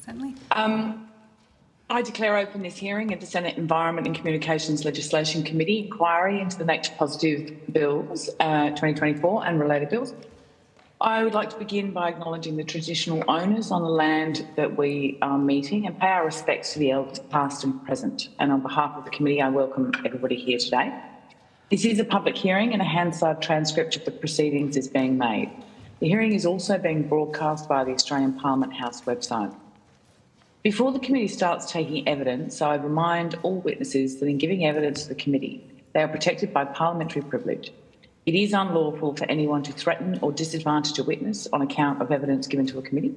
Certainly. I declare open this hearing of the Senate Environment and Communications Legislation Committee inquiry into the Nature Positive Bills 2024 and related bills. I would like to begin by acknowledging the traditional owners on the land that we are meeting and pay our respects to the elders past and present. And on behalf of the committee, I welcome everybody here today. This is a public hearing and a Hansard transcript of the proceedings is being made. The hearing is also being broadcast via the Australian Parliament House website. Before the committee starts taking evidence, I remind all witnesses that in giving evidence to the committee, they are protected by parliamentary privilege. It is unlawful for anyone to threaten or disadvantage a witness on account of evidence given to a committee,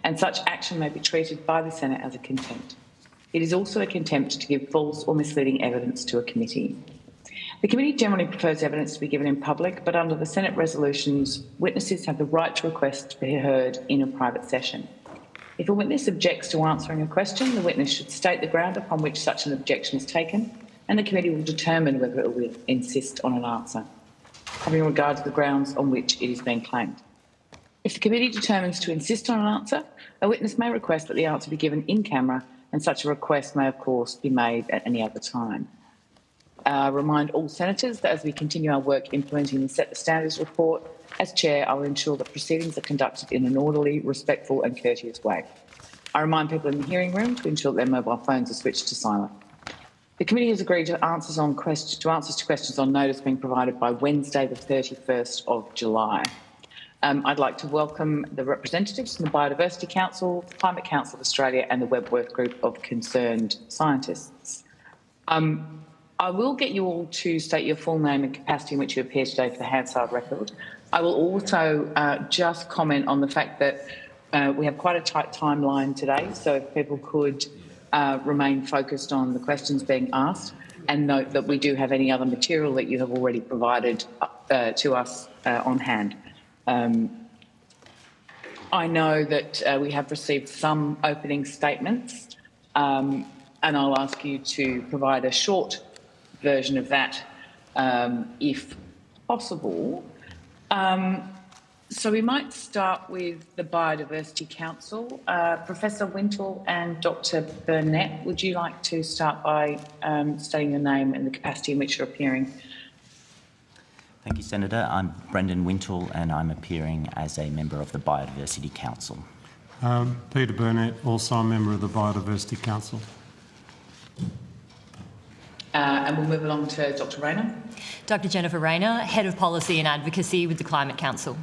and such action may be treated by the Senate as a contempt. It is also a contempt to give false or misleading evidence to a committee. The committee generally prefers evidence to be given in public, but under the Senate resolutions, witnesses have the right to request to be heard in a private session. If a witness objects to answering a question, the witness should state the ground upon which such an objection is taken, and the committee will determine whether it will insist on an answer, having regard to the grounds on which it is being claimed. If the committee determines to insist on an answer, a witness may request that the answer be given in camera, and such a request may, of course, be made at any other time. Remind all senators that as we continue our work implementing the Set the Standards report, as Chair, I will ensure that proceedings are conducted in an orderly, respectful and courteous way. I remind people in the hearing room to ensure that their mobile phones are switched to silent. The committee has agreed to answers to questions on notice being provided by Wednesday, the 31st of July. I'd like to welcome the representatives from the Biodiversity Council, the Climate Council of Australia and the Wentworth Group of concerned scientists. I will get you all to state your full name and capacity in which you appear today for the Hansard record. I will also just comment on the fact that we have quite a tight timeline today, so if people could remain focused on the questions being asked, and note that we do have any other material that you have already provided to us on hand. I know that we have received some opening statements, and I'll ask you to provide a short version of that if possible. So we might start with the Biodiversity Council. Professor Wintle and Dr. Burnett, would you like to start by stating your name and the capacity in which you're appearing? Thank you, Senator. I'm Brendan Wintle and I'm appearing as a member of the Biodiversity Council. Peter Burnett, also a member of the Biodiversity Council. And we'll move along to Dr. Rayner. Dr. Jennifer Rayner, Head of Policy and Advocacy with the Climate Council.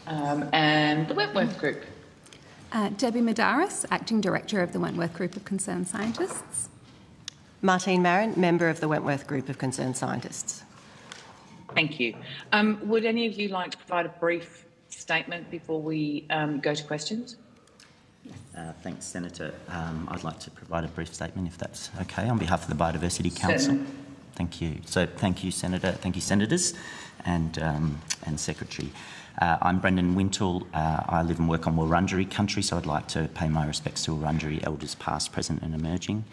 And the Wentworth Group. Debbie Madaris, Acting Director of the Wentworth Group of Concerned Scientists. Martine Marin, Member of the Wentworth Group of Concerned Scientists. Thank you. Would any of you like to provide a brief statement before we go to questions? Thanks, Senator. I'd like to provide a brief statement, if that's okay, on behalf of the Biodiversity Council. Certainly. Thank you. So, thank you, Senator. Thank you, Senators and Secretary. I'm Brendan Wintle. I live and work on Wurundjeri country, so I'd like to pay my respects to Wurundjeri elders past, present and emerging.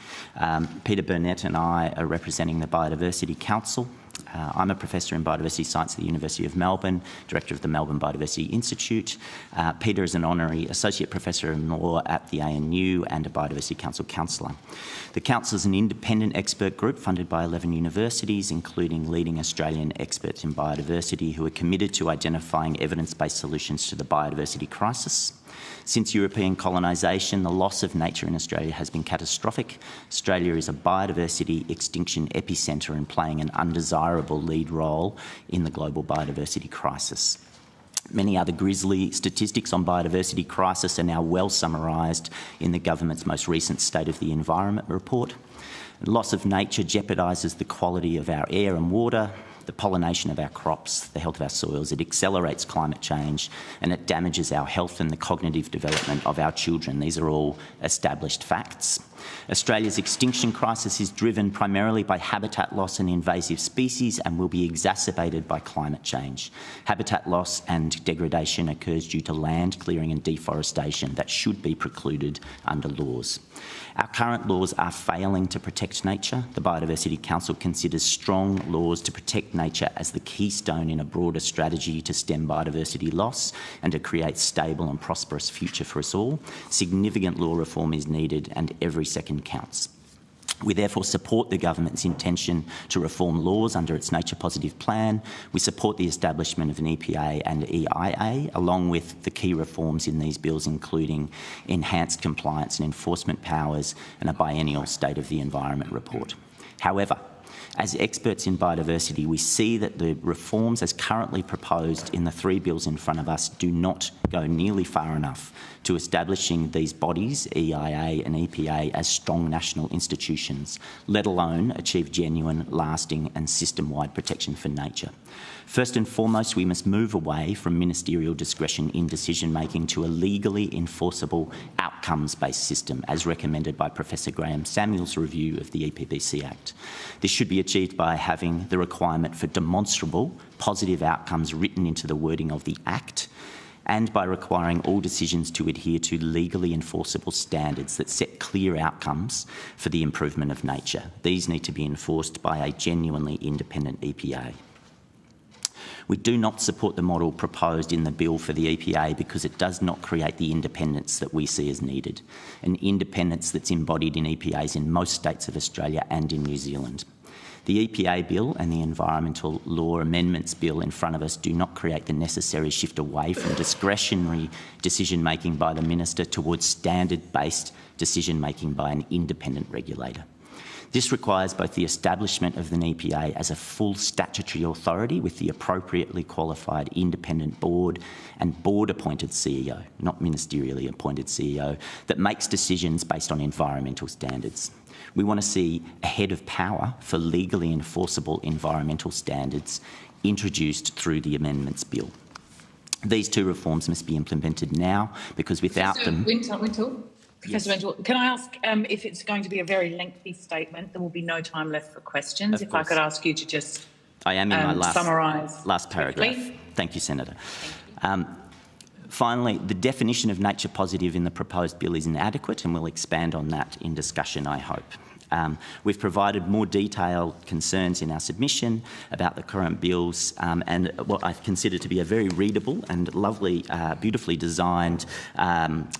Peter Burnett and I are representing the Biodiversity Council. I'm a Professor in Biodiversity Science at the University of Melbourne, Director of the Melbourne Biodiversity Institute. Peter is an Honorary Associate Professor in Law at the ANU and a Biodiversity Council Counsellor. The Council is an independent expert group funded by 11 universities, including leading Australian experts in biodiversity who are committed to identifying evidence-based solutions to the biodiversity crisis. Since European colonisation, the loss of nature in Australia has been catastrophic. Australia is a biodiversity extinction epicentre and playing an undesirable lead role in the global biodiversity crisis. Many other grisly statistics on biodiversity crisis are now well summarised in the government's most recent State of the Environment report. Loss of nature jeopardises the quality of our air and water, the pollination of our crops, the health of our soils. It accelerates climate change and it damages our health and the cognitive development of our children. These are all established facts. Australia's extinction crisis is driven primarily by habitat loss and invasive species and will be exacerbated by climate change. Habitat loss and degradation occurs due to land clearing and deforestation that should be precluded under laws. Our current laws are failing to protect nature. The Biodiversity Council considers strong laws to protect nature as the keystone in a broader strategy to stem biodiversity loss and to create a stable and prosperous future for us all. Significant law reform is needed and every second counts. We therefore support the government's intention to reform laws under its nature positive plan. We support the establishment of an EPA and EIA, along with the key reforms in these bills, including enhanced compliance and enforcement powers and a biennial State of the Environment report. However, as experts in biodiversity, we see that the reforms as currently proposed in the three bills in front of us do not go nearly far enough to establishing these bodies, EIA and EPA, as strong national institutions, let alone achieve genuine, lasting and system-wide protection for nature. First and foremost, we must move away from ministerial discretion in decision-making to a legally enforceable outcomes-based system, as recommended by Professor Graham Samuel's review of the EPBC Act. This should be achieved by having the requirement for demonstrable positive outcomes written into the wording of the Act, and by requiring all decisions to adhere to legally enforceable standards that set clear outcomes for the improvement of nature. These need to be enforced by a genuinely independent EPA. We do not support the model proposed in the bill for the EPA because it does not create the independence that we see as needed, an independence that's embodied in EPAs in most states of Australia and in New Zealand. The EPA bill and the Environmental Law Amendments bill in front of us do not create the necessary shift away from discretionary decision-making by the Minister towards standard-based decision-making by an independent regulator. This requires both the establishment of an EPA as a full statutory authority with the appropriately qualified independent board and board-appointed CEO, not ministerially appointed CEO, that makes decisions based on environmental standards. We want to see a head of power for legally enforceable environmental standards introduced through the amendments bill. These two reforms must be implemented now because without them... Professor Wintle, can I ask if it's going to be a very lengthy statement? There will be no time left for questions. If I could ask you to just I am in my summarise last paragraph. Quickly. Thank you, Senator. Finally, the definition of nature positive in the proposed bill is inadequate, and we'll expand on that in discussion, I hope. We've provided more detailed concerns in our submission about the current bills and what I consider to be a very readable and lovely, beautifully designed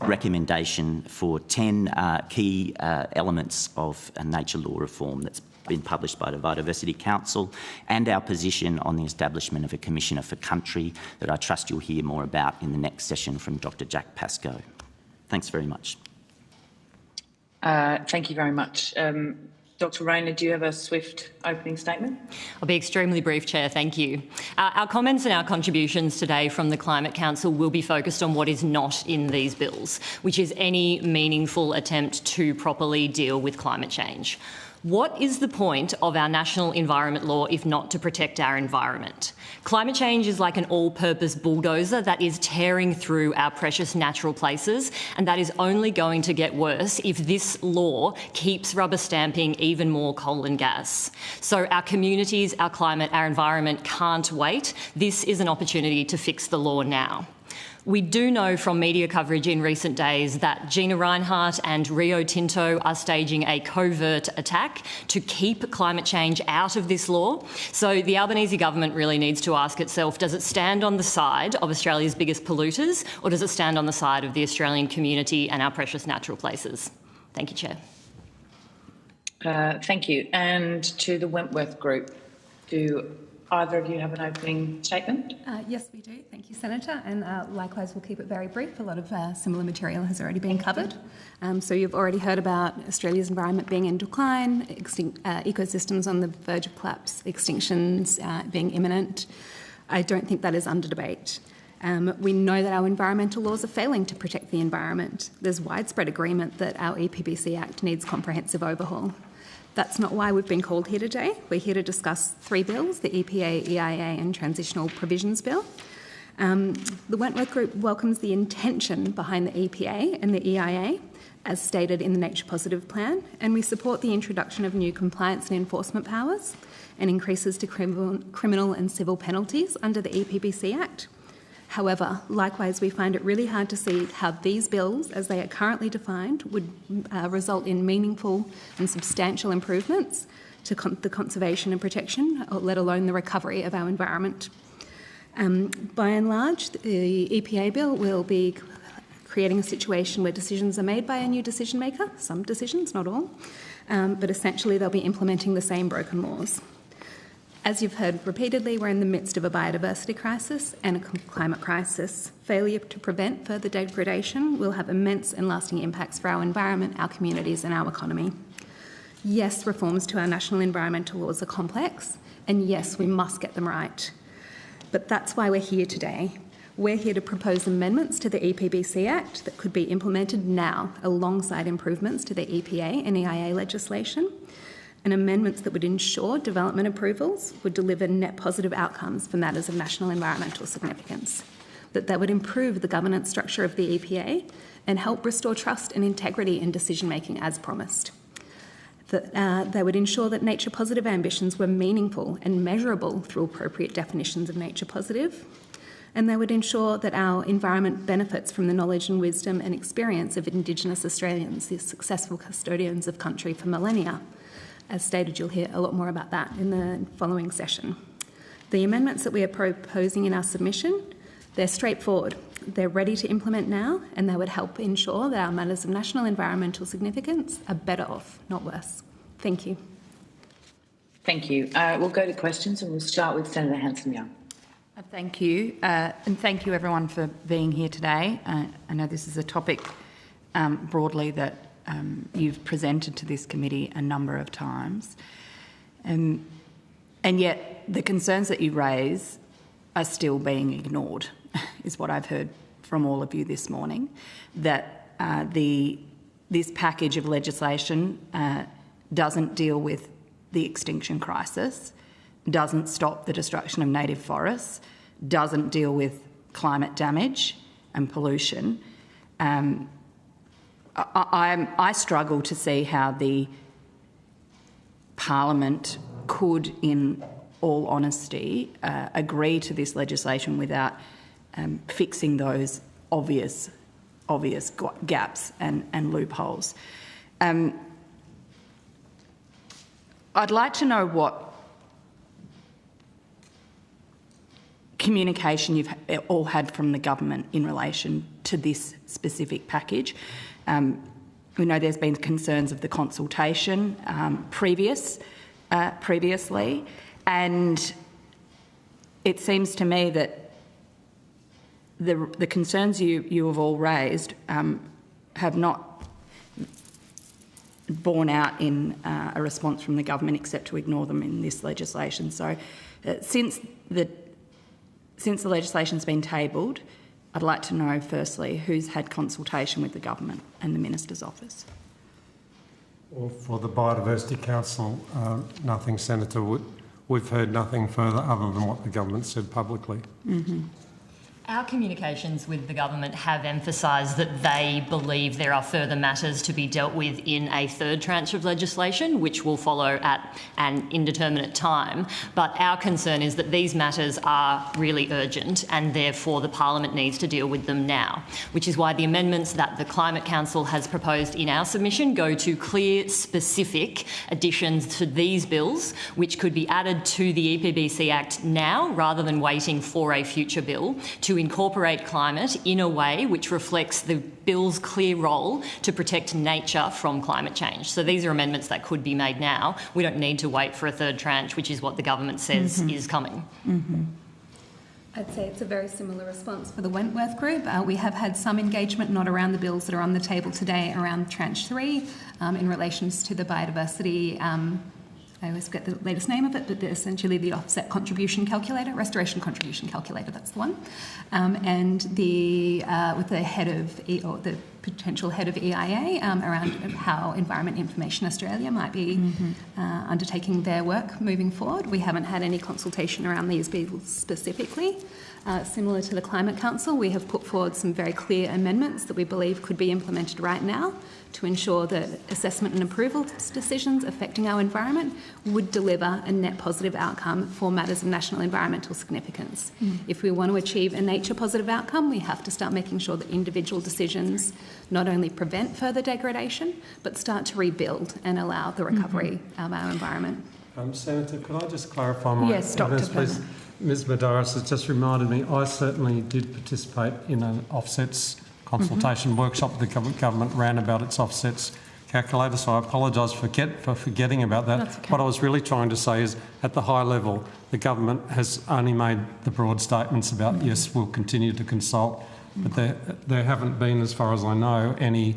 recommendation for 10 key elements of nature law reform that's been published by the Biodiversity Council, and our position on the establishment of a Commissioner for Country that I trust you'll hear more about in the next session from Dr. Jack Pascoe. Thanks very much. Thank you very much. Dr. Rayner, do you have a swift opening statement? I'll be extremely brief, Chair. Thank you. Our comments and our contributions today from the Climate Council will be focused on what is not in these bills, which is any meaningful attempt to properly deal with climate change. What is the point of our national environment law if not to protect our environment? Climate change is like an all-purpose bulldozer that is tearing through our precious natural places, and that is only going to get worse if this law keeps rubber stamping even more coal and gas. So our communities, our climate, our environment can't wait. This is an opportunity to fix the law now. We do know from media coverage in recent days that Gina Rinehart and Rio Tinto are staging a covert attack to keep climate change out of this law. So the Albanese government really needs to ask itself, does it stand on the side of Australia's biggest polluters, or does it stand on the side of the Australian community and our precious natural places? Thank you, Chair. Thank you. And to the Wentworth Group, do either of you have an opening statement? Yes, we do. Thank you, Senator. And likewise, we'll keep it very brief. A lot of similar material has already been covered. So you've already heard about Australia's environment being in decline, ecosystems on the verge of collapse, extinctions being imminent. I don't think that is under debate. We know that our environmental laws are failing to protect the environment. There's widespread agreement that our EPBC Act needs comprehensive overhaul. That's not why we've been called here today. We're here to discuss 3 bills, the EPA, EIA and Transitional Provisions Bill. The Wentworth Group welcomes the intention behind the EPA and the EIA, as stated in the Nature Positive Plan, and we support the introduction of new compliance and enforcement powers and increases to criminal and civil penalties under the EPBC Act. However, likewise, we find it really hard to see how these bills, as they are currently defined, would result in meaningful and substantial improvements to the conservation and protection, let alone the recovery of our environment. By and large, the EPA bill will be creating a situation where decisions are made by a new decision maker, some decisions, not all, but essentially they'll be implementing the same broken laws. As you've heard repeatedly, we're in the midst of a biodiversity crisis and a climate crisis. Failure to prevent further degradation will have immense and lasting impacts for our environment, our communities and our economy. Yes, reforms to our national environmental laws are complex, and yes, we must get them right. But that's why we're here today. We're here to propose amendments to the EPBC Act that could be implemented now alongside improvements to the EPA and EIA legislation, and amendments that would ensure development approvals would deliver net positive outcomes for matters of national environmental significance, that they would improve the governance structure of the EPA and help restore trust and integrity in decision-making as promised, that they would ensure that nature positive ambitions were meaningful and measurable through appropriate definitions of nature positive, and they would ensure that our environment benefits from the knowledge and wisdom and experience of Indigenous Australians, the successful custodians of country for millennia. As stated, you'll hear a lot more about that in the following session. The amendments that we are proposing in our submission, they're straightforward. They're ready to implement now, and they would help ensure that our matters of national environmental significance are better off, not worse. Thank you. Thank you. We'll go to questions, and we'll start with Senator Hanson-Young. Thank you, and thank you everyone for being here today. I know this is a topic broadly that you've presented to this committee a number of times, and yet the concerns that you raise are still being ignored, is what I've heard from all of you this morning, that this package of legislation doesn't deal with the extinction crisis, doesn't stop the destruction of native forests, doesn't deal with climate damage and pollution. I struggle to see how the Parliament could, in all honesty, agree to this legislation without fixing those obvious gaps and loopholes. I'd like to know what communication you've all had from the government in relation to this specific package. We know there's been concerns of the consultation previously, and it seems to me that the concerns you have all raised have not borne out in a response from the government, except to ignore them in this legislation. So, since the legislation's been tabled, I'd like to know, firstly, who's had consultation with the government and the Minister's office? Well, for the Biodiversity Council, nothing, Senator. We've heard nothing further other than what the government said publicly. Mm-hmm. Our communications with the government have emphasised that they believe there are further matters to be dealt with in a third tranche of legislation, which will follow at an indeterminate time. But our concern is that these matters are really urgent and therefore the Parliament needs to deal with them now, which is why the amendments that the Climate Council has proposed in our submission go to clear, specific additions to these bills, which could be added to the EPBC Act now rather than waiting for a future bill, to incorporate climate in a way which reflects the bill's clear role to protect nature from climate change. So these are amendments that could be made now. We don't need to wait for a third tranche, which is what the government says is coming. Mm-hmm. I'd say it's a very similar response for the Wentworth Group. We have had some engagement, not around the bills that are on the table today, around tranche 3 in relation to the biodiversity I always forget the latest name of it, but essentially the offset contribution calculator, restoration contribution calculator, that's the one. And with the head of, or the potential head of EIA around how Environment Information Australia might be undertaking their work moving forward. We haven't had any consultation around these bills specifically. Similar to the Climate Council, we have put forward some very clear amendments that we believe could be implemented right now to ensure that assessment and approval decisions affecting our environment would deliver a net positive outcome for matters of national environmental significance. If we want to achieve a nature positive outcome, we have to start making sure that individual decisions not only prevent further degradation, but start to rebuild and allow the recovery of our environment. Senator, could I just clarify my Yes, Dr. please? Ms Madaris has just reminded me, I certainly did participate in an offsets consultation workshop the government ran about its offsets calculator, so I apologise for forgetting about that. Okay. What I was really trying to say is, at the high level, the government has only made the broad statements about, yes, we'll continue to consult, but there haven't been, as far as I know, any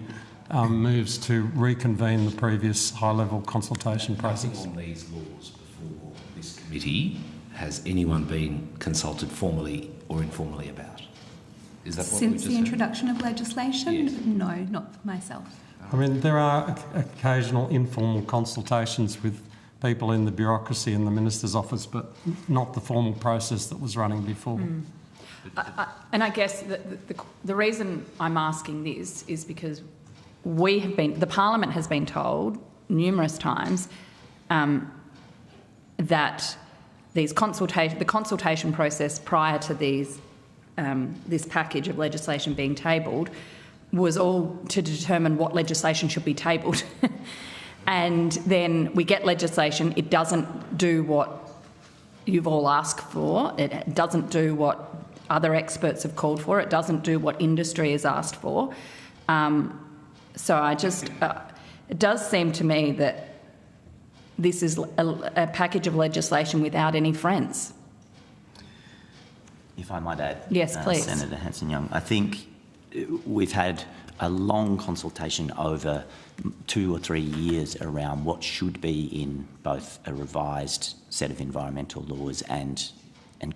moves to reconvene the previous high-level consultation process. Nothing on these laws before this committee has anyone been consulted formally or informally about? Is that what Since the introduction of legislation? Yes. No, not for myself. I mean, there are occasional informal consultations with people in the bureaucracy in the Minister's office, but not the formal process that was running before. And I guess the reason I'm asking this is because the Parliament has been told numerous times that the consultation process prior to this package of legislation being tabled was all to determine what legislation should be tabled. And then we get legislation, it doesn't do what you've all asked for, it doesn't do what other experts have called for, it doesn't do what industry has asked for. So it does seem to me that this is a package of legislation without any friends. If I might add, yes, please. Senator Hanson-Young, I think we've had a long consultation over 2 or 3 years around what should be in both a revised set of environmental laws and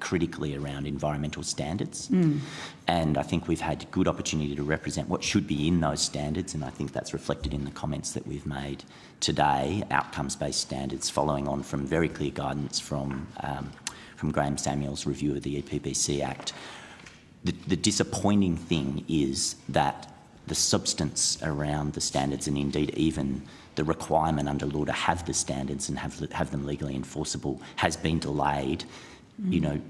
critically around environmental standards. And I think we've had good opportunity to represent what should be in those standards, and I think that's reflected in the comments that we've made today, outcomes-based standards, following on from very clear guidance from Graham Samuel's review of the EPBC Act. The disappointing thing is that the substance around the standards, and indeed even the requirement under law to have the standards and have them legally enforceable, has been delayed, you know,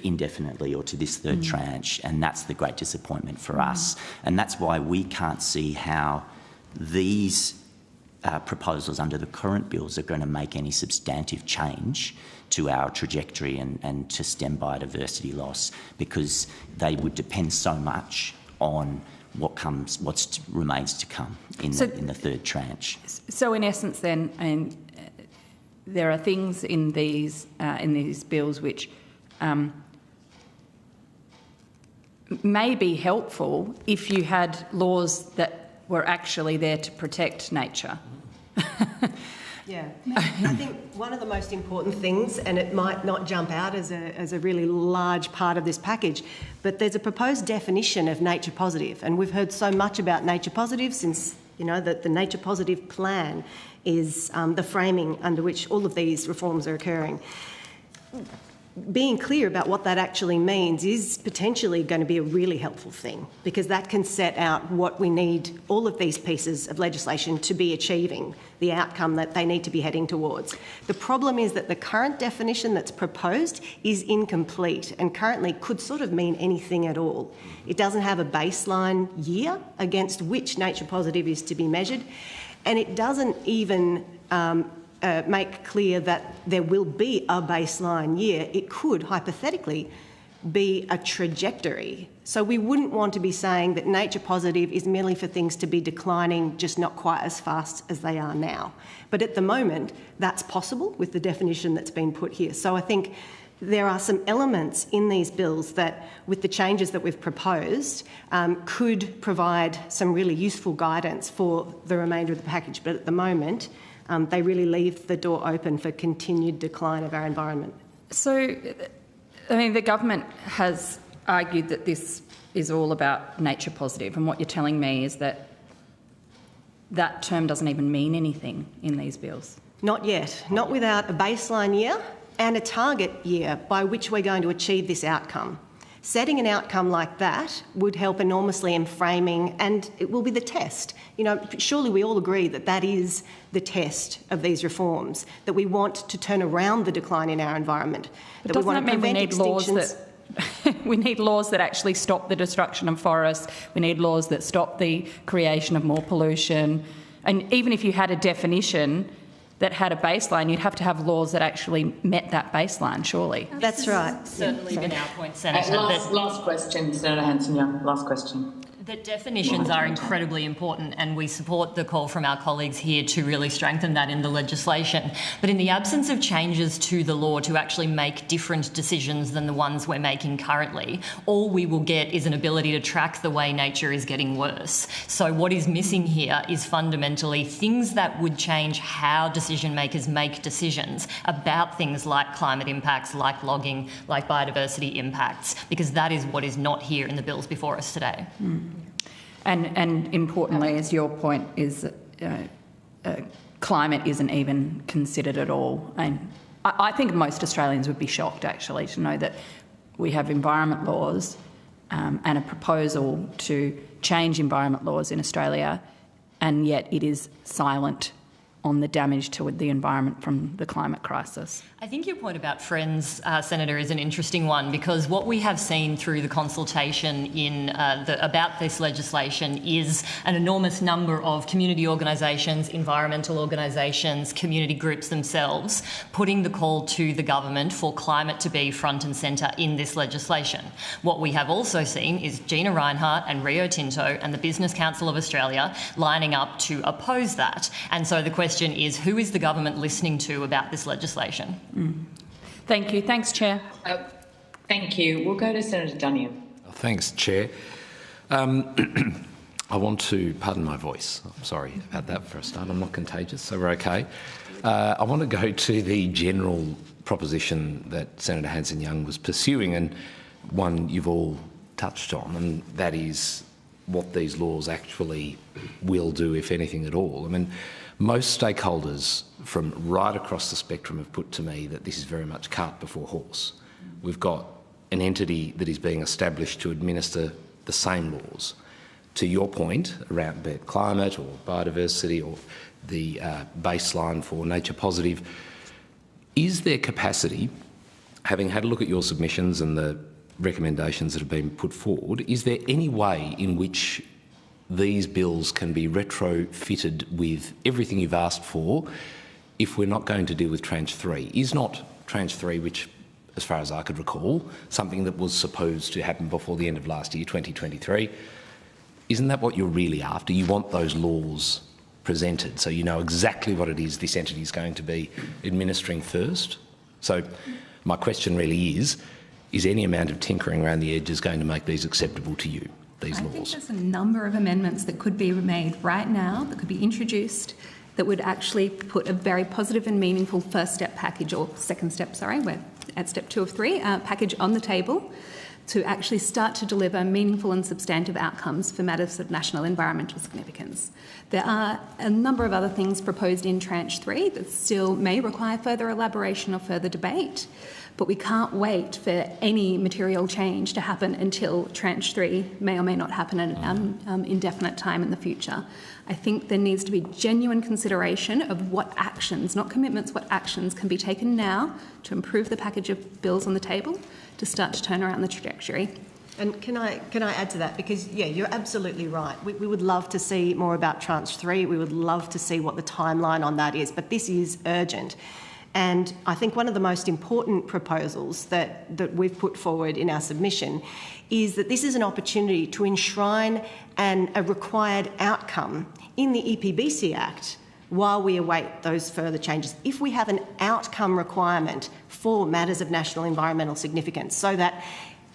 indefinitely or to this third tranche, and that's the great disappointment for us. And that's why we can't see how these proposals under the current bills are going to make any substantive change to our trajectory and to stem biodiversity loss, because they would depend so much on what remains to come in the third tranche. So in essence then, there are things in these bills which may be helpful if you had laws that were actually there to protect nature. Yeah, I think one of the most important things, and it might not jump out as a really large part of this package, but there's a proposed definition of nature positive, and we've heard so much about nature positive since, that the nature positive plan is the framing under which all of these reforms are occurring. Being clear about what that actually means is potentially going to be a really helpful thing, because that can set out what we need all of these pieces of legislation to be achieving, the outcome that they need to be heading towards. The problem is that the current definition that's proposed is incomplete and currently could sort of mean anything at all. It doesn't have a baseline year against which nature positive is to be measured, and it doesn't even make clear that there will be a baseline year. It could, hypothetically, be a trajectory. So we wouldn't want to be saying that nature positive is merely for things to be declining, just not quite as fast as they are now. But at the moment, that's possible with the definition that's been put here. So I think there are some elements in these bills that, with the changes that we've proposed, could provide some really useful guidance for the remainder of the package. But at the moment, they really leave the door open for continued decline of our environment. So, the government has argued that this is all about nature positive, and what you're telling me is that that term doesn't even mean anything in these bills. Not yet. Not without a baseline year and a target year by which we're going to achieve this outcome. Setting an outcome like that would help enormously in framing, and it will be the test. Surely we all agree that that is the test of these reforms, that we want to turn around the decline in our environment. But doesn't that mean we need laws that we need laws that actually stop the destruction of forests? We need laws that stop the creation of more pollution. And even if you had a definition that had a baseline, you'd have to have laws that actually met that baseline, surely. That's right. Certainly been our point, Senator. Last question, Senator Hanson-Young. Last question. That definitions are incredibly important, and we support the call from our colleagues here to really strengthen that in the legislation. But in the absence of changes to the law to actually make different decisions than the ones we're making currently, all we will get is an ability to track the way nature is getting worse. So what is missing here is fundamentally things that would change how decision makers make decisions about things like climate impacts, like logging, like biodiversity impacts, because that is what is not here in the bills before us today. And importantly, as your point is, climate isn't even considered at all. And I think most Australians would be shocked, actually, to know that we have environment laws and a proposal to change environment laws in Australia, and yet it is silent on the damage to the environment from the climate crisis. I think your point about friends, Senator, is an interesting one, because what we have seen through the consultation about this legislation is an enormous number of community organisations, environmental organisations, community groups themselves, putting the call to the government for climate to be front and centre in this legislation. What we have also seen is Gina Rinehart and Rio Tinto and the Business Council of Australia lining up to oppose that. And so the question is, who is the government listening to about this legislation? Thank you. Thanks, Chair. Thank you. We'll go to Senator Duniam. Thanks, Chair. I want to, pardon my voice, I'm sorry about that for a start, I'm not contagious, so we're okay. I want to go to the general proposition that Senator Hanson-Young was pursuing, and one you've all touched on, and that is what these laws actually will do, if anything at all. Most stakeholders from right across the spectrum have put to me that this is very much cart before horse. We've got an entity that is being established to administer the same laws. To your point around be it climate or biodiversity or the baseline for nature positive, is there capacity, having had a look at your submissions and the recommendations that have been put forward, is there any way in which these bills can be retrofitted with everything you've asked for if we're not going to deal with tranche 3? Is not tranche 3, which, as far as I could recall, something that was supposed to happen before the end of last year, 2023, isn't that what you're really after? You want those laws presented so you know exactly what it is this entity is going to be administering first? So my question really is any amount of tinkering around the edges going to make these acceptable to you, these laws? I think there's a number of amendments that could be made right now that could be introduced that would actually put a very positive and meaningful first step package, or second step, sorry, we're at step 2 of 3, package on the table to actually start to deliver meaningful and substantive outcomes for matters of national environmental significance. There are a number of other things proposed in tranche 3 that still may require further elaboration or further debate, but we can't wait for any material change to happen until tranche 3 may or may not happen at an indefinite time in the future. I think there needs to be genuine consideration of what actions, not commitments, what actions can be taken now to improve the package of bills on the table to start to turn around the trajectory. And can I add to that? Because, yeah, you're absolutely right. We would love to see more about tranche 3. We would love to see what the timeline on that is, but this is urgent. And I think one of the most important proposals that we've put forward in our submission is that this is an opportunity to enshrine a required outcome in the EPBC Act while we await those further changes. If we have an outcome requirement for matters of national environmental significance, so that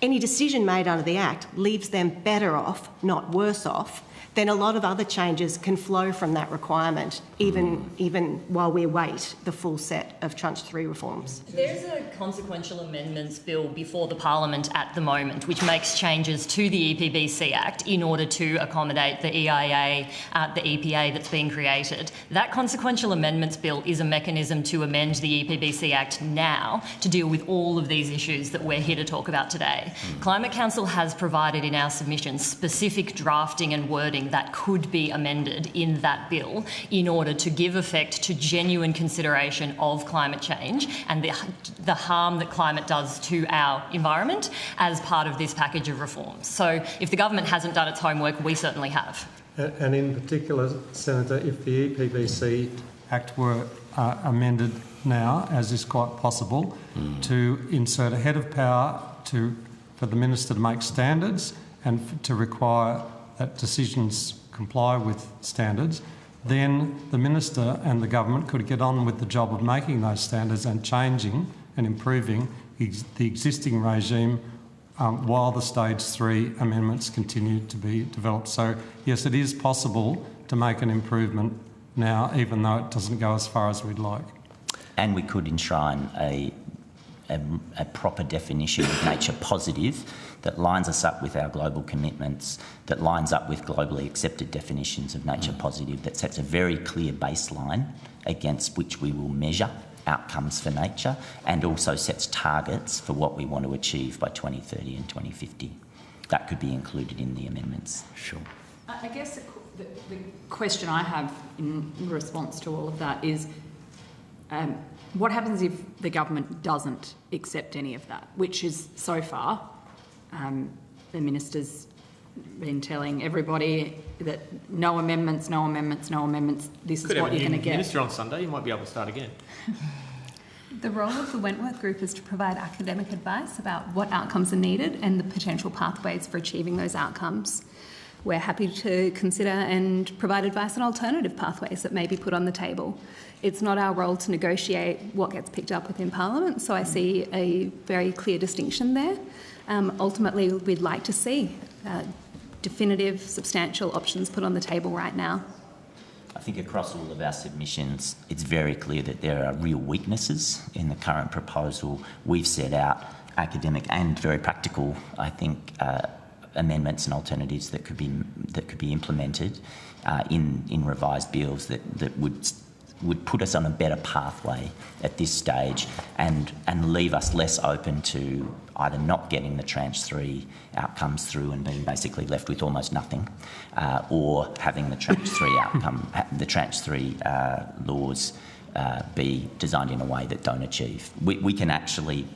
any decision made under the Act leaves them better off, not worse off, then a lot of other changes can flow from that requirement, even while we await the full set of tranche 3 reforms. There's a consequential amendments bill before the Parliament at the moment, which makes changes to the EPBC Act in order to accommodate the EIA, the EPA that's being created. That consequential amendments bill is a mechanism to amend the EPBC Act now to deal with all of these issues that we're here to talk about today. Climate Council has provided in our submissions specific drafting and wording that could be amended in that bill in order to give effect to genuine consideration of climate change and the harm that climate does to our environment as part of this package of reforms. So if the government hasn't done its homework, we certainly have. And in particular, Senator, if the EPBC Act were amended now, as is quite possible, to insert a head of power for the Minister to make standards and to require that decisions comply with standards, then the Minister and the government could get on with the job of making those standards and changing and improving the existing regime while the stage 3 amendments continue to be developed. So yes, it is possible to make an improvement now, even though it doesn't go as far as we'd like. And we could enshrine a proper definition of nature positive that lines us up with our global commitments, that lines up with globally accepted definitions of nature positive, that sets a very clear baseline against which we will measure outcomes for nature, and also sets targets for what we want to achieve by 2030 and 2050. That could be included in the amendments. Sure. I guess the question I have in response to all of that is, what happens if the government doesn't accept any of that, which is so far, the Minister's been telling everybody that no amendments, no amendments, no amendments, this is what you're going to get. Minister on Sunday, you might be able to start again. The role of the Wentworth Group is to provide academic advice about what outcomes are needed and the potential pathways for achieving those outcomes. We're happy to consider and provide advice on alternative pathways that may be put on the table. It's not our role to negotiate what gets picked up within Parliament, so I see a very clear distinction there. Ultimately, we'd like to see definitive, substantial options put on the table right now. I think across all of our submissions, it's very clear that there are real weaknesses in the current proposal. We've set out academic and very practical, I think, amendments and alternatives that could be implemented in revised bills that would put us on a better pathway at this stage and leave us less open to either not getting the tranche 3 outcomes through and being basically left with almost nothing, or having the tranche 3 outcome, the tranche 3 laws be designed in a way that don't achieve. We can actually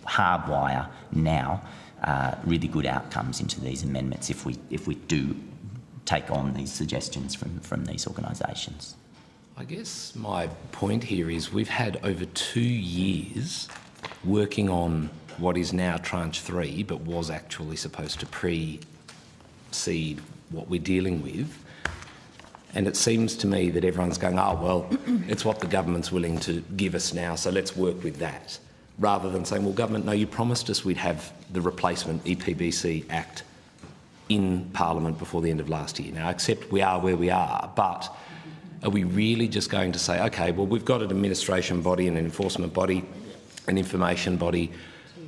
hardwire now really good outcomes into these amendments if we do take on these suggestions from these organisations. I guess my point here is we've had over 2 years working on what is now tranche 3, but was actually supposed to precede what we're dealing with. And it seems to me that everyone's going, oh, well, it's what the government's willing to give us now, so let's work with that. Rather than saying, well, government, no, you promised us we'd have the replacement EPBC Act in Parliament before the end of last year. Now, I accept we are where we are, but are we really just going to say, OK, well, we've got an administration body, an enforcement body, an information body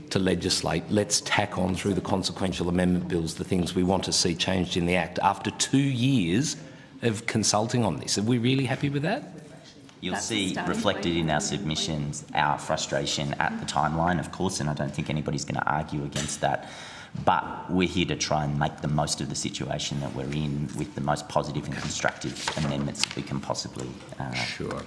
to legislate. Let's tack on through the consequential amendment bills the things we want to see changed in the Act after 2 years of consulting on this. Are we really happy with that? You'll see reflected in our submissions our frustration at the timeline, of course, and I don't think anybody's going to argue against that. But we're here to try and make the most of the situation that we're in with the most positive and constructive amendments that we can possibly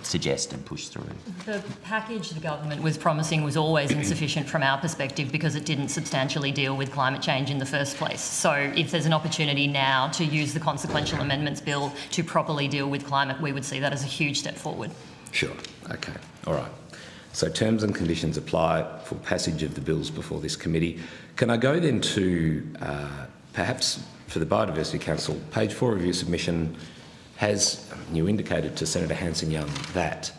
suggest and push through. The package the government was promising was always insufficient from our perspective because it didn't substantially deal with climate change in the first place. So if there's an opportunity now to use the consequential amendments bill to properly deal with climate, we would see that as a huge step forward. Sure. Okay. All right. So terms and conditions apply for passage of the bills before this committee. Can I go then to perhaps for the Biodiversity Council, page 4 of your submission has, you indicated to Senator Hanson-Young that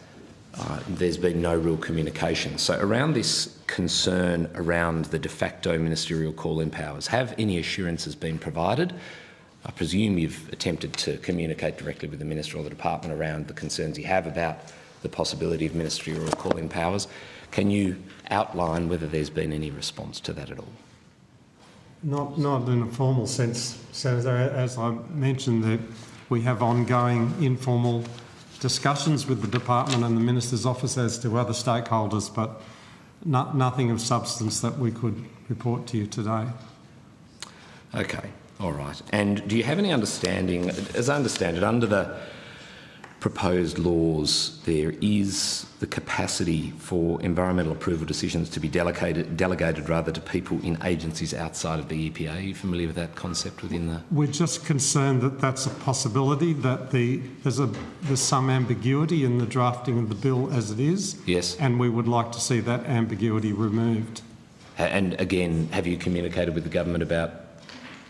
there's been no real communication. So around this concern around the de facto ministerial call-in powers, have any assurances been provided? I presume you've attempted to communicate directly with the Minister or the Department around the concerns you have about the possibility of ministerial call-in powers. Can you outline whether there's been any response to that at all? Not in a formal sense, Senator. As I mentioned, that we have ongoing informal discussions with the Department and the Minister's Office as to other stakeholders, but nothing of substance that we could report to you today. Okay, all right. And do you have any understanding, as I understand it, under the proposed laws, there is the capacity for environmental approval decisions to be delegated rather to people in agencies outside of the EPA. Are you familiar with that concept within the... We're just concerned that that's a possibility, that there's some ambiguity in the drafting of the bill as it is. Yes. And we would like to see that ambiguity removed. And again, have you communicated with the government about,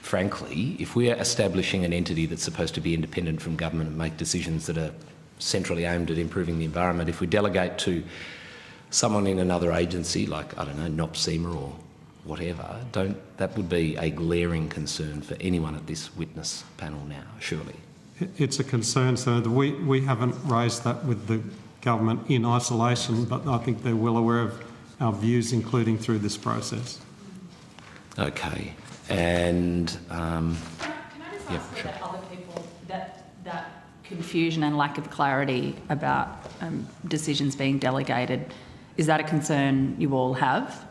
frankly, if we're establishing an entity that's supposed to be independent from government and make decisions that are centrally aimed at improving the environment, if we delegate to someone in another agency, like, I don't know, NOPSEMA or whatever, that would be a glaring concern for anyone at this witness panel now, surely. It's a concern, Senator. We haven't raised that with the government in isolation, but I think they're well aware of our views, including through this process. Okay. And can I just ask whether other people, that confusion and lack of clarity about decisions being delegated, is that a concern you all have?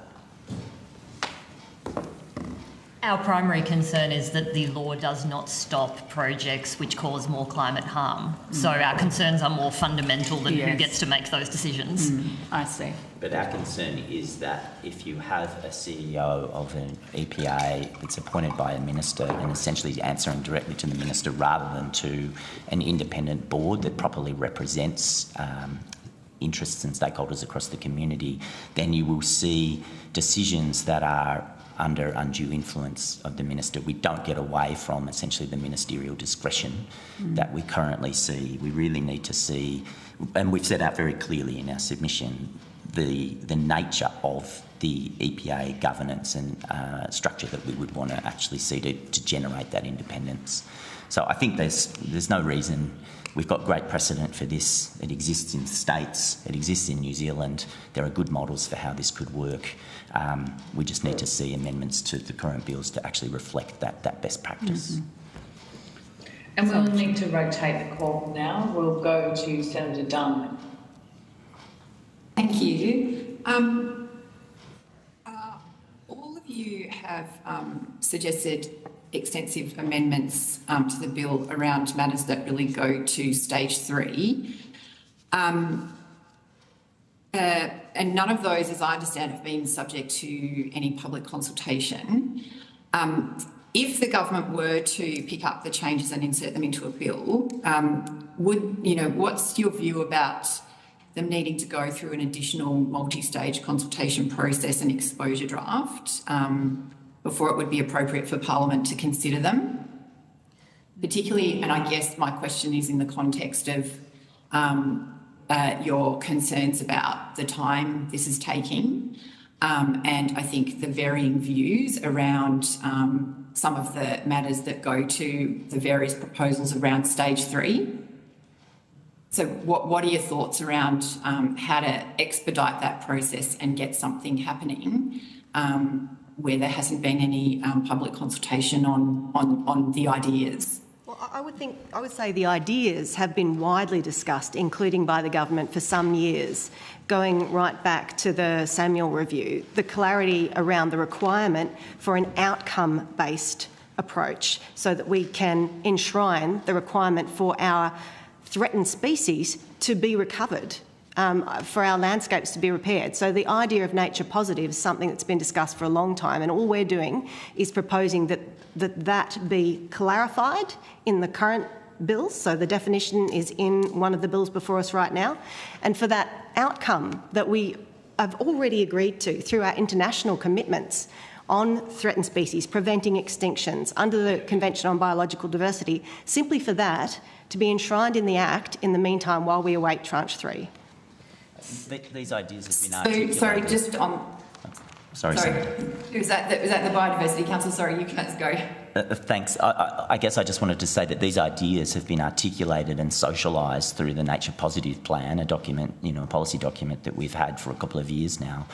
Our primary concern is that the law does not stop projects which cause more climate harm. So our concerns are more fundamental than who gets to make those decisions. I see. But our concern is that if you have a CEO of an EPA that's appointed by a minister and essentially answering directly to the minister rather than to an independent board that properly represents interests and stakeholders across the community, then you will see decisions that are under undue influence of the minister. We don't get away from essentially the ministerial discretion that we currently see. We really need to see, and we've set out very clearly in our submission, the nature of the EPA governance and structure that we would want to actually see to generate that independence. So I think there's no reason. We've got great precedent for this. It exists in the States. It exists in New Zealand. There are good models for how this could work. We just need to see amendments to the current bills to actually reflect that best practice. And we'll need to rotate the call now. We'll go to Senator Dunn. Thank you. All of you have suggested extensive amendments to the bill around matters that really go to stage 3. And none of those, as I understand, have been subject to any public consultation. if the government were to pick up the changes and insert them into a bill, what's your view about them needing to go through an additional multi-stage consultation process and exposure draft before it would be appropriate for Parliament to consider them? Particularly, and I guess my question is in the context of your concerns about the time this is taking, and I think the varying views around some of the matters that go to the various proposals around stage 3. So what are your thoughts around how to expedite that process and get something happening where there hasn't been any public consultation on the ideas? Well, I would say the ideas have been widely discussed, including by the government, for some years, going right back to the Samuel Review, the clarity around the requirement for an outcome-based approach so that we can enshrine the requirement for our threatened species to be recovered, for our landscapes to be repaired. So the idea of nature positive is something that's been discussed for a long time, and all we're doing is proposing that be clarified in the current bills. So the definition is in one of the bills before us right now, and for that outcome that we have already agreed to through our international commitments on threatened species, preventing extinctions under the Convention on Biological Diversity, simply for that to be enshrined in the Act in the meantime while we await tranche 3. These ideas have been articulated. Sorry, just on... Sorry. Was that the Biodiversity Council? Sorry, you guys go. Thanks. I guess I just wanted to say that these ideas have been articulated and socialised through the Nature Positive Plan, a document, a policy document that we've had for a couple of years now.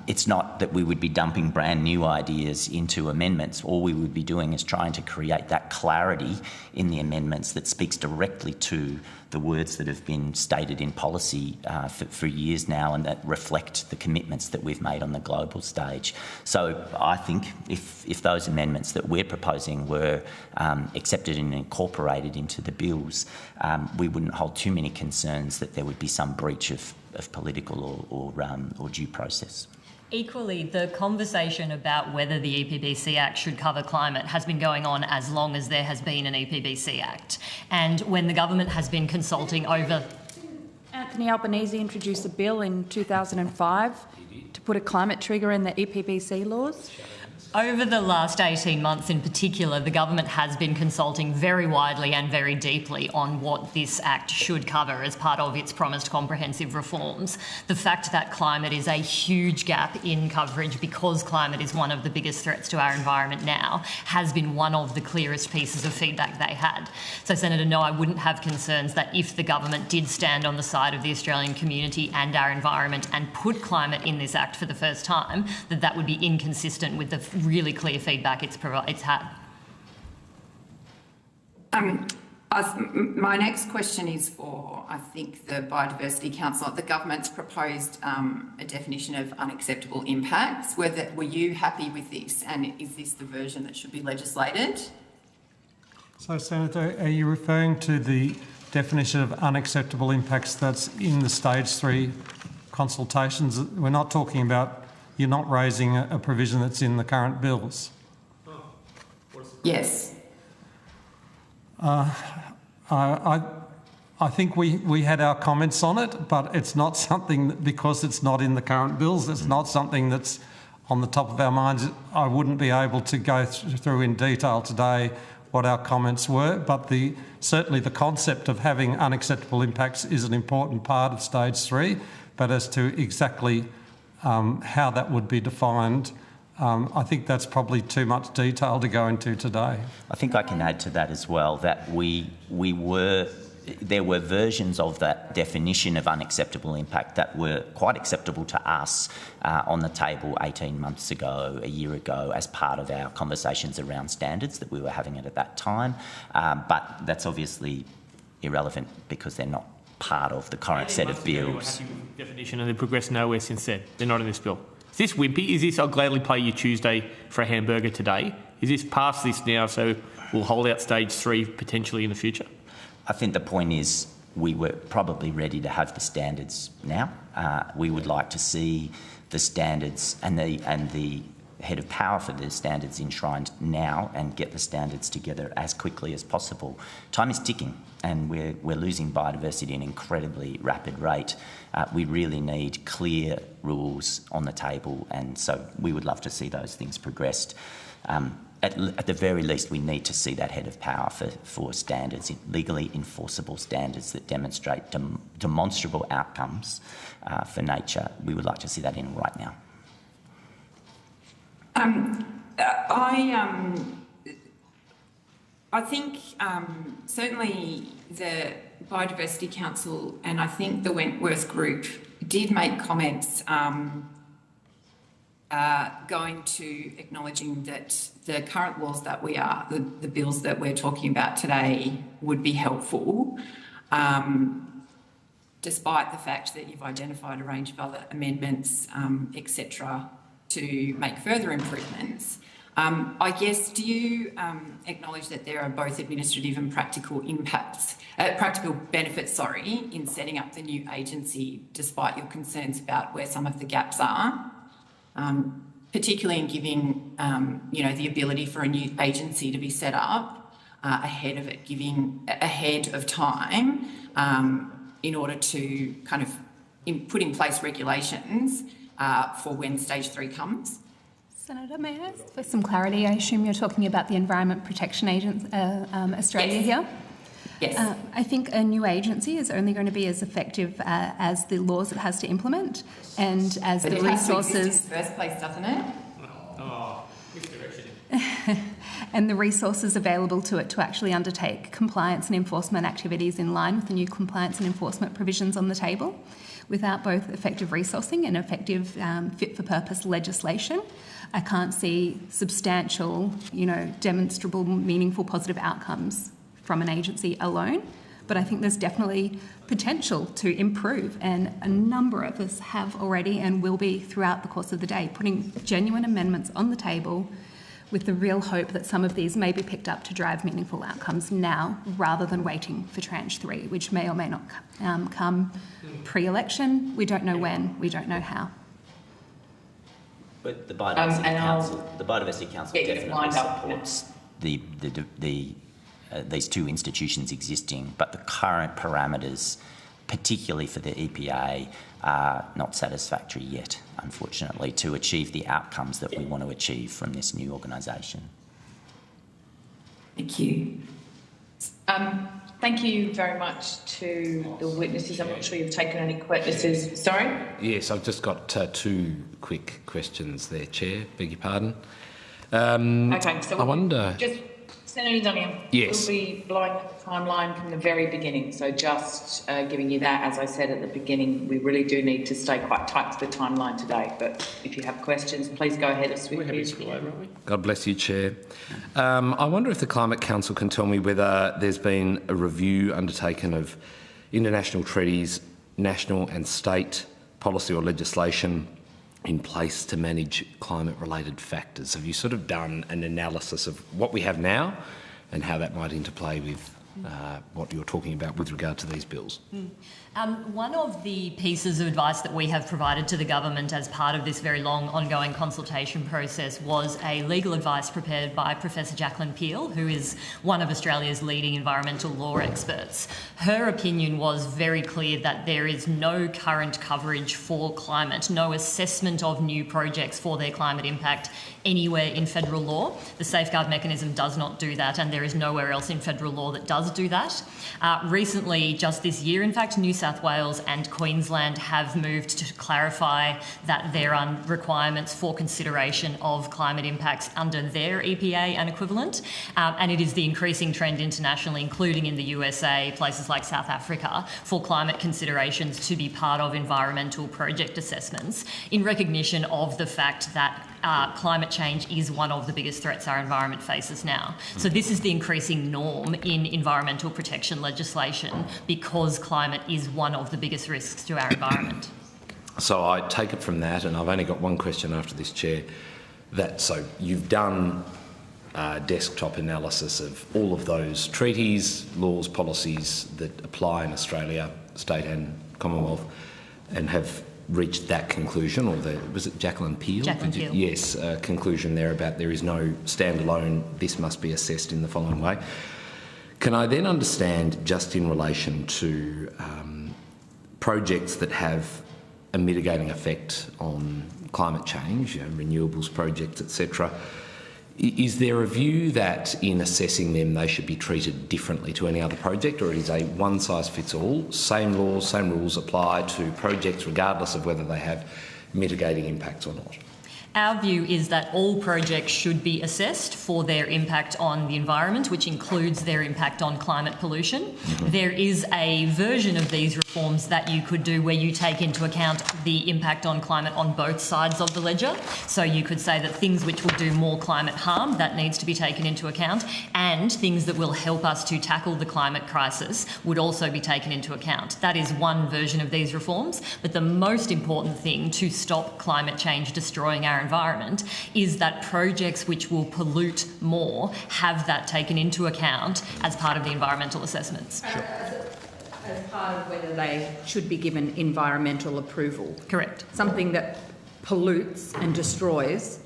It's not that we would be dumping brand new ideas into amendments. All we would be doing is trying to create that clarity in the amendments that speaks directly to the words that have been stated in policy for years now and that reflect the commitments that we've made on the global stage. So I think if those amendments that we're proposing were accepted and incorporated into the bills, we wouldn't hold too many concerns that there would be some breach of political or due process. Equally, the conversation about whether the EPBC Act should cover climate has been going on as long as there has been an EPBC Act. And when the government has been consulting over... Anthony Albanese introduced a bill in 2005 to put a climate trigger in the EPBC laws. Over the last 18 months in particular, the government has been consulting very widely and very deeply on what this Act should cover as part of its promised comprehensive reforms. The fact that climate is a huge gap in coverage because climate is one of the biggest threats to our environment now has been one of the clearest pieces of feedback they had. So, Senator, no, I wouldn't have concerns that if the government did stand on the side of the Australian community and our environment and put climate in this Act for the first time, that would be inconsistent with the really clear feedback it's had. My next question is for, I think, the Biodiversity Council. The government's proposed a definition of unacceptable impacts. Were you happy with this, and is this the version that should be legislated? So, Senator, are you referring to the definition of unacceptable impacts that's in the stage 3 consultations? We're not talking about... You're not raising a provision that's in the current bills? Yes. I think we had our comments on it, but it's not something that, because it's not in the current bills, it's not something that's on the top of our minds. I wouldn't be able to go through in detail today what our comments were, but certainly the concept of having unacceptable impacts is an important part of stage 3, but as to exactly how that would be defined, I think that's probably too much detail to go into today. I think I can add to that as well that there were versions of that definition of unacceptable impact that were quite acceptable to us on the table 18 months ago, a year ago, as part of our conversations around standards that we were having at that time. But that's obviously irrelevant because they're not part of the current set of bills. Definition, and they've progressed nowhere since then. They're not in this bill. Is this wimpy? Is this I'll gladly pay you Tuesday for a hamburger today? Is this past this now, so we'll hold out stage 3 potentially in the future? I think the point is we were probably ready to have the standards now. We would like to see the standards and the head of power for the standards enshrined now and get the standards together as quickly as possible. Time is ticking, and we're losing biodiversity at an incredibly rapid rate. We really need clear rules on the table, and so we would love to see those things progressed. At the very least, we need to see that head of power for standards, legally enforceable standards that demonstrate demonstrable outcomes for nature. We would like to see that in right now. I think certainly the Biodiversity Council and I think the Wentworth Group did make comments going to acknowledging that the current laws that the bills that we're talking about today would be helpful, despite the fact that you've identified a range of other amendments, etc., to make further improvements. I guess, do you acknowledge that there are both administrative and practical benefits, in setting up the new agency, despite your concerns about where some of the gaps are? Particularly in giving, the ability for a new agency to be set up ahead of time in order to kind of put in place regulations for when stage 3 comes. Senator, may I ask for some clarity? I assume you're talking about the Environment Protection Agency, Australia here? Yes. I think a new agency is only going to be as effective as the laws it has to implement and as the resources. It has to exist in the first place, doesn't it? Misdirection. And the resources available to it to actually undertake compliance and enforcement activities in line with the new compliance and enforcement provisions on the table. Without both effective resourcing and effective fit-for-purpose legislation, I can't see substantial, demonstrable, meaningful, positive outcomes from an agency alone. But I think there's definitely potential to improve, and a number of us have already and will be throughout the course of the day, putting genuine amendments on the table with the real hope that some of these may be picked up to drive meaningful outcomes now rather than waiting for tranche 3, which may or may not come pre-election. We don't know when, we don't know how. But the Biodiversity Council definitely supports these two institutions existing, but the current parameters, particularly for the EPA, are not satisfactory yet, unfortunately, to achieve the outcomes that we want to achieve from this new organisation. Thank you. Thank you very much to the witnesses. I'm not sure you've taken any witnesses. Sorry? Yes, I've just got 2 quick questions there, Chair. Beg your pardon. Okay, so I wonder... Senator Dunningham, yes. We'll be blowing up the timeline from the very beginning. So just giving you that, as I said at the beginning, we really do need to stay quite tight to the timeline today. But if you have questions, please go ahead as swiftly as you can. God bless you, Chair. I wonder if the Climate Council can tell me whether there's been a review undertaken of international treaties, national and state policy or legislation in place to manage climate-related factors. Have you sort of done an analysis of what we have now and how that might interplay with what you're talking about with regard to these bills? One of the pieces of advice that we have provided to the government as part of this very long ongoing consultation process was a legal advice prepared by Professor Jacqueline Peel, who is one of Australia's leading environmental law experts. Her opinion was very clear that there is no current coverage for climate, no assessment of new projects for their climate impact anywhere in federal law. The safeguard mechanism does not do that, and there is nowhere else in federal law that does do that. Recently, just this year, in fact, New South Wales and Queensland have moved to clarify that there are requirements for consideration of climate impacts under their EPA and equivalent, and it is the increasing trend internationally, including in the USA, places like South Africa, for climate considerations to be part of environmental project assessments in recognition of the fact that climate change is one of the biggest threats our environment faces now. So this is the increasing norm in environmental protection legislation because climate is one of the biggest risks to our environment. So I take it from that, and I've only got one question after this, Chair, so you've done desktop analysis of all of those treaties, laws, policies that apply in Australia, state and Commonwealth, and have reached that conclusion, or was it Jacqueline Peel? Jacqueline Peel. Yes, conclusion there about there is no standalone, this must be assessed in the following way. Can I then understand, just in relation to projects that have a mitigating effect on climate change, renewables projects, etc., is there a view that in assessing them they should be treated differently to any other project, or is a one-size-fits-all, same laws, same rules apply to projects regardless of whether they have mitigating impacts or not? Our view is that all projects should be assessed for their impact on the environment, which includes their impact on climate pollution. Mm-hmm. There is a version of these reforms that you could do where you take into account the impact on climate on both sides of the ledger. So you could say that things which will do more climate harm, that needs to be taken into account, and things that will help us to tackle the climate crisis would also be taken into account. That is one version of these reforms, but the most important thing to stop climate change destroying our environment is that projects which will pollute more have that taken into account as part of the environmental assessments. Sure. As part of whether they should be given environmental approval. Correct. Something that pollutes and destroys,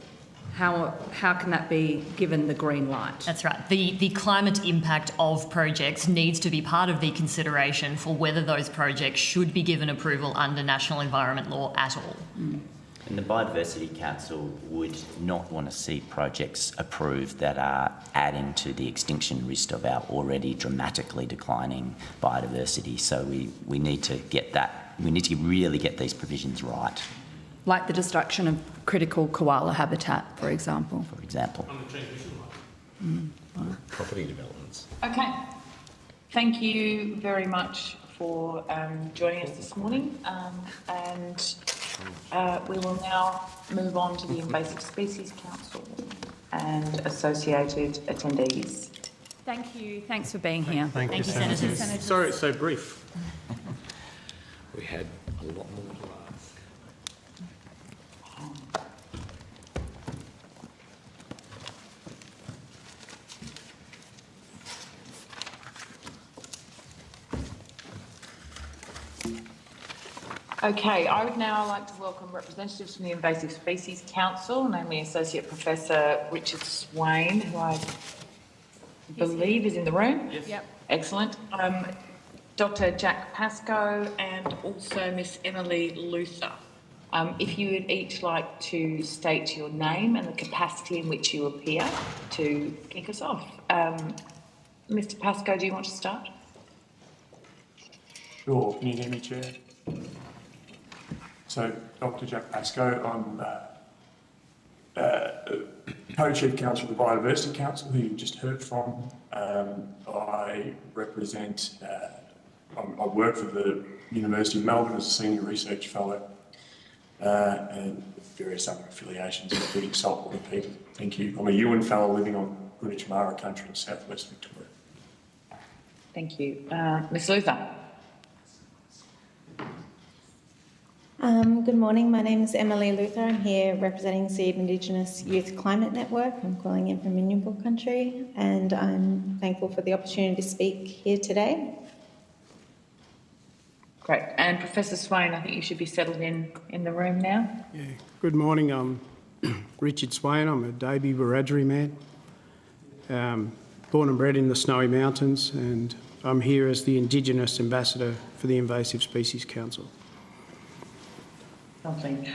how can that be given the green light? That's right. The climate impact of projects needs to be part of the consideration for whether those projects should be given approval under national environment law at all. Mm. And the Biodiversity Council would not want to see projects approved that are adding to the extinction risk of our already dramatically declining biodiversity. So we need to get that, we need to really get these provisions right. Like the destruction of critical koala habitat, for example. For example. On the transmission line. Property developments. Okay. Thank you very much for joining us this morning, and we will now move on to the Invasive Species Council and associated attendees. Thank you. Thanks for being here. Thank you, Senators. Sorry it's so brief. We had a lot more to ask. Okay, I would now like to welcome representatives from the Invasive Species Council, namely Associate Professor Richard Swain, who I believe is in the room. Yes. Yep. Excellent. Dr. Jack Pascoe and also Miss Emily Luther. If you would each like to state your name and the capacity in which you appear to kick us off. Mr. Pascoe, do you want to start? Sure. Can you hear me, Chair? So, Dr. Jack Pascoe, I'm Co-Chief Counsel of the Biodiversity Council, who you just heard from. I represent, I work for the University of Melbourne as a Senior Research Fellow and various other affiliations, including Saltwater People. Thank you. I'm a Ewan Fellow living on British Mara country in southwest Victoria. Thank you. Ms. Luther. Good morning, my name is Emily Luther. I'm here representing the Indigenous Youth Climate Network. I'm calling in from Renewable Country, and I'm thankful for the opportunity to speak here today. Great. And Professor Swain, I think you should be settled in the room now. Yeah. Good morning. I'm Richard Swain. I'm a Daby Wiradjuri man, born and bred in the Snowy Mountains, and I'm here as the Indigenous Ambassador for the Invasive Species Council. Lovely.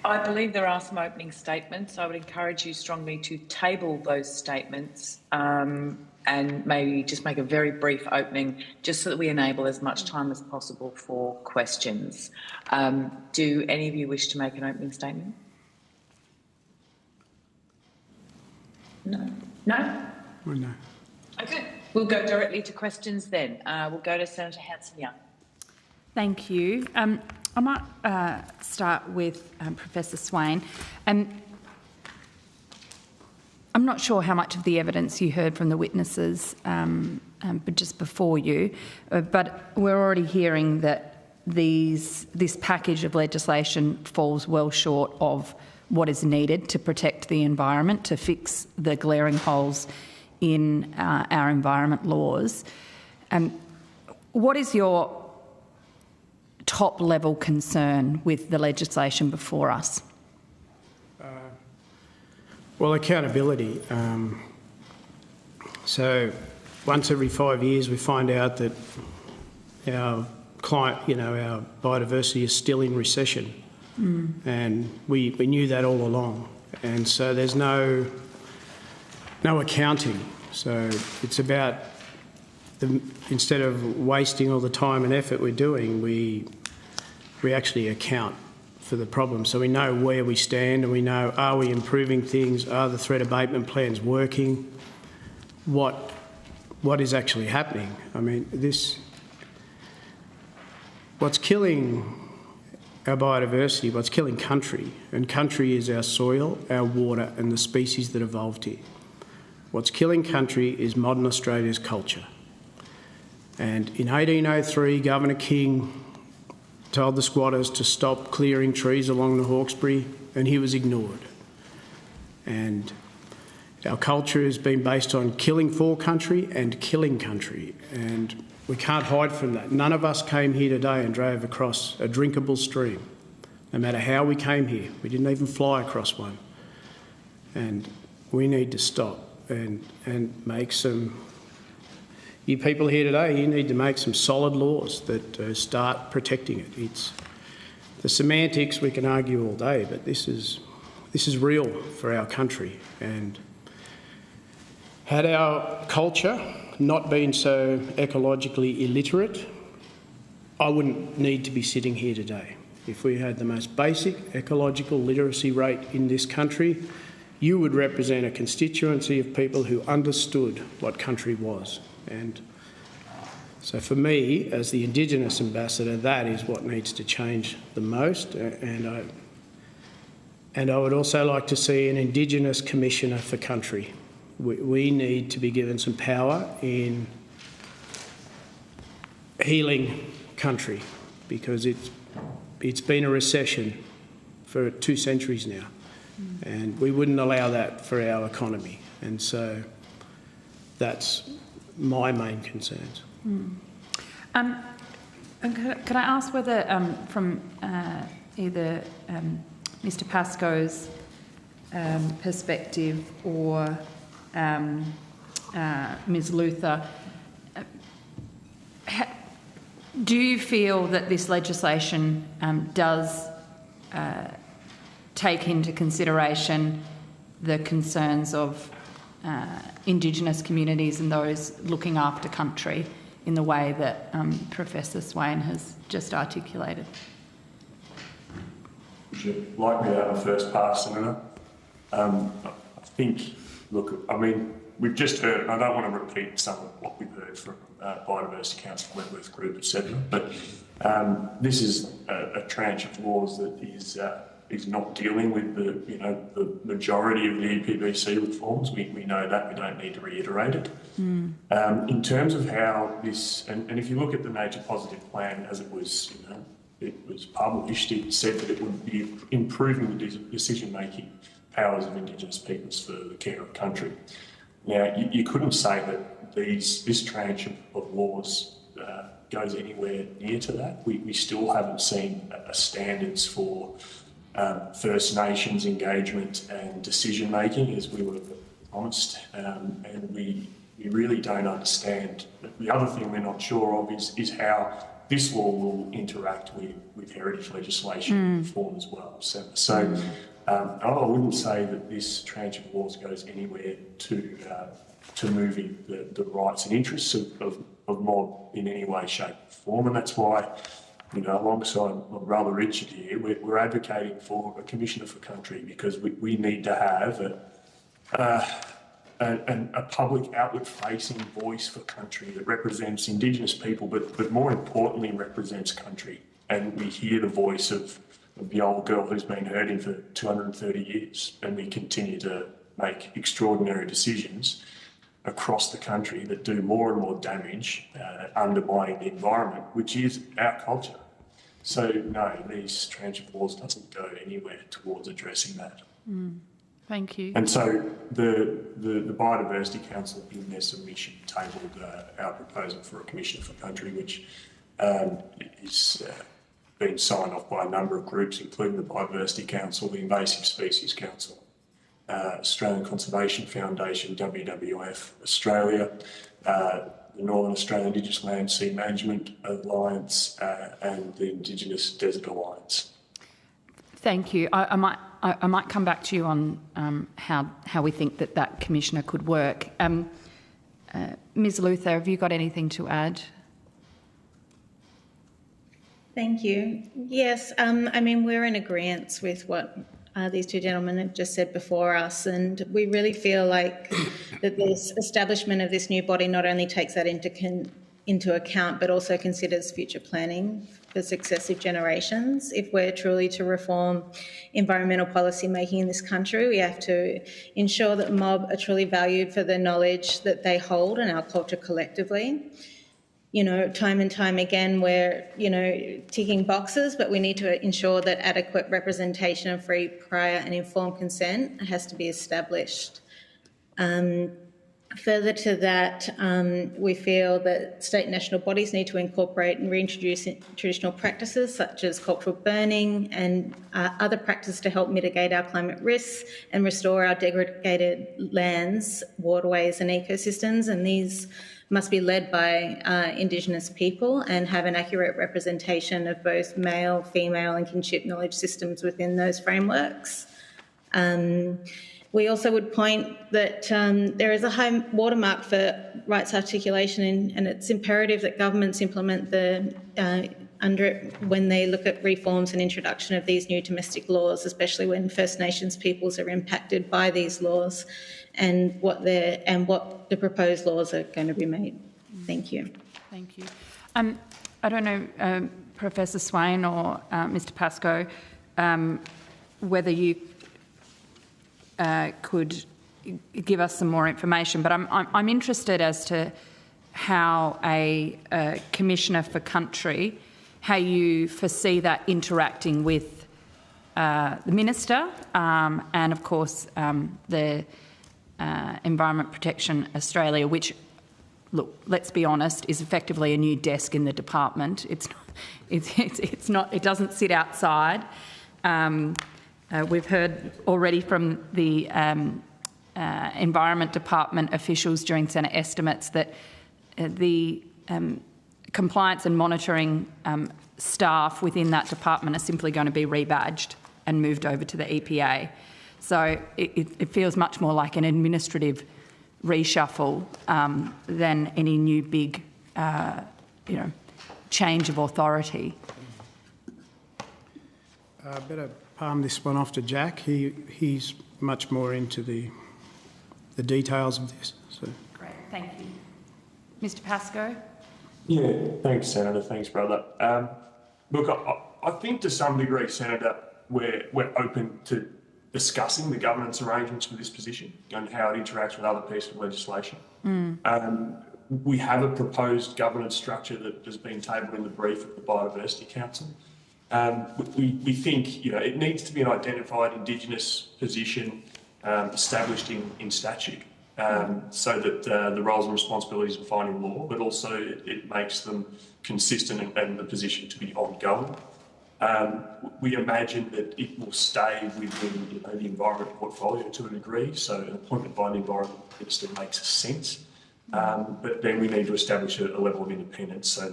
I believe there are some opening statements. I would encourage you strongly to table those statements and maybe just make a very brief opening just so that we enable as much time as possible for questions. Do any of you wish to make an opening statement? No? No? Oh, no. Okay. We'll go directly to questions then. We'll go to Senator Hanson-Young. Thank you. I might start with Professor Swain. I'm not sure how much of the evidence you heard from the witnesses but just before you, but we're already hearing that this package of legislation falls well short of what is needed to protect the environment, to fix the glaring holes in our environment laws. What is your top-level concern with the legislation before us? Well, accountability. So once every 5 years we find out that our our biodiversity is still in recession. And we knew that all along. And so there's no accounting. So it's about, instead of wasting all the time and effort we're doing, we actually account for the problem. So we know where we stand and we know, are we improving things? Are the threat abatement plans working? What is actually happening? I mean, what's killing our biodiversity, what's killing country, and country is our soil, our water and the species that evolved here. What's killing country is modern Australia's culture. And in 1803, Governor King told the squatters to stop clearing trees along the Hawkesbury, and he was ignored. And our culture has been based on killing for country and killing country, and we can't hide from that. None of us came here today and drove across a drinkable stream, no matter how we came here. We didn't even fly across one. And we need to stop and make some... You people here today, you need to make some solid laws that start protecting it. It's the semantics we can argue all day, but this is real for our country. And had our culture not been so ecologically illiterate, I wouldn't need to be sitting here today. If we had the most basic ecological literacy rate in this country, you would represent a constituency of people who understood what country was. And so for me, as the Indigenous ambassador, that is what needs to change the most. And I would also like to see an Indigenous Commissioner for Country. We need to be given some power in healing country, because it's been a recession for 2 centuries now, and we wouldn't allow that for our economy. And so that's my main concerns. Could I ask whether, from either Mr. Pascoe's perspective or Ms. Luther, do you feel that this legislation does take into consideration the concerns of Indigenous communities and those looking after country in the way that Professor Swain has just articulated? Would you like me to have a first pass, Senator? I think, look, I mean, we've just heard, and I don't want to repeat some of what we've heard from Biodiversity Council, Wentworth Group, etc., but this is a tranche of laws that is not dealing with the majority of the EPBC reforms. We know that, we don't need to reiterate it. In terms of how this, and if you look at the Nature Positive Plan as it was, it was published, it said that it would be improving the decision-making powers of Indigenous peoples for the care of country. Now, you couldn't say that this tranche of laws goes anywhere near to that. We still haven't seen standards for First Nations engagement and decision-making, as we were promised, and we really don't understand. The other thing we're not sure of is how this law will interact with heritage legislation reform as well. So I wouldn't say that this tranche of laws goes anywhere to moving the rights and interests of mob in any way, shape or form, and that's why, alongside my brother Richard here, we're advocating for a Commissioner for Country, because we need to have a public outward-facing voice for country that represents Indigenous people, but more importantly represents country. And we hear the voice of the old girl who's been herding for 230 years, and we continue to make extraordinary decisions across the country that do more and more damage, undermining the environment, which is our culture. So no, these tranche of laws doesn't go anywhere towards addressing that. Thank you. And so the Biodiversity Council in their submission tabled our proposal for a Commissioner for Country, which is been signed off by a number of groups, including the Biodiversity Council, the Invasive Species Council, Australian Conservation Foundation, WWF Australia, the Northern Australian Indigenous Land Sea Management Alliance, and the Indigenous Desert Alliance. Thank you. I might come back to you on how we think that commissioner could work. Ms. Luther, have you got anything to add? Thank you. Yes, I mean, we're in agreement with what these two gentlemen have just said before us, and we really feel like that this establishment of this new body not only takes that into account, but also considers future planning for successive generations. If we're truly to reform environmental policy making in this country, we have to ensure that mob are truly valued for the knowledge that they hold in our culture collectively. You know, time and time again, we're, ticking boxes, but we need to ensure that adequate representation of free, prior and informed consent has to be established. Further to that, we feel that state and national bodies need to incorporate and reintroduce traditional practices such as cultural burning and other practices to help mitigate our climate risks and restore our degraded lands, waterways and ecosystems, and these must be led by Indigenous people and have an accurate representation of both male, female and kinship knowledge systems within those frameworks. We also would point that there is a high watermark for rights articulation, and it's imperative that governments implement under it when they look at reforms and introduction of these new domestic laws, especially when First Nations peoples are impacted by these laws and what the proposed laws are going to be made. Thank you. Thank you. I don't know, Professor Swain or Mr. Pascoe, whether you could give us some more information, but I'm interested as to how a Commissioner for Country, how you foresee that interacting with the Minister and, of course, the Environment Protection Australia, which, look, let's be honest, is effectively a new desk in the department. It's not. It doesn't sit outside. We've heard already from the Environment Department officials during Senate estimates that the compliance and monitoring staff within that department are simply going to be rebadged and moved over to the EPA. So it feels much more like an administrative reshuffle than any new big, change of authority. I better palm this one off to Jack. He's much more into the details of this. So. Great, thank you. Mr. Pascoe? Yeah, thanks, Senator. Thanks, brother. Look, I think to some degree, Senator, we're open to discussing the governance arrangements for this position and how it interacts with other pieces of legislation. We have a proposed governance structure that has been tabled in the brief of the Biodiversity Council. We think it needs to be an identified Indigenous position established in statute so that the roles and responsibilities are defined in law, but also it makes them consistent and the position to be ongoing. We imagine that it will stay within the environment portfolio to a degree, so an appointment by an environment minister makes sense. But then we need to establish a level of independence so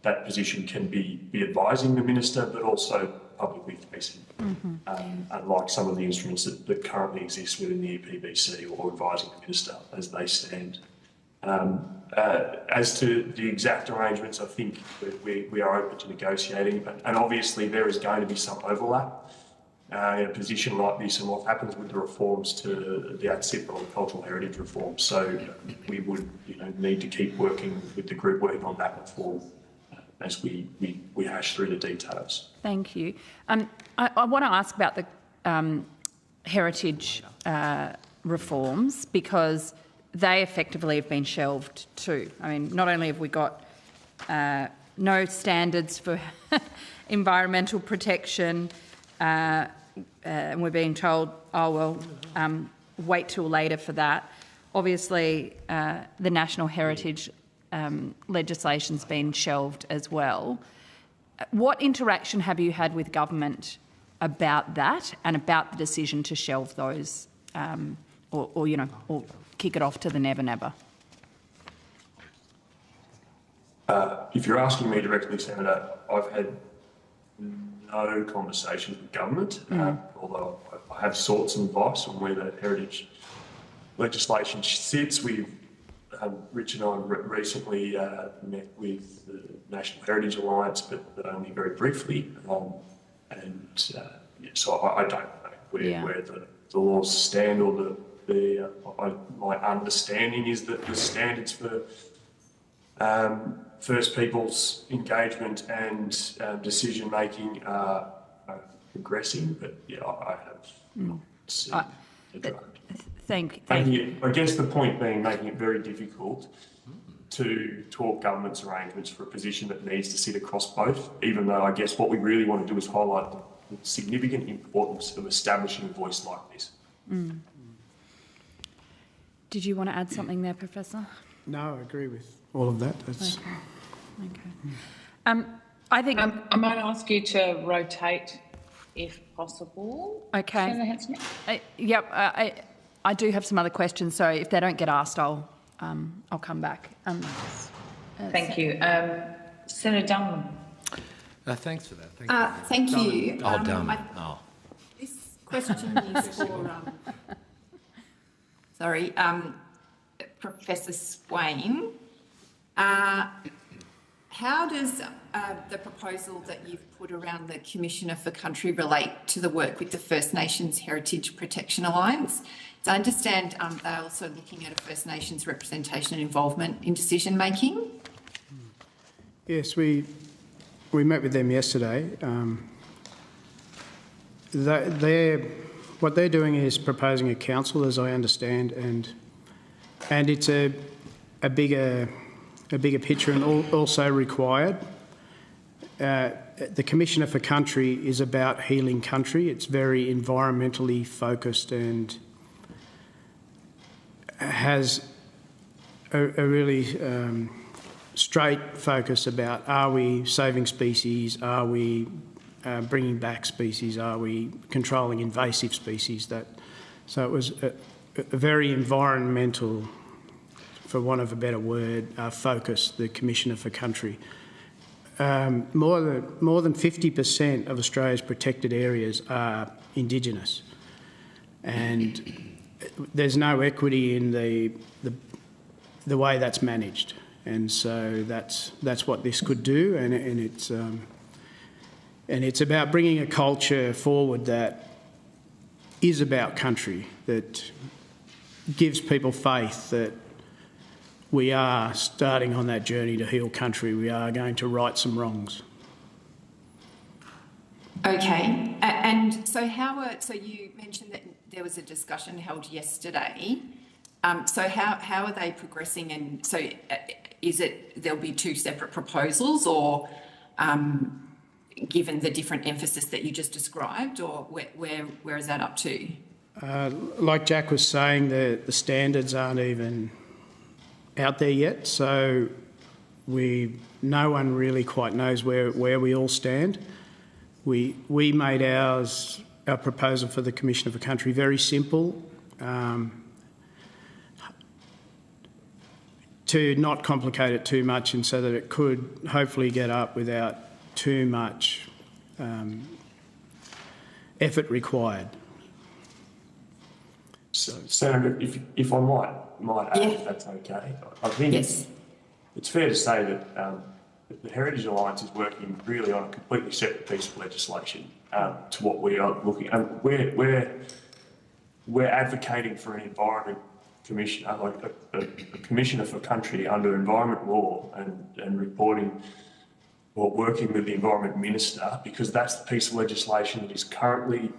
that position can be advising the minister, but also publicly facing, unlike some of the instruments that currently exist within the EPBC or advising the minister as they stand. As to the exact arrangements, I think we are open to negotiating, and obviously there is going to be some overlap in a position like this and what happens with the reforms to the ATSIP or the cultural heritage reform. So we would need to keep working with the group working on that reform as we hash through the details. Thank you. I want to ask about the heritage reforms because they effectively have been shelved too. I mean, not only have we got no standards for environmental protection, and we're being told, wait till later for that. Obviously, the national heritage legislation's been shelved as well. what interaction have you had with government about that and about the decision to shelve those, or kick it off to the never never? If you're asking me directly, Senator, I've had no conversations with government, although I have sought some advice on where the heritage legislation sits. Rich and I recently met with the National Heritage Alliance, but only very briefly. So I don't know where the laws stand, or my understanding is that the standards for First Peoples engagement and decision making are progressing, but I have not seen the draft. Thank you. I guess the point being making it very difficult to talk government's arrangements for a position that needs to sit across both, even though I guess what we really want to do is highlight the significant importance of establishing a voice like this. Did you want to add something there, Professor? No, I agree with all of that. Okay. I think I might ask you to rotate if possible. Okay. Senator Hanson? I do have some other questions, so if they don't get asked, I'll come back. Thank you. Senator Dunham. Thanks for that. Thank you. This question is for Professor Swain. How does the proposal that you've put around the Commissioner for Country relate to the work with the First Nations Heritage Protection Alliance? So I understand they're also looking at a First Nations representation and involvement in decision making. Yes, we met with them yesterday. What they're doing is proposing a council, as I understand, and it's a bigger picture and also required. The Commissioner for Country is about healing country. It's very environmentally focused and has a really straight focus about, are we saving species, are we bringing back species, are we controlling invasive species. So it was a very environmental, for want of a better word, focus, the Commissioner for Country. More than 50% of Australia's protected areas are Indigenous, and there's no equity in the way that's managed, and so that's what this could do, and it's about bringing a culture forward that is about country, that gives people faith that we are starting on that journey to heal country. We are going to right some wrongs. Okay, and so so you mentioned that there was a discussion held yesterday. So how are they progressing? And so is it there'll be two separate proposals, or given the different emphasis that you just described, or where is that up to? Like Jack was saying, the standards aren't even out there yet, so no one really quite knows where we all stand. We made our proposal for the Commissioner for Country very simple, to not complicate it too much, and so that it could hopefully get up without too much effort required. So, Senator, if I might add, if that's okay, I think it's fair to say that the Heritage Alliance is working really on a completely separate piece of legislation to what we are looking at. We're advocating for an environment commissioner, like a commissioner for country under environment law, and reporting or working with the environment minister, because that's the piece of legislation that is currently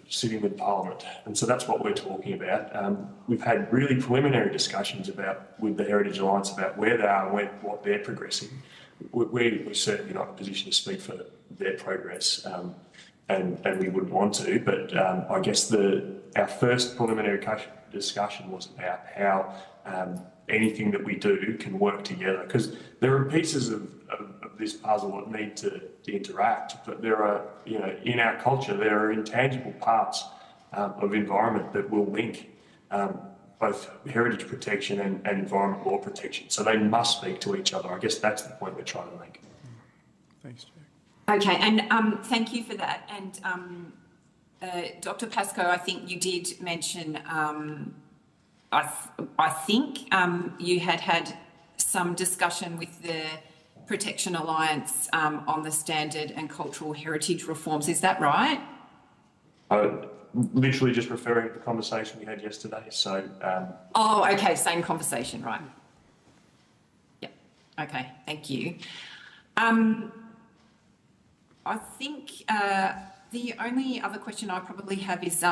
sitting with Parliament, and so that's what we're talking about. We've had really preliminary discussions with the Heritage Alliance about where they are and what they're progressing. We're certainly not in a position to speak for their progress, and we wouldn't want to, but I guess our first preliminary discussion was about how anything that we do can work together, because there are pieces of this puzzle that need to interact, but there are, in our culture, there are intangible parts of environment that will link both heritage protection and environment law protection. So they must speak to each other. I guess that's the point we're trying to make. Thanks, Jack. Okay, and thank you for that. And Dr. Pascoe, I think you did mention, I think you had some discussion with the Protection Alliance on the standard and cultural heritage reforms. Is that right? Literally just referring to the conversation we had yesterday. So. Oh, okay, same conversation, right? Yeah. Okay, thank you. I think the only other question I probably have is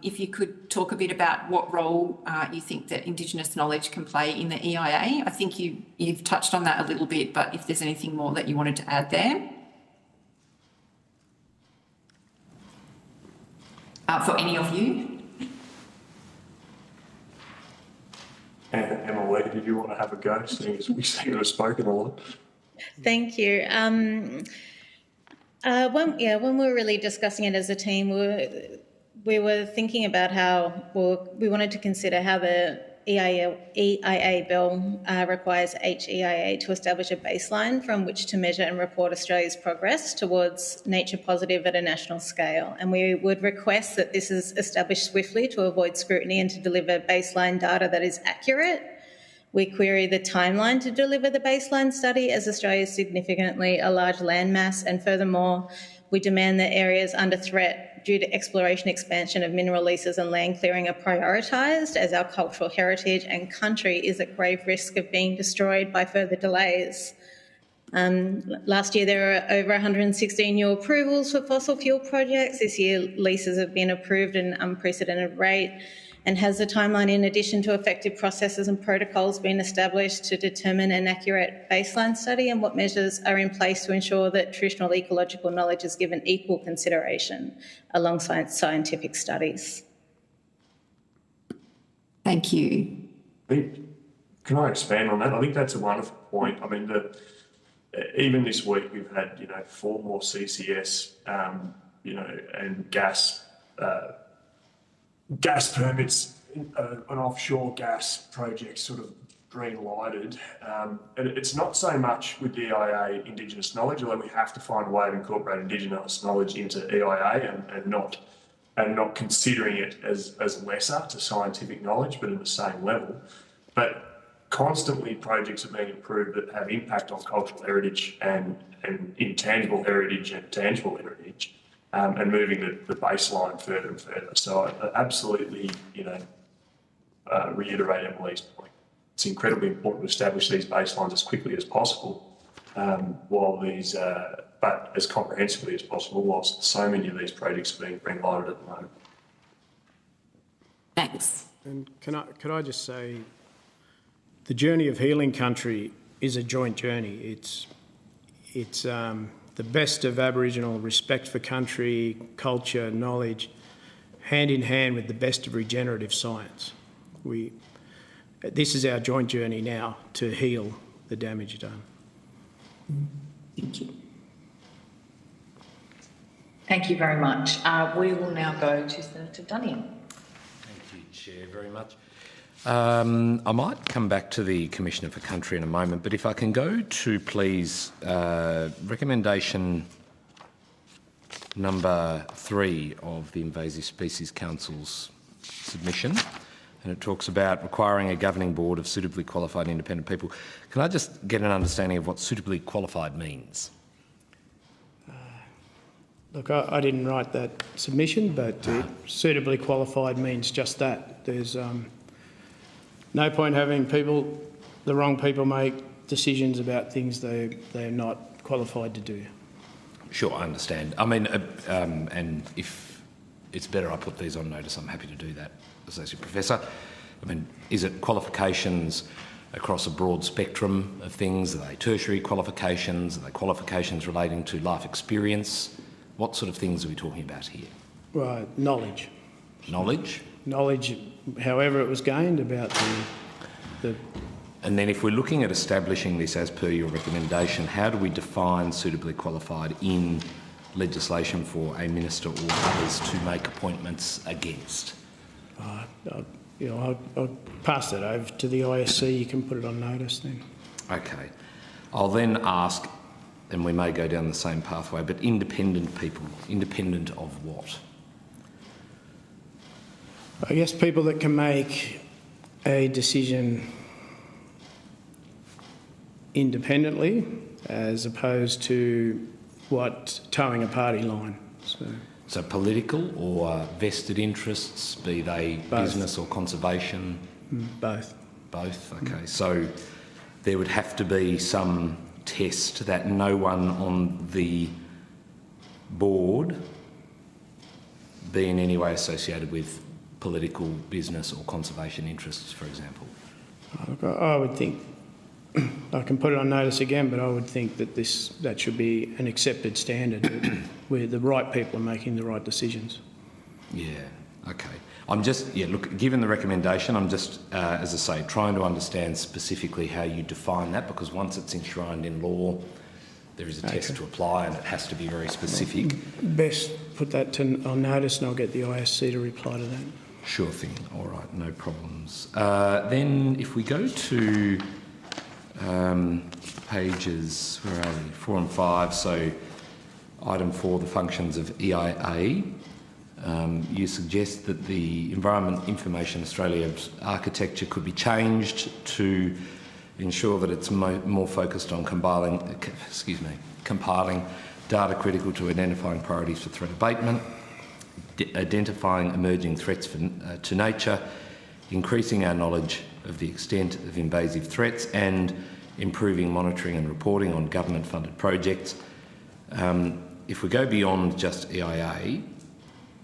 if you could talk a bit about what role you think that Indigenous knowledge can play in the EIA. I think you've touched on that a little bit, but if there's anything more that you wanted to add there. For any of you. Emma, did you want to have a go, seeing as we seem to have spoken a lot? Thank you. When we were really discussing it as a team, we were thinking about how we wanted to consider how the EIA bill requires HEIA to establish a baseline from which to measure and report Australia's progress towards nature positive at a national scale. And we would request that this is established swiftly to avoid scrutiny and to deliver baseline data that is accurate. We query the timeline to deliver the baseline study, as Australia is significantly a large landmass, and furthermore, we demand that areas under threat due to exploration, expansion of mineral leases and land clearing are prioritised, as our cultural heritage and country is at grave risk of being destroyed by further delays. Last year there were over 116 new approvals for fossil fuel projects. This year leases have been approved at an unprecedented rate. And has the timeline, in addition to effective processes and protocols, been established to determine an accurate baseline study, and what measures are in place to ensure that traditional ecological knowledge is given equal consideration alongside scientific studies? Thank you. Can I expand on that? I think that's a wonderful point. I mean, even this week we've had 4 more CCS, and gas permits, an offshore gas project sort of green lighted. And it's not so much with the EIA Indigenous knowledge, although we have to find a way to incorporate Indigenous knowledge into EIA and not considering it as lesser to scientific knowledge, but at the same level. But constantly projects are being approved that have impact on cultural heritage and intangible heritage and tangible heritage. And moving the baseline further and further. So I absolutely, reiterate Emily's point. It's incredibly important to establish these baselines as quickly as possible, but as comprehensively as possible, whilst so many of these projects are being green-lighted at the moment. Thanks. And could I just say, the journey of healing country is a joint journey. It's the best of Aboriginal respect for country, culture, knowledge, hand in hand with the best of regenerative science. This is our joint journey now to heal the damage done. Thank you. Thank you very much. We will now go to Senator Dunnigan. Thank you, Chair, very much. I might come back to the Commissioner for Country in a moment, but if I can go to, please, recommendation number 3 of the Invasive Species Council's submission, and it talks about requiring a governing board of suitably qualified independent people. Can I just get an understanding of what suitably qualified means? Look, I didn't write that submission, but suitably qualified means just that. There's no point having the wrong people make decisions about things they're not qualified to do. Sure, I understand. I mean, and if it's better I put these on notice, I'm happy to do that, Associate Professor. I mean, is it qualifications across a broad spectrum of things? Are they tertiary qualifications? Are they qualifications relating to life experience? What sort of things are we talking about here? Right, knowledge. Knowledge? Knowledge, however it was gained, about the And then if we're looking at establishing this as per your recommendation, how do we define suitably qualified in legislation for a minister or others to make appointments against? I'll pass that over to the ISC. You can put it on notice then. Okay. I'll then ask, and we may go down the same pathway, but independent people, independent of what? I guess people that can make a decision independently as opposed to towing a party line. So political or vested interests, be they Both. business or conservation? Both. Both, okay. So there would have to be some test that no one on the board be in any way associated with political, business or conservation interests, for example? I would think, I can put it on notice again, but I would think that that should be an accepted standard where the right people are making the right decisions. Yeah, okay. I'm just, look, given the recommendation, I'm just, as I say, trying to understand specifically how you define that, because once it's enshrined in law, there is a test to apply and it has to be very specific. Best put that on notice and I'll get the ISC to reply to that. Sure thing. All right, no problems. Then if we go to pages, where are we? 4 and 5, so item 4, the functions of EIA. You suggest that the Environment Information Australia's architecture could be changed to ensure that it's more focused on compiling data critical to identifying priorities for threat abatement, identifying emerging threats to nature, increasing our knowledge of the extent of invasive threats, and improving monitoring and reporting on government-funded projects. If we go beyond just EIA,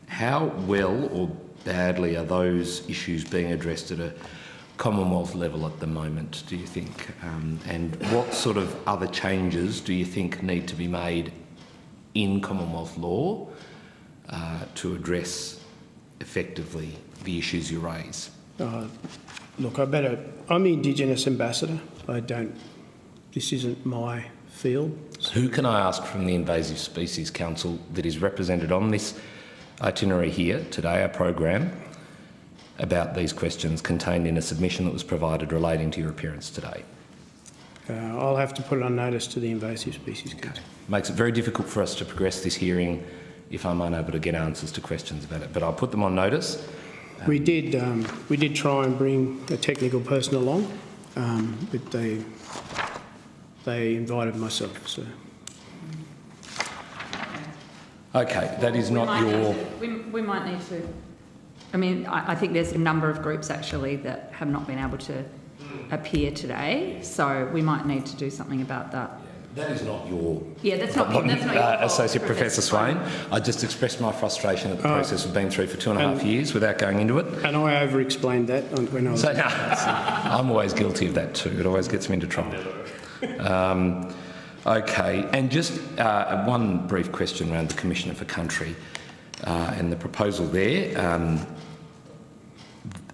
how well or badly are those issues being addressed at a Commonwealth level at the moment, do you think? And what sort of other changes do you think need to be made in Commonwealth law to address effectively the issues you raise? Look, I'm the Indigenous ambassador. This isn't my field. Who can I ask from the Invasive Species Council that is represented on this itinerary here today, our program, about these questions contained in a submission that was provided relating to your appearance today? I'll have to put it on notice to the Invasive Species Council. Okay. Makes it very difficult for us to progress this hearing if I'm unable to get answers to questions about it, but I'll put them on notice. We did try and bring a technical person along, but they invited myself. So. Okay, that is not your... We might need to... I mean, I think there's a number of groups actually that have not been able to appear today, so we might need to do something about that. That is not your... Yeah, that's not your fault, Associate Professor Swain. I just expressed my frustration at the process we've been through for 2.5 years without going into it. And I over-explained that when I was... I'm always guilty of that too. It always gets me into trouble. Okay, and just one brief question around the Commissioner for Country and the proposal there.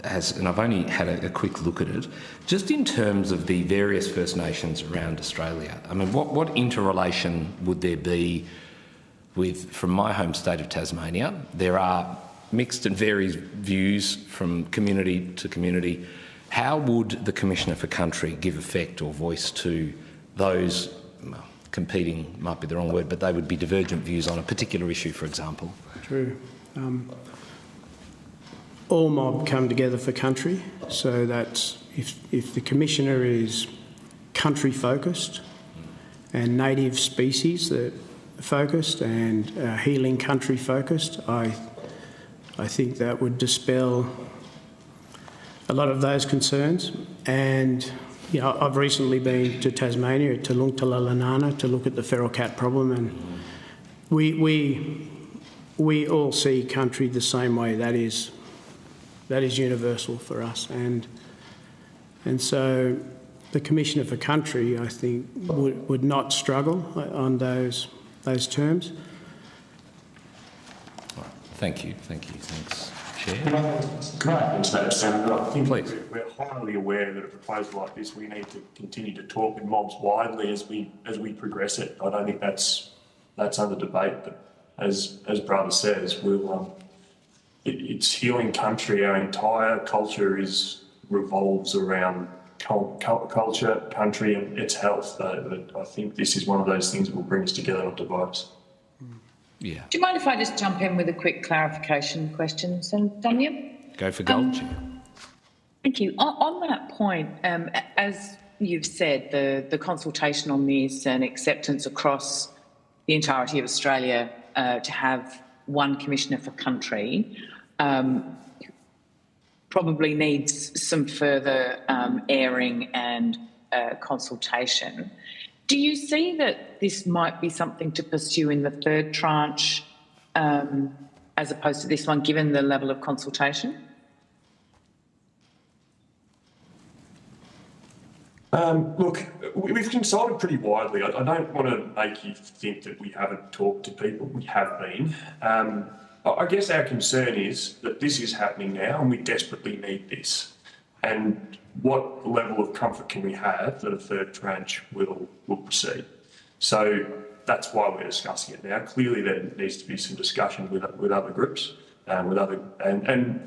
And I've only had a quick look at it, just in terms of the various First Nations around Australia. I mean, what interrelation would there be with, from my home state of Tasmania? There are mixed and varied views from community to community. How would the Commissioner for Country give effect or voice to those, well, competing might be the wrong word, but they would be divergent views on a particular issue, for example? True. All mob come together for country, so that if the Commissioner is country focused and native species focused and healing country focused, I think that would dispel a lot of those concerns. And you know, I've recently been to Tasmania, to Lungtalalanana, to look at the feral cat problem, and we all see country the same way. That is universal for us, and so the Commissioner for Country, I think, would not struggle on those terms. Thank you, thanks, Chair. Can I answer that, Senator? I think Please. we're highly aware that a proposal like this, we need to continue to talk with mobs widely as we progress it. I don't think that's under debate, but as brother says, it's healing country. Our entire culture revolves around culture, country, and its health. But I think this is one of those things that will bring us together, not divide us. Yeah. Do you mind if I just jump in with a quick clarification question, Senator Daniel? Go for gold, Chair. Thank you. On that point, as you've said, the consultation on this and acceptance across the entirety of Australia to have one commissioner for country probably needs some further airing and consultation. Do you see that this might be something to pursue in the third tranche as opposed to this one, given the level of consultation? Look, we've consulted pretty widely. I don't want to make you think that we haven't talked to people. We have been. I guess our concern is that this is happening now and we desperately need this. And what level of comfort can we have that a third tranche will proceed? So that's why we're discussing it now. Clearly there needs to be some discussion with other groups, and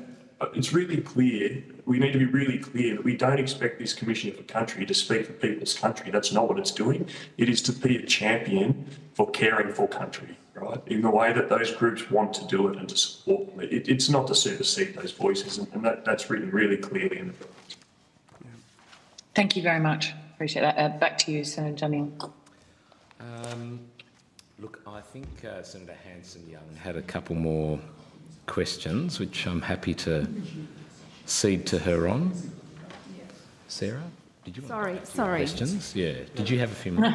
it's really clear, we need to be really clear that we don't expect this Commissioner for Country to speak for people's country. That's not what it's doing. It is to be a champion for caring for country, right, in the way that those groups want to do it and to support them. It's not to supersede those voices, and that's written really clearly in the bill. Thank you very much. Appreciate that. Back to you, Senator Daniel. Look, I think Senator Hanson-Young had a couple more questions, which I'm happy to cede to her on. Sarah, did you want to Sorry. questions? Yeah. Did you have a few more?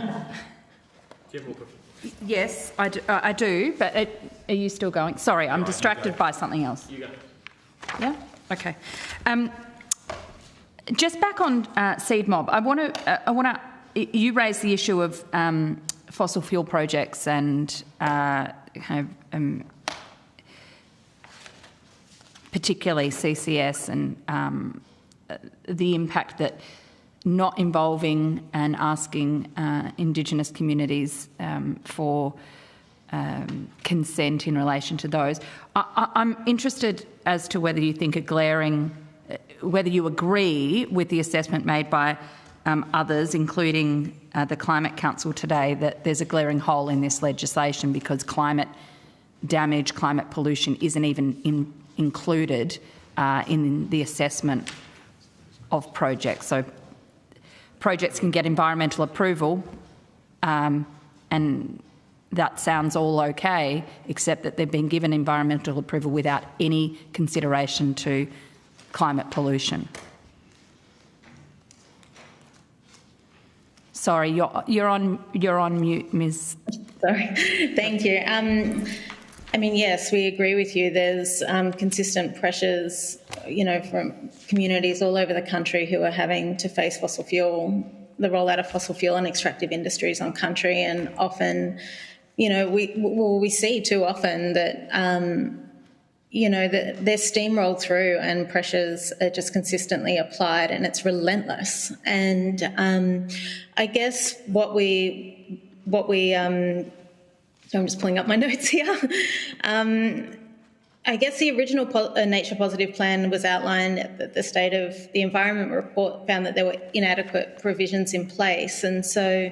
Yes, I do, but are you still going? Sorry, I'm distracted by something else. You go. Yeah? Okay. Just back on seed mob, I want to. You raised the issue of fossil fuel projects and particularly CCS and the impact that not involving and asking Indigenous communities for consent in relation to those. I'm interested as to whether you think whether you agree with the assessment made by others, including the Climate Council today, that there's a glaring hole in this legislation because climate damage, climate pollution isn't even included in the assessment of projects. So projects can get environmental approval and that sounds all okay, except that they've been given environmental approval without any consideration to climate pollution. Sorry, you're on mute, Ms. Sorry, thank you. I mean, yes, we agree with you. There's consistent pressures, from communities all over the country who are having to face the rollout of fossil fuel and extractive industries on country, and often, we see too often that, that they're steamrolled through and pressures are just consistently applied, and it's relentless. And I guess what we I'm just pulling up my notes here. I guess the original nature positive plan was outlined at the State of the Environment report found that there were inadequate provisions in place. And so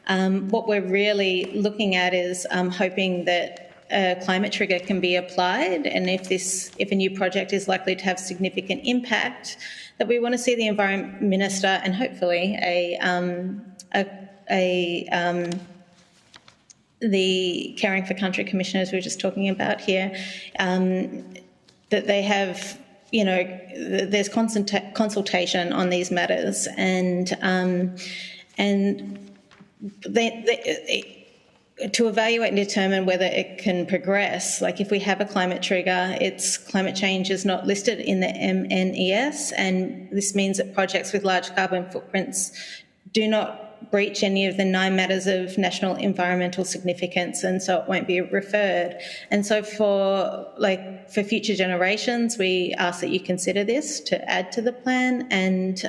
what we're really looking at is hoping that a climate trigger can be applied, and if a new project is likely to have significant impact, that we want to see the Environment Minister and hopefully the Caring for Country Commissioners we were just talking about here, that they have, there's consultation on these matters, and to evaluate and determine whether it can progress. Like if we have a climate trigger, climate change is not listed in the MNES, and this means that projects with large carbon footprints do not breach any of the 9 matters of national environmental significance, and so it won't be referred. And so for future generations, we ask that you consider this to add to the plan, and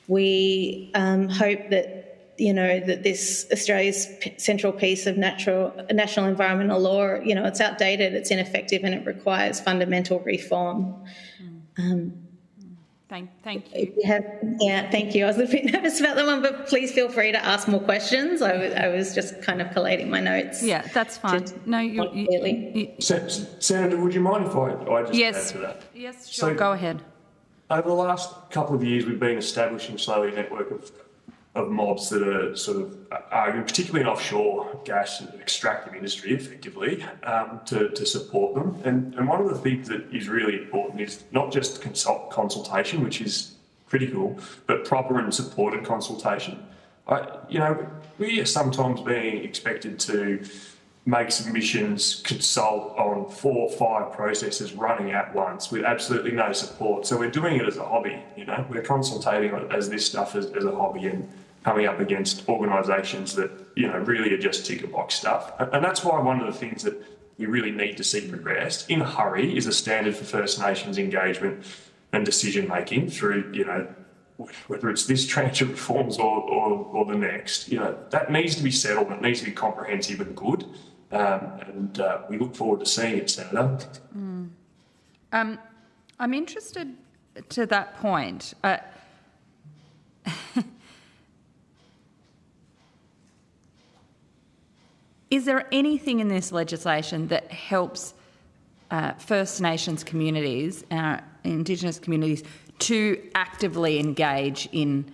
we hope that that this Australia's central piece of national environmental law, it's outdated, it's ineffective, and it requires fundamental reform. Thank you. Thank you. I was a bit nervous about that one, but please feel free to ask more questions. I was just kind of collating my notes. Yeah, that's fine. No, Senator, would you mind if I just add to that? Yes, sure. Go ahead. Over the last couple of years, we've been establishing slowly a network of mobs that are sort of arguing, particularly in offshore gas and extractive industry, effectively, to support them. And one of the things that is really important is not just consultation, which is critical, but proper and supported consultation. We are sometimes being expected to make submissions, consult on 4 or 5 processes running at once with absolutely no support. So we're doing it as a hobby, We're consultating as this stuff as a hobby and coming up against organisations that, really are just ticker box stuff. And that's why one of the things that we really need to see progressed in a hurry is a standard for First Nations engagement and decision making through, whether it's this tranche of reforms or the next, that needs to be settled. It needs to be comprehensive and good. And we look forward to seeing it, Senator. I'm interested to that point. Is there anything in this legislation that helps First Nations communities, Indigenous communities, to actively engage in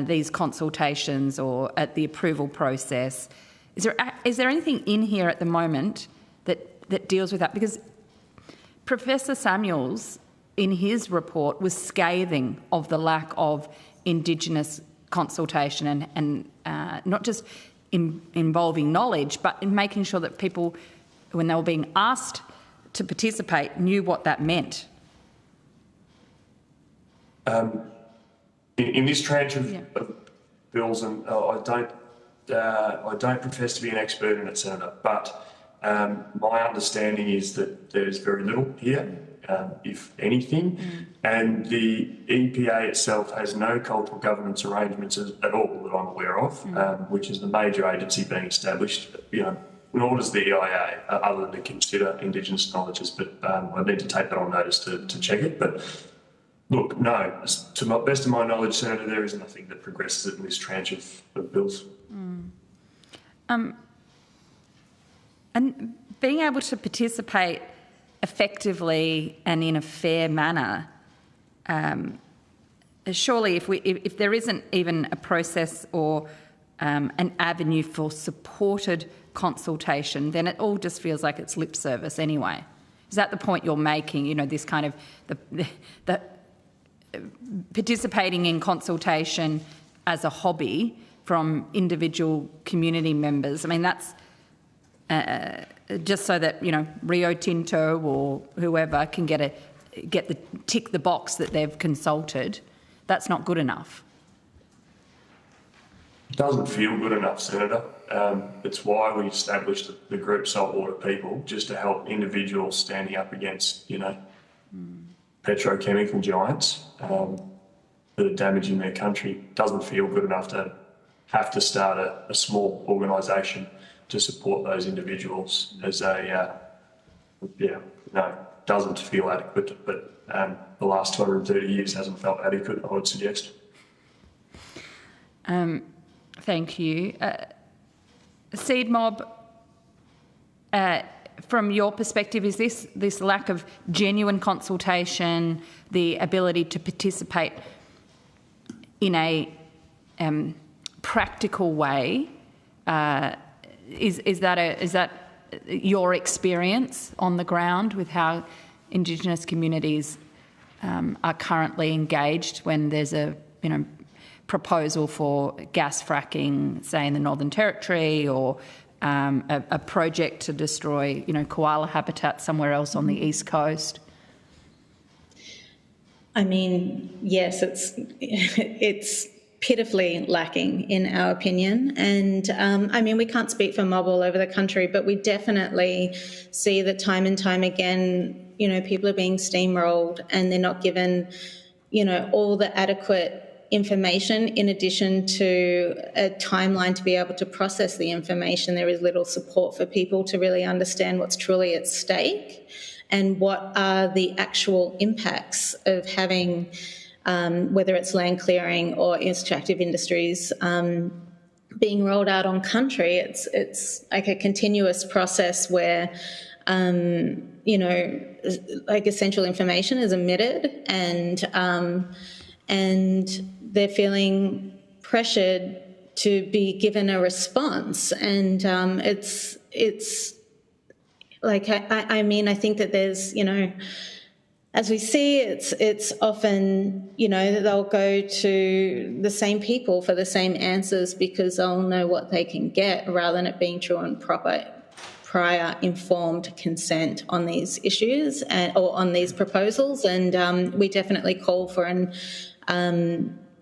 these consultations or at the approval process? Is there anything in here at the moment that deals with that? Because Professor Samuels, in his report, was scathing of the lack of Indigenous consultation and not just involving knowledge, but in making sure that people, when they were being asked to participate, knew what that meant. In this tranche of bills, and I don't profess to be an expert in it, Senator, but my understanding is that there's very little here, if anything, and the EPA itself has no cultural governance arrangements at all that I'm aware of, which is the major agency being established, nor does the EIA, other than to consider Indigenous knowledges, but I need to take that on notice to check it. But look, no, to the best of my knowledge, Senator, there is nothing that progresses it in this tranche of bills. And being able to participate effectively and in a fair manner, surely if there isn't even a process or an avenue for supported consultation, then it all just feels like it's lip service anyway. Is that the point you're making? This kind of the participating in consultation as a hobby from individual community members. I mean, that's just so that Rio Tinto or whoever can tick the box that they've consulted. That's not good enough. It doesn't feel good enough, Senator. It's why we established the group Saltwater People, just to help individuals standing up against petrochemical giants that are damaging their country. Doesn't feel good enough to have to start a small organisation to support those individuals as doesn't feel adequate, but the last 230 years hasn't felt adequate, I would suggest. Thank you. Seed Mob, from your perspective, is this lack of genuine consultation, the ability to participate in a practical way, is that your experience on the ground with how Indigenous communities are currently engaged when there's a proposal for gas fracking, say in the Northern Territory, or a project to destroy koala habitat somewhere else on the East Coast? I mean, yes, it's pitifully lacking in our opinion. And I mean, we can't speak for mob all over the country, but we definitely see that time and time again, you know, people are being steamrolled and they're not given, you know, all the adequate information in addition to a timeline to be able to process the information. There is little support for people to really understand what's truly at stake and what are the actual impacts of having whether it's land clearing or extractive industries being rolled out on country. It's like a continuous process where, you know, like essential information is omitted and they're feeling pressured to be given a response. And it's like, I mean, I think that there's, you know, as we see, it's often, you know, they'll go to the same people for the same answers because they'll know what they can get rather than it being true and proper prior informed consent on these issues or on these proposals. And we definitely call for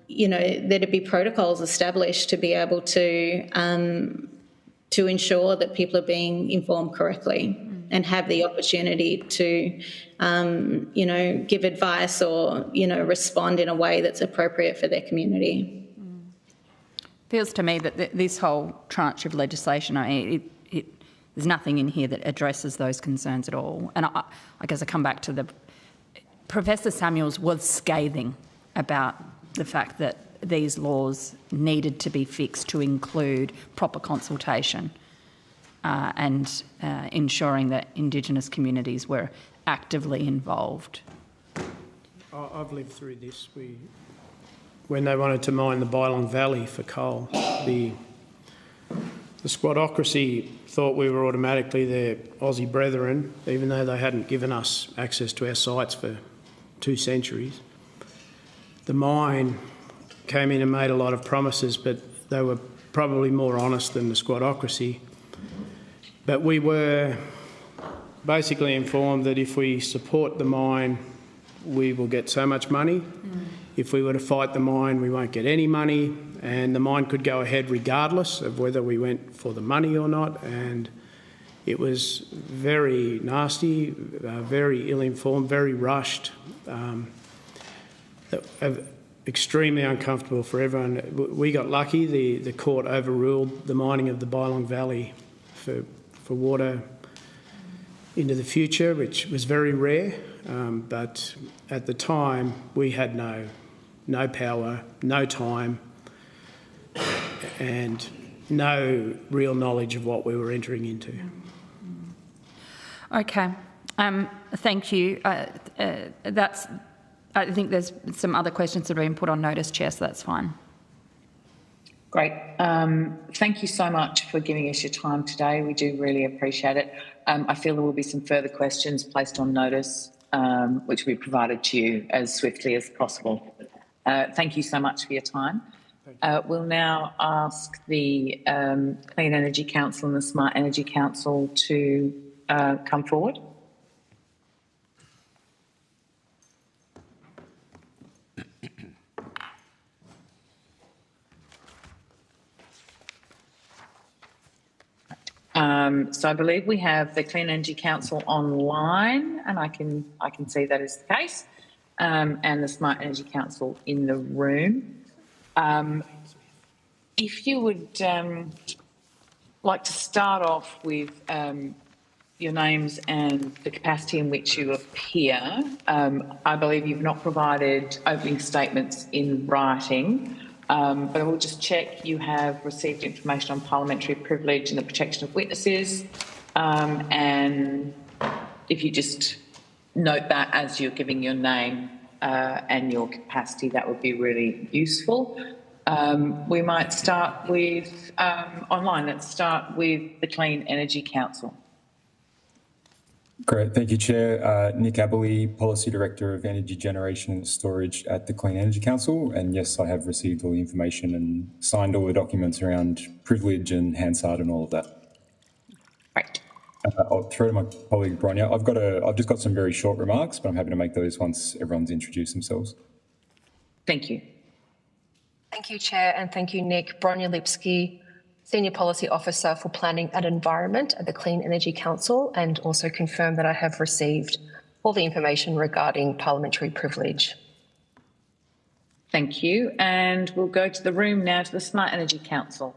you know, there to be protocols established to be able to ensure that people are being informed correctly and have the opportunity to, you know, give advice or, you know, respond in a way that's appropriate for their community. Feels to me that this whole tranche of legislation, I mean, there's nothing in here that addresses those concerns at all. And I guess I come back to Professor Samuels was scathing about the fact that these laws needed to be fixed to include proper consultation and ensuring that Indigenous communities were actively involved. I've lived through this. When they wanted to mine the Bylong Valley for coal, the squadocracy thought we were automatically their Aussie brethren, even though they hadn't given us access to our sites for 2 centuries. The mine came in and made a lot of promises, but they were probably more honest than the squadocracy. But we were basically informed that if we support the mine, we will get so much money. If we were to fight the mine, we won't get any money, and the mine could go ahead regardless of whether we went for the money or not. And it was very nasty, very ill-informed, very rushed, extremely uncomfortable for everyone. We got lucky. The court overruled the mining of the Bylong Valley for water into the future, which was very rare. But at the time, we had no power, no time, and no real knowledge of what we were entering into. Okay, thank you. I think there's some other questions that have been put on notice, Chair, so that's fine. Great. Thank you so much for giving us your time today. We do really appreciate it. I feel there will be some further questions placed on notice, which will be provided to you as swiftly as possible. Thank you so much for your time. We'll now ask the Clean Energy Council and the Smart Energy Council to come forward. So I believe we have the Clean Energy Council online, and I can see that is the case, and the Smart Energy Council in the room. If you would like to start off with your names and the capacity in which you appear. I believe you've not provided opening statements in writing. But I will just check you have received information on parliamentary privilege and the protection of witnesses. And if you just note that as you're giving your name and your capacity, that would be really useful. We might start with online. Let's start with the Clean Energy Council. Great, thank you, Chair. Nick Aberley, Policy Director of Energy Generation and Storage at the Clean Energy Council. And yes, I have received all the information and signed all the documents around privilege and Hansard and all of that. Right. I'll throw to my colleague Bronya. I've just got some very short remarks, but I'm happy to make those once everyone's introduced themselves. Thank you. Thank you, Chair, and thank you, Nick. Bronya Lipsky, Senior Policy Officer for Planning and Environment at the Clean Energy Council, and also confirm that I have received all the information regarding parliamentary privilege. Thank you. And we'll go to the room now to the Smart Energy Council.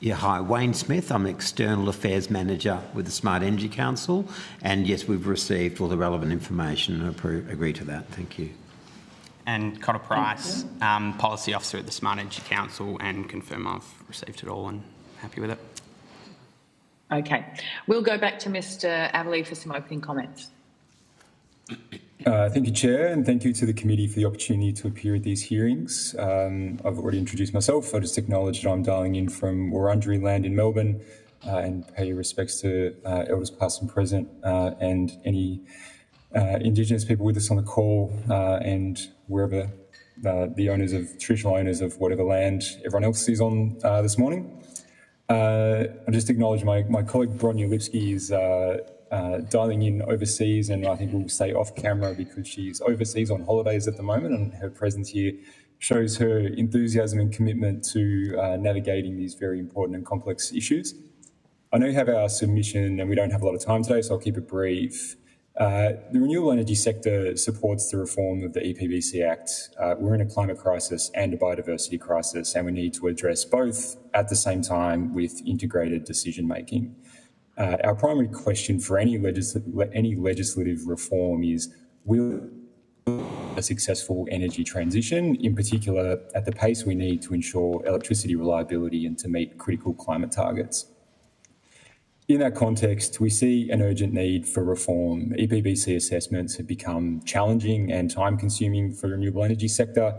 Yeah, hi, Wayne Smith. I'm External Affairs Manager with the Smart Energy Council. And yes, we've received all the relevant information and agree to that. Thank you. And Cotter Price, Policy Officer at the Smart Energy Council, and confirm I've received it all and happy with it. Okay. We'll go back to Mr Averley for some opening comments. Thank you, Chair, and thank you to the committee for the opportunity to appear at these hearings. I've already introduced myself. I'll just acknowledge that I'm dialing in from Wurundjeri land in Melbourne and pay respects to Elders past and present and any Indigenous people with us on the call and wherever the traditional owners of whatever land everyone else is on this morning. I just acknowledge my colleague Bronya Lipsky is dialing in overseas, and I think we'll stay off camera because she's overseas on holidays at the moment, and her presence here shows her enthusiasm and commitment to navigating these very important and complex issues. I know you have our submission and we don't have a lot of time today, so I'll keep it brief. The renewable energy sector supports the reform of the EPBC Act. We're in a climate crisis and a biodiversity crisis, and we need to address both at the same time with integrated decision making. Our primary question for any legislative reform is, will a successful energy transition, in particular at the pace we need to ensure electricity reliability and to meet critical climate targets? In that context, we see an urgent need for reform. EPBC assessments have become challenging and time-consuming for the renewable energy sector,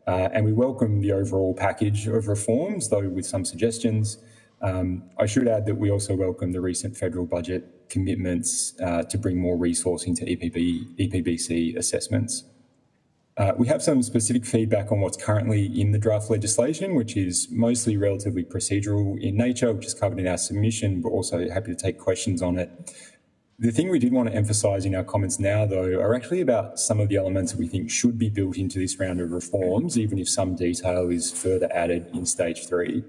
and we welcome the overall package of reforms, though with some suggestions. I should add that we also welcome the recent federal budget commitments to bring more resourcing to EPBC assessments. We have some specific feedback on what's currently in the draft legislation, which is mostly relatively procedural in nature, which is covered in our submission, but also happy to take questions on it. The thing we did want to emphasise in our comments now, though, are actually about some of the elements that we think should be built into this round of reforms, even if some detail is further added in stage 3.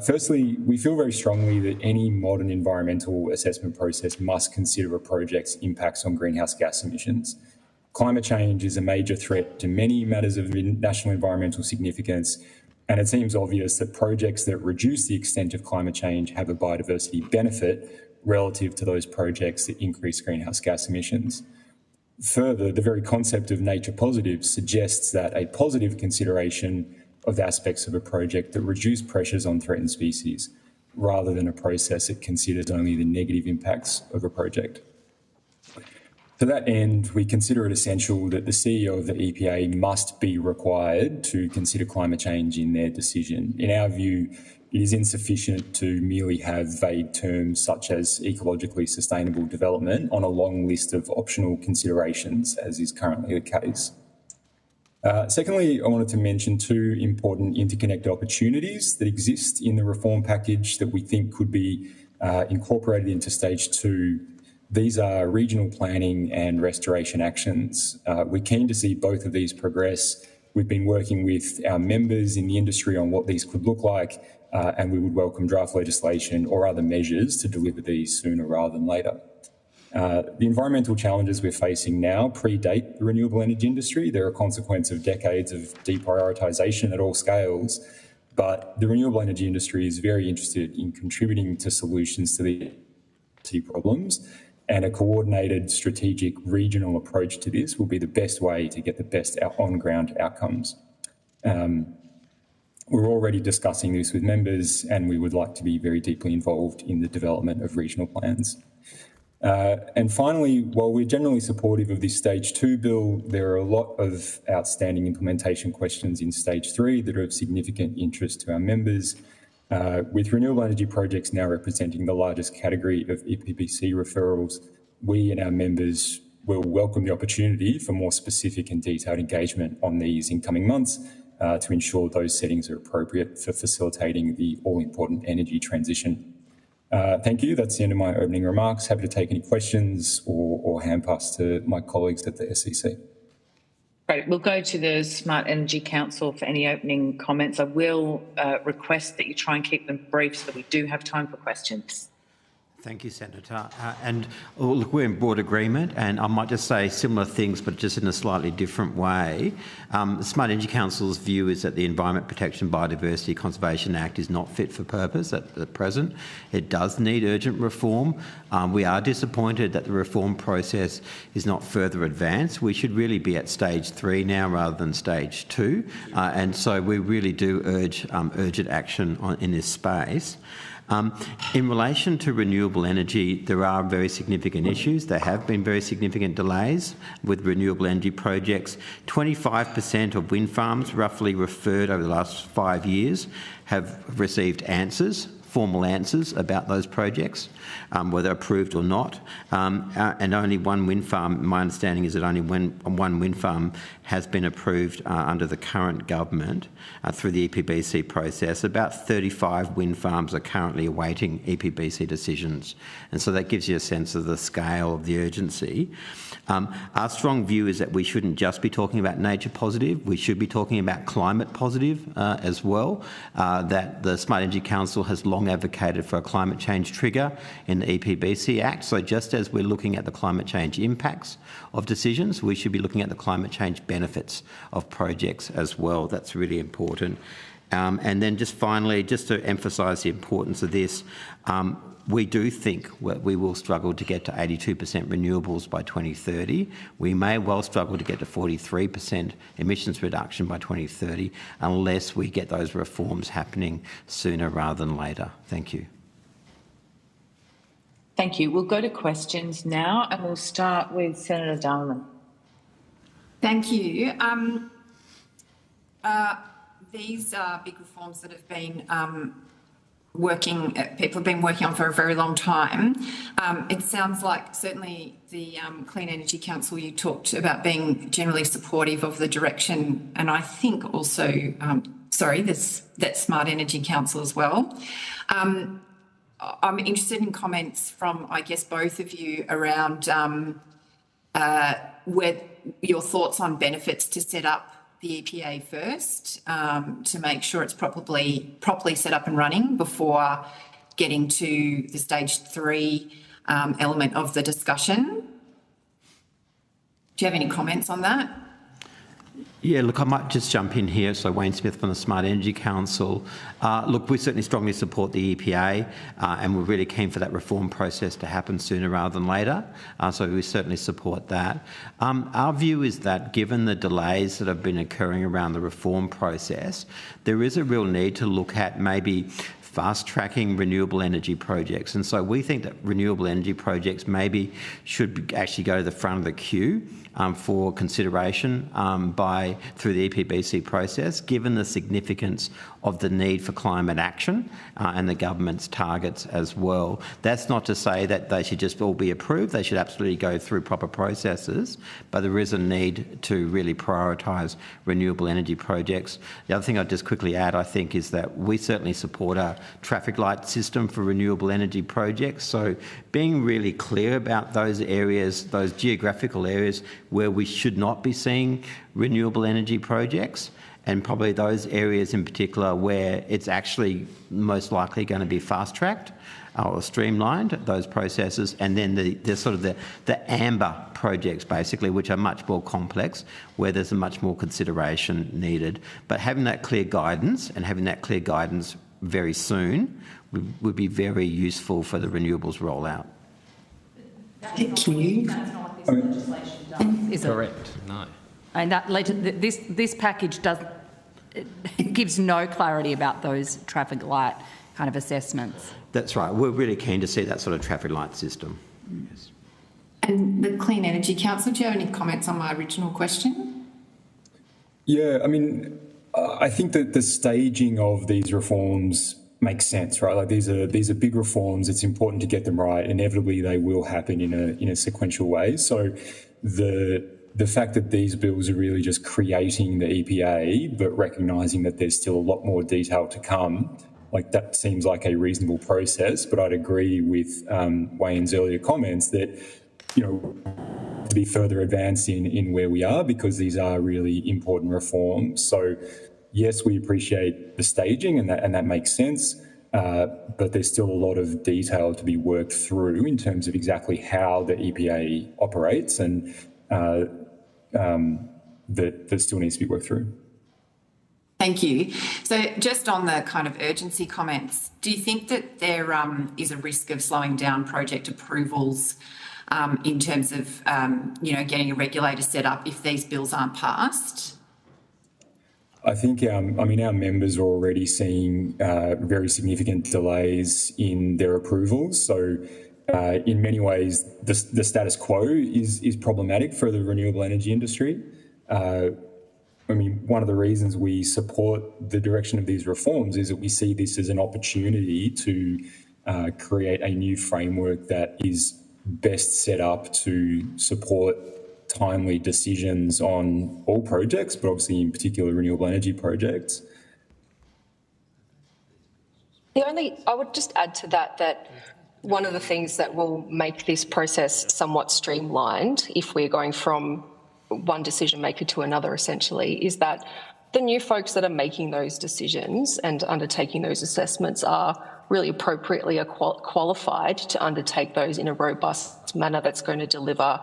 Firstly, we feel very strongly that any modern environmental assessment process must consider a project's impacts on greenhouse gas emissions. Climate change is a major threat to many matters of national environmental significance, and it seems obvious that projects that reduce the extent of climate change have a biodiversity benefit relative to those projects that increase greenhouse gas emissions. Further, the very concept of nature positives suggests that a positive consideration of the aspects of a project that reduce pressures on threatened species, rather than a process that considers only the negative impacts of a project. To that end, we consider it essential that the CEO of the EPA must be required to consider climate change in their decision. In our view, it is insufficient to merely have vague terms such as ecologically sustainable development on a long list of optional considerations, as is currently the case. Secondly, I wanted to mention two important interconnected opportunities that exist in the reform package that we think could be incorporated into stage 2. These are regional planning and restoration actions. We're keen to see both of these progress. We've been working with our members in the industry on what these could look like, and we would welcome draft legislation or other measures to deliver these sooner rather than later. The environmental challenges we're facing now predate the renewable energy industry. They're a consequence of decades of deprioritisation at all scales, but the renewable energy industry is very interested in contributing to solutions to the problems, and a coordinated strategic regional approach to this will be the best way to get the best on-ground outcomes. We're already discussing this with members, and we would like to be very deeply involved in the development of regional plans. And finally, while we're generally supportive of this stage 2 bill, there are a lot of outstanding implementation questions in stage 3 that are of significant interest to our members. With renewable energy projects now representing the largest category of EPBC referrals, we and our members will welcome the opportunity for more specific and detailed engagement on these in coming months to ensure those settings are appropriate for facilitating the all-important energy transition. Thank you. That's the end of my opening remarks. Happy to take any questions or hand pass to my colleagues at the SEC. Great. We'll go to the Smart Energy Council for any opening comments. I will request that you try and keep them brief so that we do have time for questions. Thank you, Senator. Look, we're in broad agreement, and I might just say similar things, but just in a slightly different way. The Smart Energy Council's view is that the Environment Protection Biodiversity Conservation Act is not fit for purpose at present. It does need urgent reform. We are disappointed that the reform process is not further advanced. We should really be at stage 3 now rather than stage 2, and so we really do urge urgent action in this space. In relation to renewable energy, there are very significant issues. There have been very significant delays with renewable energy projects. 25% of wind farms, roughly referred over the last 5 years, have received answers, formal answers about those projects, whether approved or not. And only one wind farm, my understanding is that only one wind farm has been approved under the current government through the EPBC process. About 35 wind farms are currently awaiting EPBC decisions. And so that gives you a sense of the scale of the urgency. Our strong view is that we shouldn't just be talking about nature positive, we should be talking about climate positive as well, that the Smart Energy Council has long advocated for a climate change trigger in the EPBC Act. So just as we're looking at the climate change impacts of decisions, we should be looking at the climate change benefits of projects as well. That's really important. And then just finally, just to emphasise the importance of this, we do think we will struggle to get to 82% renewables by 2030. We may well struggle to get to 43% emissions reduction by 2030 unless we get those reforms happening sooner rather than later. Thank you. Thank you. We'll go to questions now, and we'll start with Senator Darling. Thank you. These are big reforms that have been people have been working on for a very long time. It sounds like certainly the Clean Energy Council, you talked about being generally supportive of the direction, and I think also, that Smart Energy Council as well. I'm interested in comments from, I guess, both of you around where your thoughts on benefits to set up the EPA first to make sure it's properly set up and running before getting to the stage 3 element of the discussion. Do you have any comments on that? Yeah, look, I might just jump in here. So Wayne Smith from the Smart Energy Council. Look, we certainly strongly support the EPA and we're really keen for that reform process to happen sooner rather than later. So we certainly support that. Our view is that given the delays that have been occurring around the reform process, there is a real need to look at maybe fast-tracking renewable energy projects. And so we think that renewable energy projects maybe should actually go to the front of the queue for consideration through the EPBC process, given the significance of the need for climate action and the government's targets as well. That's not to say that they should just all be approved. They should absolutely go through proper processes, but there is a need to really prioritise renewable energy projects. The other thing I'd just quickly add, I think, is that we certainly support a traffic light system for renewable energy projects. So being really clear about those areas, those geographical areas where we should not be seeing renewable energy projects, and probably those areas in particular where it's actually most likely going to be fast-tracked or streamlined, those processes, and then the sort of the amber projects, basically, which are much more complex, where there's a much more consideration needed. But having that clear guidance, and having that clear guidance very soon, would be very useful for the renewables rollout. Thank you. That's not what this legislation does, is it? Correct. No. And this package gives no clarity about those traffic light kind of assessments. That's right. We're really keen to see that sort of traffic light system. Yes. And the Clean Energy Council, do you have any comments on my original question? Yeah, I mean, I think that the staging of these reforms makes sense, right? Like these are big reforms. It's important to get them right. Inevitably, they will happen in a sequential way. So the fact that these bills are really just creating the EPA, but recognising that there's still a lot more detail to come, like that seems like a reasonable process. But I'd agree with Wayne's earlier comments that to be further advanced in where we are, because these are really important reforms. So yes, we appreciate the staging, and that makes sense, but there's still a lot of detail to be worked through in terms of exactly how the EPA operates, and that still needs to be worked through. Thank you. So just on the kind of urgency comments, do you think that there is a risk of slowing down project approvals in terms of, getting a regulator set up if these bills aren't passed? I think, our members are already seeing very significant delays in their approvals. So in many ways, the status quo is problematic for the renewable energy industry. One of the reasons we support the direction of these reforms is that we see this as an opportunity to create a new framework that is best set up to support timely decisions on all projects, but obviously in particular renewable energy projects. I would just add to that one of the things that will make this process somewhat streamlined, if we're going from one decision maker to another essentially, is that the new folks that are making those decisions and undertaking those assessments are really appropriately qualified to undertake those in a robust manner that's going to deliver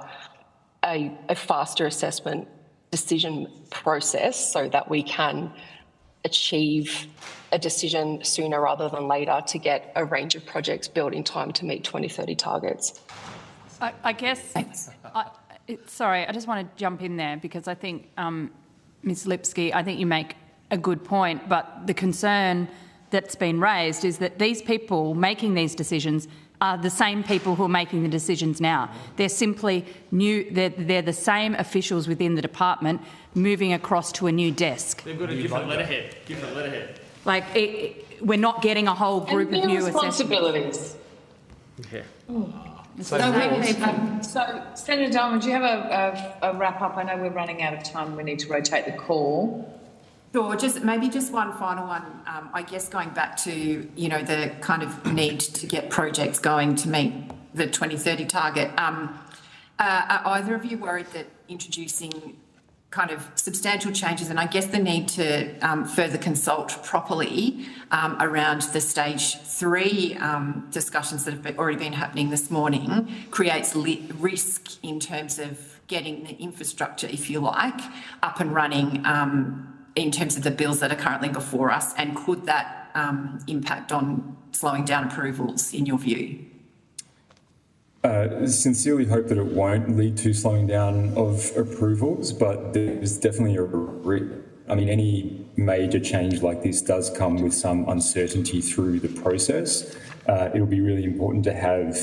a faster assessment decision process, so that we can achieve a decision sooner rather than later to get a range of projects built in time to meet 2030 targets. I guess, sorry, I just want to jump in there, because I think, Ms Lipsky, I think you make a good point, but the concern that's been raised is that these people making these decisions are the same people who are making the decisions now. They're simply new, they're the same officials within the department moving across to a new desk. They've got a different letterhead. We're not getting a whole group of new responsibilities. Yeah. So, Senator Diamond, do you have a wrap up? I know we're running out of time. We need to rotate the call. Sure, maybe just one final one. I guess going back to, the kind of need to get projects going to meet the 2030 target. Are either of you worried that introducing kind of substantial changes, and I guess the need to further consult properly around the stage 3 discussions that have already been happening this morning, creates risk in terms of getting the infrastructure, if you like, up and running in terms of the bills that are currently before us, and could that impact on slowing down approvals, in your view? Sincerely hope that it won't lead to slowing down of approvals, but there's definitely any major change like this does come with some uncertainty through the process. It'll be really important to have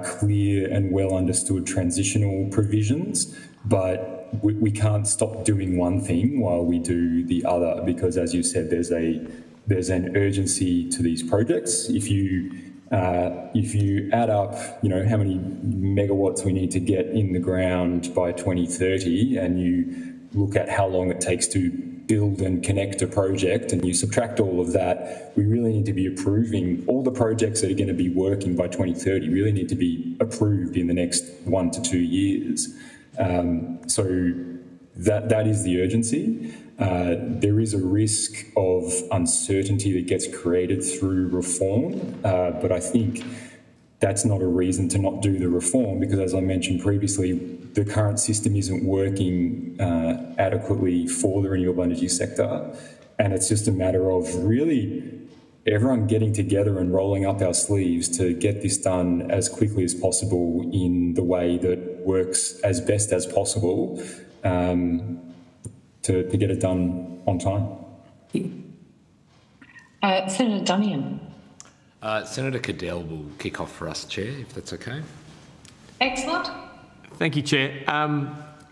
clear and well understood transitional provisions, but we can't stop doing one thing while we do the other, because, as you said, there's an urgency to these projects. If you add up, how many megawatts we need to get in the ground by 2030, and you look at how long it takes to build and connect a project, and you subtract all of that, we really need to be approving all the projects that are going to be working by 2030, really need to be approved in the next 1 to 2 years. So that is the urgency. There is a risk of uncertainty that gets created through reform, but I think that's not a reason to not do the reform, because, as I mentioned previously, the current system isn't working adequately for the renewable energy sector, and it's just a matter of really everyone getting together and rolling up our sleeves to get this done as quickly as possible in the way that works as best as possible to get it done on time. Senator Dunnigan. Senator Cadell will kick off for us, Chair, if that's okay. Excellent. Thank you, Chair.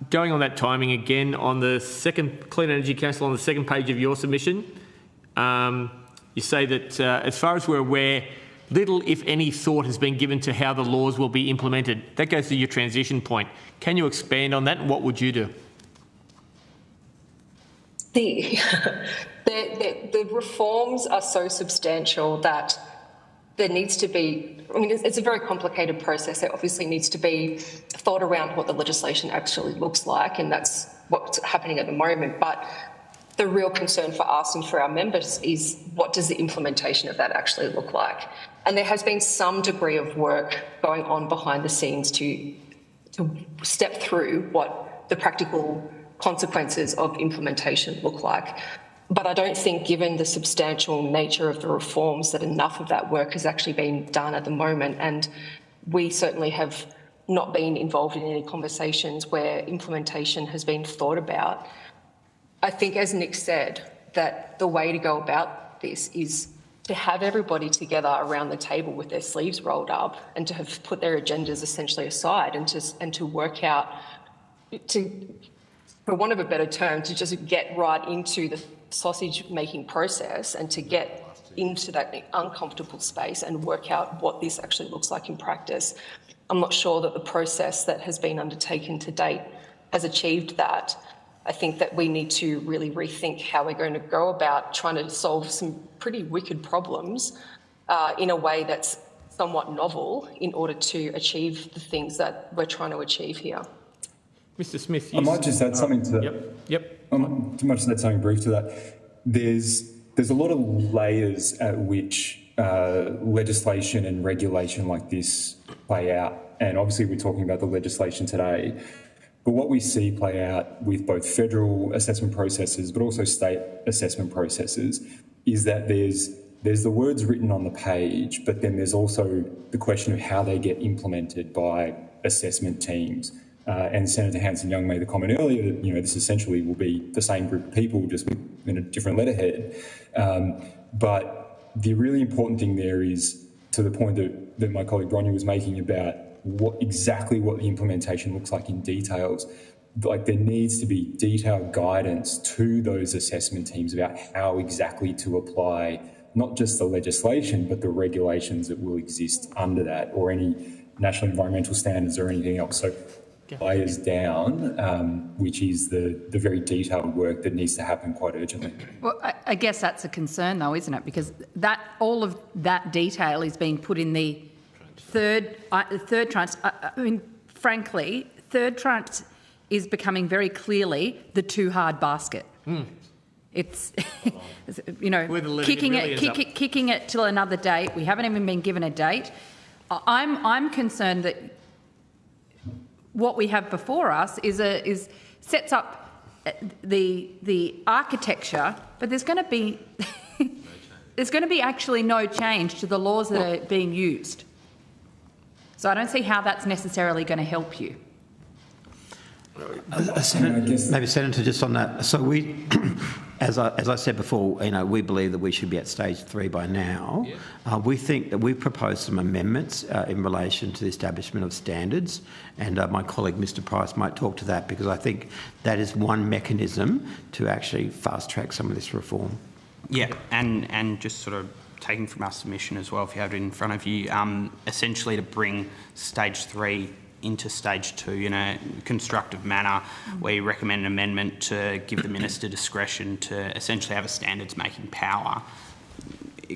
Going on that timing again, on the second Clean Energy Council, on the second page of your submission, you say that as far as we're aware, little, if any, thought has been given to how the laws will be implemented. That goes to your transition point. Can you expand on that, and what would you do? The reforms are so substantial that there needs to be, I mean, it's a very complicated process. There obviously needs to be thought around what the legislation actually looks like, and that's what's happening at the moment. But the real concern for us and for our members is, what does the implementation of that actually look like? And there has been some degree of work going on behind the scenes to step through what the practical consequences of implementation look like. But I don't think, given the substantial nature of the reforms, that enough of that work has actually been done at the moment. And we certainly have not been involved in any conversations where implementation has been thought about. I think, as Nick said, that the way to go about this is to have everybody together around the table with their sleeves rolled up, and to have put their agendas essentially aside, and to work out, to, for want of a better term, to just get right into the sausage-making process and to get into that uncomfortable space and work out what this actually looks like in practice. I'm not sure that the process that has been undertaken to date has achieved that. I think that we need to really rethink how we're going to go about trying to solve some pretty wicked problems in a way that's somewhat novel in order to achieve the things that we're trying to achieve here. Mr. Smith, I might just add something to that. Yep. I might just add something brief to that. There's a lot of layers at which legislation and regulation like this play out. And obviously we're talking about the legislation today. But what we see play out with both federal assessment processes, but also state assessment processes, is that there's the words written on the page, but then there's also the question of how they get implemented by assessment teams. And Senator Hanson-Young made the comment earlier that, you know, this essentially will be the same group of people, just in a different letterhead. But the really important thing there is, to the point that my colleague Bronya was making about what the implementation looks like in details. Like, there needs to be detailed guidance to those assessment teams about how exactly to apply not just the legislation, but the regulations that will exist under that, or any national environmental standards or anything else. So layers down, which is the very detailed work that needs to happen quite urgently. Well, I guess that's a concern, though, isn't it? Because that all of that detail is being put in the third tranche. I mean, frankly, third tranche is becoming very clearly the too hard basket. It's, you know, kicking it till another date. We haven't even been given a date. I'm concerned that what we have before us is sets up the architecture, but there's going to be actually no change to the laws that are being used. So I don't see how that's necessarily going to help you. Maybe Senator, just on that. So we, as I said before, you know, we believe that we should be at stage 3 by now. Yeah. We think that we've proposed some amendments in relation to the establishment of standards, and my colleague Mr. Price might talk to that, because I think that is one mechanism to actually fast track some of this reform. Yeah, and just sort of taking from our submission as well, if you have it in front of you, essentially to bring stage 3 into stage 2 in a constructive manner. We recommend an amendment to give the Minister discretion to essentially have a standards-making power,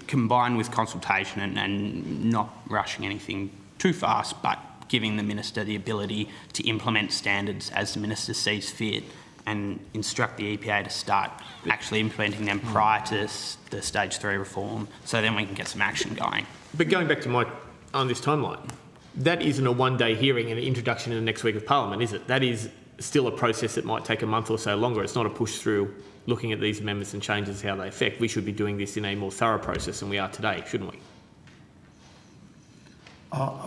combined with consultation and not rushing anything too fast, but giving the Minister the ability to implement standards as the Minister sees fit, and instruct the EPA to start actually implementing them prior to the stage 3 reform, so then we can get some action going. But going back to on this timeline, that isn't a one-day hearing and an introduction in the next week of Parliament, is it? That is still a process that might take a month or so longer. It's not a push through looking at these amendments and changes, how they affect. We should be doing this in a more thorough process than we are today, shouldn't we?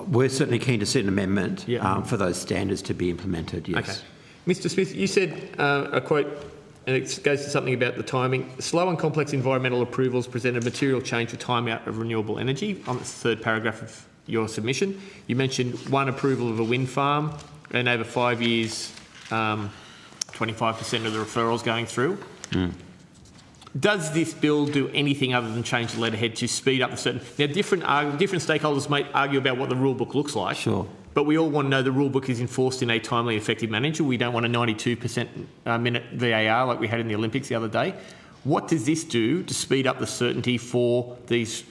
We're certainly keen to see an amendment for those standards to be implemented, yes. Okay. Mr. Smith, you said a quote, and it goes to something about the timing. Slow and complex environmental approvals present a material change for timeout of renewable energy. On the third paragraph of your submission, you mentioned one approval of a wind farm, and over 5 years, 25% of the referrals going through. Does this bill do anything other than change the letterhead to speed up the certain... Now, different stakeholders may argue about what the rule book looks like. Sure. But we all want to know the rule book is enforced in a timely, effective manner. We don't want a 92% minute VAR like we had in the Olympics the other day. What does this do to speed up the certainty for these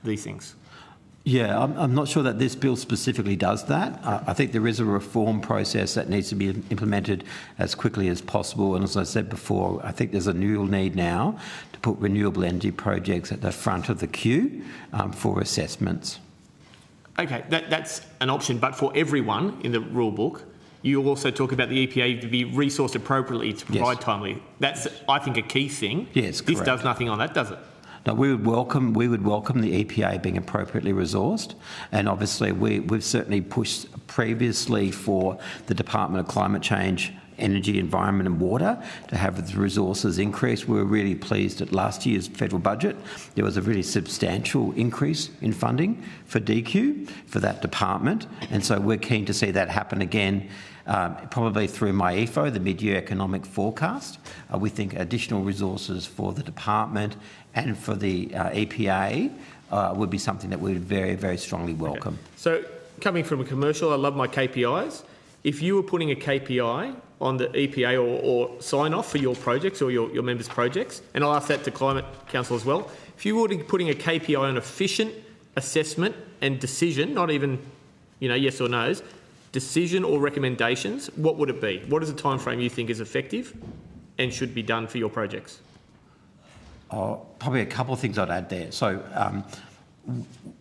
these things? Yeah, I'm not sure that this bill specifically does that. I think there is a reform process that needs to be implemented as quickly as possible. And as I said before, I think there's a real need now to put renewable energy projects at the front of the queue for assessments. Okay, that's an option, but for everyone in the rule book, you also talk about the EPA to be resourced appropriately to provide timely. That's, I think, a key thing. Yes, this correct. does nothing on that, does it? No, we would welcome the EPA being appropriately resourced, and obviously we've certainly pushed previously for the Department of Climate Change, Energy, Environment and Water to have the resources increased. We were really pleased at last year's federal budget. There was a really substantial increase in funding for DQ for that department, and so we're keen to see that happen again. Probably through MyEFO, the mid-year economic forecast. We think additional resources for the department and for the EPA would be something that we would very, very strongly welcome. Okay. So coming from a commercial, I love my KPIs. If you were putting a KPI on the EPA or sign-off for your projects or your members' projects, and I'll ask that to Climate Council as well, if you were putting a KPI on efficient assessment and decision, not even yes or no's, decision or recommendations, what would it be? What is the time frame you think is effective and should be done for your projects? Probably a couple of things I'd add there. So,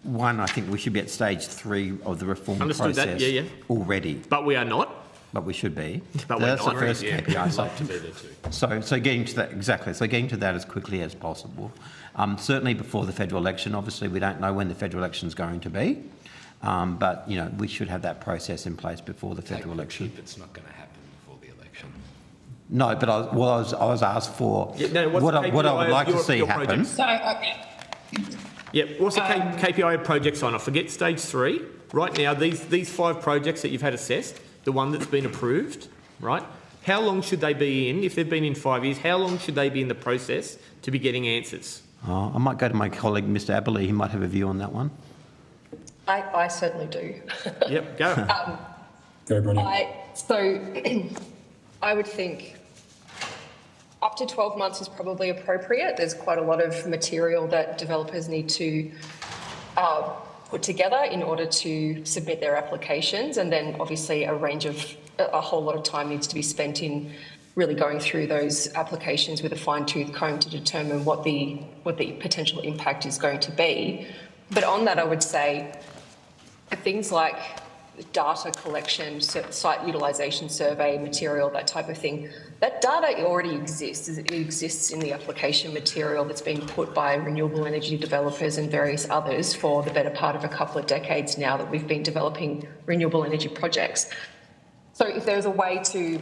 one, I think we should be at stage 3 of the reform process already. But we are not. But we should be. But that's we're the not. first KPI. I'd like to be there too. So getting to that, exactly. So getting to that as quickly as possible. Certainly before the federal election. Obviously, we don't know when the federal election is going to be. But, we should have that process in place before the federal election. It's not going to happen before the election. No, but I was asked for what I would like to see happen. So, what's the KPI of project sign-off? Forget stage 3. Right now, these 5 projects that you've had assessed, the one that's been approved, right? How long should they be in, if they've been in 5 years, how long should they be in the process to be getting answers? I might go to my colleague, Mr. Aberley. He might have a view on that one. I certainly do. Yep, go. Go, Bronnie. I would think up to 12 months is probably appropriate. There's quite a lot of material that developers need to put together in order to submit their applications, and then obviously a whole lot of time needs to be spent in really going through those applications with a fine-tooth comb to determine what the potential impact is going to be. But on that, I would say things like data collection, site utilisation survey material, that type of thing, that data already exists. It exists in the application material that's been put by renewable energy developers and various others for the better part of a couple of decades now that we've been developing renewable energy projects. So if there's a way to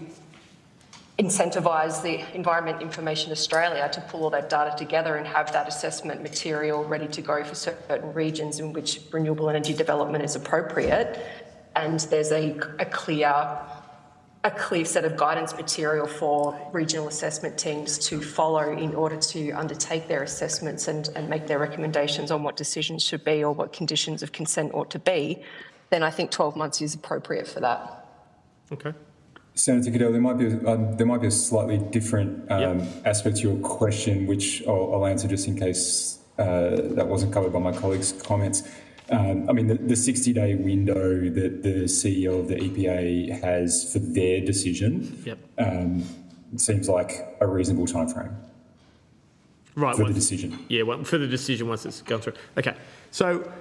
incentivise the Environment Information Australia to pull all that data together and have that assessment material ready to go for certain regions in which renewable energy development is appropriate, and there's a clear set of guidance material for regional assessment teams to follow in order to undertake their assessments and make their recommendations on what decisions should be or what conditions of consent ought to be, then I think 12 months is appropriate for that. Okay. Senator Cadell, there might be a slightly different aspect to your question, which I'll answer just in case that wasn't covered by my colleagues' comments. I mean, the 60-day window that the CEO of the EPA has for their decision seems like a reasonable timeframe. Right. For the decision. Yeah, for the decision once it's gone through. Okay. So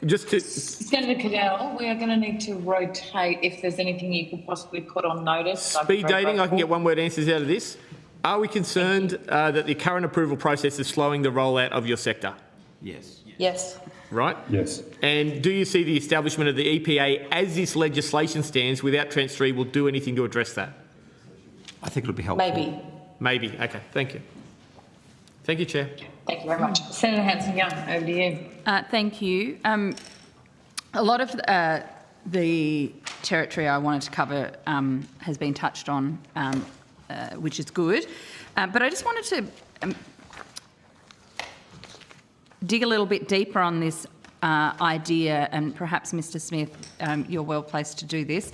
just to... Senator Cadell, we are going to need to rotate if there's anything you could possibly put on notice. Speed dating, I can get one-word answers out of this. Are we concerned that the current approval process is slowing the rollout of your sector? Yes. Yes. Right? Yes. And do you see the establishment of the EPA as this legislation stands without Tranche 3 will do anything to address that? I think it'll be helpful. Maybe. Maybe. Okay. Thank you. Thank you, Chair. Thank you very much. Senator Hanson-Young, over to you. Thank you. A lot of the territory I wanted to cover has been touched on, which is good. But I just wanted to dig a little bit deeper on this idea, and perhaps, Mr Smith, you're well placed to do this,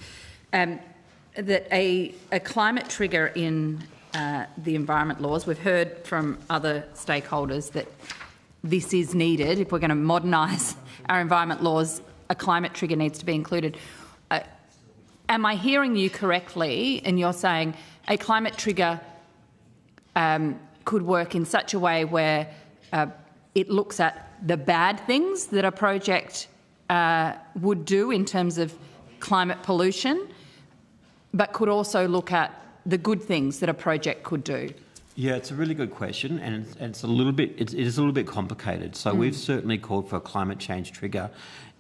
that a climate trigger in the environment laws, we've heard from other stakeholders that this is needed, if we're going to modernise our environment laws, a climate trigger needs to be included. Am I hearing you correctly? And you're saying a climate trigger could work in such a way where it looks at the bad things that a project would do in terms of climate pollution, but could also look at the good things that a project could do? Yeah, it's a really good question, and it is a little bit complicated. So we've certainly called for a climate change trigger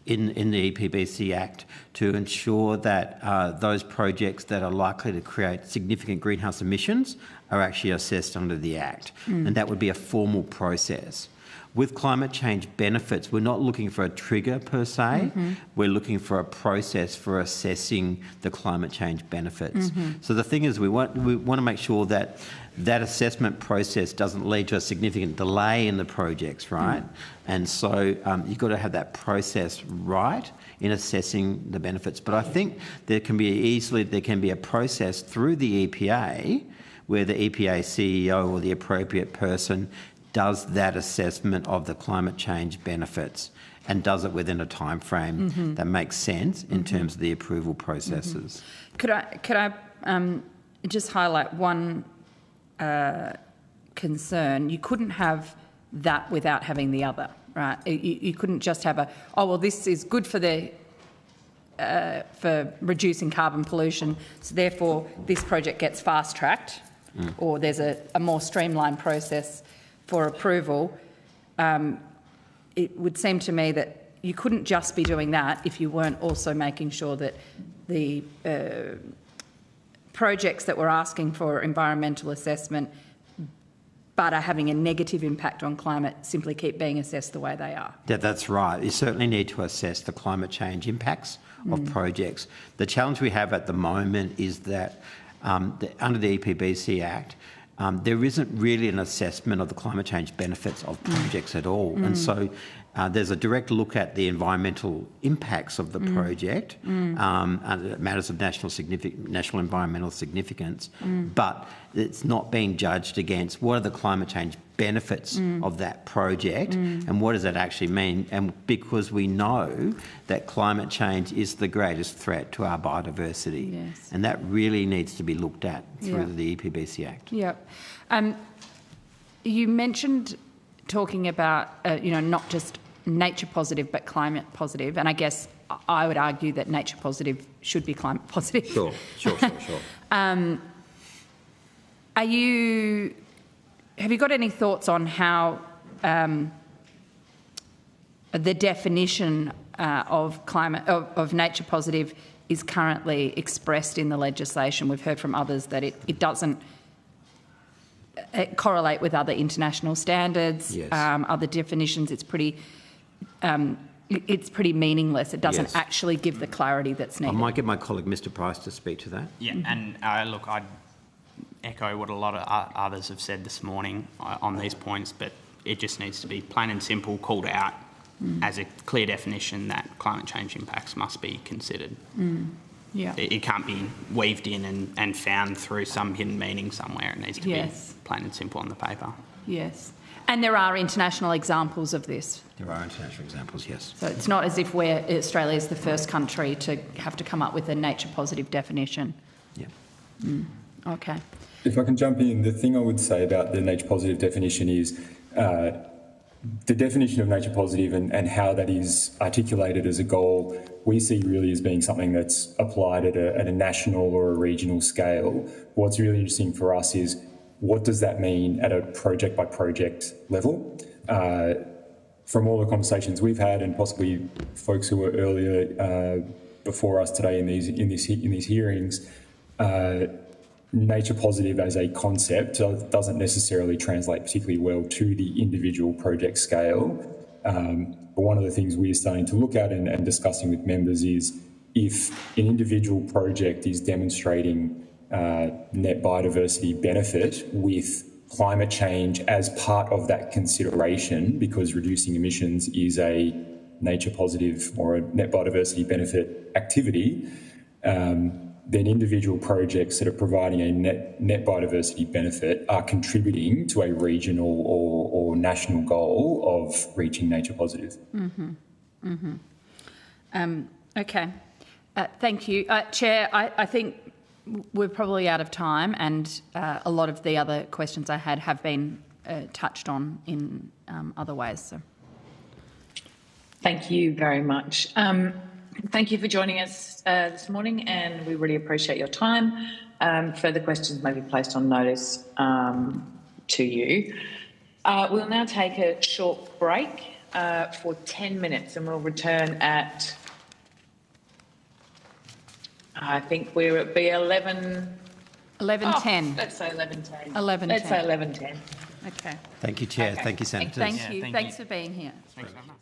in the EPBC Act to ensure that those projects that are likely to create significant greenhouse emissions are actually assessed under the Act, and that would be a formal process. With climate change benefits, we're not looking for a trigger per se, we're looking for a process for assessing the climate change benefits. So the thing is, we want to make sure that that assessment process doesn't lead to a significant delay in the projects, right? And so you've got to have that process right in assessing the benefits. But I think there can be a process through the EPA where the EPA CEO or the appropriate person does that assessment of the climate change benefits and does it within a time frame that makes sense in terms of the approval processes. Could I just highlight one concern? You couldn't have that without having the other, right? You couldn't just have this is good for for reducing carbon pollution, so therefore this project gets fast-tracked, or there's a more streamlined process for approval. It would seem to me that you couldn't just be doing that if you weren't also making sure that the projects that we're asking for environmental assessment but are having a negative impact on climate simply keep being assessed the way they are. Yeah, that's right. You certainly need to assess the climate change impacts of projects. The challenge we have at the moment is that under the EPBC Act, there isn't really an assessment of the climate change benefits of projects at all. And so there's a direct look at the environmental impacts of the project, matters of national environmental significance, but it's not being judged against what are the climate change benefits of that project and what does that actually mean. And because we know that climate change is the greatest threat to our biodiversity, and that really needs to be looked at through the EPBC Act. Yep. You mentioned talking about, not just nature positive but climate positive, and I guess I would argue that nature positive should be climate positive. Sure. Have you got any thoughts on how the definition of nature positive is currently expressed in the legislation? We've heard from others that it doesn't correlate with other international standards, other definitions. It's pretty meaningless. It doesn't actually give the clarity that's needed. I might get my colleague Mr Price to speak to that. Yeah, and look, I'd echo what a lot of others have said this morning on these points, but it just needs to be plain and simple called out as a clear definition that climate change impacts must be considered. It can't be weaved in and found through some hidden meaning somewhere. It needs to be plain and simple on the paper. Yes. And there are international examples of this. There are international examples, yes. So it's not as if Australia is the first country to have to come up with a nature positive definition. Yeah. Okay. If I can jump in, the thing I would say about the nature positive definition is the definition of nature positive and how that is articulated as a goal, we see really as being something that's applied at a national or a regional scale. What's really interesting for us is what does that mean at a project by project level? From all the conversations we've had, and possibly folks who were earlier before us today in these hearings, nature positive as a concept doesn't necessarily translate particularly well to the individual project scale. But one of the things we're starting to look at and discussing with members is if an individual project is demonstrating net biodiversity benefit with climate change as part of that consideration, because reducing emissions is a nature positive or a net biodiversity benefit activity, then individual projects that are providing a net biodiversity benefit are contributing to a regional or national goal of reaching nature positive. Okay. Thank you. Chair, I think we're probably out of time, and a lot of the other questions I had have been touched on in other ways. So. Thank you very much. Thank you for joining us this morning, and we really appreciate your time. Further questions may be placed on notice to you. We'll now take a short break for 10 minutes, and we'll return at, I think we're at B11. 11:10. Let's say 11:10. 11:10. Let's say 11:10. Okay. Thank you, Chair. Okay. Thank you, Senators. Thank you. Thanks for being here. Thanks very much.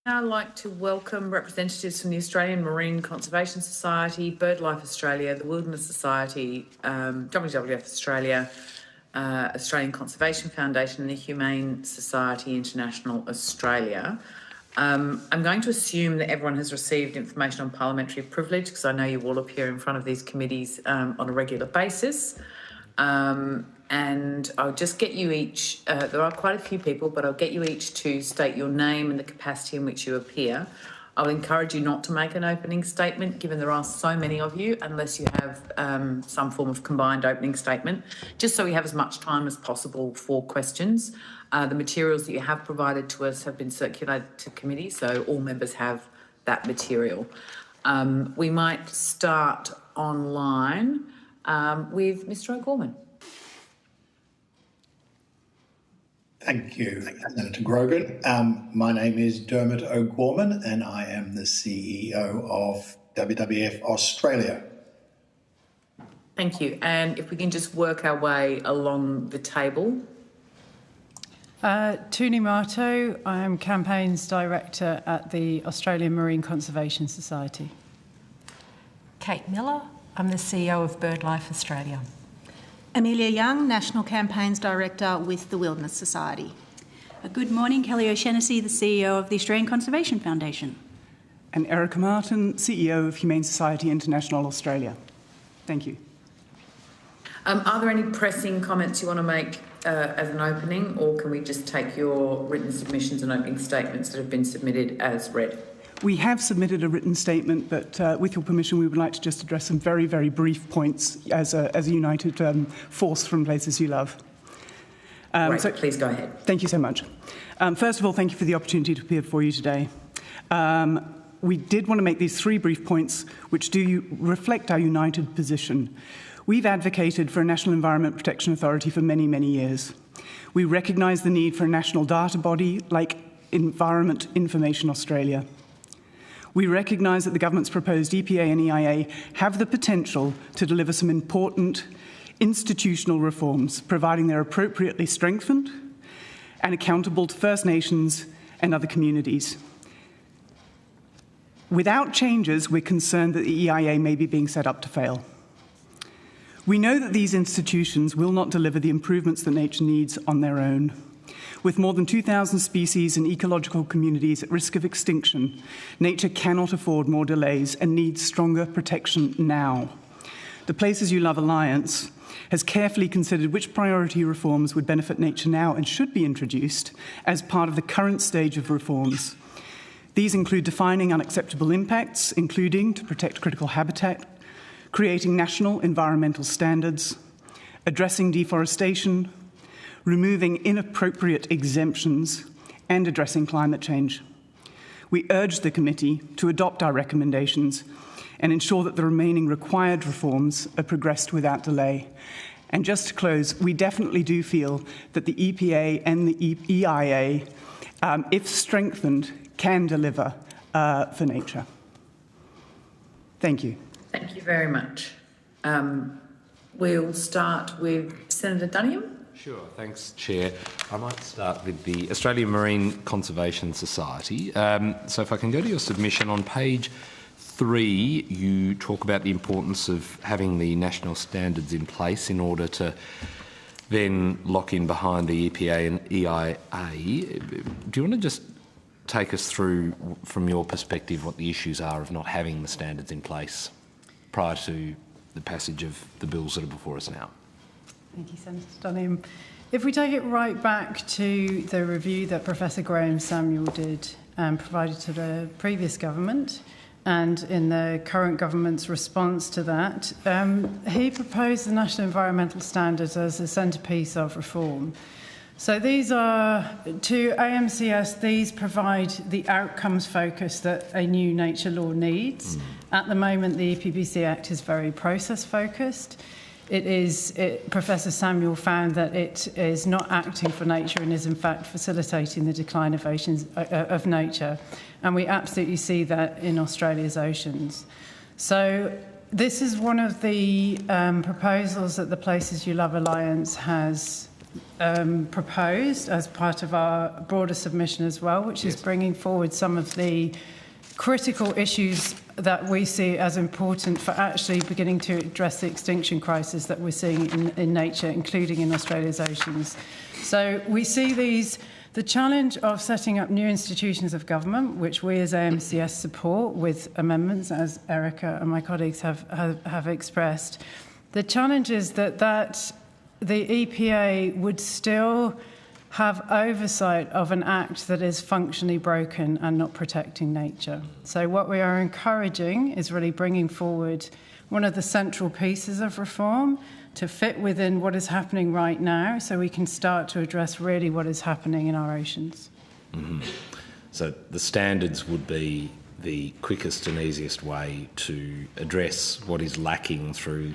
I'd like to welcome representatives from the Australian Marine Conservation Society, BirdLife Australia, the Wilderness Society, WWF Australia, Australian Conservation Foundation and the Humane Society International Australia. I'm going to assume that everyone has received information on parliamentary privilege because I know you all appear in front of these committees on a regular basis. And I'll just get you each, there are quite a few people, but I'll get you each to state your name and the capacity in which you appear. I'll encourage you not to make an opening statement, given there are so many of you, unless you have some form of combined opening statement, just so we have as much time as possible for questions. The materials that you have provided to us have been circulated to committee, so all members have that material. We might start online with Mr. O'Gorman. Thank you, Senator Grogan. My name is Dermot O'Gorman and I am the CEO of WWF Australia. Thank you. And if we can just work our way along the table. Tuni Marto, I am Campaigns Director at the Australian Marine Conservation Society. Kate Miller, I'm the CEO of BirdLife Australia. Amelia Young, National Campaigns Director with the Wilderness Society. Good morning, Kelly O'Shannessy, the CEO of the Australian Conservation Foundation. And Erica Martin, CEO of Humane Society International Australia. Thank you. Are there any pressing comments you want to make as an opening, or can we just take your written submissions and opening statements that have been submitted as read? We have submitted a written statement, but with your permission, we would like to just address some very, very brief points as a united force from Places You Love. Right, so please go ahead. Thank you so much. First of all, thank you for the opportunity to appear before you today. We did want to make these 3 brief points which do reflect our united position. We've advocated for a National Environment Protection Authority for many, many years. We recognise the need for a national data body like Environment Information Australia. We recognise that the government's proposed EPA and EIA have the potential to deliver some important institutional reforms, providing they're appropriately strengthened and accountable to First Nations and other communities. Without changes, we're concerned that the EIA may be being set up to fail. We know that these institutions will not deliver the improvements that nature needs on their own. With more than 2,000 species and ecological communities at risk of extinction, nature cannot afford more delays and needs stronger protection now. The Places You Love Alliance has carefully considered which priority reforms would benefit nature now and should be introduced as part of the current stage of reforms. These include defining unacceptable impacts, including to protect critical habitat, creating national environmental standards, addressing deforestation, removing inappropriate exemptions, and addressing climate change. We urge the committee to adopt our recommendations and ensure that the remaining required reforms are progressed without delay. And just to close, we definitely do feel that the EPA and the EIA, if strengthened, can deliver for nature. Thank you. Thank you very much. We'll start with Senator Duniam. Sure, thanks, Chair. I might start with the Australian Marine Conservation Society. So if I can go to your submission on page 3, you talk about the importance of having the national standards in place in order to then lock in behind the EPA and EIA. Do you want to just take us through, from your perspective, what the issues are of not having the standards in place prior to the passage of the bills that are before us now? Thank you, Senator Duniam. If we take it right back to the review that Professor Graham Samuel did and provided to the previous government, and in the current government's response to that, he proposed the National Environmental Standards as a centrepiece of reform. So these are, to AMCS, these provide the outcomes focus that a new nature law needs. At the moment, the EPBC Act is very process focused. Professor Samuel found that it is not acting for nature and is in fact facilitating the decline of nature. And we absolutely see that in Australia's oceans. So this is one of the proposals that the Places You Love Alliance has proposed as part of our broader submission as well, which is bringing forward some of the critical issues that we see as important for actually beginning to address the extinction crisis that we're seeing in nature, including in Australia's oceans. So we see the challenge of setting up new institutions of government, which we as AMCS support with amendments, as Erica and my colleagues have expressed. The challenge is that the EPA would still have oversight of an act that is functionally broken and not protecting nature. So what we are encouraging is really bringing forward one of the central pieces of reform to fit within what is happening right now, so we can start to address really what is happening in our oceans. Mm-hmm. So the standards would be the quickest and easiest way to address what is lacking through,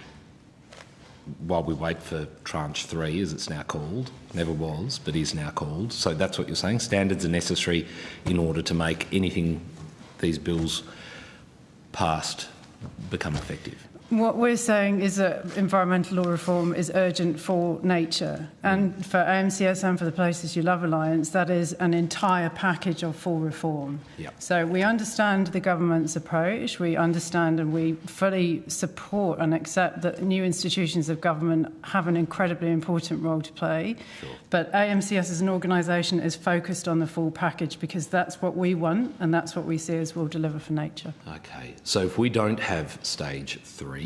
while we wait for tranche 3, as it's now called. Never was, but is now called. So that's what you're saying. Standards are necessary in order to make anything these bills passed become effective. What we're saying is that environmental law reform is urgent for nature, and for AMCS and for the Places You Love Alliance, that is an entire package of full reform. Yep. So we understand the government's approach, we understand and we fully support and accept that new institutions of government have an incredibly important role to play. Sure. But AMCS as an organisation is focused on the full package because that's what we want and that's what we see as will deliver for nature. Okay, so if we don't have stage 3,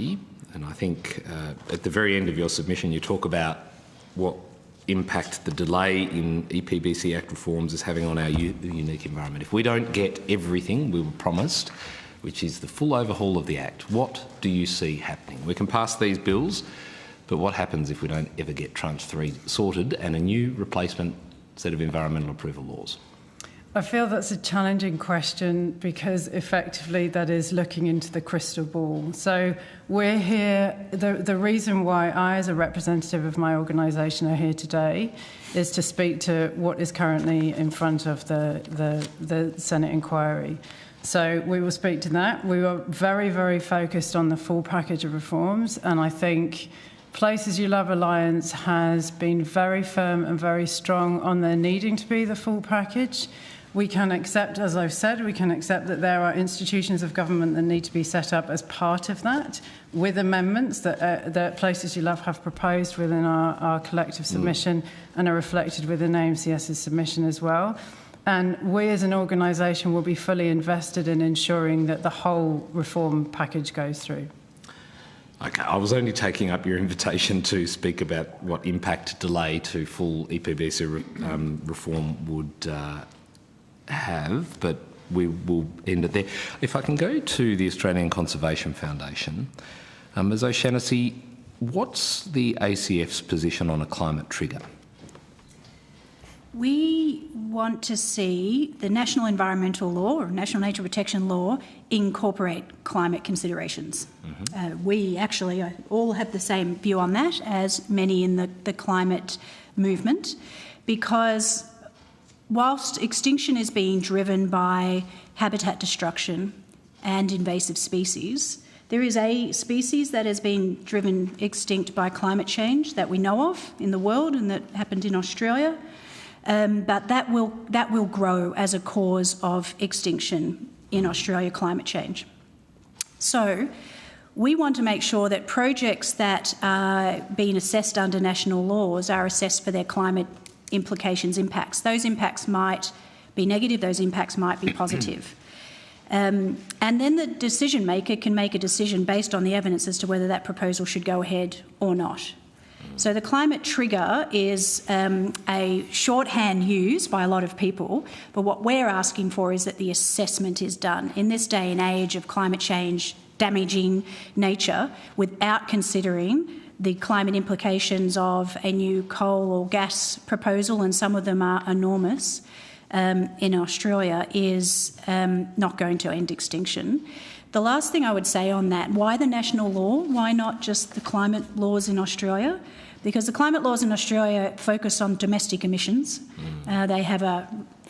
and I think at the very end of your submission you talk about what impact the delay in EPBC Act reforms is having on our unique environment. If we don't get everything we were promised, which is the full overhaul of the Act, what do you see happening? We can pass these bills, but what happens if we don't ever get tranche 3 sorted and a new replacement set of environmental approval laws? I feel that's a challenging question because effectively that is looking into the crystal ball. So we're here, the reason why I as a representative of my organisation are here today is to speak to what is currently in front of the Senate inquiry. So we will speak to that. We were very, very focused on the full package of reforms, and I think Places You Love Alliance has been very firm and very strong on there needing to be the full package. We can accept, as I've said, we can accept that there are institutions of government that need to be set up as part of that, with amendments that Places You Love have proposed within our collective submission and are reflected within AMCS's submission as well. And we as an organisation will be fully invested in ensuring that the whole reform package goes through. Okay, I was only taking up your invitation to speak about what impact delay to full EPBC reform would have, but we will end it there. If I can go to the Australian Conservation Foundation, Ms O'Shannessy, what's the ACF's position on a climate trigger? We want to see the National Environmental Law or National Nature Protection Law incorporate climate considerations. Mm-hmm. We actually all have the same view on that as many in the climate movement, because whilst extinction is being driven by habitat destruction and invasive species, there is a species that has been driven extinct by climate change that we know of in the world and that happened in Australia, but that will grow as a cause of extinction in Australia climate change. So we want to make sure that projects that are being assessed under national laws are assessed for their climate implications, impacts. Those impacts might be negative, those impacts might be positive. And then the decision maker can make a decision based on the evidence as to whether that proposal should go ahead or not. So the climate trigger is a shorthand used by a lot of people, but what we're asking for is that the assessment is done. In this day and age of climate change damaging nature, without considering the climate implications of a new coal or gas proposal, and some of them are enormous, in Australia, is not going to end extinction. The last thing I would say on that, why the national law? Why not just the climate laws in Australia? because the climate laws in Australia focus on domestic emissions. They have a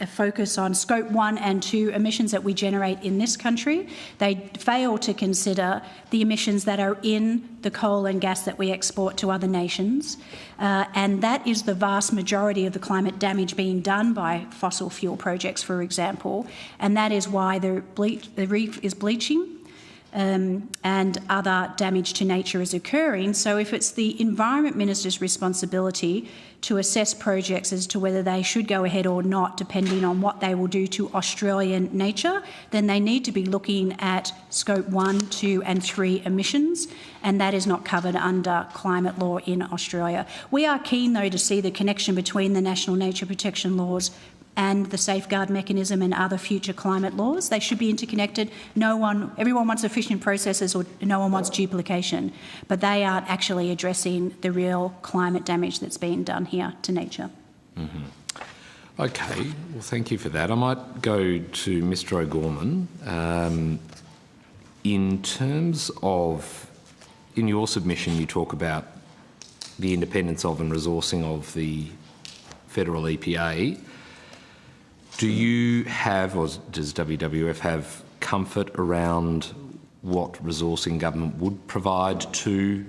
focus on scope 1 and 2 emissions that we generate in this country. They fail to consider the emissions that are in the coal and gas that we export to other nations. And that is the vast majority of the climate damage being done by fossil fuel projects, for example. And that is why the reef is bleaching. And other damage to nature is occurring. So if it's the Environment Minister's responsibility to assess projects as to whether they should go ahead or not, depending on what they will do to Australian nature, then they need to be looking at scope 1, 2 and 3 emissions, and that is not covered under climate law in Australia. We are keen, though, to see the connection between the national nature protection laws and the safeguard mechanism and other future climate laws. They should be interconnected. Everyone wants efficient processes, or no one wants duplication, but they aren't actually addressing the real climate damage that's being done here to nature. Okay, well, thank you for that. I might go to Mr O'Gorman. In terms of, in your submission, you talk about the independence of and resourcing of the federal EPA. Do you have, or does WWF have, comfort around what resourcing government would provide to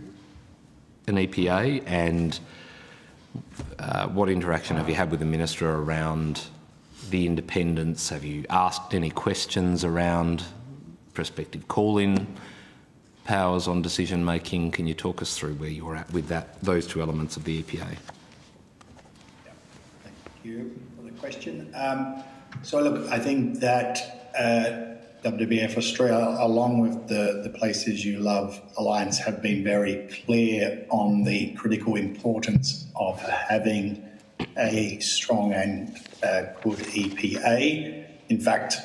an EPA, and what interaction have you had with the Minister around the independence? Have you asked any questions around prospective call-in powers on decision-making? Can you talk us through where you're at with those two elements of the EPA? Thank you for the question. So look, I think that WWF Australia, along with the Places You Love Alliance, have been very clear on the critical importance of having a strong and good EPA. In fact,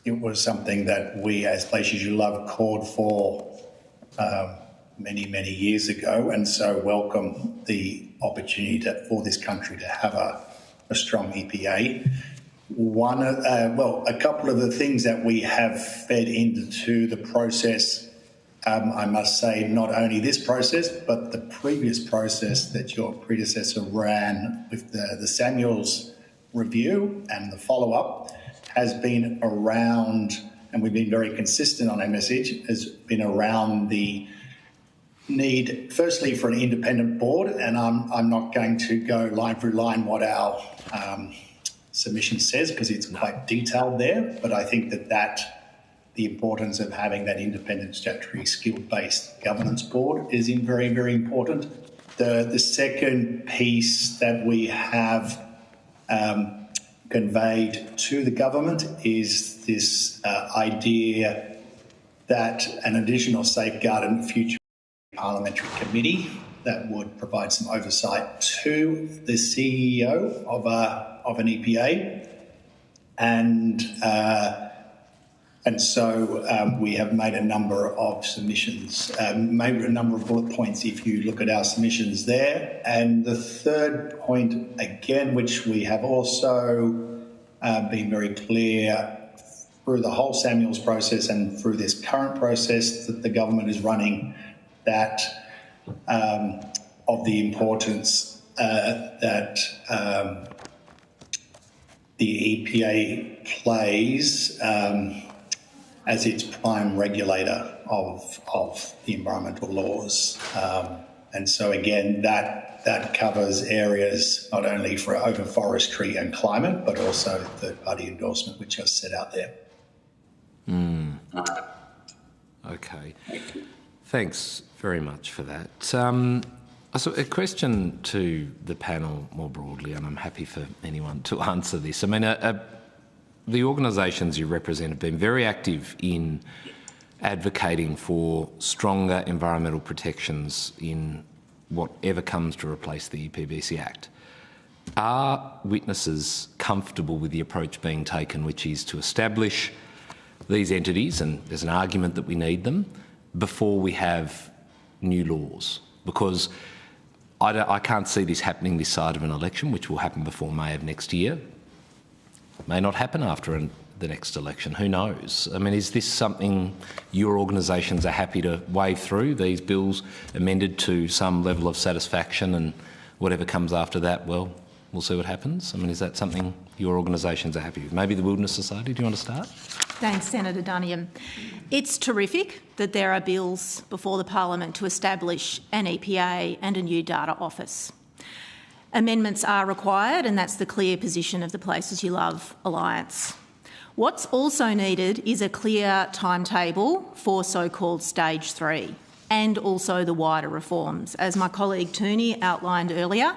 it was something that we as Places You Love called for many, many years ago, and so welcome the opportunity for this country to have a strong EPA. A couple of the things that we have fed into the process, I must say, not only this process, but the previous process that your predecessor ran with the Samuels review and the follow-up, has been around, and we've been very consistent on our message, has been around the need, firstly, for an independent board, and I'm not going to go line through line what our submission says, because it's quite detailed there, but I think that the importance of having that independent statutory skill-based governance board is very, very important. The second piece that we have conveyed to the government is this idea that an additional safeguard in the future parliamentary committee that would provide some oversight to the CEO of an EPA, and so we have made a number of submissions, maybe a number of bullet points if you look at our submissions there. And the third point, again, which we have also been very clear through the whole Samuels process and through this current process that the government is running, that of the importance that the EPA plays as its prime regulator of the environmental laws. And so again, that covers areas not only for over forestry and climate, but also third-party endorsement, which are set out there. Okay. Thanks very much for that. So a question to the panel more broadly, and I'm happy for anyone to answer this. I mean, the organisations you represent have been very active in advocating for stronger environmental protections in whatever comes to replace the EPBC Act. Are witnesses comfortable with the approach being taken, which is to establish these entities, and there's an argument that we need them, before we have new laws? Because I can't see this happening this side of an election, which will happen before May of next year. It may not happen after the next election. Who knows? I mean, is this something your organisations are happy to wave through, these bills amended to some level of satisfaction, and whatever comes after that, well, we'll see what happens? I mean, is that something your organisations are happy with? Maybe the Wilderness Society, do you want to start? Thanks, Senator Duniam. It's terrific that there are bills before the Parliament to establish an EPA and a new data office. Amendments are required, and that's the clear position of the Places You Love Alliance. What's also needed is a clear timetable for so-called stage 3 and also the wider reforms. As my colleague Tooney outlined earlier,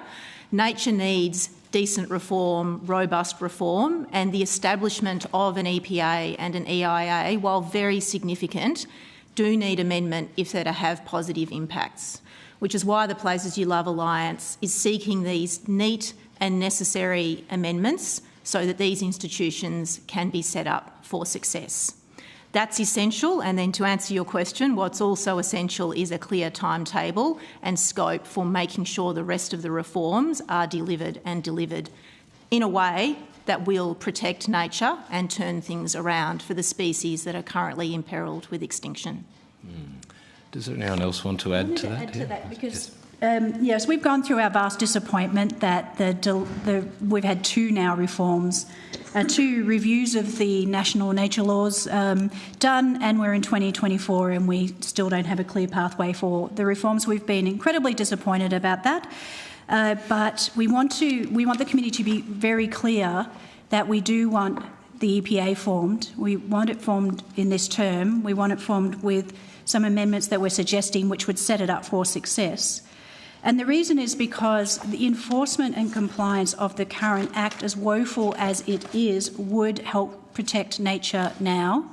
nature needs decent reform, robust reform, and the establishment of an EPA and an EIA, while very significant, do need amendment if they're to have positive impacts, which is why the Places You Love Alliance is seeking these neat and necessary amendments so that these institutions can be set up for success. That's essential, and then to answer your question, what's also essential is a clear timetable and scope for making sure the rest of the reforms are delivered in a way that will protect nature and turn things around for the species that are currently imperilled with extinction. Does anyone else want to add to that? Add to that because yes, we've gone through our vast disappointment that we've had 2 now reforms, 2 reviews of the national nature laws done, and we're in 2024 and we still don't have a clear pathway for the reforms. We've been incredibly disappointed about that, but we want the committee to be very clear that we do want the EPA formed. We want it formed in this term. We want it formed with some amendments that we're suggesting which would set it up for success. And the reason is because the enforcement and compliance of the current Act, as woeful as it is, would help protect nature now.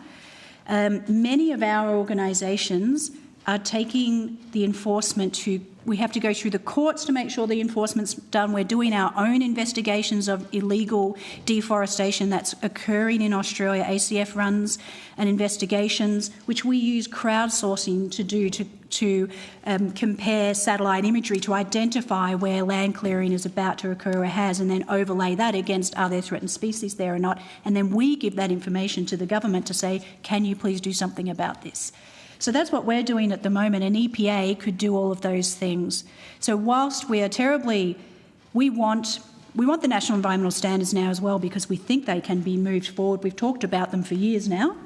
Many of our organisations are taking the enforcement to, we have to go through the courts to make sure the enforcement's done. We're doing our own investigations of illegal deforestation that's occurring in Australia. ACF runs an investigations which we use crowdsourcing to do to compare satellite imagery to identify where land clearing is about to occur or has, and then overlay that against are there threatened species there or not, and then we give that information to the government to say, can you please do something about this? So that's what we're doing at the moment. An EPA could do all of those things. So whilst we are we want the national environmental standards now as well because we think they can be moved forward. We've talked about them for years now,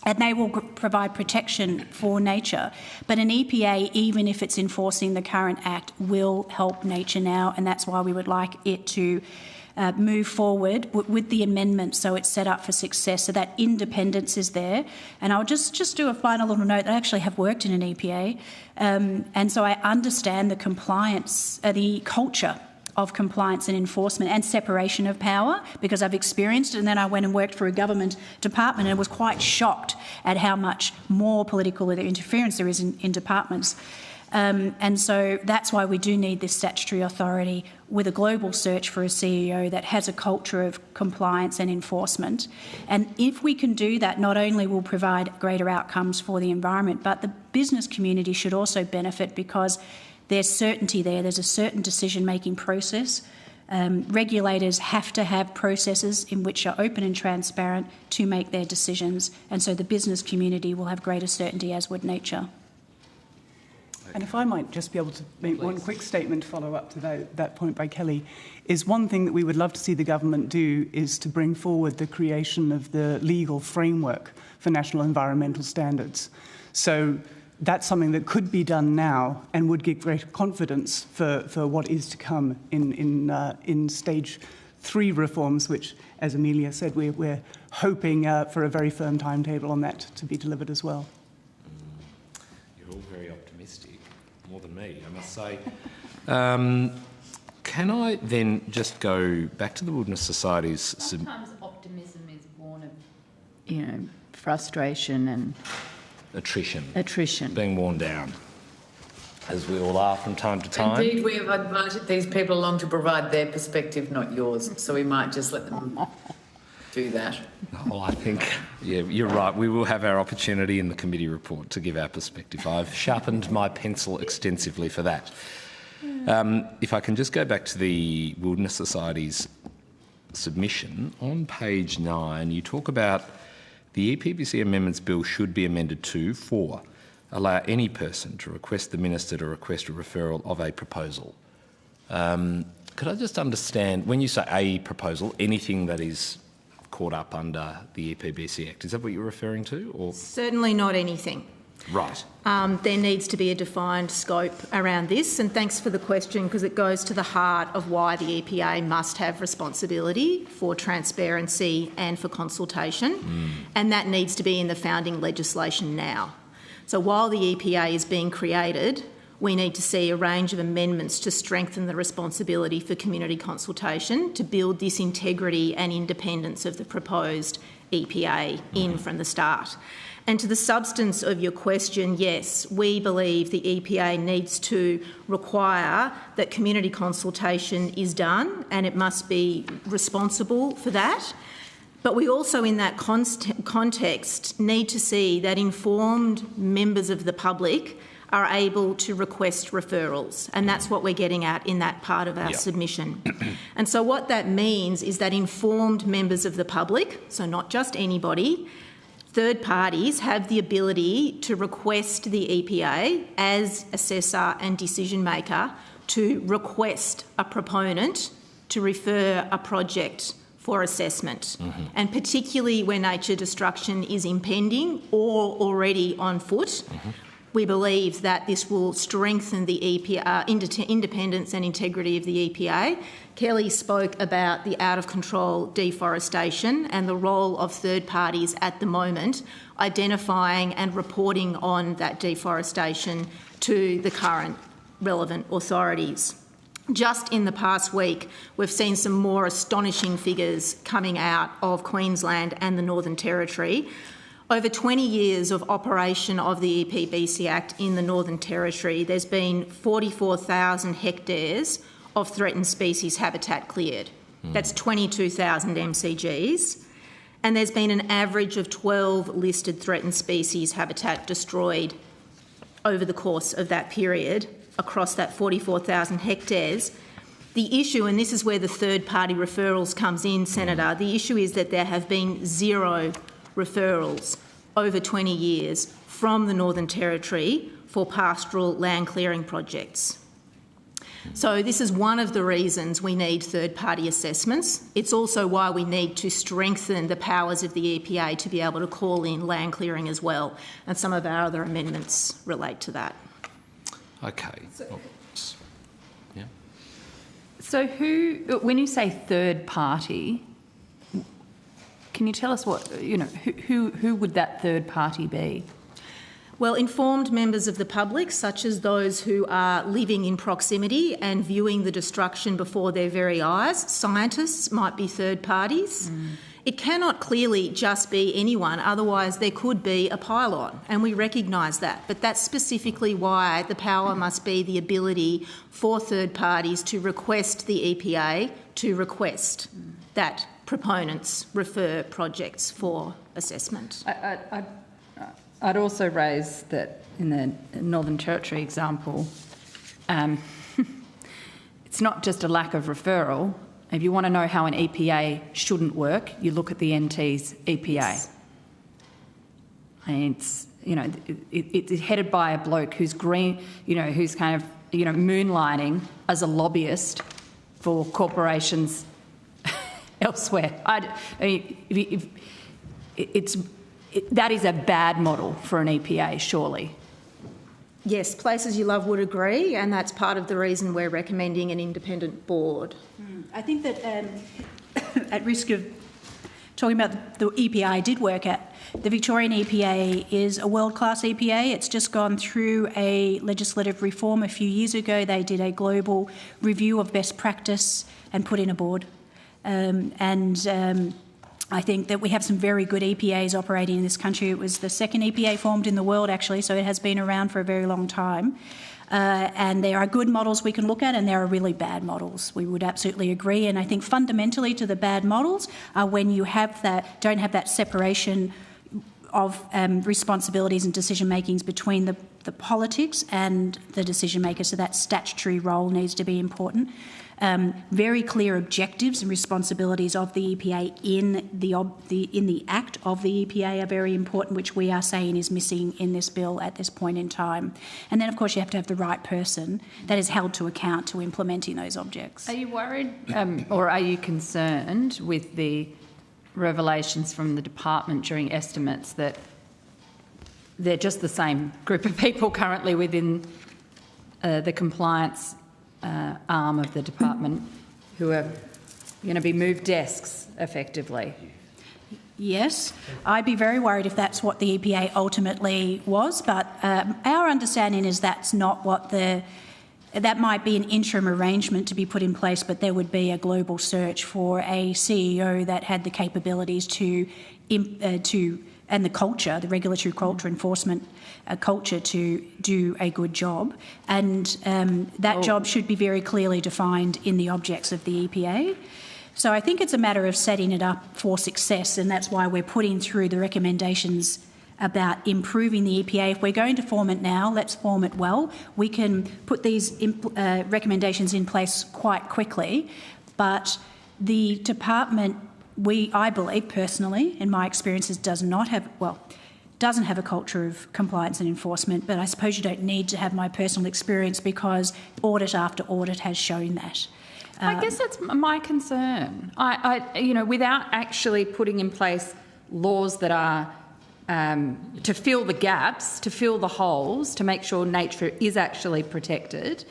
and they will provide protection for nature. But an EPA, even if it's enforcing the current Act, will help nature now, and that's why we would like it to move forward with the amendment so it's set up for success, so that independence is there. And I'll just do a final little note. I actually have worked in an EPA, and so I understand the compliance, the culture of compliance and enforcement and separation of power because I've experienced it, and then I went and worked for a government department and was quite shocked at how much more political interference there is in departments. And so that's why we do need this statutory authority with a global search for a CEO that has a culture of compliance and enforcement. And if we can do that, not only will provide greater outcomes for the environment, but the business community should also benefit because there's certainty there. There's a certain decision-making process. Regulators have to have processes in which are open and transparent to make their decisions. And so the business community will have greater certainty, as would nature. And if I might just be able to make one quick statement to follow up to that point by Kelly, is one thing that we would love to see the government do is to bring forward the creation of the legal framework for national environmental standards. So that's something that could be done now and would give greater confidence for what is to come in stage 3 reforms, which, as Amelia said, we're hoping for a very firm timetable on that to be delivered as well. You're all very optimistic, more than me, I must say. Can I then just go back to the Wilderness Society's... Sometimes optimism is born of, frustration and... Attrition. Being worn down, as we all are from time to time. Indeed, we have invited these people along to provide their perspective, not yours, so we might just let them do that. Oh, I think, yeah, you're right. We will have our opportunity in the committee report to give our perspective. I've sharpened my pencil extensively for that. If I can just go back to the Wilderness Society's submission, on page 9, you talk about the EPBC Amendments Bill should be amended to 4. Allow any person to request the Minister to request a referral of a proposal. Could I just understand, when you say a proposal, anything that is caught up under the EPBC Act, is that what you're referring to? Or? Certainly not anything. Right. There needs to be a defined scope around this, and thanks for the question, because it goes to the heart of why the EPA must have responsibility for transparency and for consultation, and that needs to be in the founding legislation now. So while the EPA is being created, we need to see a range of amendments to strengthen the responsibility for community consultation to build this integrity and independence of the proposed EPA in from the start. And to the substance of your question, yes, we believe the EPA needs to require that community consultation is done, and it must be responsible for that. But we also, in that context, need to see that informed members of the public are able to request referrals, and that's what we're getting at in that part of our submission. And so what that means is that informed members of the public, so not just anybody, third parties have the ability to request the EPA as assessor and decision maker to request a proponent to refer a project for assessment. And particularly where nature destruction is impending or already on foot, we believe that this will strengthen the EPA, independence and integrity of the EPA. Kelly spoke about the out-of-control deforestation and the role of third parties at the moment identifying and reporting on that deforestation to the current relevant authorities. Just in the past week, we've seen some more astonishing figures coming out of Queensland and the Northern Territory. Over 20 years of operation of the EPBC Act in the Northern Territory, there's been 44,000 hectares of threatened species habitat cleared. That's 22,000 MCGs. And there's been an average of 12 listed threatened species habitat destroyed over the course of that period across that 44,000 hectares. The issue, and this is where the third-party referrals comes in, Senator, the issue is that there have been 0 referrals over 20 years from the Northern Territory for pastoral land clearing projects. So this is one of the reasons we need third-party assessments. It's also why we need to strengthen the powers of the EPA to be able to call in land clearing as well, and some of our other amendments relate to that. Okay. So when you say third party, can you tell us what, who would that third party be? Well, informed members of the public, such as those who are living in proximity and viewing the destruction before their very eyes. Scientists might be third parties. It cannot clearly just be anyone, otherwise there could be a pile-on, and we recognise that. But that's specifically why the power must be the ability for third parties to request the EPA to request that proponents refer projects for assessment. I'd also raise that in the Northern Territory example, it's not just a lack of referral. If you want to know how an EPA shouldn't work, you look at the NT's EPA. Yes. And it's headed by a bloke who's green, who's kind of, moonlighting as a lobbyist for corporations elsewhere. That is a bad model for an EPA, surely. Yes, Places You Love would agree, and that's part of the reason we're recommending an independent board. I think that at risk of talking about the EPA I did work at, the Victorian EPA is a world-class EPA. It's just gone through a legislative reform a few years ago. They did a global review of best practice and put in a board. I think that we have some very good EPAs operating in this country. It was the second EPA formed in the world, actually, so it has been around for a very long time. And there are good models we can look at, and there are really bad models. We would absolutely agree. And I think fundamentally to the bad models are when you don't have that separation of responsibilities and decision makings between the the politics and the decision makers, so that statutory role needs to be important. Very clear objectives and responsibilities of the EPA in the Act of the EPA are very important, which we are saying is missing in this bill at this point in time. And then, of course, you have to have the right person that is held to account to implementing those objects. Are you worried or are you concerned with the revelations from the department during estimates that they're just the same group of people currently within the compliance arm of the department who are going to be moved desks effectively? Yes, I'd be very worried if that's what the EPA ultimately was, but our understanding is that's not what that might be an interim arrangement to be put in place, but there would be a global search for a CEO that had the capabilities and the culture, the regulatory culture, enforcement culture to do a good job. And that job should be very clearly defined in the objects of the EPA. So I think it's a matter of setting it up for success, and that's why we're putting through the recommendations about improving the EPA. If we're going to form it now, let's form it well. We can put these recommendations in place quite quickly, but the department, I believe personally, in my experiences, doesn't have a culture of compliance and enforcement, but I suppose you don't need to have my personal experience because audit after audit has shown that. I guess that's my concern. Without actually putting in place laws that are to fill the gaps, to fill the holes, to make sure nature is actually protected,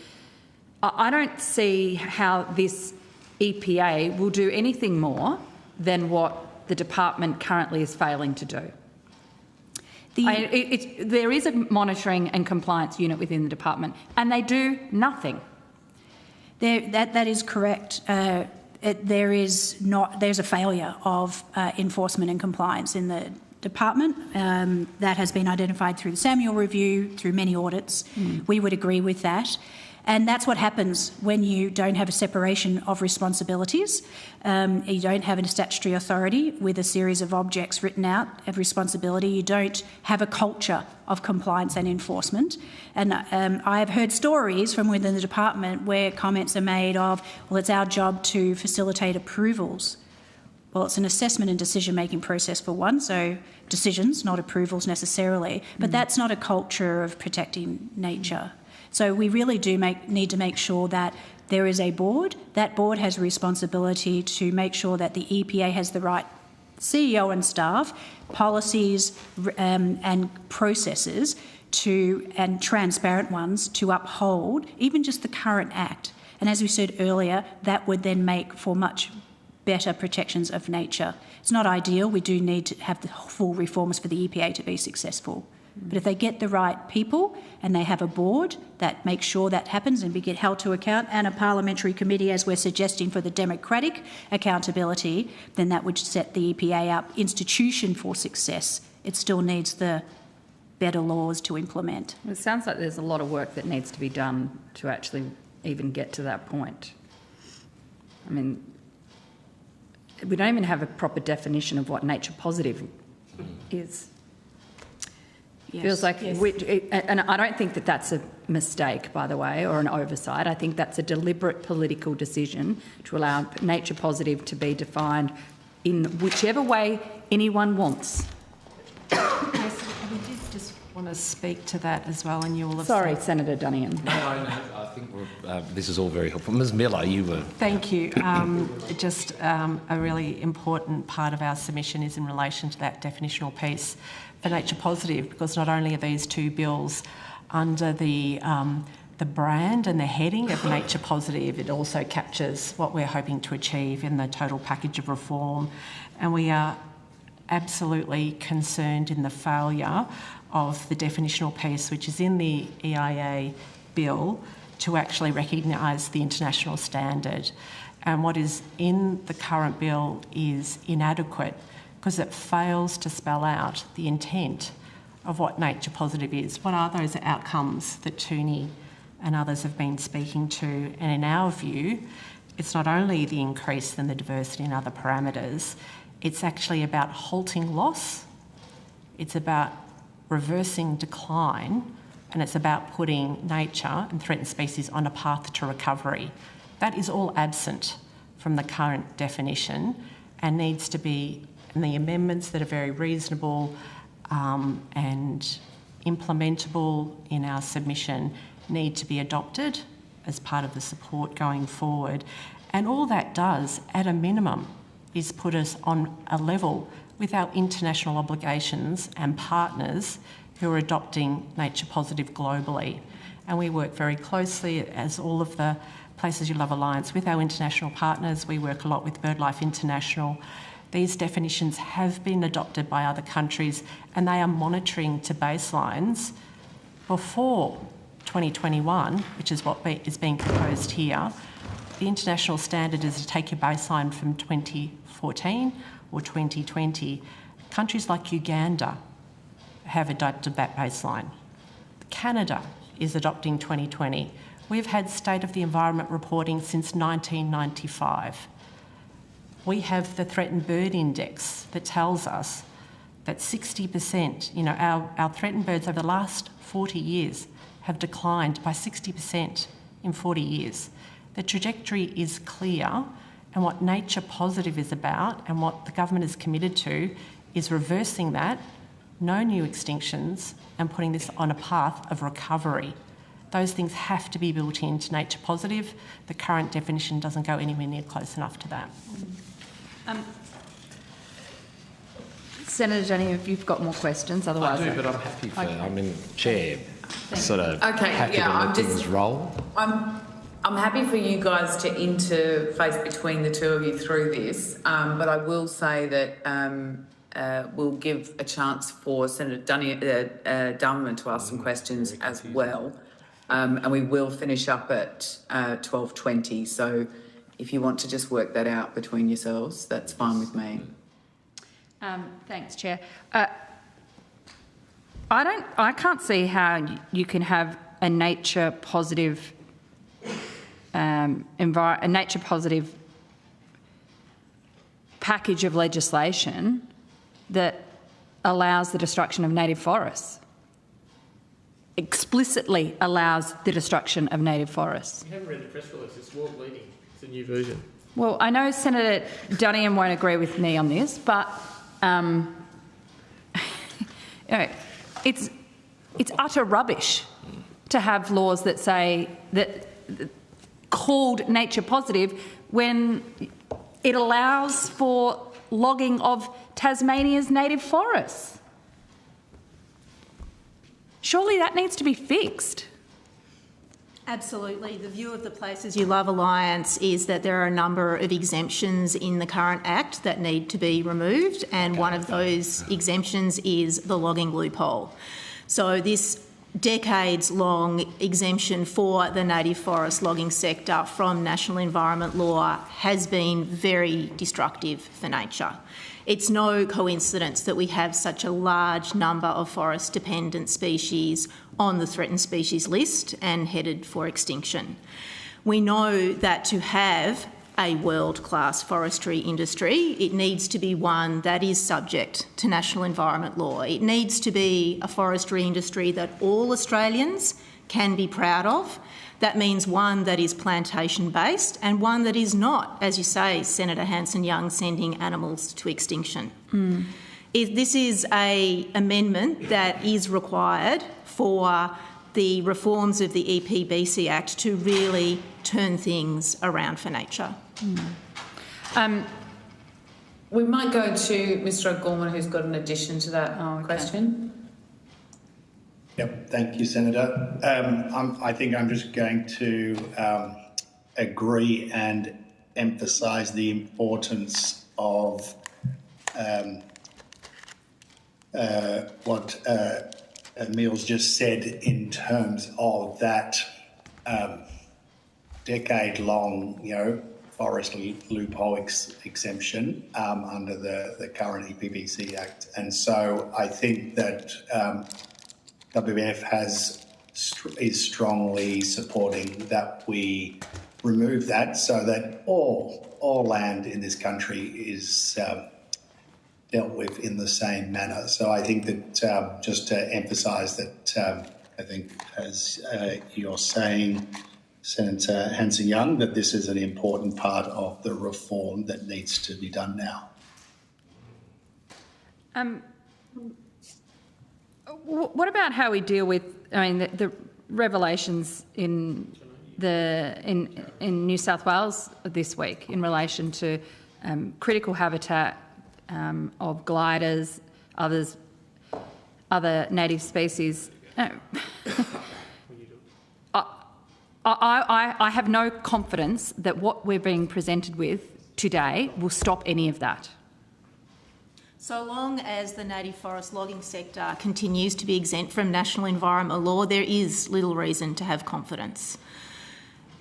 I don't see how this EPA will do anything more than what the department currently is failing to do. There is a monitoring and compliance unit within the department, and they do nothing. That is correct. There's a failure of enforcement and compliance in the department. That has been identified through the Samuel Review, through many audits. We would agree with that. And that's what happens when you don't have a separation of responsibilities. You don't have a statutory authority with a series of objects written out of responsibility. You don't have a culture of compliance and enforcement. And I have heard stories from within the department where comments are made of, well, it's our job to facilitate approvals. Well, it's an assessment and decision-making process for one, so decisions, not approvals necessarily. But that's not a culture of protecting nature. So we really do need to make sure that there is a board. That board has a responsibility to make sure that the EPA has the right CEO and staff, policies and processes and transparent ones to uphold even just the current Act. And as we said earlier, that would then make for much better protections of nature. It's not ideal. We do need to have the full reforms for the EPA to be successful. But if they get the right people and they have a board that makes sure that happens and get held to account, and a parliamentary committee, as we're suggesting, for the democratic accountability, then that would set the EPA up institution for success. It still needs the better laws to implement. It sounds like there's a lot of work that needs to be done to actually even get to that point. I mean, we don't even have a proper definition of what nature positive is. Yes, feels like, yes. And I don't think that that's a mistake, by the way, or an oversight. I think that's a deliberate political decision to allow nature positive to be defined in whichever way anyone wants. Yes, we did just want to speak to that as well, and you will have... Sorry, Senator Dunnigan. No, I think this is all very helpful. Ms Miller, you were... Thank you. Just a really important part of our submission is in relation to that definitional piece for nature positive, because not only are these two bills under the brand and the heading of nature positive, it also captures what we're hoping to achieve in the total package of reform. And we are absolutely concerned in the failure of the definitional piece, which is in the EIA bill, to actually recognise the international standard. And what is in the current bill is inadequate because it fails to spell out the intent of what nature positive is. What are those outcomes that Tooney and others have been speaking to? And in our view, it's not only the increase in the diversity and other parameters, it's actually about halting loss, it's about reversing decline and it's about putting nature and threatened species on a path to recovery. That is all absent from the current definition and needs to be, and the amendments that are very reasonable and implementable in our submission need to be adopted as part of the support going forward. And all that does, at a minimum, is put us on a level with our international obligations and partners who are adopting nature positive globally. And we work very closely, as all of the Places You Love Alliance, with our international partners. We work a lot with BirdLife International. These definitions have been adopted by other countries and they are monitoring to baselines before 2021, which is what is being proposed here. The international standard is to take your baseline from 2014 or 2020. Countries like Uganda have adopted that baseline. Canada is adopting 2020. We've had State of the Environment reporting since 1995. We have the Threatened Bird Index that tells us that 60%, our threatened birds over the last 40 years have declined by 60% in 40 years. The trajectory is clear, and what nature positive is about and what the government is committed to is reversing that, no new extinctions, and putting this on a path of recovery. Those things have to be built into nature positive. The current definition doesn't go anywhere near close enough to that. Senator Dunning, if you've got more questions, otherwise... I do, but I'm happy for... Okay. I'm in chair, sort of happy to let things roll. I'm happy for you guys to interface between the two of you through this, but I will say that we'll give a chance for Senator Dunman to ask some questions as well, and we will finish up at 12:20. So if you want to just work that out between yourselves, that's fine with me. Thanks, Chair. I can't see how you can have a nature positive a nature positive package of legislation that allows the destruction of native forests, explicitly allows the destruction of native forests. You haven't read the press release, it's world leading, it's a new version. Well, I know Senator Dunningham won't agree with me on this, but it's utter rubbish to have laws that say that called nature positive when it allows for logging of Tasmania's native forests. Surely that needs to be fixed. Absolutely. The view of the Places You Love Alliance is that there are a number of exemptions in the current Act that need to be removed, and one of those exemptions is the logging loophole. So this decades-long exemption for the native forest logging sector from national environment law has been very destructive for nature. It's no coincidence that we have such a large number of forest-dependent species on the threatened species list and headed for extinction. We know that to have a world-class forestry industry, it needs to be one that is subject to national environment law. It needs to be a forestry industry that all Australians can be proud of. That means one that is plantation-based and one that is not, as you say, Senator Hanson-Young, sending animals to extinction. This is an amendment that is required for the reforms of the EPBC Act to really turn things around for nature. We might go to Mr O'Gorman, who's got an addition to that question. Yep, thank you, Senator. I think I'm just going to agree and emphasise the importance of what Emil's just said in terms of that decade-long, forest loophole exemption under the current EPBC Act. And so I think that WWF is strongly supporting that we remove that so that all land in this country is dealt with in the same manner. So I think that just to emphasise that I think, as you're saying, Senator Hanson-Young, that this is an important part of the reform that needs to be done now. What about how we deal with, the revelations in New South Wales this week in relation to critical habitat of gliders, other native species? I have no confidence that what we're being presented with today will stop any of that. So long as the native forest logging sector continues to be exempt from national environment law, there is little reason to have confidence.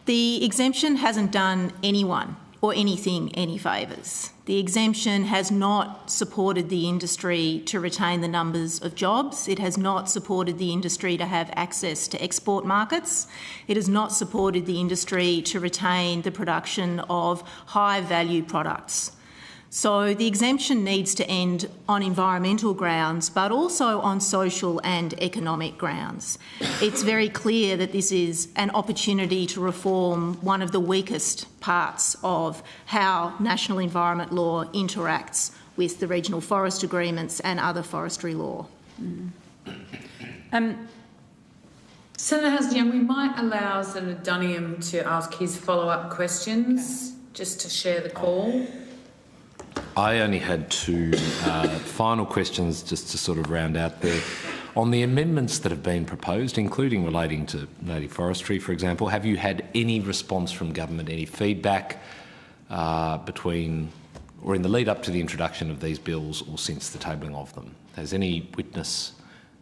The exemption hasn't done anyone or anything any favours. The exemption has not supported the industry to retain the numbers of jobs. It has not supported the industry to have access to export markets. It has not supported the industry to retain the production of high-value products. So the exemption needs to end on environmental grounds, but also on social and economic grounds. It's very clear that this is an opportunity to reform one of the weakest parts of how national environment law interacts with the regional forest agreements and other forestry law. Senator Hanson-Young, we might allow Senator Duniam to ask his follow-up questions, just to share the call. I only had two final questions just to sort of round out there. On the amendments that have been proposed, including relating to native forestry, for example, have you had any response from government, any feedback between or in the lead up to the introduction of these bills or since the tabling of them? Has any witness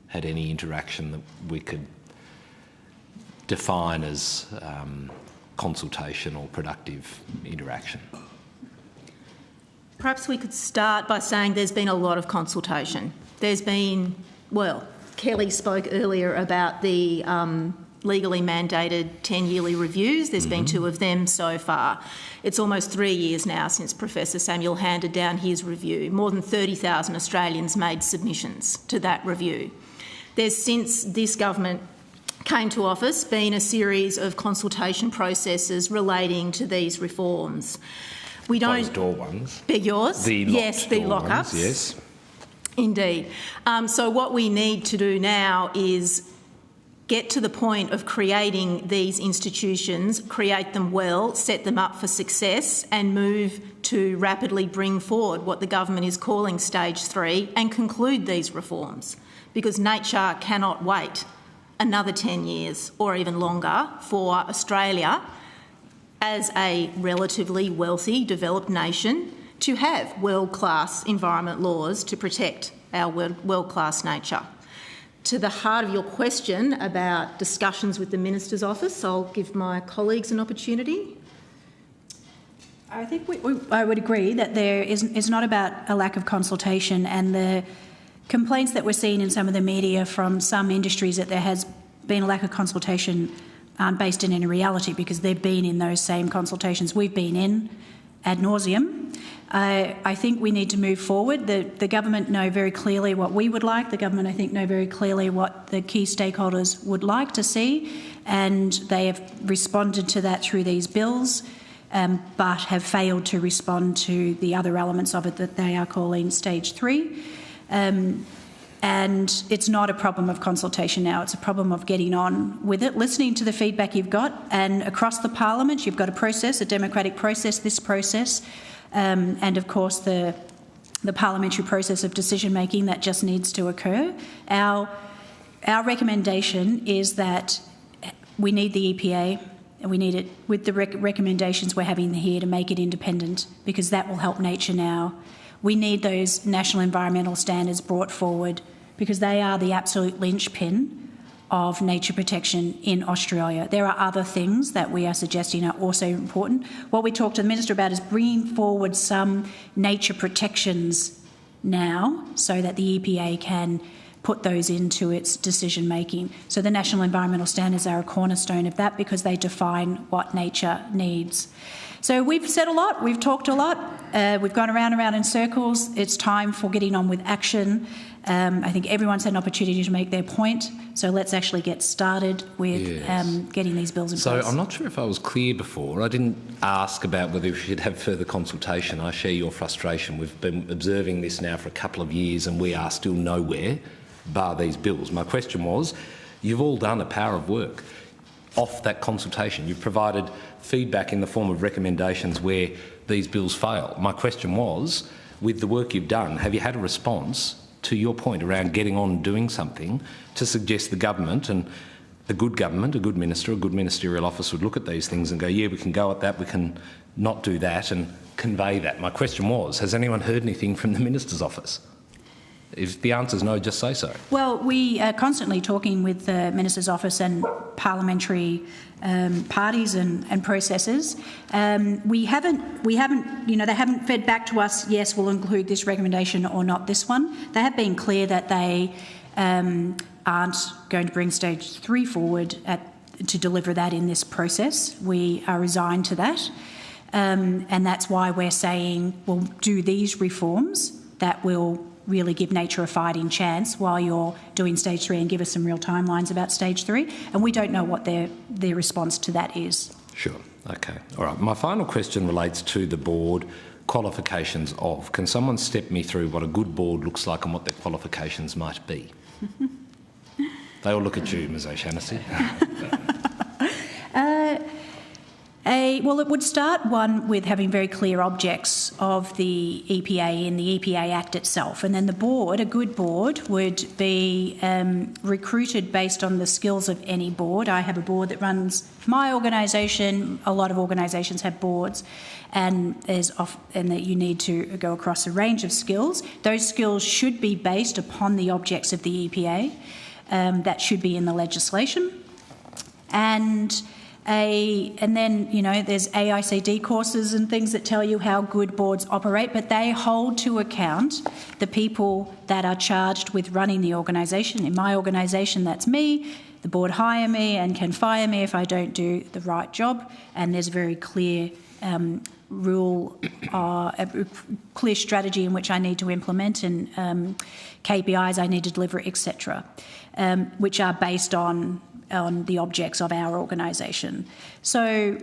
had any interaction that we could define as consultation or productive interaction? Perhaps we could start by saying there's been a lot of consultation. There's been, well, Kelly spoke earlier about the legally mandated 10-yearly reviews. There's been 2 of them so far. It's almost 3 years now since Professor Samuel handed down his review. More than 30,000 Australians made submissions to that review. There's, since this government came to office, been a series of consultation processes relating to these reforms. We don't... Closed door ones. Beg yours? Yes, the lockups. Yes. Indeed. So what we need to do now is get to the point of creating these institutions, create them well, set them up for success, and move to rapidly bring forward what the government is calling stage 3 and conclude these reforms, because nature cannot wait another 10 years or even longer for Australia as a relatively wealthy, developed nation to have world-class environment laws to protect our world-class nature. To the heart of your question about discussions with the Minister's Office, I'll give my colleagues an opportunity. I think I would agree that it's not about a lack of consultation, and the complaints that we're seeing in some of the media from some industries that there has been a lack of consultation aren't based in any reality, because they've been in those same consultations we've been in ad nauseum. I think we need to move forward. The government know very clearly what we would like. The government, I think, know very clearly what the key stakeholders would like to see, and they have responded to that through these bills, but have failed to respond to the other elements of it that they are calling stage 3. And it's not a problem of consultation now, it's a problem of getting on with it, listening to the feedback you've got, and across the parliament you've got a process, a democratic process, this process, and of course the parliamentary process of decision-making that just needs to occur. Our recommendation is that we need the EPA, and we need it with the recommendations we're having here to make it independent, because that will help nature now. We need those national environmental standards brought forward, because they are the absolute linchpin of nature protection in Australia. There are other things that we are suggesting are also important. What we talked to the Minister about is bringing forward some nature protections now so that the EPA can put those into its decision-making. So the national environmental standards are a cornerstone of that, because they define what nature needs. So we've said a lot, we've talked a lot, we've gone around and around in circles. It's time for getting on with action. I think everyone's had an opportunity to make their point, so let's actually get started with getting these bills in place. So I'm not sure if I was clear before. I didn't ask about whether we should have further consultation. I share your frustration. We've been observing this now for a couple of years and we are still nowhere, bar these bills. My question was, you've all done a power of work off that consultation. You've provided feedback in the form of recommendations where these bills fail. My question was, with the work you've done, have you had a response to your point around getting on and doing something to suggest the government and a good government, a good minister, a good ministerial office would look at these things and go, yeah, we can go at that, we can not do that, and convey that? My question was, has anyone heard anything from the Minister's office? If the answer is no, just say so. Well, we are constantly talking with the Minister's office and parliamentary parties and processes. We haven't, they haven't fed back to us, yes, we'll include this recommendation or not this one. They have been clear that they aren't going to bring stage 3 forward to deliver that in this process. We are resigned to that. And that's why we're saying we'll do these reforms that will really give nature a fighting chance while you're doing stage 3 and give us some real timelines about stage 3. And we don't know what their response to that is. Sure. Okay. All right. My final question relates to the board qualifications of. Can someone step me through what a good board looks like and what their qualifications might be? They all look at you, Ms O'Shannessy. Well, it would start, one, with having very clear objects of the EPA in the EPA Act itself, and then the board, a good board, would be recruited based on the skills of any board. I have a board that runs my organisation. A lot of organisations have boards, and that you need to go across a range of skills. Those skills should be based upon the objects of the EPA. That should be in the legislation. And then, there's AICD courses and things that tell you how good boards operate, but they hold to account the people that are charged with running the organisation. In my organisation, that's me. The board hire me and can fire me if I don't do the right job, and there's a very clear a clear strategy in which I need to implement and KPIs I need to deliver, etc., which are based on the objects of our organisation. So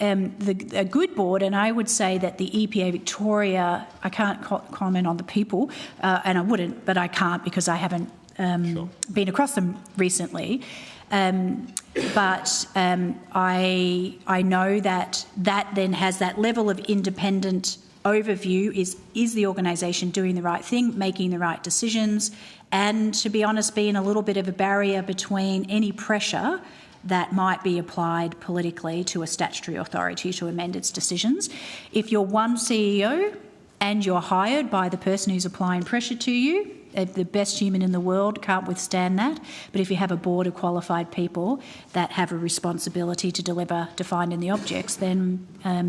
a good board, and I would say that the EPA Victoria, I can't comment on the people, and I wouldn't, but I can't because I haven't been across them recently. But I know that then has that level of independent overview. Is the organisation doing the right thing, making the right decisions, and, to be honest, being a little bit of a barrier between any pressure that might be applied politically to a statutory authority to amend its decisions. If you're one CEO and you're hired by the person who's applying pressure to you, the best human in the world can't withstand that. But if you have a board of qualified people that have a responsibility to deliver defined in the objects, then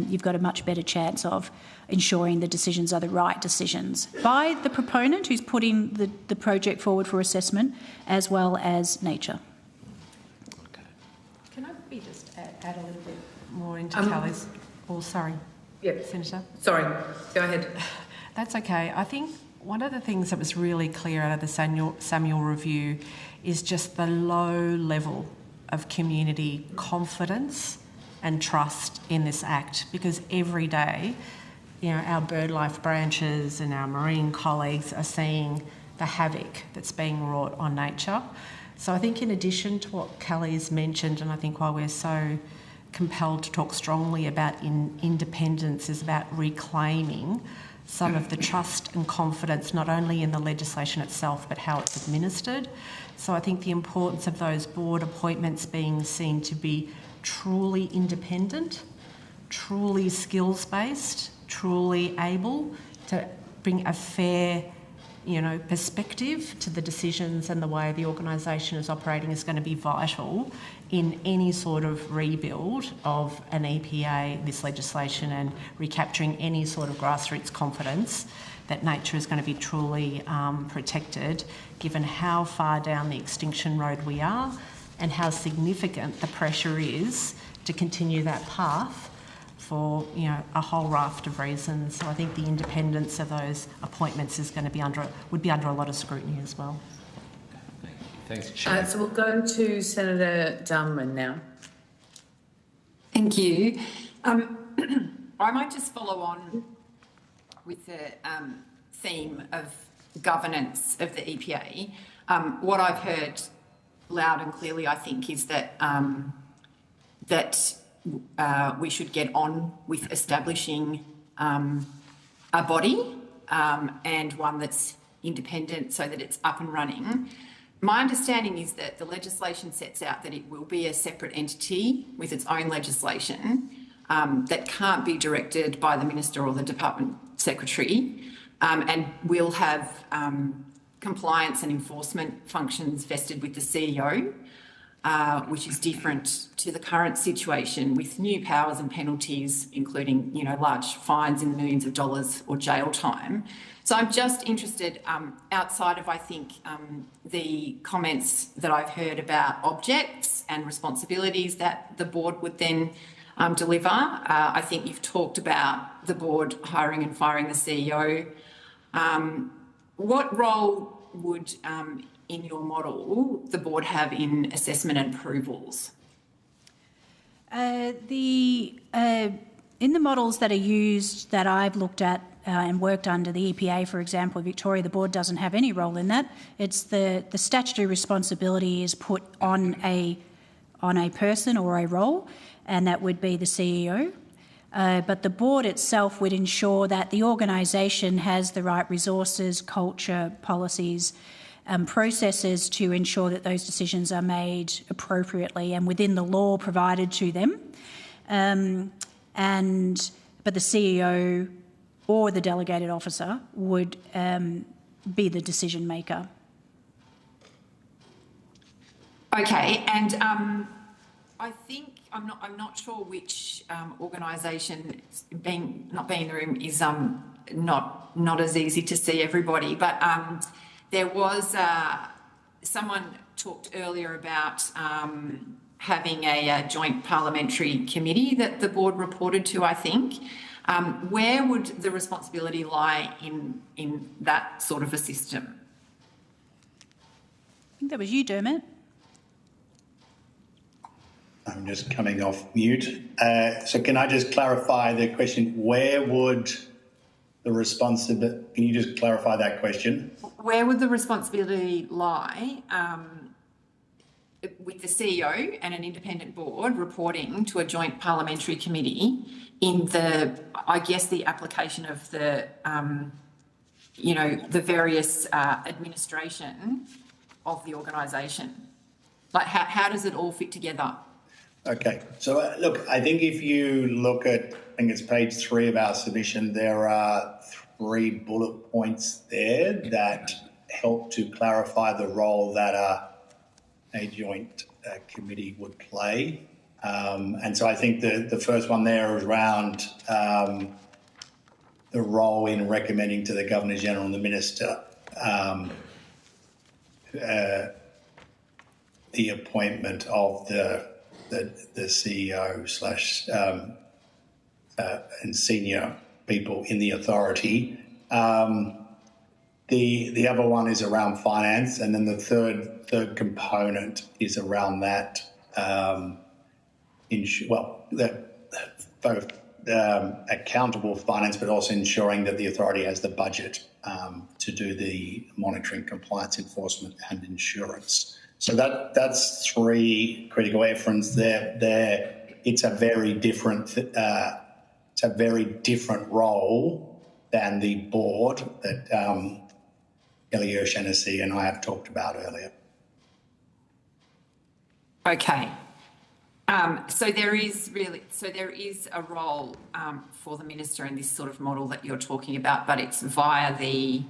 you've got a much better chance of ensuring the decisions are the right decisions by the proponent who's putting the project forward for assessment, as well as nature. Okay. Can I maybe just add a little bit more into Kelly's? Oh, sorry. Yep. Senator. Sorry. Go ahead. That's okay. I think one of the things that was really clear out of the Samuel review is just the low level of community confidence and trust in this Act, because every day, our BirdLife branches and our marine colleagues are seeing the havoc that's being wrought on nature. So I think in addition to what Kelly's mentioned, and I think why we're so compelled to talk strongly about independence is about reclaiming some of the trust and confidence, not only in the legislation itself, but how it's administered. So I think the importance of those board appointments being seen to be truly independent, truly skills-based, truly able to bring a fair, perspective to the decisions and the way the organisation is operating is going to be vital in any sort of rebuild of an EPA, this legislation, and recapturing any sort of grassroots confidence that nature is going to be truly protected, given how far down the extinction road we are and how significant the pressure is to continue that path for a whole raft of reasons. So I think the independence of those appointments is going to would be under a lot of scrutiny as well. Thanks, Chair. So we'll go to Senator Dunman now. Thank you. I might just follow on with the theme of governance of the EPA. What I've heard loud and clearly, I think, is that we should get on with establishing a body and one that's independent so that it's up and running. My understanding is that the legislation sets out that it will be a separate entity with its own legislation that can't be directed by the Minister or the Department Secretary, and will have compliance and enforcement functions vested with the CEO, which is different to the current situation with new powers and penalties, including, large fines in the millions of dollars or jail time. So I'm just interested, outside of, I think, the comments that I've heard about objects and responsibilities that the board would then deliver. I think you've talked about the board hiring and firing the CEO. What role would, in your model, the board have in assessment and approvals? In the models that are used that I've looked at and worked under, the EPA, for example, Victoria, the board doesn't have any role in that. It's the statutory responsibility is put on a person or a role, and that would be the CEO. But the board itself would ensure that the organisation has the right resources, culture, policies, processes to ensure that those decisions are made appropriately and within the law provided to them. But the CEO or the delegated officer would be the decision maker. Okay, and I think I'm not sure which organisation, not being in the room, is not as easy to see everybody, but there was someone talked earlier about having a joint parliamentary committee that the board reported to, I think. Where would the responsibility lie in that sort of a system? I think that was you, Dermot. I'm just coming off mute. So can I just clarify the question? Where would the responsibility, can you just clarify that question? Where would the responsibility lie with the CEO and an independent board reporting to a joint parliamentary committee in the application of the, the various administration of the organisation? Like, how does it all fit together? Okay, so look, I think if you look at, I think it's page 3 of our submission, there are 3 bullet points there that help to clarify the role that a joint committee would play. And so I think the first one there is around the role in recommending to the Governor-General and the Minister the appointment of the CEO and senior people in the authority. The other one is around finance, and then the third component is around that. Both accountable finance, but also ensuring that the authority has the budget to do the monitoring, compliance, enforcement, and insurance. So that's 3 critical efforts there. It's a very different. It's a very different role than the board that Ellie O'Shannessy and I have talked about earlier. Okay. So there is a role for the minister in this sort of model that you're talking about, but it's via the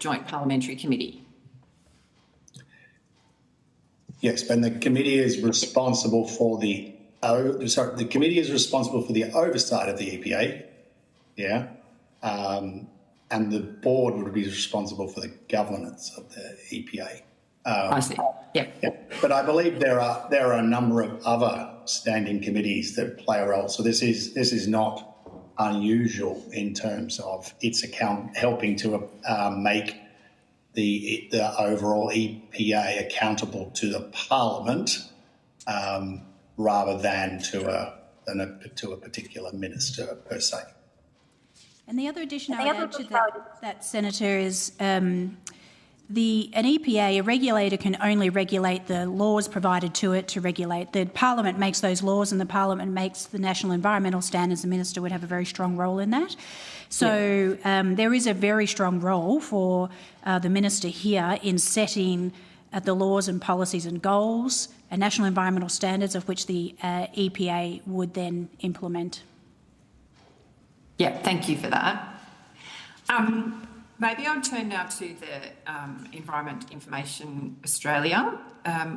Joint Parliamentary Committee. Yes, but the committee is responsible for the committee is responsible for the oversight of the EPA, and the board would be responsible for the governance of the EPA. I see. Yeah. But I believe there are a number of other standing committees that play a role. So this is not unusual in terms of its helping to make the overall EPA accountable to the Parliament rather than to a particular minister per se. And the other addition I would add to that, Senator, is an EPA, a regulator, can only regulate the laws provided to it to regulate. The Parliament makes those laws, and the Parliament makes the national environmental standards. The minister would have a very strong role in that. So there is a very strong role for the minister here in setting the laws and policies and goals and national environmental standards of which the EPA would then implement. Yeah, thank you for that. Maybe I'll turn now to the Environment Information Australia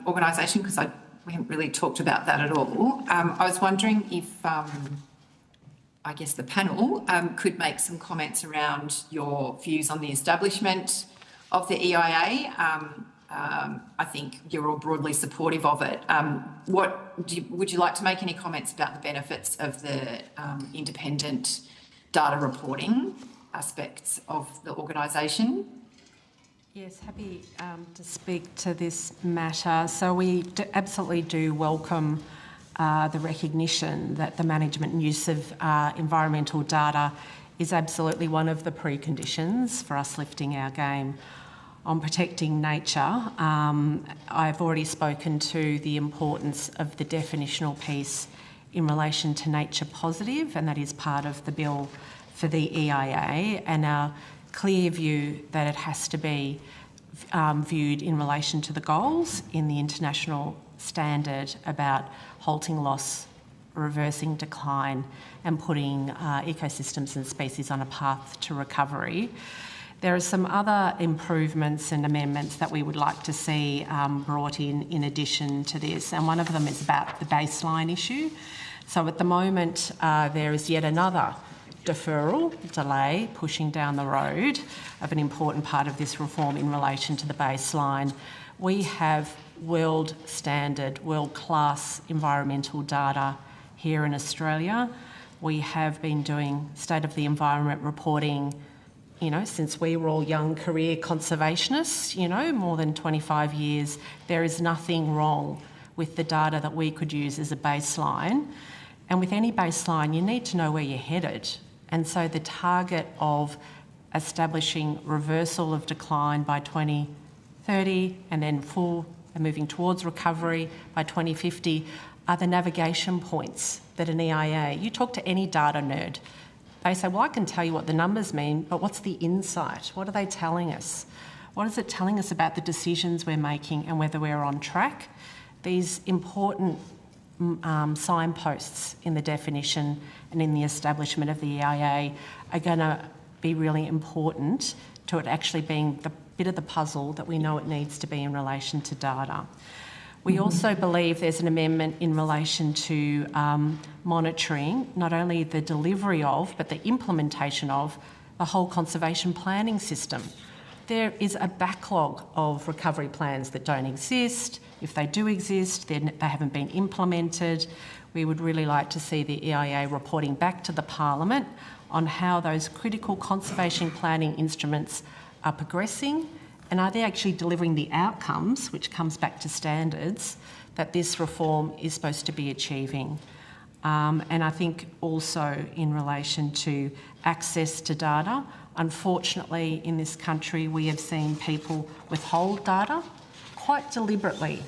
organisation, because we haven't really talked about that at all. I was wondering if, I guess the panel could make some comments around your views on the establishment of the EIA. I think you're all broadly supportive of it. Would you like to make any comments about the benefits of the independent data reporting aspects of the organisation? Yes, happy to speak to this matter. So we absolutely do welcome the recognition that the management and use of environmental data is absolutely one of the preconditions for us lifting our game on protecting nature. I've already spoken to the importance of the definitional piece in relation to nature positive, and that is part of the bill for the EIA, and our clear view that it has to be viewed in relation to the goals in the international standard about halting loss, reversing decline, and putting ecosystems and species on a path to recovery. There are some other improvements and amendments that we would like to see brought in addition to this, and one of them is about the baseline issue. So at the moment, there is yet another deferral, delay, pushing down the road of an important part of this reform in relation to the baseline. We have world standard, world-class environmental data here in Australia. We have been doing state of the environment reporting, since we were all young career conservationists, more than 25 years. There is nothing wrong with the data that we could use as a baseline. And with any baseline, you need to know where you're headed. And so the target of establishing reversal of decline by 2030 and then moving towards recovery by 2050 are the navigation points that an EIA, you talk to any data nerd, they say, well, I can tell you what the numbers mean, but what's the insight? What are they telling us? What is it telling us about the decisions we're making and whether we're on track? These important signposts in the definition and in the establishment of the EIA are going to be really important to it actually being the bit of the puzzle that we know it needs to be in relation to data. We also believe there's an amendment in relation to monitoring not only the delivery of, but the implementation of the whole conservation planning system. There is a backlog of recovery plans that don't exist. If they do exist, they haven't been implemented. We would really like to see the EIA reporting back to the Parliament on how those critical conservation planning instruments are progressing, and are they actually delivering the outcomes, which comes back to standards, that this reform is supposed to be achieving. And I think also in relation to access to data, unfortunately in this country we have seen people withhold data quite deliberately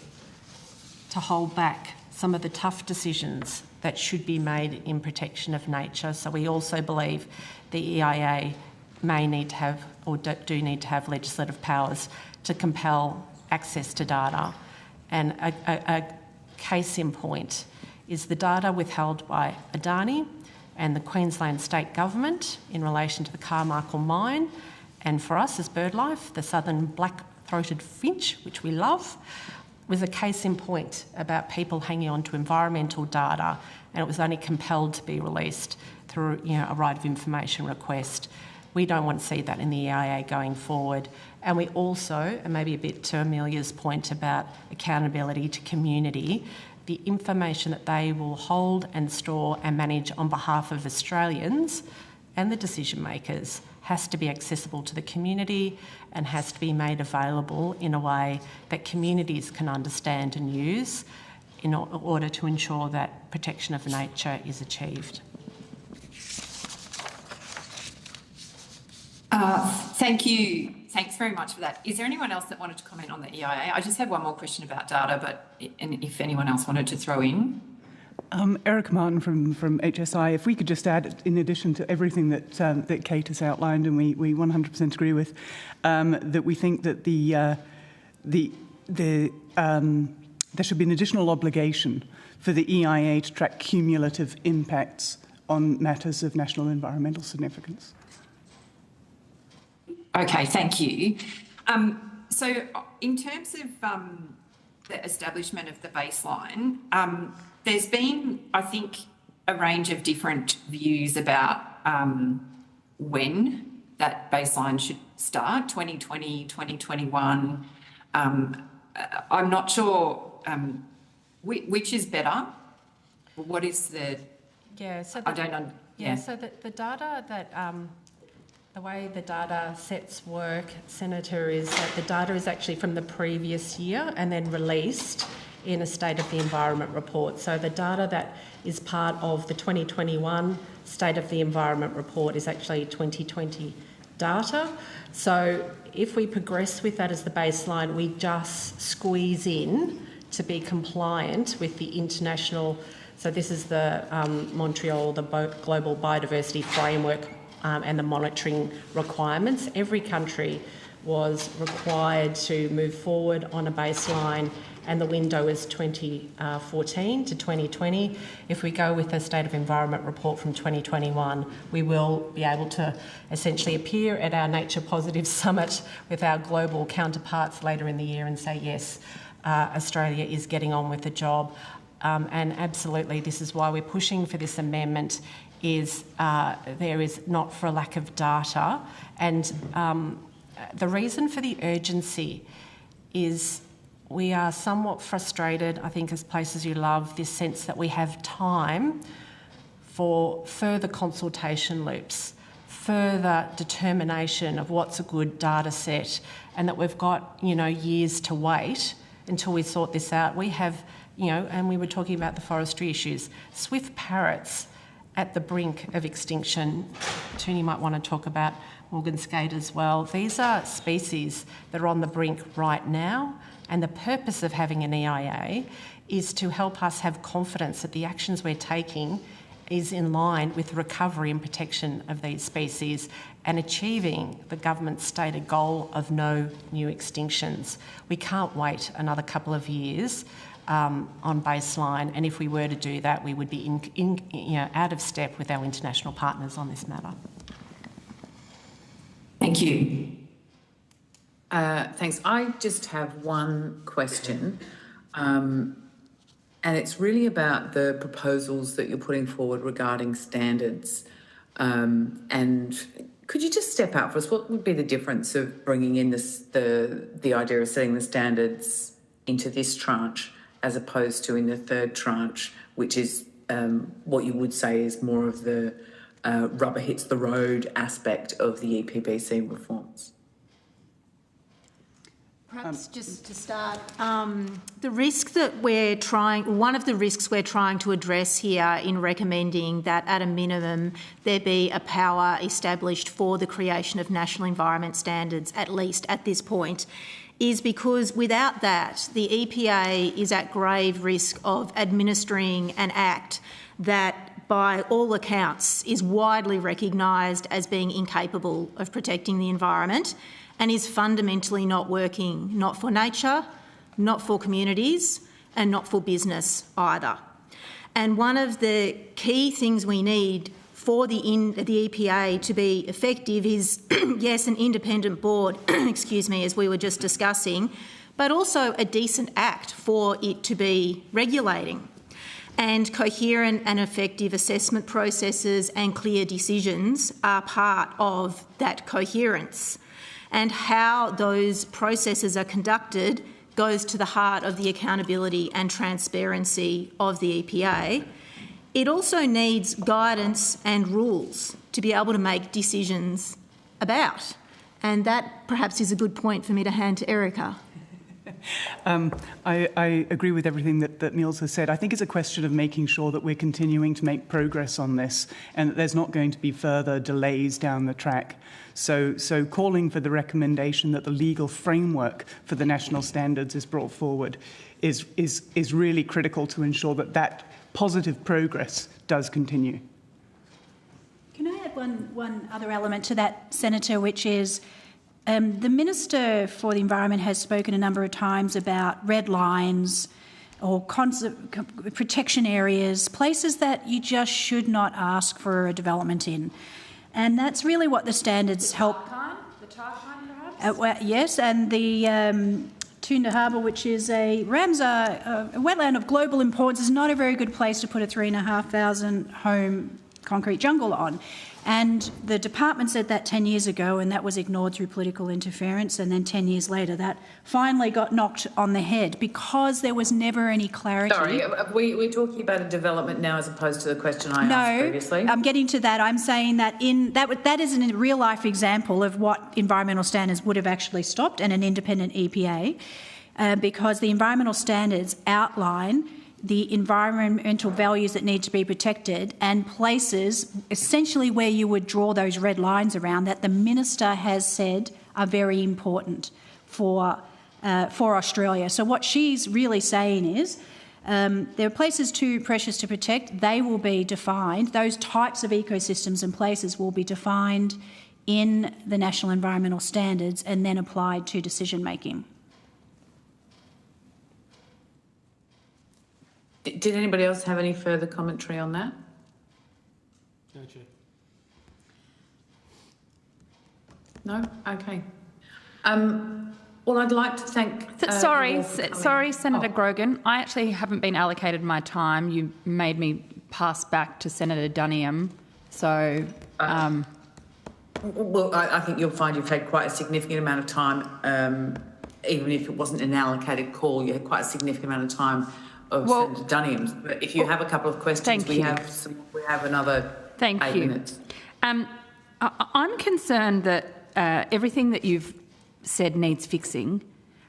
to hold back some of the tough decisions that should be made in protection of nature. So we also believe the EIA may need to have, or do need to have, legislative powers to compel access to data. And a case in point is the data withheld by Adani and the Queensland State Government in relation to the Carmichael mine, and for us as BirdLife, the southern black-throated finch, which we love, was a case in point about people hanging on to environmental data, and it was only compelled to be released through a right of information request. We don't want to see that in the EIA going forward. And we also, and maybe a bit to Amelia's point about accountability to community, the information that they will hold and store and manage on behalf of Australians and the decision makers has to be accessible to the community and has to be made available in a way that communities can understand and use in order to ensure that protection of nature is achieved. Thank you. Thanks very much for that. Is there anyone else that wanted to comment on the EIA? I just have one more question about data, and if anyone else wanted to throw in. Erica Martin from HSI. If we could just add, in addition to everything that Kate has outlined, and we 100% agree with, that we think that there should be an additional obligation for the EIA to track cumulative impacts on matters of national environmental significance. Okay, thank you. So in terms of the establishment of the baseline, there's been, I think, a range of different views about when that baseline should start, 2020, 2021. I'm not sure which is better. What is the... Yeah, so I don't know. Yeah, so the data that... the way the data sets work, Senator, is that the data is actually from the previous year and then released in a State of the Environment report. So the data that is part of the 2021 State of the Environment report is actually 2020 data. So if we progress with that as the baseline, we just squeeze in to be compliant with the international, so this is the Montreal, the Global Biodiversity Framework and the monitoring requirements. Every country was required to move forward on a baseline, and the window is 2014 to 2020. If we go with the State of Environment report from 2021, we will be able to essentially appear at our Nature Positive Summit with our global counterparts later in the year and say, yes, Australia is getting on with the job. And absolutely, this is why we're pushing for this amendment, is there is not for a lack of data. And the reason for the urgency is we are somewhat frustrated, I think, as Places You Love, this sense that we have time for further consultation loops, further determination of what's a good data set, and that we've got, years to wait until we sort this out. We have, and we were talking about the forestry issues, swift parrots at the brink of extinction. Toonie might want to talk about Morgan skate as well. These are species that are on the brink right now, and the purpose of having an EIA is to help us have confidence that the actions we're taking is in line with the recovery and protection of these species and achieving the government's stated goal of no new extinctions. We can't wait another couple of years on baseline, and if we were to do that, we would be out of step with our international partners on this matter. Thank you. Thanks. I just have one question, and it's really about the proposals that you're putting forward regarding standards. And could you just step out for us? What would be the difference of bringing in the idea of setting the standards into this tranche as opposed to in the third tranche, which is what you would say is more of the rubber hits the road aspect of the EPBC reforms? Perhaps just to start, the risk that one of the risks we're trying to address here in recommending that at a minimum there be a power established for the creation of national environment standards, at least at this point, is because without that, the EPA is at grave risk of administering an act that, by all accounts, is widely recognised as being incapable of protecting the environment and is fundamentally not working, not for nature, not for communities, and not for business either. And one of the key things we need for the EPA to be effective is, yes, an independent board, excuse me, as we were just discussing, but also a decent act for it to be regulating. And coherent and effective assessment processes and clear decisions are part of that coherence. And how those processes are conducted goes to the heart of the accountability and transparency of the EPA. It also needs guidance and rules to be able to make decisions about. And that perhaps is a good point for me to hand to Erica. I agree with everything that Niels has said. I think it's a question of making sure that we're continuing to make progress on this and that there's not going to be further delays down the track. So calling for the recommendation that the legal framework for the national standards is brought forward is really critical to ensure that positive progress does continue. Can I add one other element to that, Senator, which is the Minister for the Environment has spoken a number of times about red lines or protection areas, places that you just should not ask for a development in. And that's really what the standards help. The Tarkine, perhaps? Yes, and the Toondah Harbour, which is a Ramsar, a wetland of global importance, is not a very good place to put a 3,500 home concrete jungle on. And the department said that 10 years ago, and that was ignored through political interference, and then 10 years later that finally got knocked on the head because there was never any clarity. Sorry, we're talking about a development now as opposed to the question I asked previously. No, I'm getting to that. I'm saying that that is a real-life example of what environmental standards would have actually stopped and an independent EPA, because the environmental standards outline the environmental values that need to be protected and places essentially where you would draw those red lines around that the Minister has said are very important for Australia. So what she's really saying is there are places too precious to protect. They will be defined. Those types of ecosystems and places will be defined in the National Environmental Standards and then applied to decision making. Did anybody else have any further commentary on that? No, Chair. No? Okay. Well, I'd like to thank... Sorry, Senator Grogan. I actually haven't been allocated my time. You made me pass back to Senator Duniam. So... Well, I think you'll find you've had quite a significant amount of time, even if it wasn't an allocated call, you had quite a significant amount of time of Senator Duniam's. But if you have a couple of questions, we have another 8 minutes. I'm concerned that everything that you've said needs fixing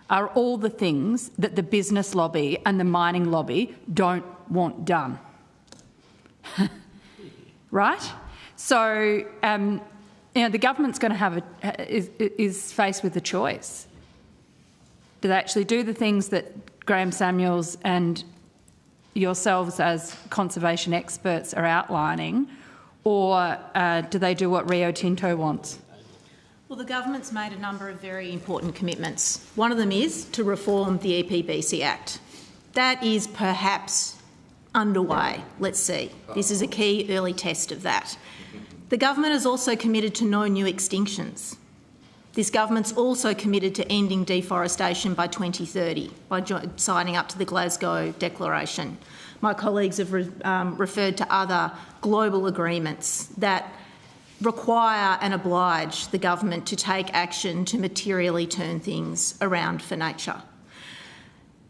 are all the things that the business lobby and the mining lobby don't want done. Right? So, the government's going to have is faced with a choice. Do they actually do the things that Graham Samuels and yourselves as conservation experts are outlining, or do they do what Rio Tinto wants? Well, the government's made a number of very important commitments. One of them is to reform the EPBC Act. That is perhaps underway. Let's see. This is a key early test of that. The government is also committed to no new extinctions. This government's also committed to ending deforestation by 2030 by signing up to the Glasgow Declaration. My colleagues have referred to other global agreements that require and oblige the government to take action to materially turn things around for nature.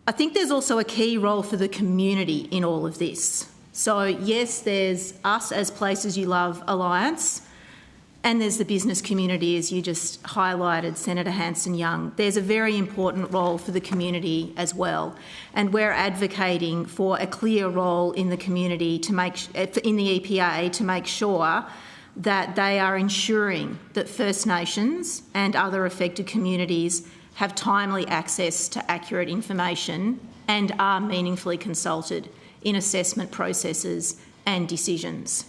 I think there's also a key role for the community in all of this. So, yes, there's us as Places You Love Alliance, and there's the business community, as you just highlighted, Senator Hanson-Young. There's a very important role for the community as well, and we're advocating for a clear role in the community in the EPA to make sure that they are ensuring that First Nations and other affected communities have timely access to accurate information and are meaningfully consulted in assessment processes and decisions.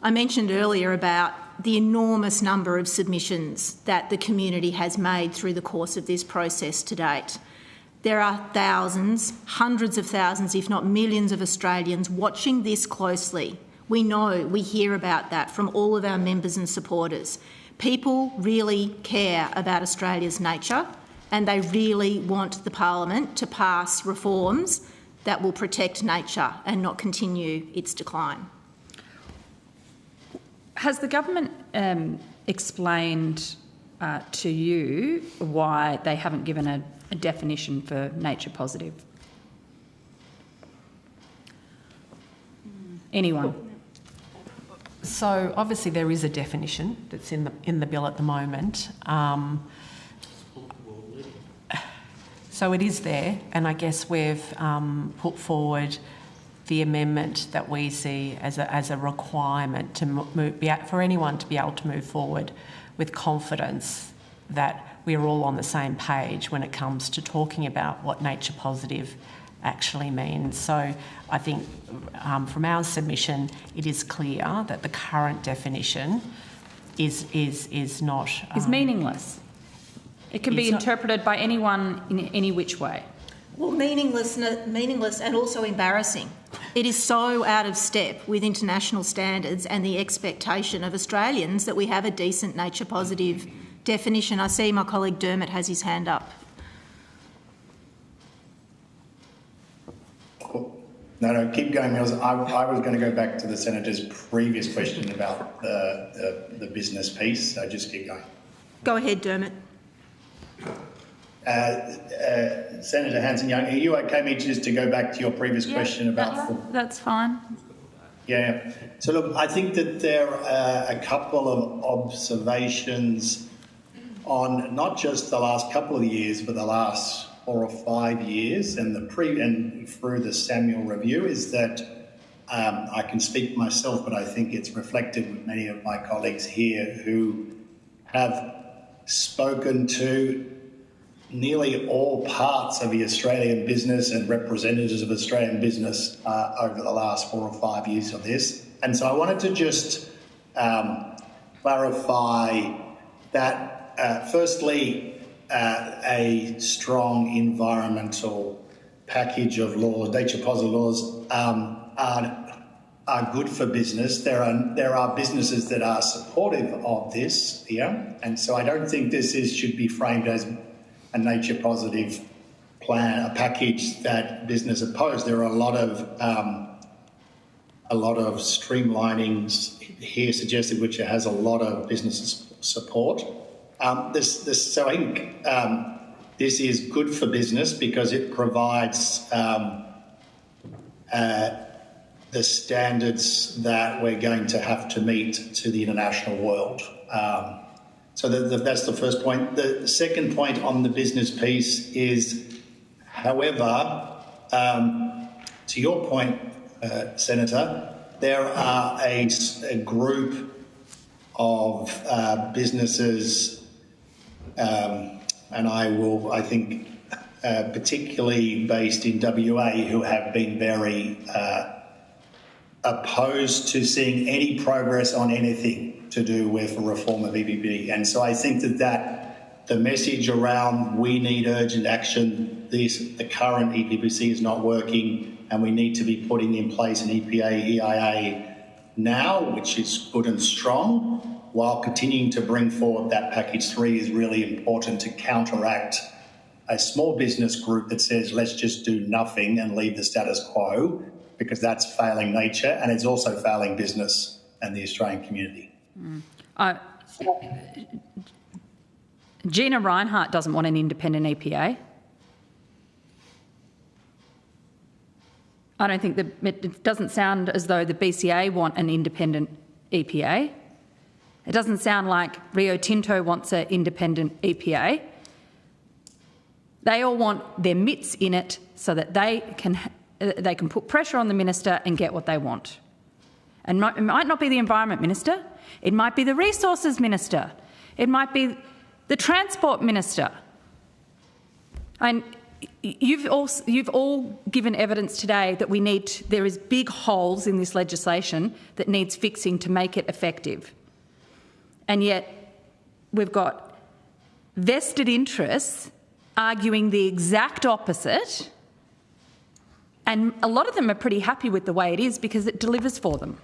I mentioned earlier about the enormous number of submissions that the community has made through the course of this process to date. There are thousands, hundreds of thousands, if not millions of Australians watching this closely. We know, we hear about that from all of our members and supporters. People really care about Australia's nature, and they really want the Parliament to pass reforms that will protect nature and not continue its decline. Has the government explained to you why they haven't given a definition for nature positive? Anyone? So obviously there is a definition that's in the bill at the moment. So it is there, and I guess we've put forward the amendment that we see as a requirement to for anyone to be able to move forward with confidence that we're all on the same page when it comes to talking about what nature positive actually means. So I think from our submission, it is clear that the current definition is not is meaningless. It can be interpreted by anyone in any which way. Well, meaningless and also embarrassing. It is so out of step with international standards and the expectation of Australians that we have a decent nature positive definition. I see my colleague Dermot has his hand up. No, keep going, Mills. I was going to go back to the Senator's previous question about the business piece, so just keep going. Go ahead, Dermot. Senator Hanson-Young, are you okay me just to go back to your previous question about... That's fine. Yeah. So look, I think that there are a couple of observations on not just the last couple of years, but the last 4 or 5 years and through the Samuel review is that I can speak for myself, but I think it's reflected with many of my colleagues here who have spoken to nearly all parts of the Australian business and representatives of Australian business over the last 4 or 5 years of this. And so I wanted to just clarify that, firstly, a strong environmental package of laws, nature positive laws, are good for business. There are businesses that are supportive of this here, and so I don't think this should be framed as a nature positive plan, a package that business oppose. There are a lot of streamlinings here suggested, which has a lot of business support. So I think this is good for business because it provides the standards that we're going to have to meet to the international world. So that's the first point. The second point on the business piece is, however, to your point, Senator, there are a group of businesses, and I think particularly based in WA, who have been very opposed to seeing any progress on anything to do with a reform of EPB. And so I think that the message around we need urgent action, the current EPBC is not working and we need to be putting in place an EIA now, which is good and strong, while continuing to bring forward that package 3 is really important to counteract a small business group that says let's just do nothing and leave the status quo, because that's failing nature and it's also failing business and the Australian community. Gina Reinhart doesn't want an independent EPA. I don't think it doesn't sound as though the BCA want an independent EPA. It doesn't sound like Rio Tinto wants an independent EPA. They all want their mitts in it so that they can put pressure on the minister and get what they want. And it might not be the Environment Minister. It might be the Resources Minister. It might be the Transport Minister. And you've all given evidence today that there is big holes in this legislation that needs fixing to make it effective. And yet we've got vested interests arguing the exact opposite, and a lot of them are pretty happy with the way it is because it delivers for them.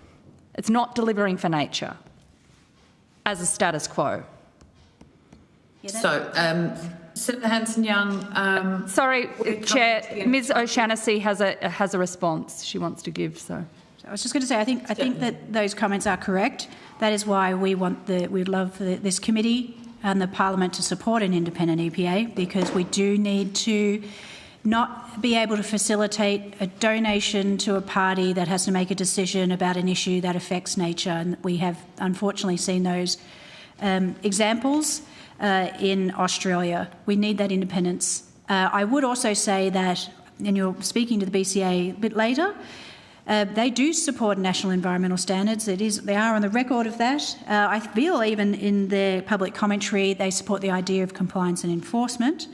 It's not delivering for nature as a status quo. So Senator Hanson-Young. Sorry, Chair. Ms O'Shannessy has a response she wants to give. So, I was just going to say, I think that those comments are correct. That is why we'd love this committee and the Parliament to support an independent EPA, because we do need to not be able to facilitate a donation to a party that has to make a decision about an issue that affects nature. And we have unfortunately seen those examples in Australia. We need that independence. I would also say that, and you're speaking to the BCA a bit later, they do support national environmental standards. They are on the record of that. I feel even in their public commentary they support the idea of compliance and enforcement,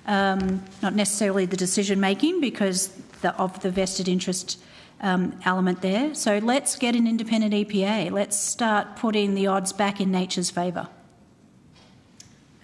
not necessarily the decision making because of the vested interest element there. So let's get an independent EPA. Let's start putting the odds back in nature's favour.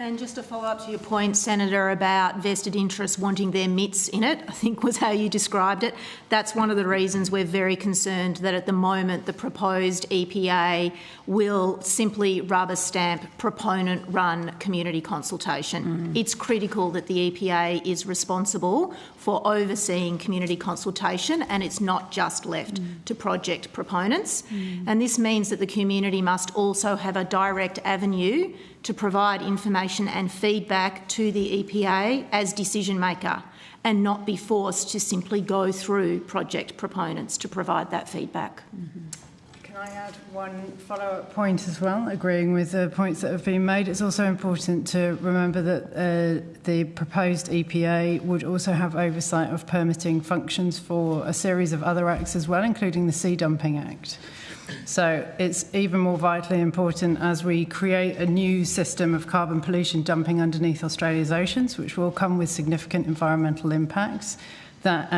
And just to follow up to your point, Senator, about vested interests wanting their mitts in it, I think was how you described it. That's one of the reasons we're very concerned that at the moment the proposed EPA will simply rubber stamp proponent-run community consultation. It's critical that the EPA is responsible for overseeing community consultation, and it's not just left to project proponents. And this means that the community must also have a direct avenue to provide information and feedback to the EPA as decision maker, and not be forced to simply go through project proponents to provide that feedback. Can I add one follow-up point as well, agreeing with the points that have been made? It's also important to remember that the proposed EPA would also have oversight of permitting functions for a series of other acts as well, including the Sea Dumping Act. So it's even more vitally important as we create a new system of carbon pollution dumping underneath Australia's oceans, which will come with significant environmental impacts, that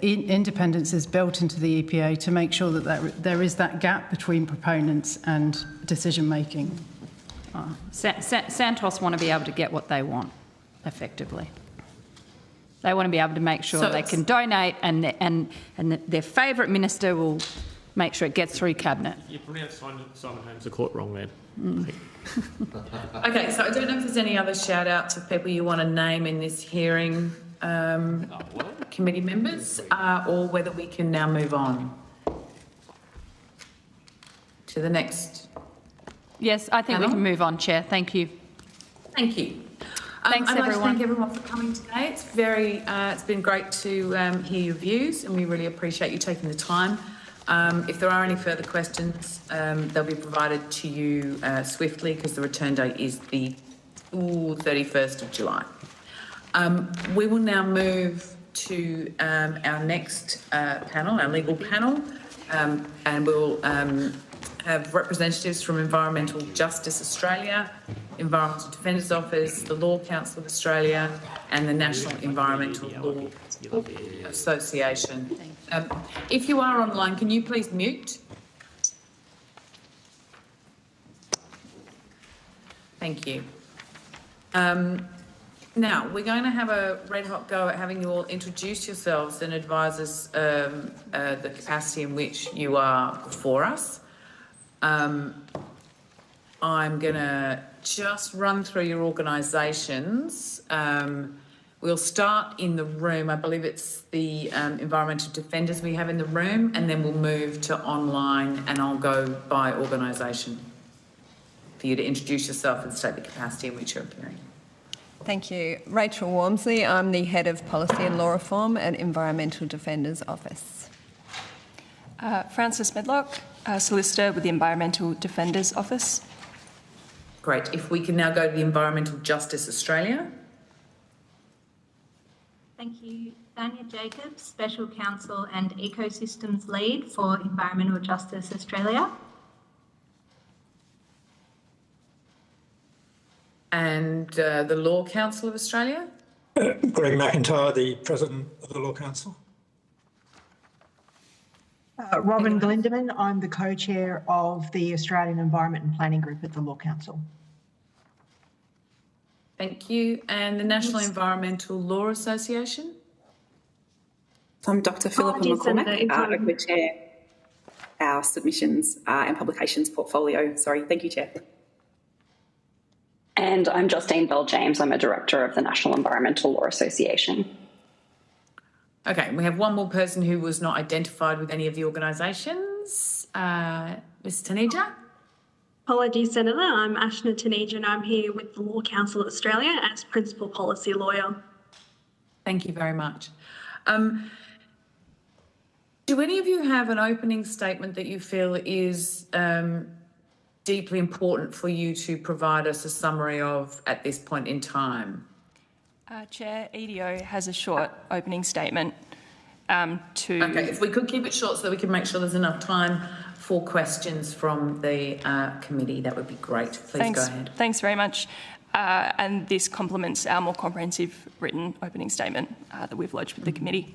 independence is built into the EPA to make sure that there is that gap between proponents and decision making. Santos want to be able to get what they want, effectively. They want to be able to make sure they can donate, and their favourite minister will make sure it gets through cabinet. You pronounced Simon Holmes the court wrong there. Okay, so I don't know if there's any other shout-outs of people you want to name in this hearing, committee members, or whether we can now move on to the next. Yes, I think we can move on, Chair. Thank you. Thank you. Thanks, I'd everyone. like to thank everyone for coming today. It's been great to hear your views, and we really appreciate you taking the time. If there are any further questions, they'll be provided to you swiftly, because the return date is the 31st of July. We will now move to our next panel, our legal panel, and we'll have representatives from Environmental Justice Australia, Environmental Defenders Office, the Law Council of Australia, and the National Environmental Law Association. If you are online, can you please mute? Thank you. Now, we're going to have a red-hot go at having you all introduce yourselves and advise us the capacity in which you are before us. I'm going to just run through your organisations. We'll start in the room. I believe it's the environmental defenders we have in the room, and then we'll move to online, and I'll go by organisation for you to introduce yourself and state the capacity in which you're appearing. Thank you. Rachel Wormsley. I'm the Head of Policy and Law Reform at Environmental Defenders Office. Frances Medlock, Solicitor with the Environmental Defenders Office. Great. If we can now go to the Environmental Justice Australia. Thank you. Tanya Jacobs, Special Counsel and Ecosystems Lead for Environmental Justice Australia. And the Law Council of Australia? Greg McIntyre, the President of the Law Council. Robin Glindeman, I'm the co-chair of the Australian Environment and Planning Group at the Law Council. Thank you. And the National Environmental Law Association? I'm Dr. Philippa McCormack. I co-chair our submissions and publications portfolio. Sorry, thank you, Chair. And I'm Justine Bell-James. I'm a director of the National Environmental Law Association. Okay, we have one more person who was not identified with any of the organisations. Ms Taneja? Apologies, Senator. I'm Ashna Taneja and I'm here with the Law Council of Australia as Principal Policy Lawyer. Thank you very much. Do any of you have an opening statement that you feel is deeply important for you to provide us a summary of at this point in time? Chair, EDO has a short opening statement Okay, if we could keep it short so that we can make sure there's enough time for questions from the committee, that would be great. Please go ahead. Thanks very much. And this complements our more comprehensive written opening statement that we've lodged with the committee.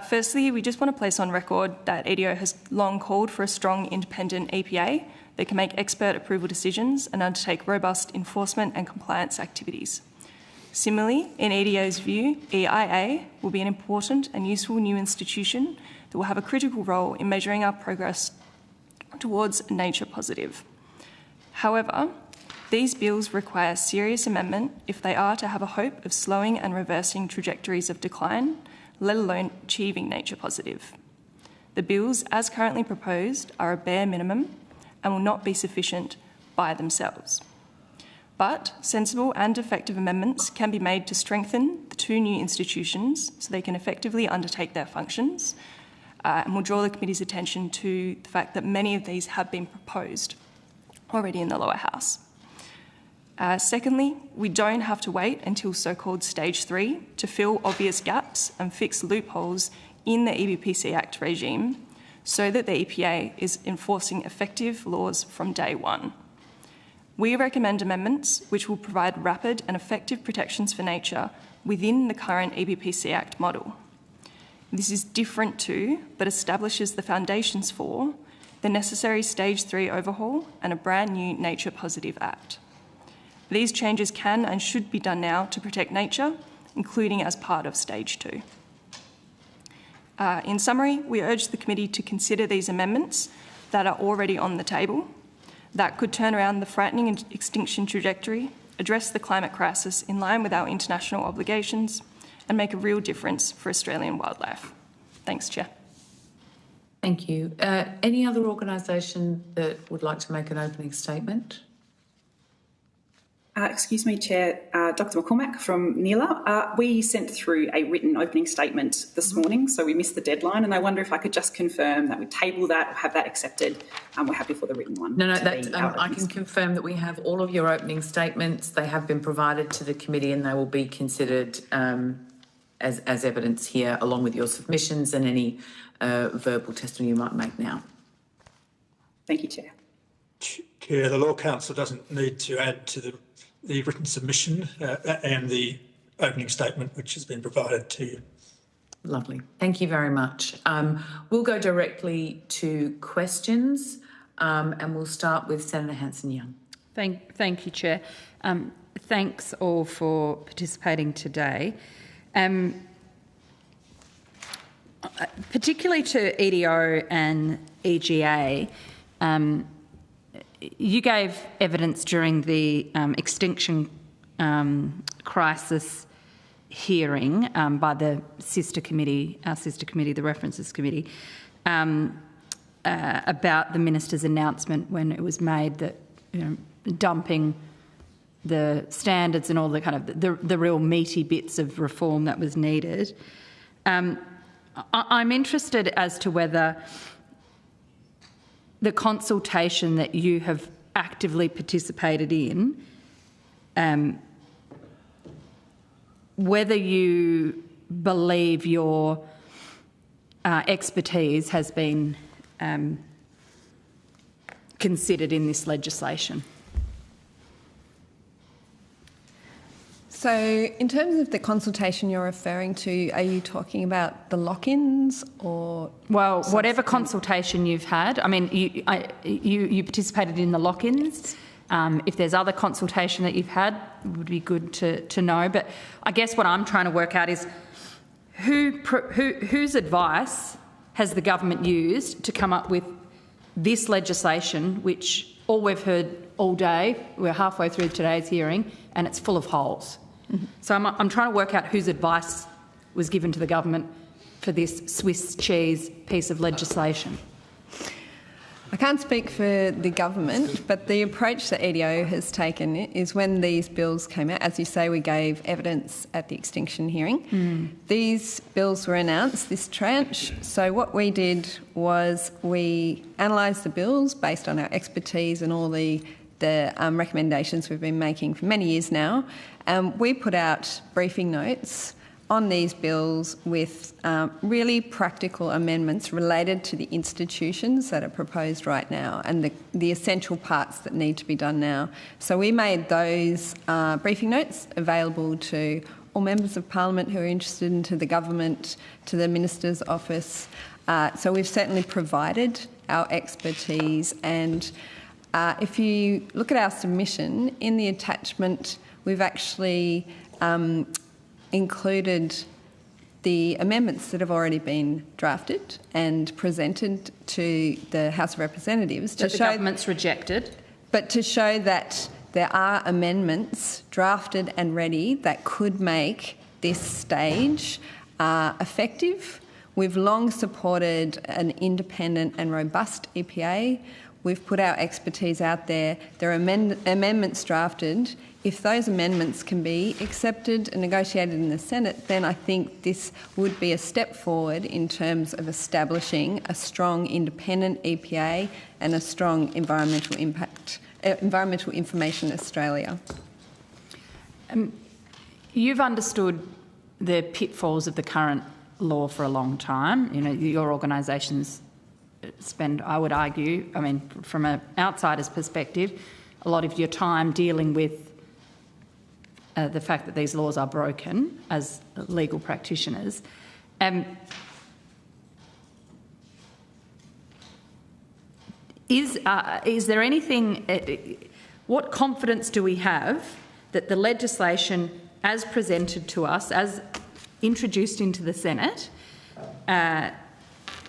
Firstly, we just want to place on record that EDO has long called for a strong independent EPA that can make expert approval decisions and undertake robust enforcement and compliance activities. Similarly, in EDO's view, EIA will be an important and useful new institution that will have a critical role in measuring our progress towards nature positive. However, these bills require serious amendment if they are to have a hope of slowing and reversing trajectories of decline, let alone achieving nature positive. The bills, as currently proposed, are a bare minimum and will not be sufficient by themselves. But sensible and effective amendments can be made to strengthen the two new institutions so they can effectively undertake their functions, and we'll draw the committee's attention to the fact that many of these have been proposed already in the lower house. Secondly, we don't have to wait until so-called stage 3 to fill obvious gaps and fix loopholes in the EBPC Act regime so that the EPA is enforcing effective laws from day one. We recommend amendments which will provide rapid and effective protections for nature within the current EBPC Act model. This is different to, but establishes the foundations for, the necessary Stage 3 overhaul and a brand new Nature Positive Act. These changes can and should be done now to protect nature, including as part of Stage 2. In summary, we urge the committee to consider these amendments that are already on the table that could turn around the frightening extinction trajectory, address the climate crisis in line with our international obligations, and make a real difference for Australian wildlife. Thanks, Chair. Thank you. Any other organisation that would like to make an opening statement? Excuse me, Chair, Dr McCormack from NELA. We sent through a written opening statement this morning, so we missed the deadline, and I wonder if I could just confirm that we table that or have that accepted. We're happy for the written one. No, I can confirm that we have all of your opening statements. They have been provided to the committee and they will be considered as evidence here, along with your submissions and any verbal testimony you might make now. Thank you, Chair. Chair, the Law Council doesn't need to add to the written submission and the opening statement which has been provided to you. Lovely. Thank you very much. We'll go directly to questions and we'll start with Senator Hanson-Young. Thank you, Chair. Thanks all for participating today. Particularly to EDO and EGA, you gave evidence during the extinction crisis hearing by the sister committee, our sister committee, the References Committee, about the minister's announcement when it was made that, you know, dumping the standards and all the kind of the real meaty bits of reform that was needed. I'm interested as to whether the consultation that you have actively participated in, whether you believe your expertise has been considered in this legislation. So in terms of the consultation you're referring to, are you talking about the lock-ins or...? Well, whatever consultation you've had. I mean, you participated in the lock-ins. If there's other consultation that you've had, it would be good to know. But I guess what I'm trying to work out is whose advice has the government used to come up with this legislation, which all we've heard all day, we're halfway through today's hearing, and it's full of holes. Mm-hmm. So I'm trying to work out whose advice was given to the government for this Swiss cheese piece of legislation. I can't speak for the government, but the approach that EDO has taken is when these bills came out, as you say, we gave evidence at the extinction hearing. These bills were announced, this tranche. So what we did was we analysed the bills based on our expertise and all the recommendations we've been making for many years now. We put out briefing notes on these bills with really practical amendments related to the institutions that are proposed right now and the essential parts that need to be done now. So we made those briefing notes available to all members of Parliament who are interested, and to the government, to the Minister's office. So we've certainly provided our expertise, and if you look at our submission, in the attachment we've actually included the amendments that have already been drafted and presented to the House of Representatives. That the government's rejected. But to show that there are amendments drafted and ready that could make this stage effective. We've long supported an independent and robust EPA. We've put our expertise out there. There are amendments drafted. If those amendments can be accepted and negotiated in the Senate, then I think this would be a step forward in terms of establishing a strong independent EPA and a strong environmental information Australia. You've understood the pitfalls of the current law for a long time. You know, your organisations spend, I would argue, I mean, from an outsider's perspective, a lot of your time dealing with the fact that these laws are broken as legal practitioners. Is there anything, what confidence do we have that the legislation as presented to us, as introduced into the Senate,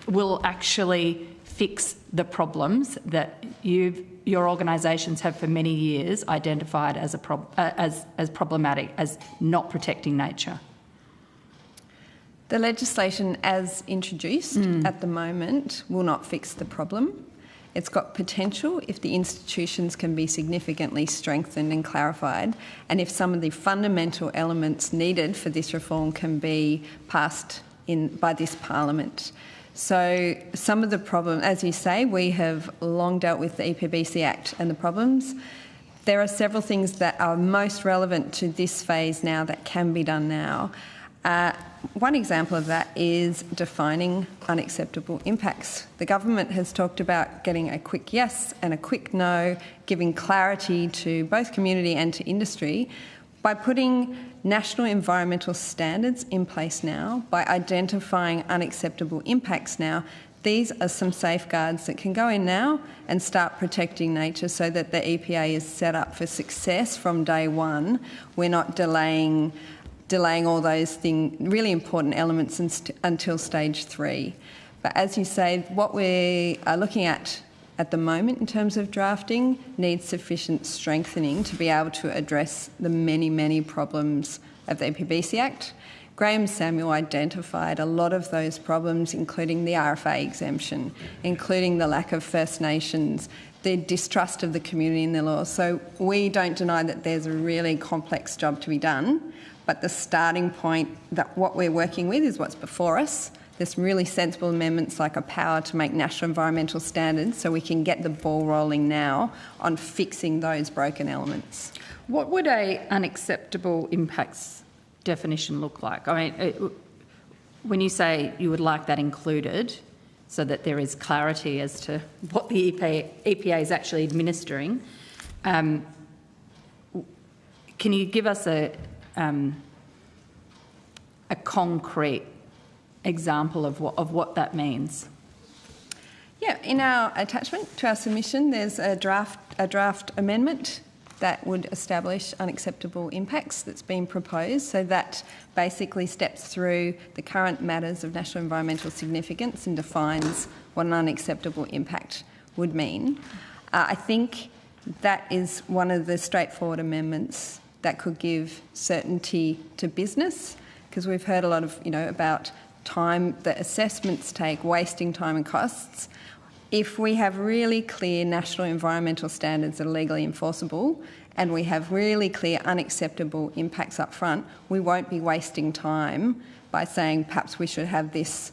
will actually fix the problems that your organisations have for many years identified as problematic, as not protecting nature? The legislation as introduced at the moment will not fix the problem. It's got potential if the institutions can be significantly strengthened and clarified, and if some of the fundamental elements needed for this reform can be passed in by this Parliament. So some of the problems, as you say, we have long dealt with the EPBC Act and the problems. There are several things that are most relevant to this phase now that can be done now. One example of that is defining unacceptable impacts. The government has talked about getting a quick yes and a quick no, giving clarity to both community and to industry by putting national environmental standards in place now, by identifying unacceptable impacts now. These are some safeguards that can go in now and start protecting nature so that the EPA is set up for success from day one. We're not delaying all those really important elements until stage 3. But as you say, what we are looking at the moment in terms of drafting needs sufficient strengthening to be able to address the many, many problems of the EPBC Act. Graham Samuel identified a lot of those problems, including the RFA exemption, including the lack of First Nations, the distrust of the community in the law. So we don't deny that there's a really complex job to be done, but the starting point, that what we're working with is what's before us. There's some really sensible amendments like a power to make national environmental standards so we can get the ball rolling now on fixing those broken elements. What would a unacceptable impacts definition look like? I mean, when you say you would like that included so that there is clarity as to what the EPA is actually administering, can you give us a concrete example of what that means? Yeah, in our attachment to our submission, there's a draft amendment that would establish unacceptable impacts that's been proposed. So that basically steps through the current matters of national environmental significance and defines what an unacceptable impact would mean. I think that is one of the straightforward amendments that could give certainty to business, because we've heard a lot of, about time that assessments take, wasting time and costs. If we have really clear national environmental standards that are legally enforceable and we have really clear unacceptable impacts up front, we won't be wasting time by saying perhaps we should have this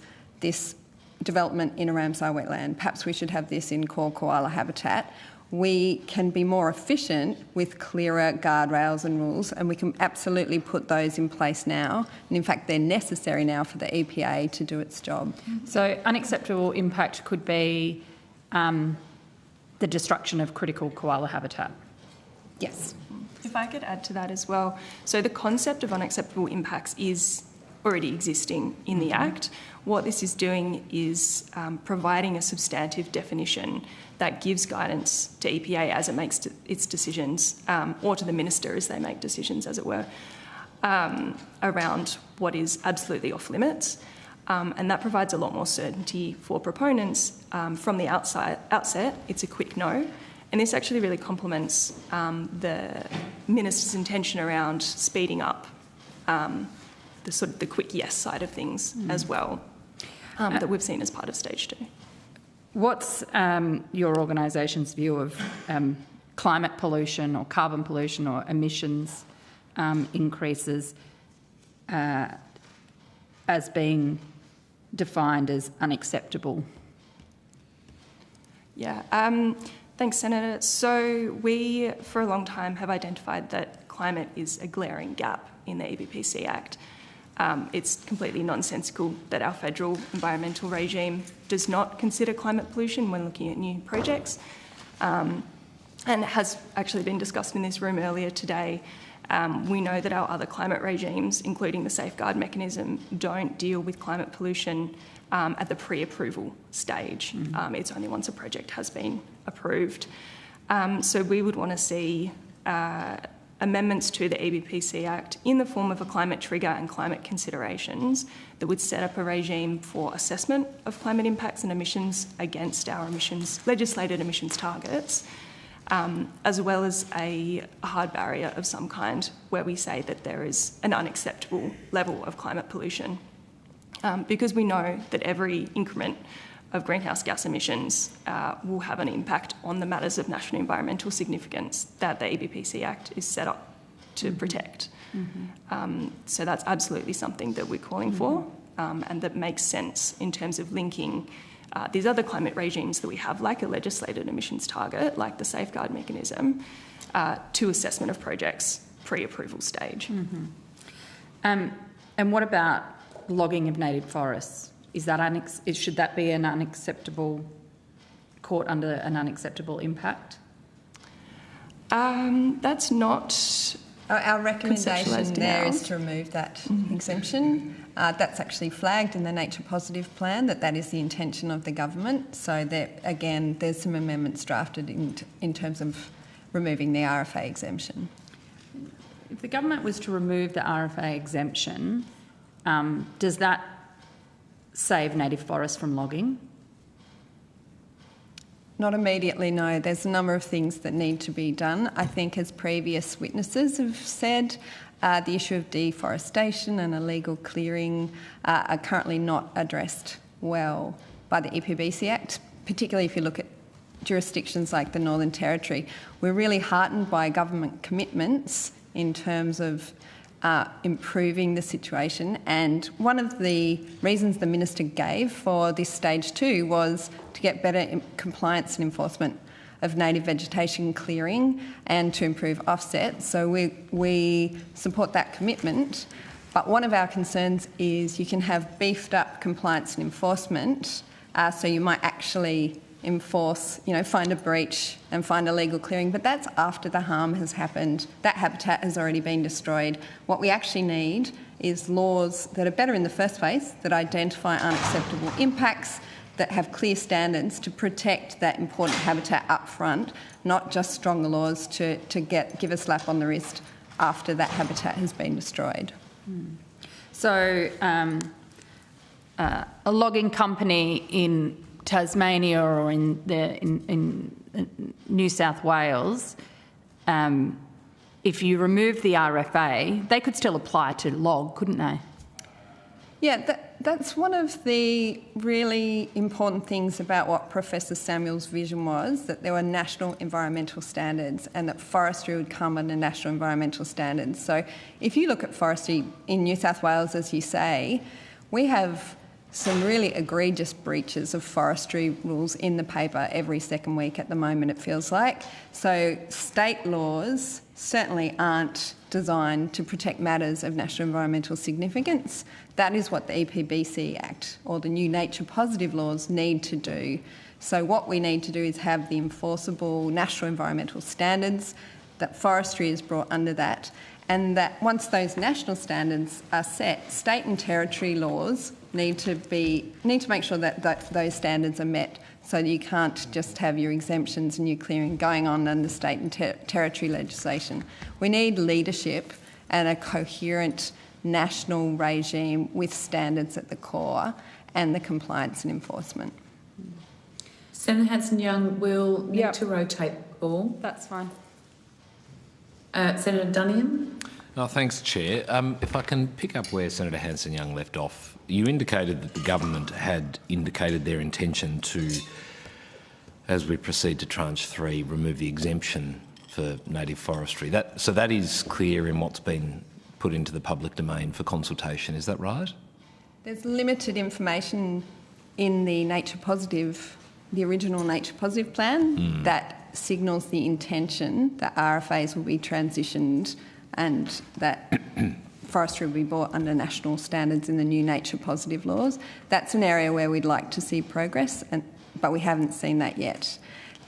development in a Ramsar wetland, perhaps we should have this in core koala habitat. We can be more efficient with clearer guardrails and rules, and we can absolutely put those in place now. And in fact, they're necessary now for the EPA to do its job. So unacceptable impact could be the destruction of critical koala habitat. Yes. If I could add to that as well. So the concept of unacceptable impacts is already existing in the Act. What this is doing is providing a substantive definition that gives guidance to EPA as it makes its decisions, or to the minister as they make decisions, as it were, around what is absolutely off limits. And that provides a lot more certainty for proponents from the outset. It's a quick no. And this actually really complements the minister's intention around speeding up the quick yes side of things as well, that we've seen as part of stage 2. What's your organisation's view of climate pollution or carbon pollution or emissions increases as being defined as unacceptable? Yeah, thanks, Senator. So we, for a long time, have identified that climate is a glaring gap in the EBPC Act. It's completely nonsensical that our federal environmental regime does not consider climate pollution when looking at new projects, and it has actually been discussed in this room earlier today. We know that our other climate regimes, including the safeguard mechanism, don't deal with climate pollution at the pre-approval stage. It's only once a project has been approved. So we would want to see amendments to the EBPC Act in the form of a climate trigger and climate considerations that would set up a regime for assessment of climate impacts and emissions against our legislated emissions targets, as well as a hard barrier of some kind where we say that there is an unacceptable level of climate pollution. Because we know that every increment of greenhouse gas emissions will have an impact on the matters of national environmental significance that the EBPC Act is set up to protect. So that's absolutely something that we're calling for, and that makes sense in terms of linking these other climate regimes that we have, like a legislated emissions target, like the safeguard mechanism, to assessment of projects pre-approval stage. And what about logging of native forests? Is that should that be an unacceptable, caught under an unacceptable impact? That's not. Our recommendation there is to remove that exemption. That's actually flagged in the Nature Positive Plan that is the intention of the government. So that, again, there's some amendments drafted in terms of removing the RFA exemption. If the government was to remove the RFA exemption, does that save native forests from logging? Not immediately, no. There's a number of things that need to be done. I think, as previous witnesses have said, the issue of deforestation and illegal clearing are currently not addressed well by the EPBC Act, particularly if you look at jurisdictions like the Northern Territory. We're really heartened by government commitments in terms of improving the situation, and one of the reasons the Minister gave for this stage 2 was to get better compliance and enforcement of native vegetation clearing and to improve offset. So we support that commitment, but one of our concerns is you can have beefed up compliance and enforcement, so you might actually enforce, find a breach and find illegal clearing, but that's after the harm has happened. That habitat has already been destroyed. What we actually need is laws that are better in the first place, that identify unacceptable impacts, that have clear standards to protect that important habitat up front, not just stronger laws to give a slap on the wrist after that habitat has been destroyed. So a logging company in Tasmania or in New South Wales, if you remove the RFA, they could still apply to log, couldn't they? Yeah, that's one of the really important things about what Professor Samuel's vision was, that there were national environmental standards and that forestry would come under national environmental standards. So if you look at forestry in New South Wales, as you say, we have some really egregious breaches of forestry rules in the paper every second week at the moment, it feels like. So state laws certainly aren't designed to protect matters of national environmental significance. That is what the EPBC Act or the new nature positive laws need to do. So what we need to do is have the enforceable national environmental standards, that forestry is brought under that, and that once those national standards are set, state and territory laws need to make sure that those standards are met. So you can't just have your exemptions and your clearing going on under state and territory legislation. We need leadership and a coherent national regime with standards at the core and the compliance and enforcement. Senator Hanson-Young will need to rotate the call. That's fine. Senator Dunniam. Oh, thanks, Chair. If I can pick up where Senator Hanson-Young left off, you indicated that the government had indicated their intention to, as we proceed to tranche 3, remove the exemption for native forestry. So that is clear in what's been put into the public domain for consultation, is that right? There's limited information in the original Nature Positive plan that signals the intention that RFAs will be transitioned and that forestry will be brought under national standards in the new nature positive laws. That's an area where we'd like to see progress, but we haven't seen that yet.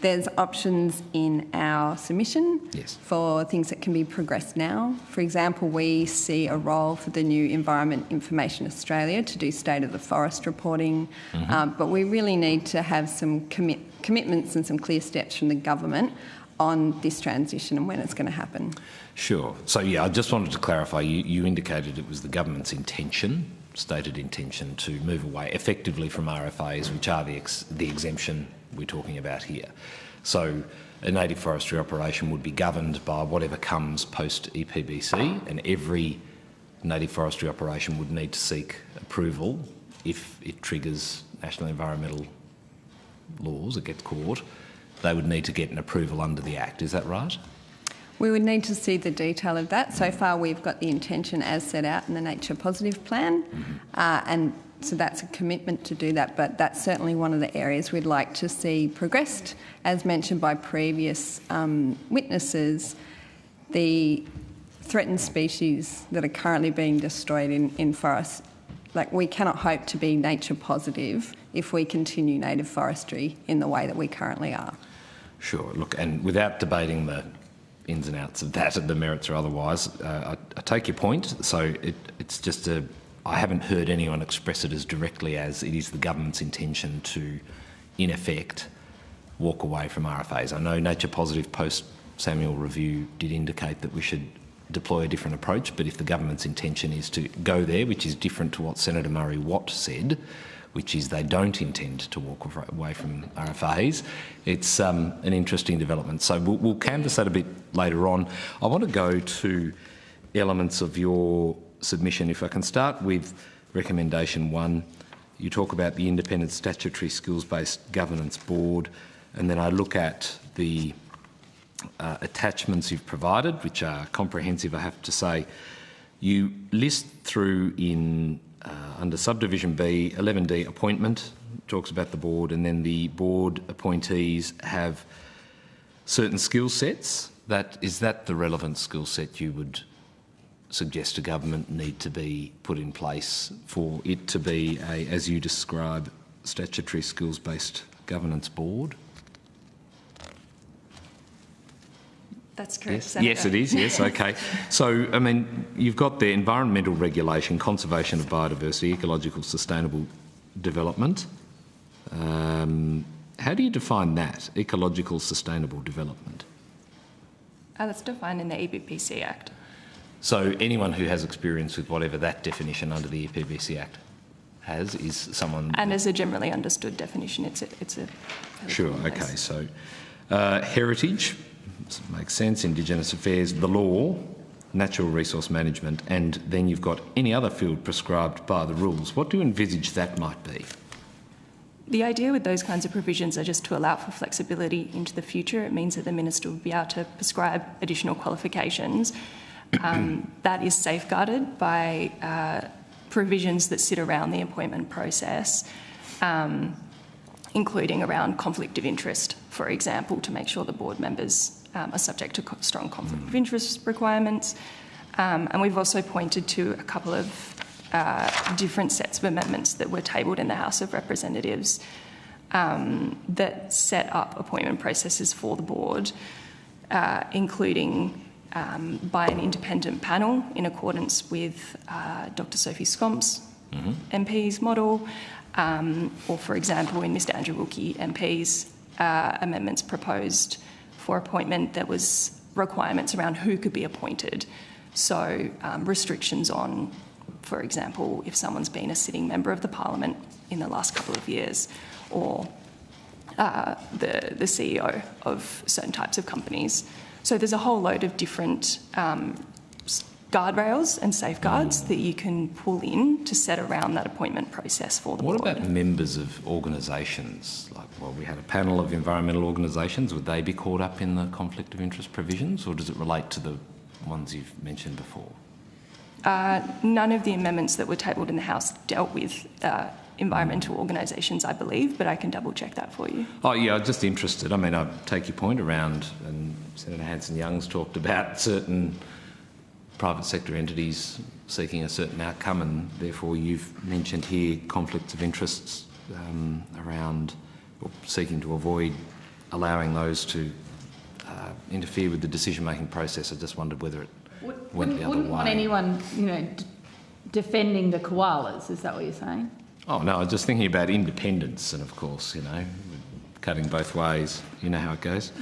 There's options in our submission for things that can be progressed now. For example, we see a role for the new Environment Information Australia to do state of the forest reporting, but we really need to have some commitments and some clear steps from the government on this transition and when it's going to happen. Sure. So, yeah, I just wanted to clarify, you indicated it was the government's intention, stated intention, to move away effectively from RFAs, which are the exemption we're talking about here. So a native forestry operation would be governed by whatever comes post-EPBC, and every native forestry operation would need to seek approval if it triggers national environmental laws or gets caught. They would need to get an approval under the Act, is that right? We would need to see the detail of that. So far we've got the intention as set out in the Nature Positive Plan, and so that's a commitment to do that, but that's certainly one of the areas we'd like to see progressed. As mentioned by previous witnesses, the threatened species that are currently being destroyed in forests, like, we cannot hope to be nature positive if we continue native forestry in the way that we currently are. Sure. Look, and without debating the ins and outs of that, the merits or otherwise, I take your point. So it's just I haven't heard anyone express it as directly as it is the government's intention to, in effect, walk away from RFAs. I know Nature Positive post-Samuel review did indicate that we should deploy a different approach, but if the government's intention is to go there, which is different to what Senator Murray-Watt said, which is they don't intend to walk away from RFAs, it's an interesting development. So we'll canvass that a bit later on. I want to go to elements of your submission. If I can start with recommendation 1, you talk about the independent statutory skills-based governance board, and then I look at the attachments you've provided, which are comprehensive, I have to say. You list through in under subdivision B, 11D appointment, talks about the board, and then the board appointees have certain skill sets. Is that the relevant skill set you would suggest to government need to be put in place for it to be a, as you describe, statutory skills-based governance board? That's correct, Yes, yes it is, yes, okay. So, I mean, you've got the environmental regulation, conservation of biodiversity, ecological sustainable development. How do you define that, ecological sustainable development? That's defined in the EPBC Act. So anyone who has experience with whatever that definition under the EPBC Act has is someone... And as a generally understood definition, it's a Sure, okay, so heritage, makes sense, Indigenous affairs, the law, natural resource management, and then you've got any other field prescribed by the rules. What do you envisage that might be? The idea with those kinds of provisions are just to allow for flexibility into the future. It means that the minister will be able to prescribe additional qualifications. That is safeguarded by provisions that sit around the appointment process, including around conflict of interest, for example, to make sure the board members are subject to strong conflict of interest requirements. And we've also pointed to a couple of different sets of amendments that were tabled in the House of Representatives that set up appointment processes for the board, including by an independent panel in accordance with Dr Sophie Scomp's MP's model, or, for example, in Mr Andrew Wilkie MP's amendments proposed for appointment, there was requirements around who could be appointed. So restrictions on, for example, if someone's been a sitting member of the Parliament in the last couple of years, or the CEO of certain types of companies. So there's a whole load of different guardrails and safeguards that you can pull in to set around that appointment process for the board. What about members of organisations? Like, well, we had a panel of environmental organisations. Would they be caught up in the conflict of interest provisions, or does it relate to the ones you've mentioned before? None of the amendments that were tabled in the House dealt with environmental organisations, I believe, but I can double check that for you. Oh yeah, I'm just interested. I mean, I take your point around, and Senator Hanson-Young's talked about certain private sector entities seeking a certain outcome, and therefore you've mentioned here conflicts of interests around, or seeking to avoid allowing those to interfere with the decision-making process. I just wondered whether it went the other way. Wouldn't want anyone, defending the koalas, is that what you're saying? Oh no, I was just thinking about independence, and of course, cutting both ways. You know how it goes.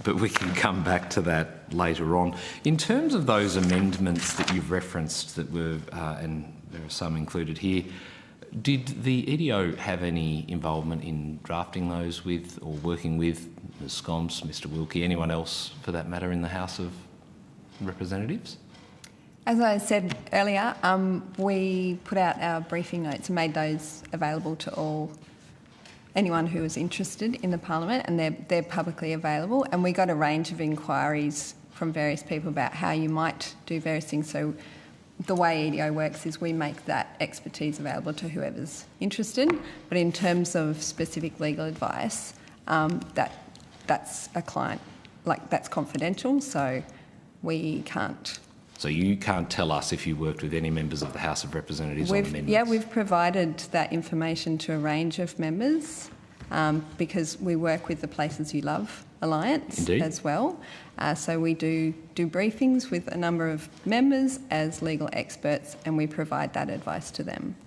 But we can come back to that later on. In terms of those amendments that you've referenced that were, and there are some included here, did the EDO have any involvement in drafting those with, or working with, Ms Scomps, Mr Wilkie, anyone else for that matter in the House of Representatives? As I said earlier, we put out our briefing notes and made those available to anyone who was interested in the Parliament, and they're publicly available. And we got a range of inquiries from various people about how you might do various things. So the way EDO works is we make that expertise available to whoever's interested. But in terms of specific legal advice, that's a client, that's confidential, so we can't. So you can't tell us if you worked with any members of the House of Representatives on amendments? Yeah, we've provided that information to a range of members because we work with the Places You Love Alliance as well. So we do briefings with a number of members as legal experts, and we provide that advice to them.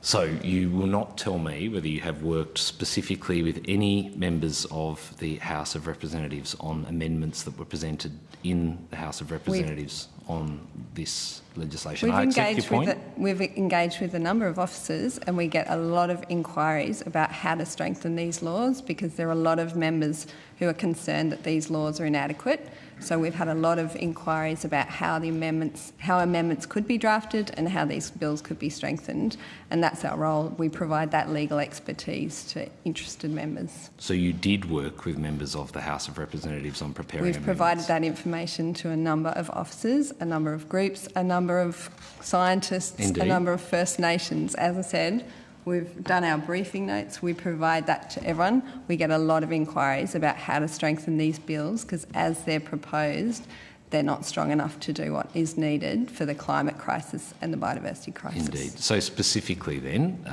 So you will not tell me whether you have worked specifically with any members of the House of Representatives on amendments that were presented in the House of Representatives on this legislation. I accept your point. We've engaged with a number of officers, and we get a lot of inquiries about how to strengthen these laws, because there are a lot of members who are concerned that these laws are inadequate. So we've had a lot of inquiries about how amendments could be drafted and how these bills could be strengthened, and that's our role. We provide that legal expertise to interested members. So you did work with members of the House of Representatives on preparing amendments? We've provided that information to a number of officers, a number of groups, a number of scientists, a number of First Nations. As I said, we've done our briefing notes. We provide that to everyone. We get a lot of inquiries about how to strengthen these bills, because as they're proposed, they're not strong enough to do what is needed for the climate crisis and the biodiversity crisis. Indeed. So specifically then,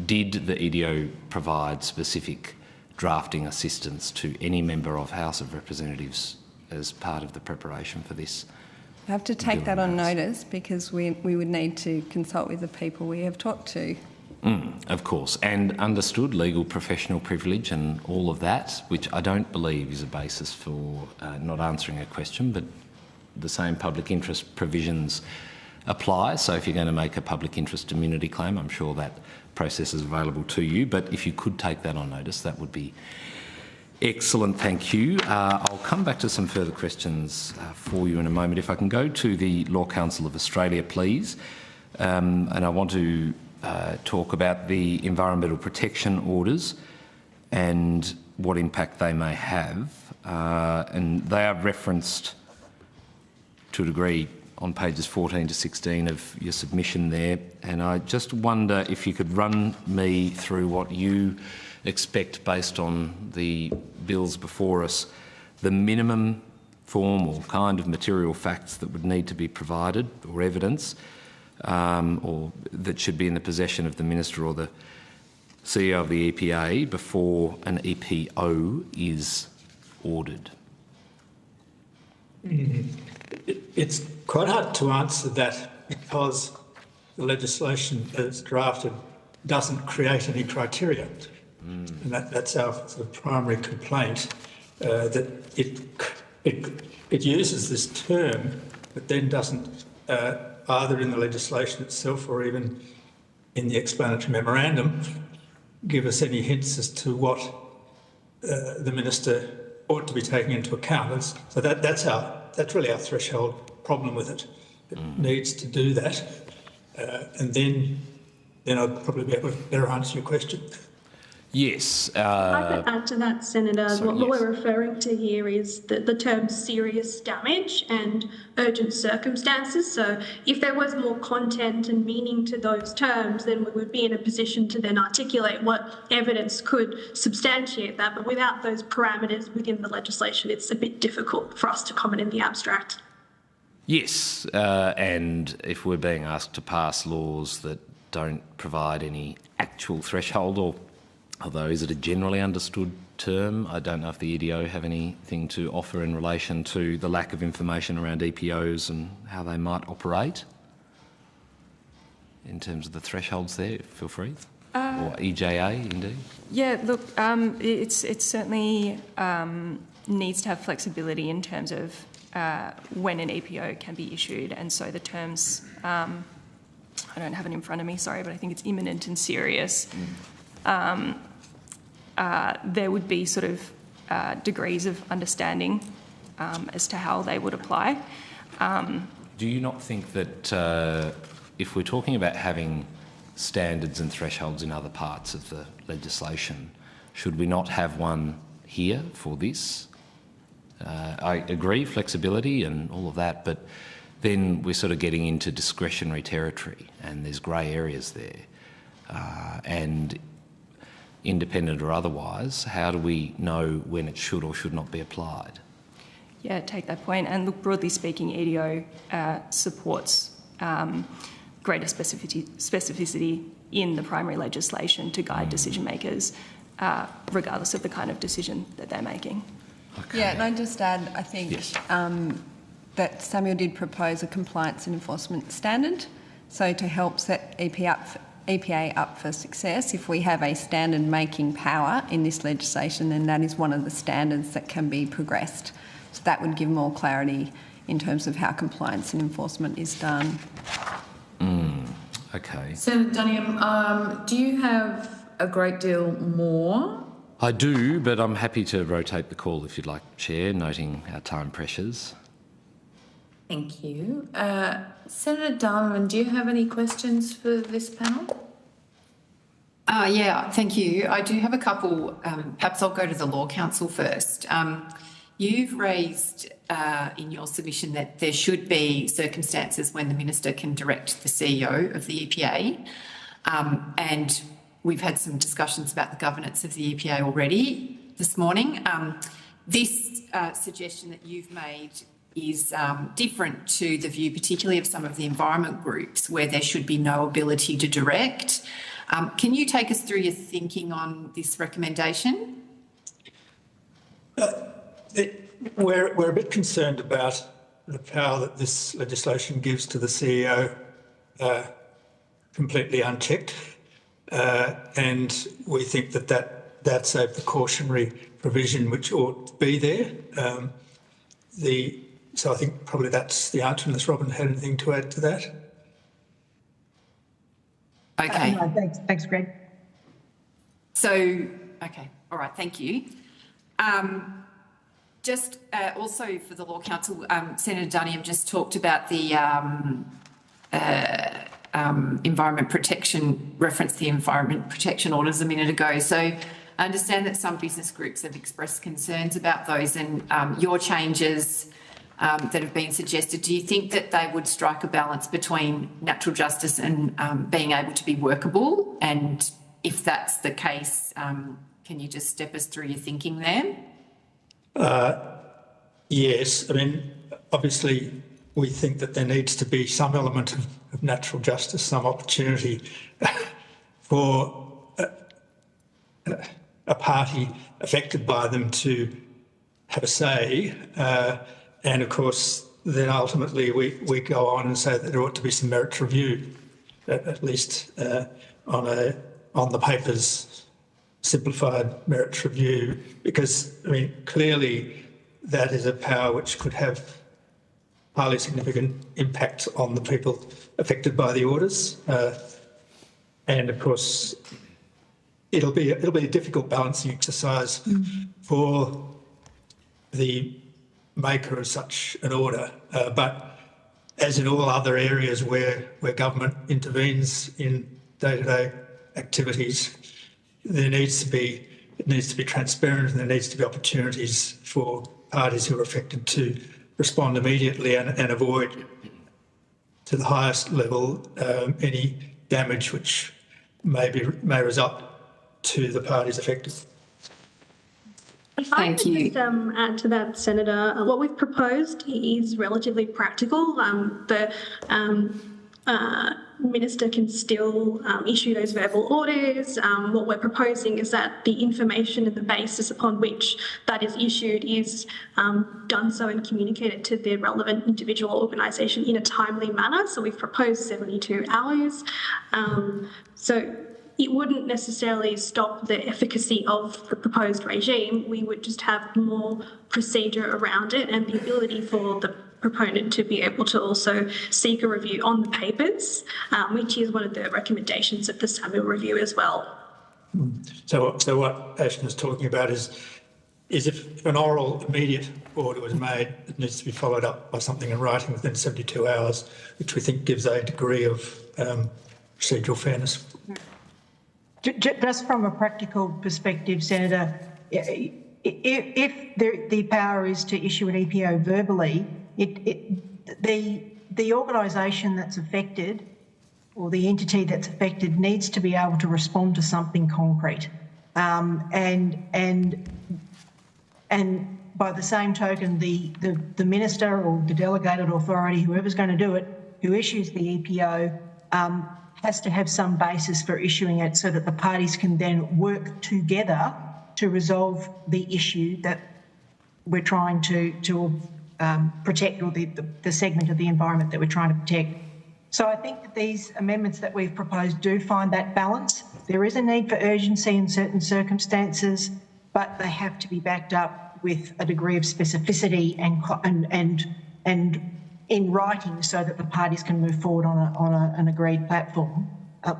did the EDO provide specific drafting assistance to any member of House of Representatives as part of the preparation for this? I have to take that on notice, because we would need to consult with the people we have talked to. Of course, and understood legal professional privilege and all of that, which I don't believe is a basis for not answering a question, but the same public interest provisions apply. So if you're going to make a public interest immunity claim, I'm sure that process is available to you. But if you could take that on notice, that would be excellent. Thank you. I'll come back to some further questions for you in a moment. If I can go to the Law Council of Australia, please. And I want to talk about the environmental protection orders and what impact they may have. And they are referenced to a degree on pages 14 to 16 of your submission there. And I just wonder if you could run me through what you expect based on the bills before us, the minimum form or kind of material facts that would need to be provided, or evidence, or that should be in the possession of the Minister or the CEO of the EPA before an EPO is ordered. It's quite hard to answer that because the legislation as drafted doesn't create any criteria. And that's our sort of primary complaint, that it uses this term but then doesn't, either in the legislation itself or even in the explanatory memorandum, give us any hints as to what the Minister ought to be taking into account. So that's really our threshold problem with it. It needs to do that, and then I'll probably be able to better answer your question. Yes. I could add to that, Senator. What we're referring to here is the terms serious damage and urgent circumstances. So if there was more content and meaning to those terms, then we would be in a position to then articulate what evidence could substantiate that. But without those parameters within the legislation, it's a bit difficult for us to comment in the abstract. Yes, and if we're being asked to pass laws that don't provide any actual threshold, although is it a generally understood term? I don't know if the EDO have anything to offer in relation to the lack of information around EPOs and how they might operate in terms of the thresholds there. Feel free. Or EJA, indeed. Yeah, look, it's certainly needs to have flexibility in terms of when an EPO can be issued, and so the terms, I don't have it in front of me, sorry, but I think it's imminent and serious. There would be sort of degrees of understanding as to how they would apply. Do you not think that if we're talking about having standards and thresholds in other parts of the legislation, should we not have one here for this? I agree, flexibility and all of that, but then we're sort of getting into discretionary territory and there's grey areas there. And independent or otherwise, how do we know when it should or should not be applied? Yeah, take that point. And look, broadly speaking, EDO supports greater specificity in the primary legislation to guide decision makers, regardless of the kind of decision that they're making. Okay. Yeah, and I'd just add, I think that Samuel did propose a compliance and enforcement standard. So to help set EPA up for success, if we have a standard making power in this legislation, then that is one of the standards that can be progressed. So that would give more clarity in terms of how compliance and enforcement is done. Okay. Senator Dunningham, do you have a great deal more? I do, but I'm happy to rotate the call if you'd like, Chair, noting our time pressures. Thank you. Senator Darwin, do you have any questions for this panel? Yeah, thank you. I do have a couple. Perhaps I'll go to the Law Council first. You've raised in your submission that there should be circumstances when the Minister can direct the CEO of the EPA, and we've had some discussions about the governance of the EPA already this morning. This suggestion that you've made is different to the view, particularly of some of the environment groups, where there should be no ability to direct. Can you take us through your thinking on this recommendation? We're a bit concerned about the power that this legislation gives to the CEO completely unchecked. And we think that's a precautionary provision which ought to be there. So I think probably that's the answer, unless Robin had anything to add to that. Okay. No, thanks, Greg. So, okay, all right, thank you. Just also for the Law Council, Senator Dunniam just talked about the environment protection, referenced the environment protection orders a minute ago. So I understand that some business groups have expressed concerns about those and your changes that have been suggested. Do you think that they would strike a balance between natural justice and being able to be workable? And if that's the case, can you just step us through your thinking there? Yes, I mean, obviously we think that there needs to be some element of natural justice, some opportunity for a party affected by them to have a say. And of course, then ultimately we go on and say that there ought to be some merits review, at least on the paper's simplified merits review, because, I mean, clearly that is a power which could have highly significant impact on the people affected by the orders. And of course, it'll be a difficult balancing exercise for the maker of such an order. But as in all other areas where government intervenes in day-to-day activities, it needs to be transparent, and there needs to be opportunities for parties who are affected to respond immediately and avoid, to the highest level, any damage which may result to the parties affected. If I could just add to that, Senator, what we've proposed is relatively practical. The Minister can still issue those verbal orders. What we're proposing is that the information and the basis upon which that is issued is done so and communicated to the relevant individual organisation in a timely manner. So we've proposed 72 hours. So it wouldn't necessarily stop the efficacy of the proposed regime. We would just have more procedure around it and the ability for the proponent to be able to also seek a review on the papers, which is one of the recommendations of the Samuel Review as well. So what Ashton is talking about is if an oral immediate order was made, it needs to be followed up by something in writing within 72 hours, which we think gives a degree of procedural fairness. Just from a practical perspective, Senator, if the power is to issue an EPO verbally, the organisation that's affected or the entity that's affected needs to be able to respond to something concrete. And by the same token, the minister or the delegated authority, whoever's going to do it, who issues the EPO, has to have some basis for issuing it so that the parties can then work together to resolve the issue that we're trying to protect, or the segment of the environment that we're trying to protect. So I think that these amendments that we've proposed do find that balance. There is a need for urgency in certain circumstances, but they have to be backed up with a degree of specificity and in writing so that the parties can move forward on an agreed platform.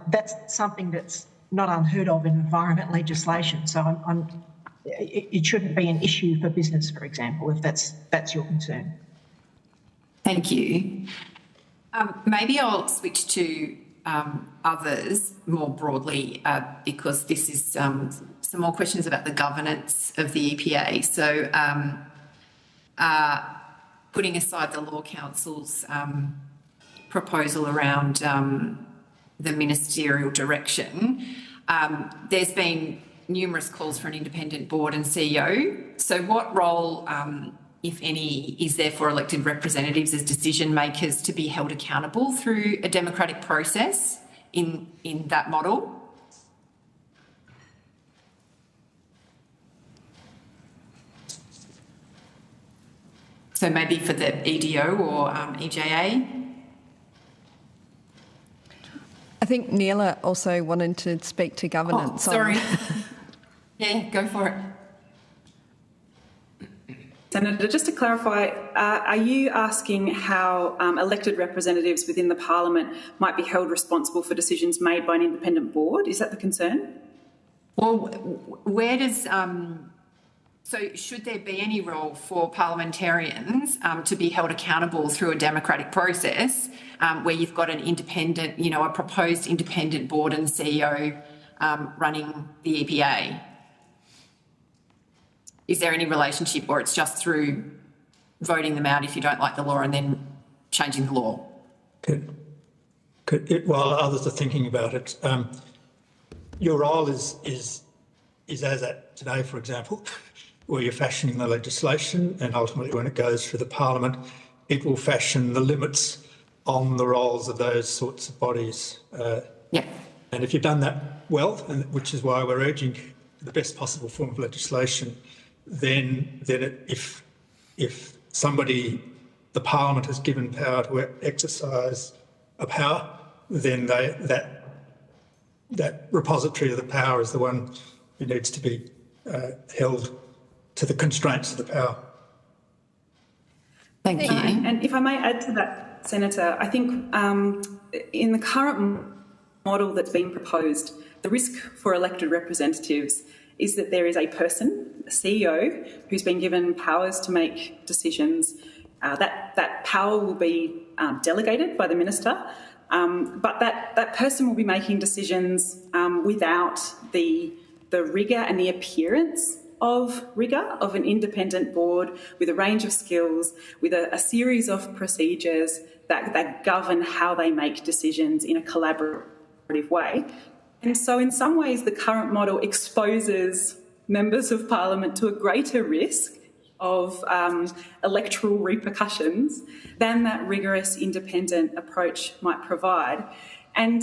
That's something that's not unheard of in environment legislation. So it shouldn't be an issue for business, for example, if that's your concern. Thank you. Maybe I'll switch to others more broadly because this is some more questions about the governance of the EPA. So putting aside the Law Council's proposal around the ministerial direction, there's been numerous calls for an independent board and CEO. So what role, if any, is there for elected representatives as decision makers to be held accountable through a democratic process in that model? So maybe for the EDO or EJA? I think Neela also wanted to speak to governance. Oh, sorry. Yeah, go for it. Senator, just to clarify, are you asking how elected representatives within the Parliament might be held responsible for decisions made by an independent board? Is that the concern? Well, where does... So should there be any role for parliamentarians to be held accountable through a democratic process where you've got an independent, a proposed independent board and CEO running the EPA? Is there any relationship, or it's just through voting them out if you don't like the law and then changing the law? While others are thinking about it, your role is as at today, for example, where you're fashioning the legislation, and ultimately when it goes through the Parliament, it will fashion the limits on the roles of those sorts of bodies. And if you've done that well, and which is why we're urging the best possible form of legislation, then if somebody, the Parliament has given power to exercise a power, then that repository of the power is the one who needs to be held to the constraints of the power. Thank you. And if I may add to that, Senator, I think in the current model that's being proposed, the risk for elected representatives is that there is a person, a CEO, who's been given powers to make decisions. That power will be delegated by the minister, but that person will be making decisions without the rigour and the appearance of rigour of an independent board with a range of skills, with a series of procedures that govern how they make decisions in a collaborative way. And so in some ways, the current model exposes members of Parliament to a greater risk of electoral repercussions than that rigorous independent approach might provide. And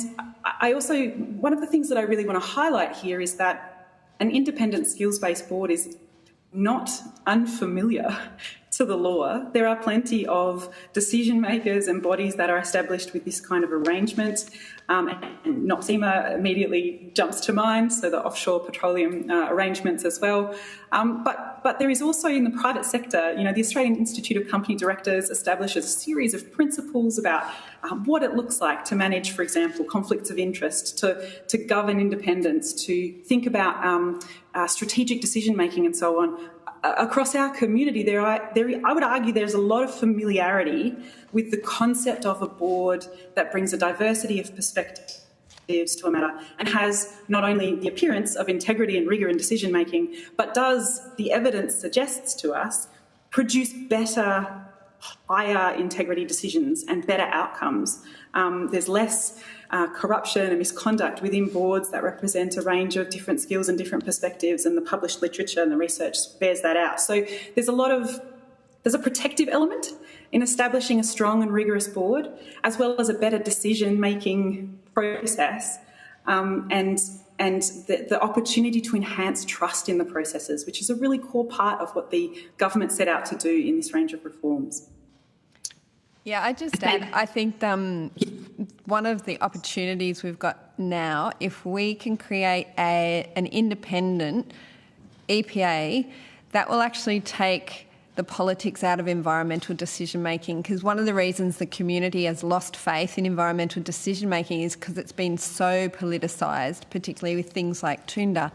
I also, one of the things that I really want to highlight here is that an independent skills-based board is not unfamiliar to the law. There are plenty of decision makers and bodies that are established with this kind of arrangement. And NOPSEMA immediately jumps to mind, so the offshore petroleum arrangements as well. But there is also in the private sector, the Australian Institute of Company Directors establishes a series of principles about what it looks like to manage, for example, conflicts of interest, to govern independence, to think about strategic decision making and so on. Across our community, I would argue there's a lot of familiarity with the concept of a board that brings a diversity of perspectives to a matter and has not only the appearance of integrity and rigour in decision making, but does, the evidence suggests to us, produce better, higher integrity decisions and better outcomes. There's less corruption and misconduct within boards that represent a range of different skills and different perspectives, and the published literature and the research bears that out. So there's a protective element in establishing a strong and rigorous board, as well as a better decision-making process, and the opportunity to enhance trust in the processes, which is a really core part of what the government set out to do in this range of reforms. Yeah, I just add, I think one of the opportunities we've got now, if we can create an independent EPA, that will actually take the politics out of environmental decision making, because one of the reasons the community has lost faith in environmental decision making is because it's been so politicised, particularly with things like Toondah.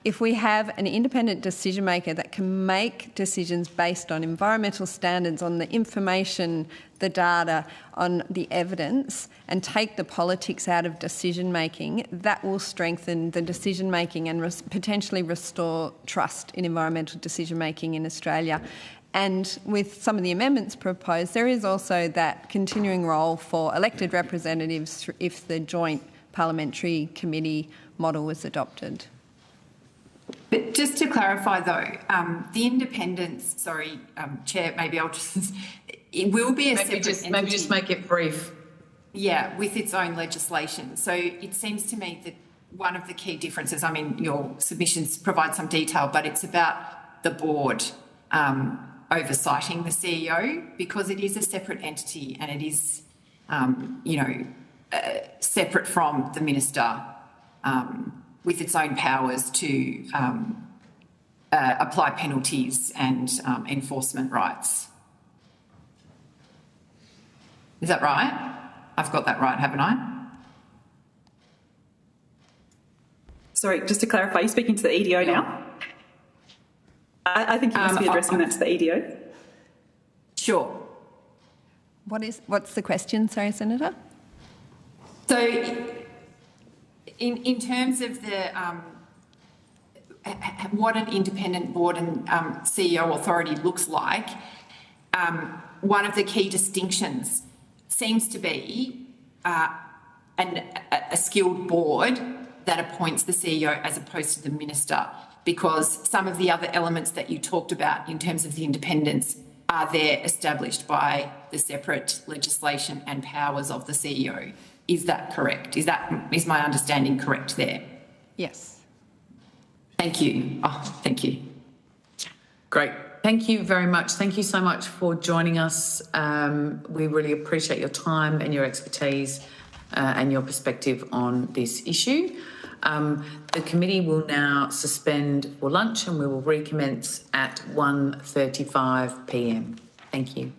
If we have an independent decision maker that can make decisions based on environmental standards, on the information, the data, on the evidence, and take the politics out of decision making, that will strengthen the decision making and potentially restore trust in environmental decision making in Australia. And with some of the amendments proposed, there is also that continuing role for elected representatives if the joint parliamentary committee model was adopted. But just to clarify though, the independence, Chair, maybe I'll just, it will be a separate entity. Maybe just make it brief. Yeah, with its own legislation. So it seems to me that one of the key differences, I mean, your submissions provide some detail, but it's about the board oversighting the CEO, because it is a separate entity and it is, separate from the minister, with its own powers to apply penalties and enforcement rights. Is that right? I've got that right, haven't I? Sorry, just to clarify, you're speaking to the EDO now? I think you must be addressing that to the EDO. Sure. What's the question, sorry, Senator? So in terms of the what an independent board and CEO authority looks like, one of the key distinctions seems to be a skilled board that appoints the CEO as opposed to the minister, because some of the other elements that you talked about in terms of the independence are there established by the separate legislation and powers of the CEO. Is that correct? Is my understanding correct there? Yes. Thank you. Oh, thank you. Great. Thank you very much. Thank you so much for joining us. We really appreciate your time and your expertise and your perspective on this issue. The committee will now suspend for lunch and we will recommence at 1:35 p.m. Thank you.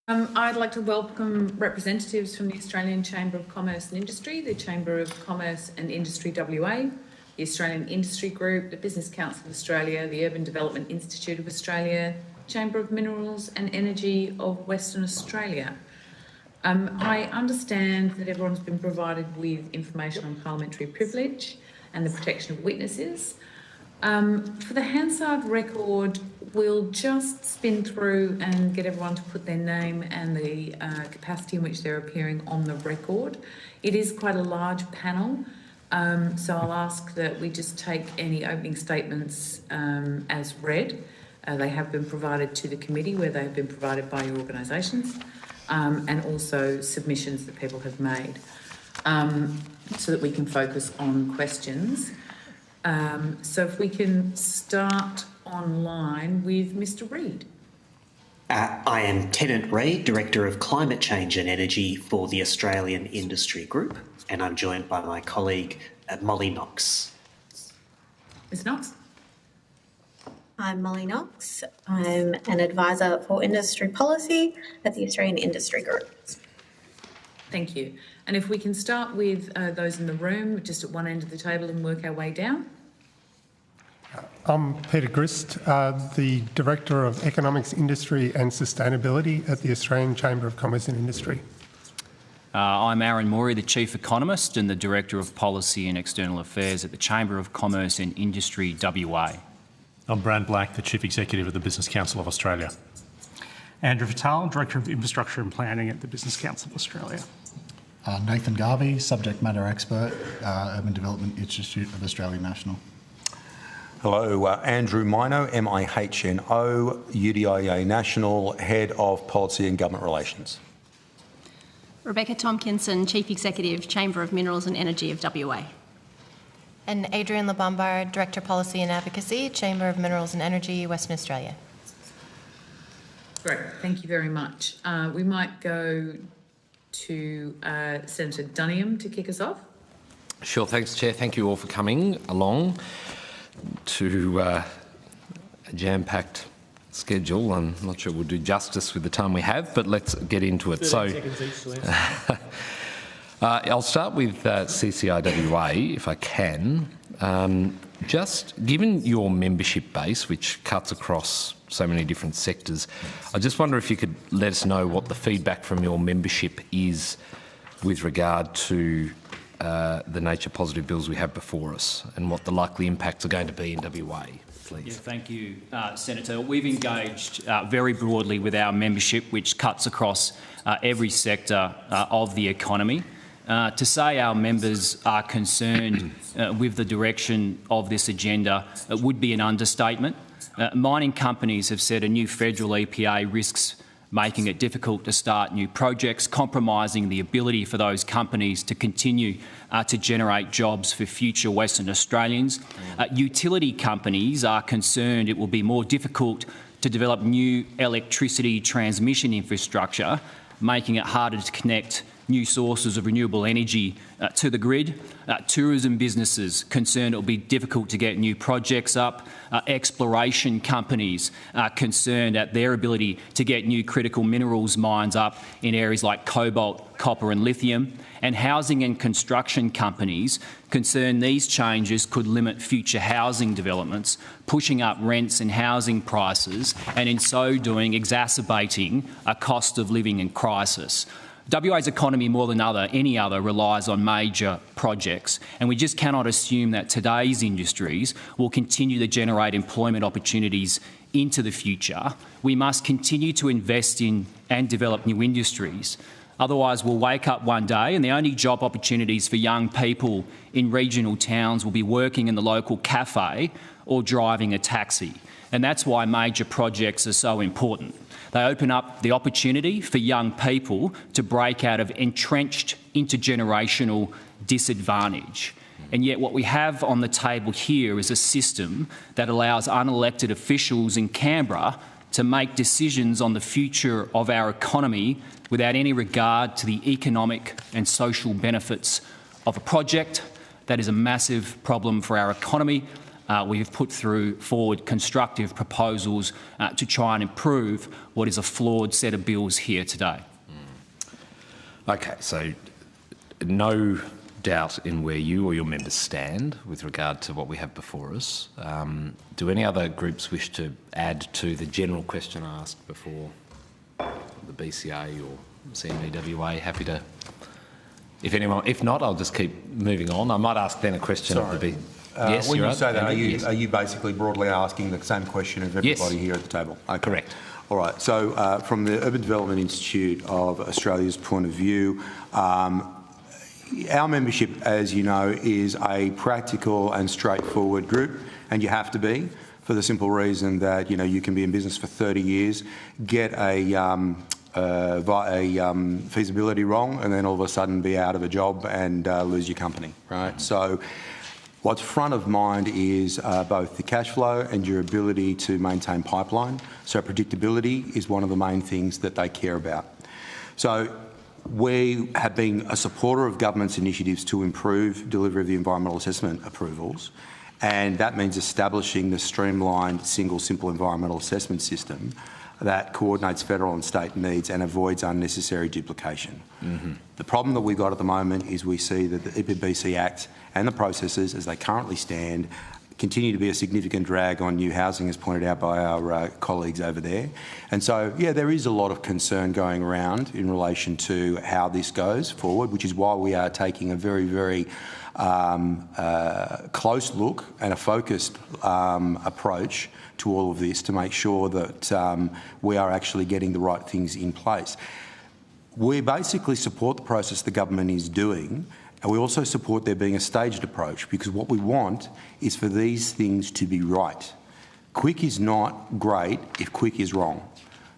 I'd like to welcome representatives from the Australian Chamber of Commerce and Industry, the Chamber of Commerce and Industry WA, the Australian Industry Group, the Business Council of Australia, the Urban Development Institute of Australia, Chamber of Minerals and Energy of Western Australia. I understand that everyone's been provided with information on parliamentary privilege and the protection of witnesses. For the Hansard record, we'll just spin through and get everyone to put their name and the capacity in which they're appearing on the record. It is quite a large panel, so I'll ask that we just take any opening statements as read. They have been provided to the committee where they've been provided by your organisations, and also submissions that people have made, so that we can focus on questions. So if we can start online with Mr. Reid. I am Tennant Reid, Director of Climate Change and Energy for the Australian Industry Group, and I'm joined by my colleague Molly Knox. Ms. Knox? I'm Molly Knox. I'm an advisor for industry policy at the Australian Industry Group. Thank you. And if we can start with those in the room, just at one end of the table, and work our way down. I'm Peter Grist, the Director of Economics, Industry and Sustainability at the Australian Chamber of Commerce and Industry. I'm Aaron Morey, the Chief Economist and the Director of Policy and External Affairs at the Chamber of Commerce and Industry WA. I'm Brad Black, the Chief Executive of the Business Council of Australia. Andrew Vitale, Director of Infrastructure and Planning at the Business Council of Australia. Nathan Garvey, Subject Matter Expert, Urban Development Institute of Australia National. Hello, Andrew Mino, MIHNO, UDIA National, Head of Policy and Government Relations. Rebecca Tompkinson, Chief Executive, Chamber of Minerals and Energy of WA. And Adrienne Labombar, Director Policy and Advocacy, Chamber of Minerals and Energy, Western Australia. Great, thank you very much. We might go to Senator Duniam to kick us off. Sure, thanks, Chair. Thank you all for coming along to a jam-packed schedule. I'm not sure we'll do justice with the time we have, but let's get into it. So, I'll start with CCIWA, if I can. Just given your membership base, which cuts across so many different sectors, I just wonder if you could let us know what the feedback from your membership is with regard to the nature positive bills we have before us and what the likely impacts are going to be in WA, please. Yeah, thank you, Senator. We've engaged very broadly with our membership, which cuts across every sector of the economy. To say our members are concerned with the direction of this agenda would be an understatement. Mining companies have said a new federal EPA risks making it difficult to start new projects, compromising the ability for those companies to continue to generate jobs for future Western Australians. Utility companies are concerned it will be more difficult to develop new electricity transmission infrastructure, making it harder to connect new sources of renewable energy to the grid. Tourism businesses concerned it will be difficult to get new projects up. Exploration companies are concerned at their ability to get new critical minerals mines up in areas like cobalt, copper and lithium. And housing and construction companies concerned these changes could limit future housing developments, pushing up rents and housing prices, and in so doing exacerbating a cost of living and crisis. WA's economy, more than any other, relies on major projects, and we just cannot assume that today's industries will continue to generate employment opportunities into the future. We must continue to invest in and develop new industries. Otherwise, we'll wake up one day and the only job opportunities for young people in regional towns will be working in the local cafe or driving a taxi. And that's why major projects are so important. They open up the opportunity for young people to break out of entrenched intergenerational disadvantage. And yet what we have on the table here is a system that allows unelected officials in Canberra to make decisions on the future of our economy without any regard to the economic and social benefits of a project. That is a massive problem for our economy, we have put forward constructive proposals to try and improve what is a flawed set of bills here today. Okay, so no doubt in where you or your members stand with regard to what we have before us. Do any other groups wish to add to the general question asked before the BCA or CMDWA? Happy to. If not, I'll just keep moving on. I might ask then a question of the yes, when you right. say that, yes. are you basically broadly asking the same question of everybody here at the table? Okay. Correct. All right. So from the Urban Development Institute of Australia's point of view, our membership, as you know, is a practical and straightforward group, and you have to be, for the simple reason that you can be in business for 30 years, get a feasibility wrong, and then all of a sudden be out of a job and lose your company, right? So what's front of mind is both the cash flow and your ability to maintain pipeline. So predictability is one of the main things that they care about. So we have been a supporter of government's initiatives to improve delivery of the environmental assessment approvals, and that means establishing the streamlined single simple environmental assessment system that coordinates federal and state needs and avoids unnecessary duplication. Mm-hmm. The problem that we've got at the moment is we see that the EPBC Act and the processes as they currently stand continue to be a significant drag on new housing, as pointed out by our colleagues over there. And so, yeah, there is a lot of concern going around in relation to how this goes forward, which is why we are taking a very, very close look and a focused approach to all of this to make sure that we are actually getting the right things in place. We basically support the process the government is doing, and we also support there being a staged approach, because what we want is for these things to be right. Quick is not great if quick is wrong.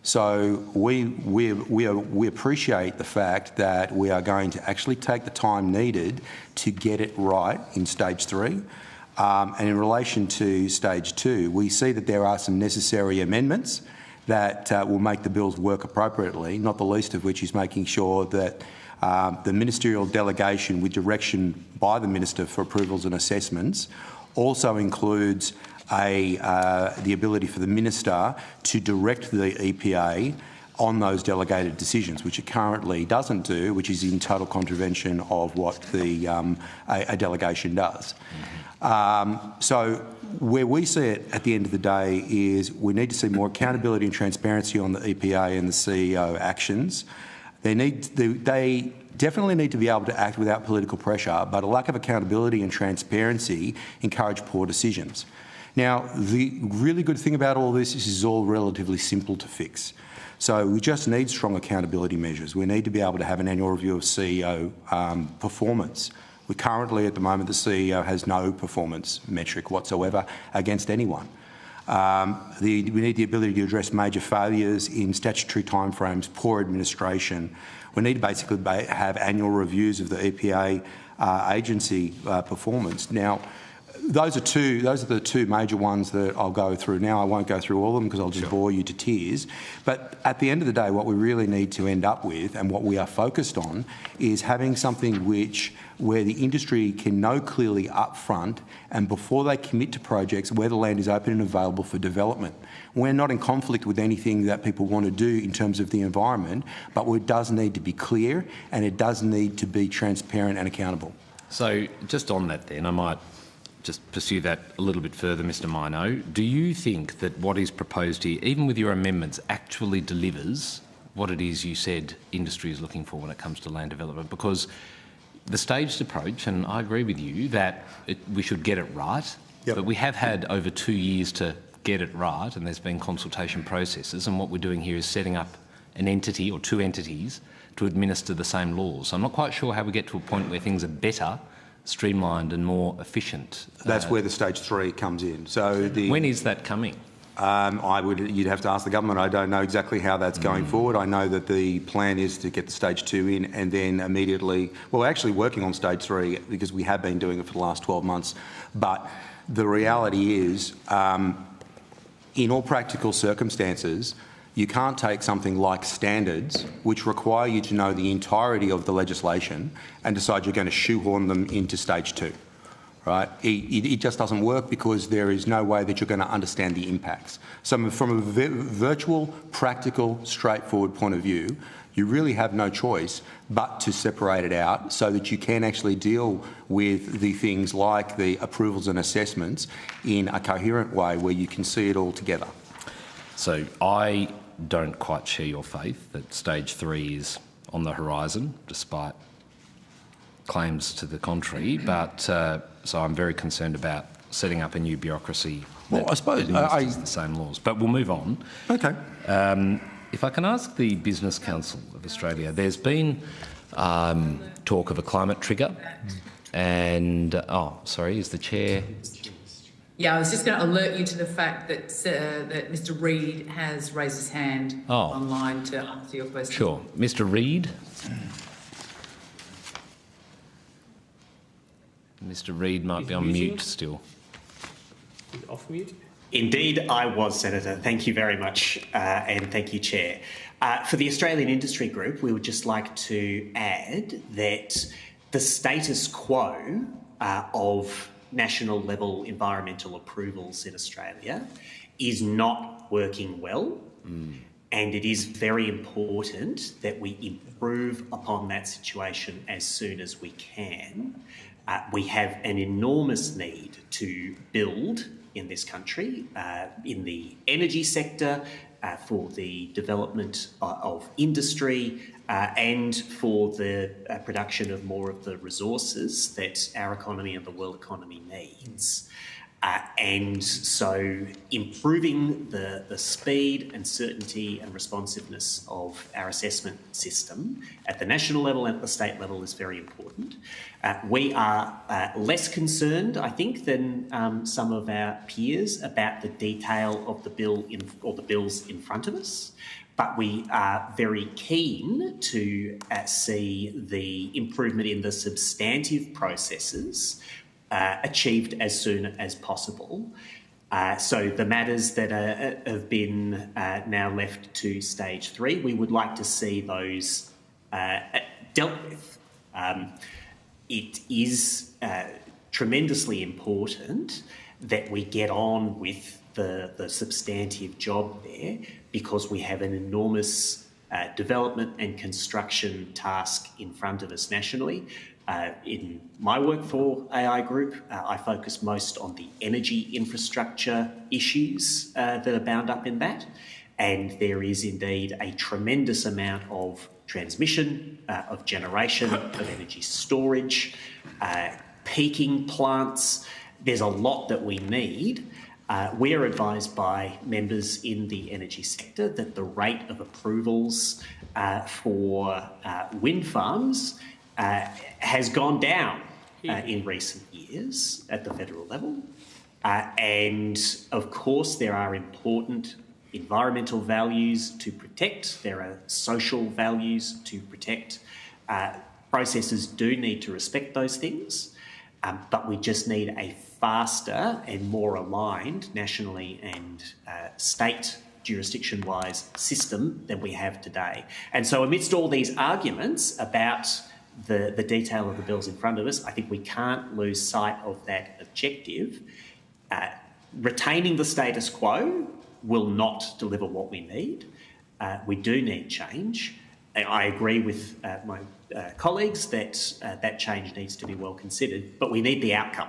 So we appreciate the fact that we are going to actually take the time needed to get it right in stage 3. And in relation to stage 2, we see that there are some necessary amendments that will make the bills work appropriately, not the least of which is making sure that the ministerial delegation with direction by the Minister for approvals and assessments also includes the ability for the Minister to direct the EPA on those delegated decisions, which it currently doesn't do, which is in total contravention of what a delegation does. So where we see it at the end of the day is we need to see more accountability and transparency on the EPA and the CEO actions. They definitely need to be able to act without political pressure, but a lack of accountability and transparency encourage poor decisions. Now, the really good thing about all this is it's all relatively simple to fix. So we just need strong accountability measures. We need to be able to have an annual review of CEO performance. We currently, at the moment, the CEO has no performance metric whatsoever against anyone. We need the ability to address major failures in statutory timeframes, poor administration. We need to basically have annual reviews of the EPA agency performance. Now, those are the two major ones that I'll go through now. I won't go through all of them because I'll just bore you to tears. But at the end of the day, what we really need to end up with, and what we are focused on, is having something where the industry can know clearly up front and before they commit to projects where the land is open and available for development. We're not in conflict with anything that people want to do in terms of the environment, but it does need to be clear and it does need to be transparent and accountable. So just on that then, I might just pursue that a little bit further, Mr Mino. Do you think that what is proposed here, even with your amendments, actually delivers what it is you said industry is looking for when it comes to land development? Because the staged approach, and I agree with you that we should get it right, but we have had over 2 years to get it right, and there's been consultation processes, and what we're doing here is setting up an entity or 2 entities to administer the same laws. So I'm not quite sure how we get to a point where things are better, streamlined and more efficient. That's where the stage 3 comes in. So when is that coming? You'd have to ask the government. I don't know exactly how that's going forward. I know that the plan is to get the stage 2 in and then immediately, well, we're actually working on stage 3 because we have been doing it for the last 12 months. But the reality is, in all practical circumstances, you can't take something like standards, which require you to know the entirety of the legislation, and decide you're going to shoehorn them into stage 2. right? It just doesn't work because there is no way that you're going to understand the impacts. So from a virtual, practical, straightforward point of view, you really have no choice but to separate it out so that you can actually deal with the things like the approvals and assessments in a coherent way where you can see it all together. So I don't quite share your faith that stage 3 is on the horizon, despite claims to the contrary, but so I'm very concerned about setting up a new bureaucracy. Well, I suppose the same laws, but we'll move on. Okay. If I can ask the Business Council of Australia, there's been talk of a climate trigger, and is the chair? Yeah, I was just going to alert you to the fact that that Mr. Reid has raised his hand online to answer your question. Sure, Mr. Reid. Mr. Reid might be on mute still. He's off mute. Indeed, I was, Senator. Thank you very much, and thank you, Chair. For the Australian Industry Group, we would just like to add that the status quo of national level environmental approvals in Australia is not working well, and it is very important that we improve upon that situation as soon as we can. We have an enormous need to build in this country, in the energy sector, for the development of industry, and for the production of more of the resources that our economy and the world economy needs. And so improving the speed and certainty and responsiveness of our assessment system at the national level and at the state level is very important. We are less concerned, I think, than some of our peers about the detail of the bill or the bills in front of us. But we are very keen to see the improvement in the substantive processes achieved as soon as possible. So the matters that have been now left to stage 3, we would like to see those dealt with. It is tremendously important that we get on with the substantive job there, because we have an enormous development and construction task in front of us nationally. In my work for AI Group, I focus most on the energy infrastructure issues that are bound up in that. And there is indeed a tremendous amount of transmission, of generation, of energy storage, peaking plants. There's a lot that we need. We're advised by members in the energy sector that the rate of approvals for wind farms has gone down in recent years at the federal level. And of course, there are important environmental values to protect. There are social values to protect. Processes do need to respect those things, but we just need a faster and more aligned nationally and state jurisdiction-wise system than we have today. And so amidst all these arguments about the detail of the bills in front of us, I think we can't lose sight of that objective. Retaining the status quo will not deliver what we need. We do need change. I agree with my colleagues that that change needs to be well considered, but we need the outcome.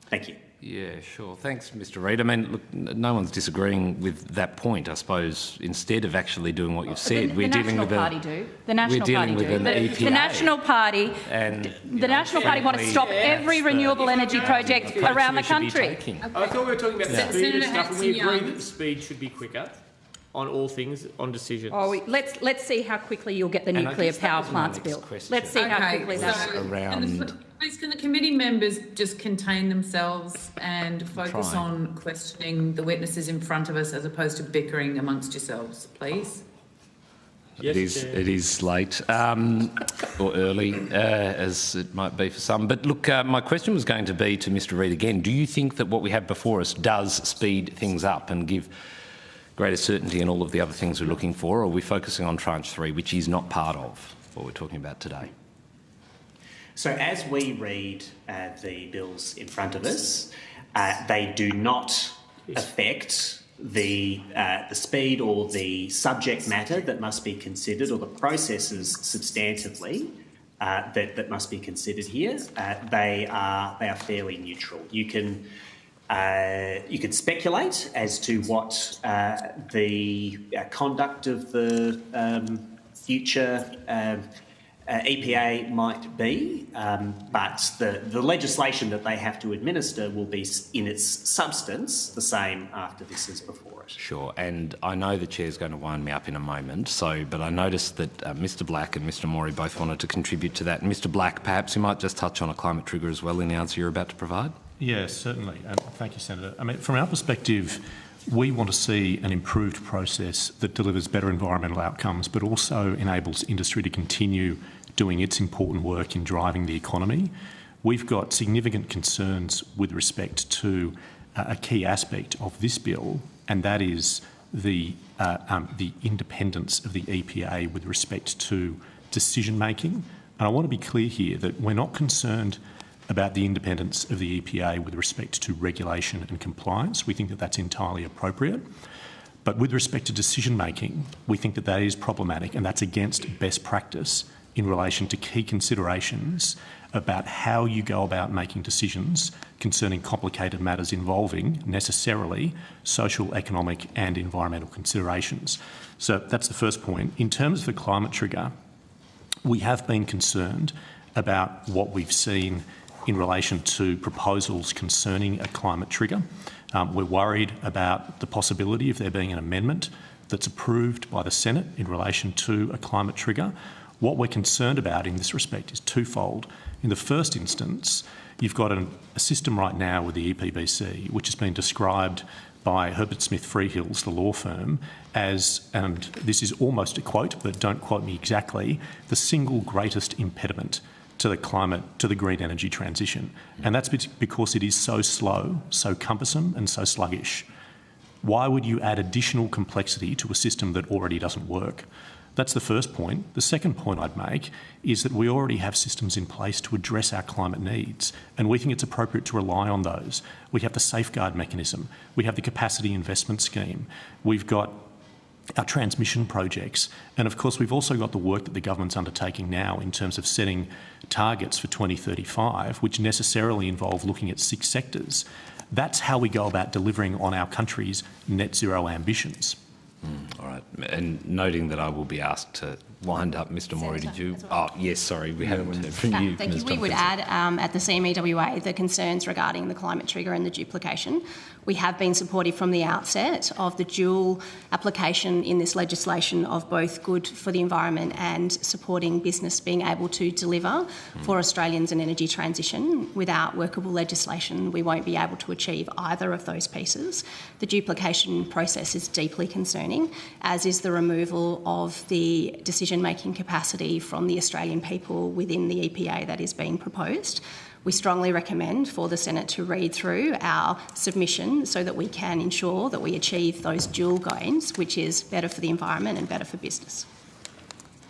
Thank you. Yeah, sure. Thanks, Mr. Reid. I mean, look, no one's disagreeing with that point. I suppose instead of actually doing what you've said, we're dealing with The National Party do. The National Party and the National Party want to stop every renewable energy project around the country. I thought we were talking about the speed of stuff, and we agree that the speed should be quicker on all things, on decisions. Let's see how quickly you'll get the nuclear power plants built. Let's see how quickly that around. Please, can the committee members just contain themselves and focus on questioning the witnesses in front of us as opposed to bickering amongst yourselves, please? Yes, it is late or early, as it might be for some. But look, my question was going to be to Mr. Reid again. Do you think that what we have before us does speed things up and give greater certainty and all of the other things we're looking for, or are we focusing on tranche 3, which is not part of what we're talking about today? So as we read the bills in front of us, they do not affect the speed or the subject matter that must be considered, or the processes substantively that must be considered here. They are fairly neutral. You can speculate as to what the conduct of the future EPA might be, but the legislation that they have to administer will be, in its substance, the same after this as before it. Sure, and I know the Chair's going to wind me up in a moment, but I noticed that Mr Black and Mr Morey both wanted to contribute to that. And Mr Black, perhaps you might just touch on a climate trigger as well in the answer you're about to provide? Yes, certainly. Thank you, Senator. I mean, from our perspective, we want to see an improved process that delivers better environmental outcomes, but also enables industry to continue doing its important work in driving the economy. We've got significant concerns with respect to a key aspect of this bill, and that is the independence of the EPA with respect to decision making. And I want to be clear here that we're not concerned about the independence of the EPA with respect to regulation and compliance. We think that that's entirely appropriate. But with respect to decision making, we think that that is problematic, and that's against best practice in relation to key considerations about how you go about making decisions concerning complicated matters involving necessarily social, economic and environmental considerations. So that's the first point. In terms of the climate trigger, we have been concerned about what we've seen in relation to proposals concerning a climate trigger. We're worried about the possibility of there being an amendment that's approved by the Senate in relation to a climate trigger. What we're concerned about in this respect is twofold. In the first instance, you've got a system right now with the EPBC, which has been described by Herbert Smith Freehills, the law firm, as, and this is almost a quote, but don't quote me exactly, the single greatest impediment to the green energy transition. And that's because it is so slow, so cumbersome and so sluggish. Why would you add additional complexity to a system that already doesn't work? That's the first point. The second point I'd make is that we already have systems in place to address our climate needs, and we think it's appropriate to rely on those. We have the safeguard mechanism. We have the capacity investment scheme. We've got our transmission projects, and of course we've also got the work that the government's undertaking now in terms of setting targets for 2035, which necessarily involve looking at 6 sectors. That's how we go about delivering on our country's net zero ambitions. All right, and noting that I will be asked to wind up, Mr Morey, did you? Well. Oh, yes, sorry, we haven't heard from you. Thank you. We would add at the CMEWA the concerns regarding the climate trigger and the duplication. We have been supportive from the outset of the dual application in this legislation of both good for the environment and supporting business being able to deliver for Australians an energy transition. Without workable legislation, we won't be able to achieve either of those pieces. The duplication process is deeply concerning, as is the removal of the decision-making capacity from the Australian people within the EPA that is being proposed. We strongly recommend for the Senate to read through our submission so that we can ensure that we achieve those dual gains, which is better for the environment and better for business.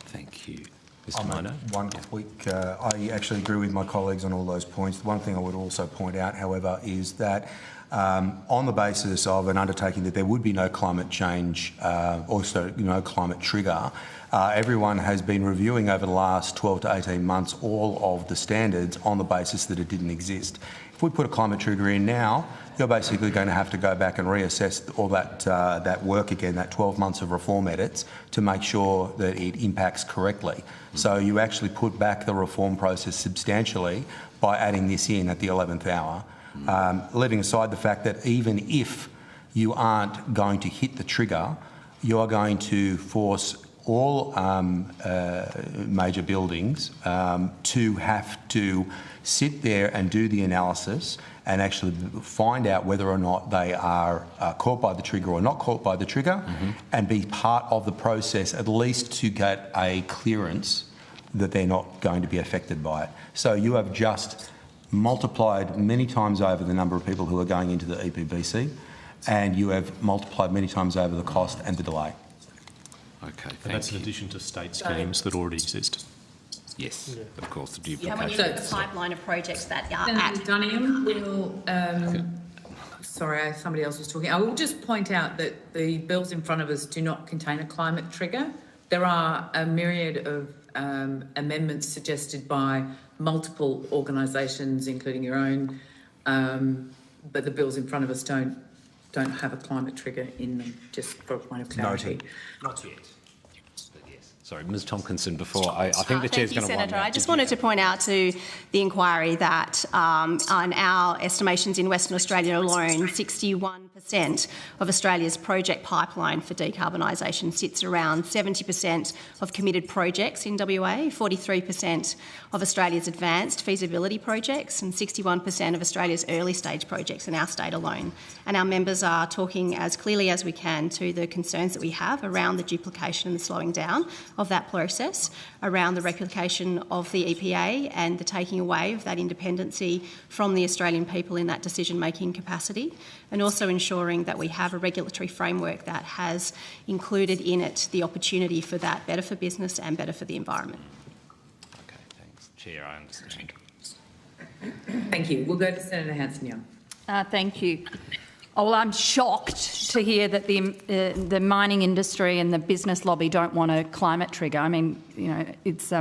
Thank you. Mr. Minor. One quick, I actually agree with my colleagues on all those points. The one thing I would also point out, however, is that on the basis of an undertaking that there would be no climate change, also no climate trigger, everyone has been reviewing over the last 12 to 18 months all of the standards on the basis that it didn't exist. If we put a climate trigger in now, you're basically going to have to go back and reassess all that work again, that 12 months of reform edits, to make sure that it impacts correctly. So you actually put back the reform process substantially by adding this in at the 11th hour. Leaving aside the fact that even if you aren't going to hit the trigger, you are going to force all major buildings to have to sit there and do the analysis and actually find out whether or not they are caught by the trigger or not caught by the trigger, and be part of the process at least to get a clearance that they're not going to be affected by it. So you have just multiplied many times over the number of people who are going into the EPBC, and you have multiplied many times over the cost and the delay. Okay, and that's in addition to state schemes that already exist. Yes, of course, the duplication. When you look at the pipeline of projects that are Senator Dunningham will... Sorry, somebody else was talking. I will just point out that the bills in front of us do not contain a climate trigger. There are a myriad of amendments suggested by multiple organisations, including your own, but the bills in front of us don't have a climate trigger in them, just for a point of clarity. Not yet. Sorry, Ms Tompkinson, before I think the Chair's going to wind up. I just wanted to point out to the inquiry that on our estimations in Western Australia alone, 61% of Australia's project pipeline for decarbonisation sits around 70% of committed projects in WA, 43% of Australia's advanced feasibility projects and 61% of Australia's early stage projects in our state alone. And our members are talking as clearly as we can to the concerns that we have around the duplication and the slowing down of that process, around the replication of the EPA and the taking away of that independency from the Australian people in that decision-making capacity, and also ensuring that we have a regulatory framework that has included in it the opportunity for that better for business and better for the environment. Okay, thanks. Chair, I understand. Thank you. We'll go to Senator Hanson-Young. Thank you. Oh, well, I'm shocked to hear that the mining industry and the business lobby don't want a climate trigger. I mean, you know, it's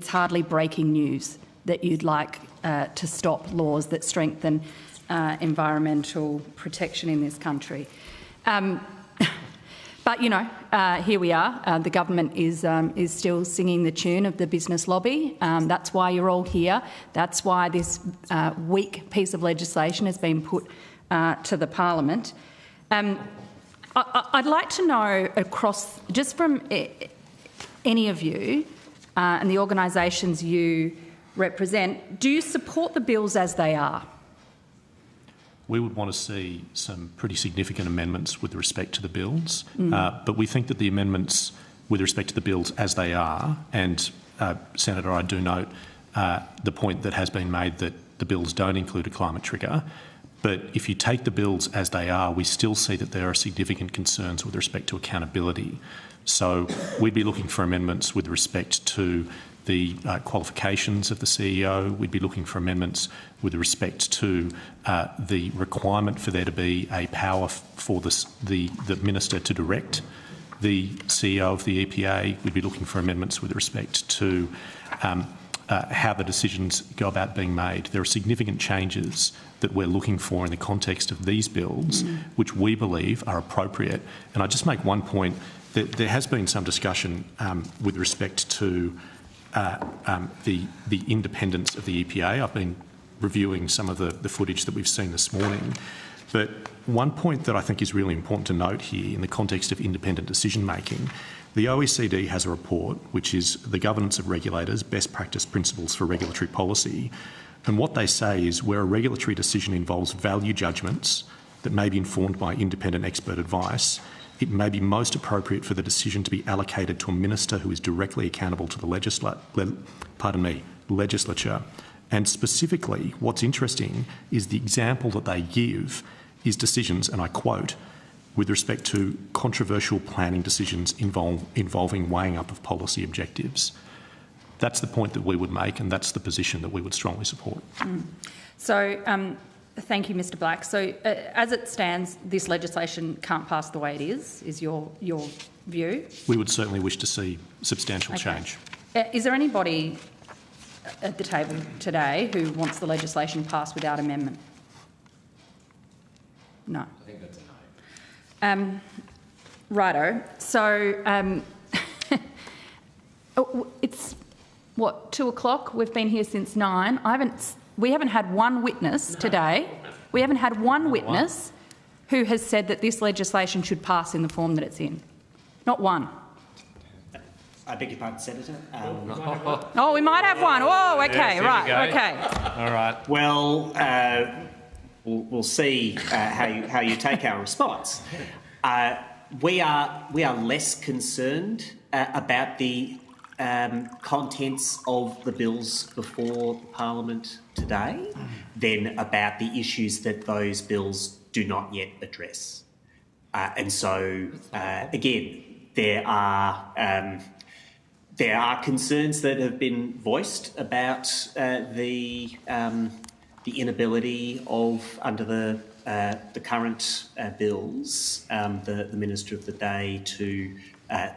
hardly breaking news that you'd like to stop laws that strengthen environmental protection in this country. But, you know, here we are. The government is still singing the tune of the business lobby. That's why you're all here. That's why this weak piece of legislation has been put to the Parliament. I'd like to know across, just from any of you and the organisations you represent, do you support the bills as they are? We would want to see some pretty significant amendments with respect to the bills, but we think that the amendments with respect to the bills as they are, and Senator, I do note the point that has been made that the bills don't include a climate trigger, but if you take the bills as they are, we still see that there are significant concerns with respect to accountability. So we'd be looking for amendments with respect to the qualifications of the CEO. We'd be looking for amendments with respect to the requirement for there to be a power for the Minister to direct the CEO of the EPA. We'd be looking for amendments with respect to how the decisions go about being made. There are significant changes that we're looking for in the context of these bills, which we believe are appropriate. And I just make one point, that there has been some discussion with respect to the independence of the EPA. I've been reviewing some of the footage that we've seen this morning. But one point that I think is really important to note here in the context of independent decision-making, the OECD has a report which is the Governance of Regulators, Best Practice Principles for Regulatory Policy. And what they say is where a regulatory decision involves value judgments that may be informed by independent expert advice, it may be most appropriate for the decision to be allocated to a minister who is directly accountable to the legislature. And specifically, what's interesting is the example that they give is decisions, and I quote, with respect to controversial planning decisions involving weighing up of policy objectives. That's the point that we would make, and that's the position that we would strongly support. So, thank you, Mr Black. So, as it stands, this legislation can't pass the way it is your view? We would certainly wish to see substantial change. Is there anybody at the table today who wants the legislation passed without amendment? No. I think that's a no. Righto. So, it's, what, 2 o'clock? We've been here since 9. We haven't had one witness today. We haven't had one witness who has said that this legislation should pass in the form that it's in. Not one. I beg your pardon, Senator. Oh, we might have one. Oh, okay, right, okay. All right. Well, we'll see how you take our response. We are less concerned about the contents of the bills before Parliament today than about the issues that those bills do not yet address. And so, again, there are There are concerns that have been voiced about the inability of, under the current bills, the Minister of the Day to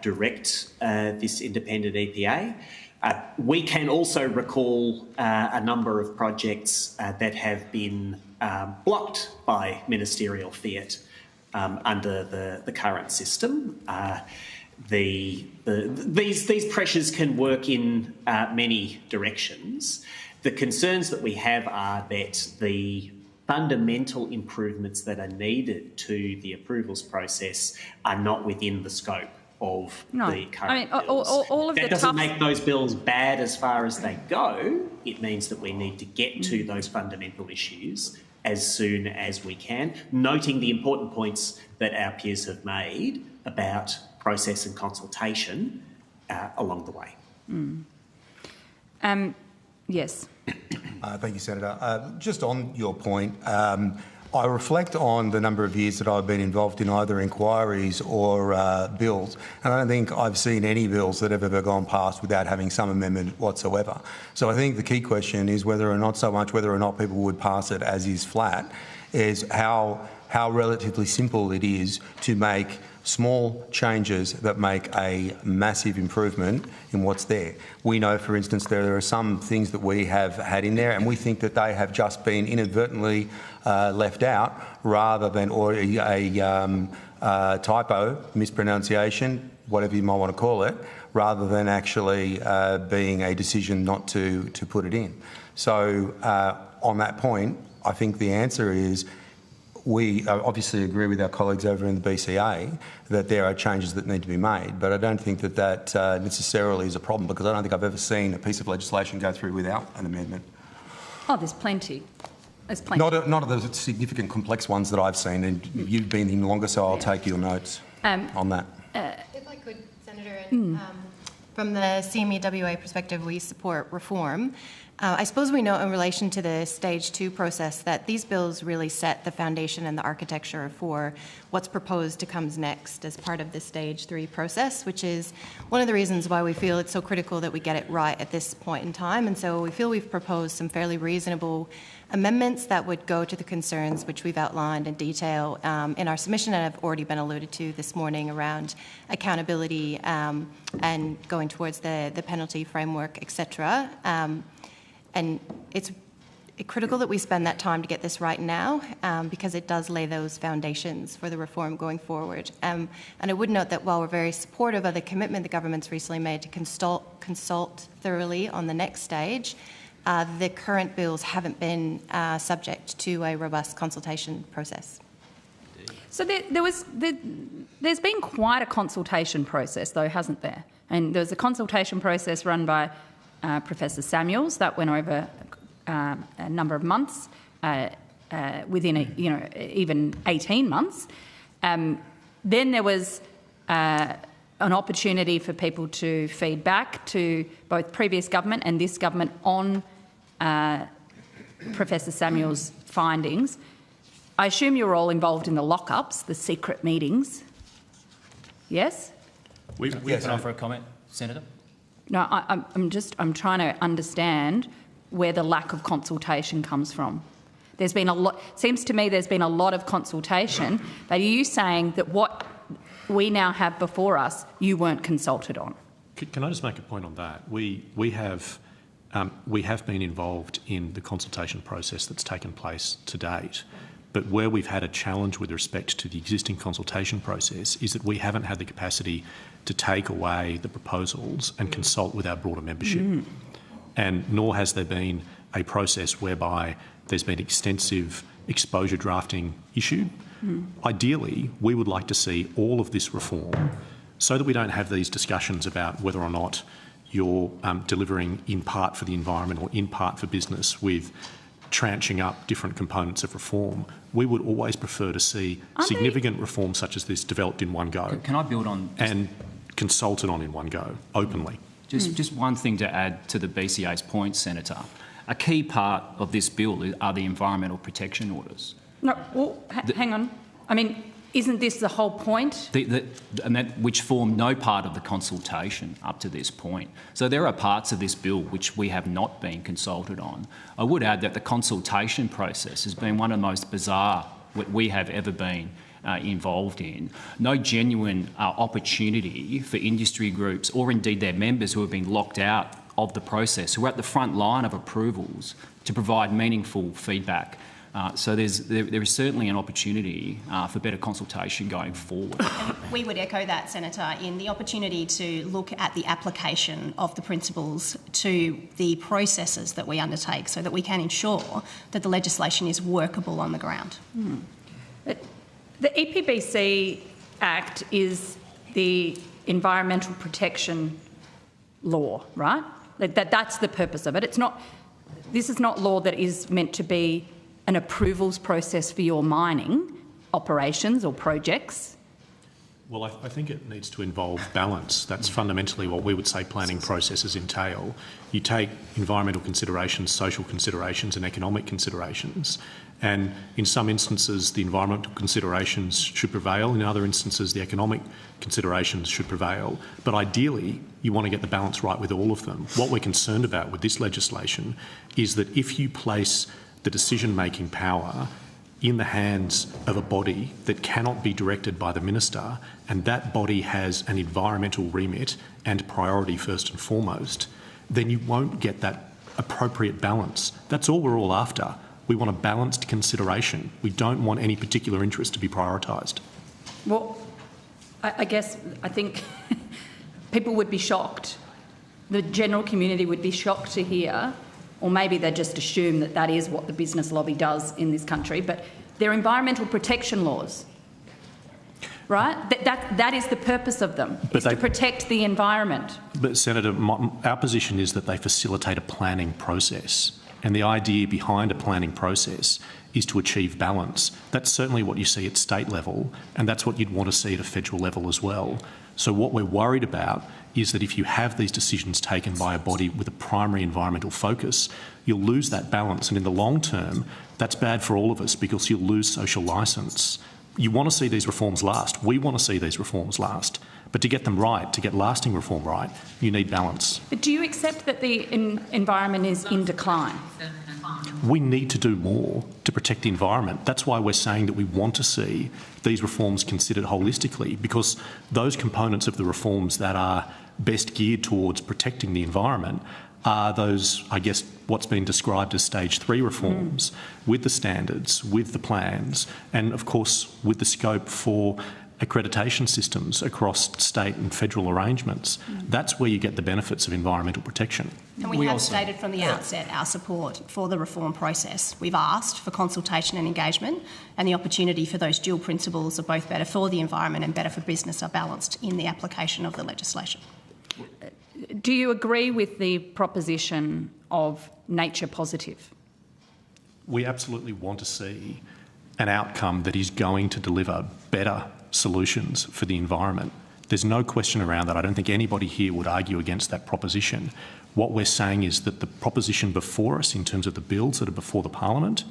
direct this independent EPA. We can also recall a number of projects that have been blocked by ministerial fiat under the current system. These pressures can work in many directions. The concerns that we have are that the fundamental improvements that are needed to the approvals process are not within the scope of the current bills. All of that the doesn't make those bills bad as far as they go. It means that we need to get to those fundamental issues as soon as we can, noting the important points that our peers have made about process and consultation along the way. Yes. Thank you, Senator. Just on your point, I reflect on the number of years that I've been involved in either inquiries or bills, and I don't think I've seen any bills that have ever gone past without having some amendment whatsoever. So I think the key question is whether or not people would pass it as is flat, is how relatively simple it is to make small changes that make a massive improvement in what's there. We know, for instance, there are some things that we have had in there and we think that they have just been inadvertently left out rather than a typo, mispronunciation, whatever you might want to call it, rather than actually being a decision not to put it in. So on that point, I think the answer is we obviously agree with our colleagues over in the BCA that there are changes that need to be made, but I don't think that necessarily is a problem, because I don't think I've ever seen a piece of legislation go through without an amendment. Oh, there's plenty. There's plenty. Not of the significant complex ones that I've seen, and you've been in longer, so I'll take your notes on that. If I could, Senator, from the CME-WA perspective, we support reform. I suppose we know in relation to the Stage 2 process that these bills really set the foundation and the architecture for what's proposed to come next as part of the Stage 3 process, which is one of the reasons why we feel it's so critical that we get it right at this point in time. And so we feel we've proposed some fairly reasonable amendments that would go to the concerns which we've outlined in detail in our submission and have already been alluded to this morning around accountability and going towards the penalty framework, etc. And it's critical that we spend that time to get this right now because it does lay those foundations for the reform going forward. And I would note that while we're very supportive of the commitment the government's recently made to consult thoroughly on the next stage, the current bills haven't been subject to a robust consultation process. So there's been quite a consultation process, though, hasn't there? And there was a consultation process run by Professor Samuels that went over a number of months, within even 18 months. Then there was an opportunity for people to feed back to both previous government and this government on Professor Samuels' findings. I assume you were all involved in the lockups, the secret meetings. Yes? We can offer a comment, Senator. No, I'm trying to understand where the lack of consultation comes from. There's been a lot. Seems to me there's been a lot of consultation, but are you saying that what we now have before us you weren't consulted on? Can I just make a point on that? We have been involved in the consultation process that's taken place to date. But where we've had a challenge with respect to the existing consultation process is that we haven't had the capacity to take away the proposals and consult with our broader membership. And nor has there been a process whereby there's been extensive exposure drafting issued. Ideally, we would like to see all of this reform so that we don't have these discussions about whether or not you're delivering in part for the environment or in part for business with tranching up different components of reform. We would always prefer to see significant reform such as this developed in one go. Can I build on... And consulted on in one go, openly. Just one thing to add to the BCA's point, Senator. A key part of this bill are the environmental protection orders. No, well, hang on. I mean, isn't this the whole point? Which form no part of the consultation up to this point. So there are parts of this bill which we have not been consulted on. I would add that the consultation process has been one of the most bizarre we have ever been involved in. No genuine opportunity for industry groups or indeed their members who have been locked out of the process, who are at the front line of approvals, to provide meaningful feedback. So there is certainly an opportunity for better consultation going forward. We would echo that, Senator, in the opportunity to look at the application of the principles to the processes that we undertake so that we can ensure that the legislation is workable on the ground. The EPBC Act is the environmental protection law, right? That's the purpose of it. This is not law that is meant to be an approvals process for your mining operations or projects. Well, I think it needs to involve balance. That's fundamentally what we would say planning processes entail. You take environmental considerations, social considerations and economic considerations, and in some instances the environmental considerations should prevail, in other instances the economic considerations should prevail. But ideally you want to get the balance right with all of them. What we're concerned about with this legislation is that if you place the decision-making power in the hands of a body that cannot be directed by the minister, and that body has an environmental remit and priority first and foremost, then you won't get that appropriate balance. That's all we're all after. We want a balanced consideration. We don't want any particular interest to be prioritised. Well, I think people would be shocked. The general community would be shocked to hear, or maybe they just assume that that is what the business lobby does in this country, but they're environmental protection laws, right? That is the purpose of them, is to protect the environment. But Senator, our position is that they facilitate a planning process, and the idea behind a planning process is to achieve balance. That's certainly what you see at state level, and that's what you'd want to see at a federal level as well. So what we're worried about is that if you have these decisions taken by a body with a primary environmental focus, you'll lose that balance, and in the long term that's bad for all of us because you'll lose social licence. You want to see these reforms last. We want to see these reforms last. But to get them right, to get lasting reform right, you need balance. But do you accept that the environment is in decline? We need to do more to protect the environment. That's why we're saying that we want to see these reforms considered holistically, because those components of the reforms that are best geared towards protecting the environment are those, I guess, what's been described as stage 3 reforms, with the standards, with the plans, and of course with the scope for accreditation systems across state and federal arrangements. That's where you get the benefits of environmental protection. And we have stated from the outset our support for the reform process. We've asked for consultation and engagement, and the opportunity for those dual principles of both better for the environment and better for business are balanced in the application of the legislation. Do you agree with the proposition of nature positive? We absolutely want to see an outcome that is going to deliver better solutions for the environment. There's no question around that. I don't think anybody here would argue against that proposition. What we're saying is that the proposition before us, in terms of the bills that are before the Parliament,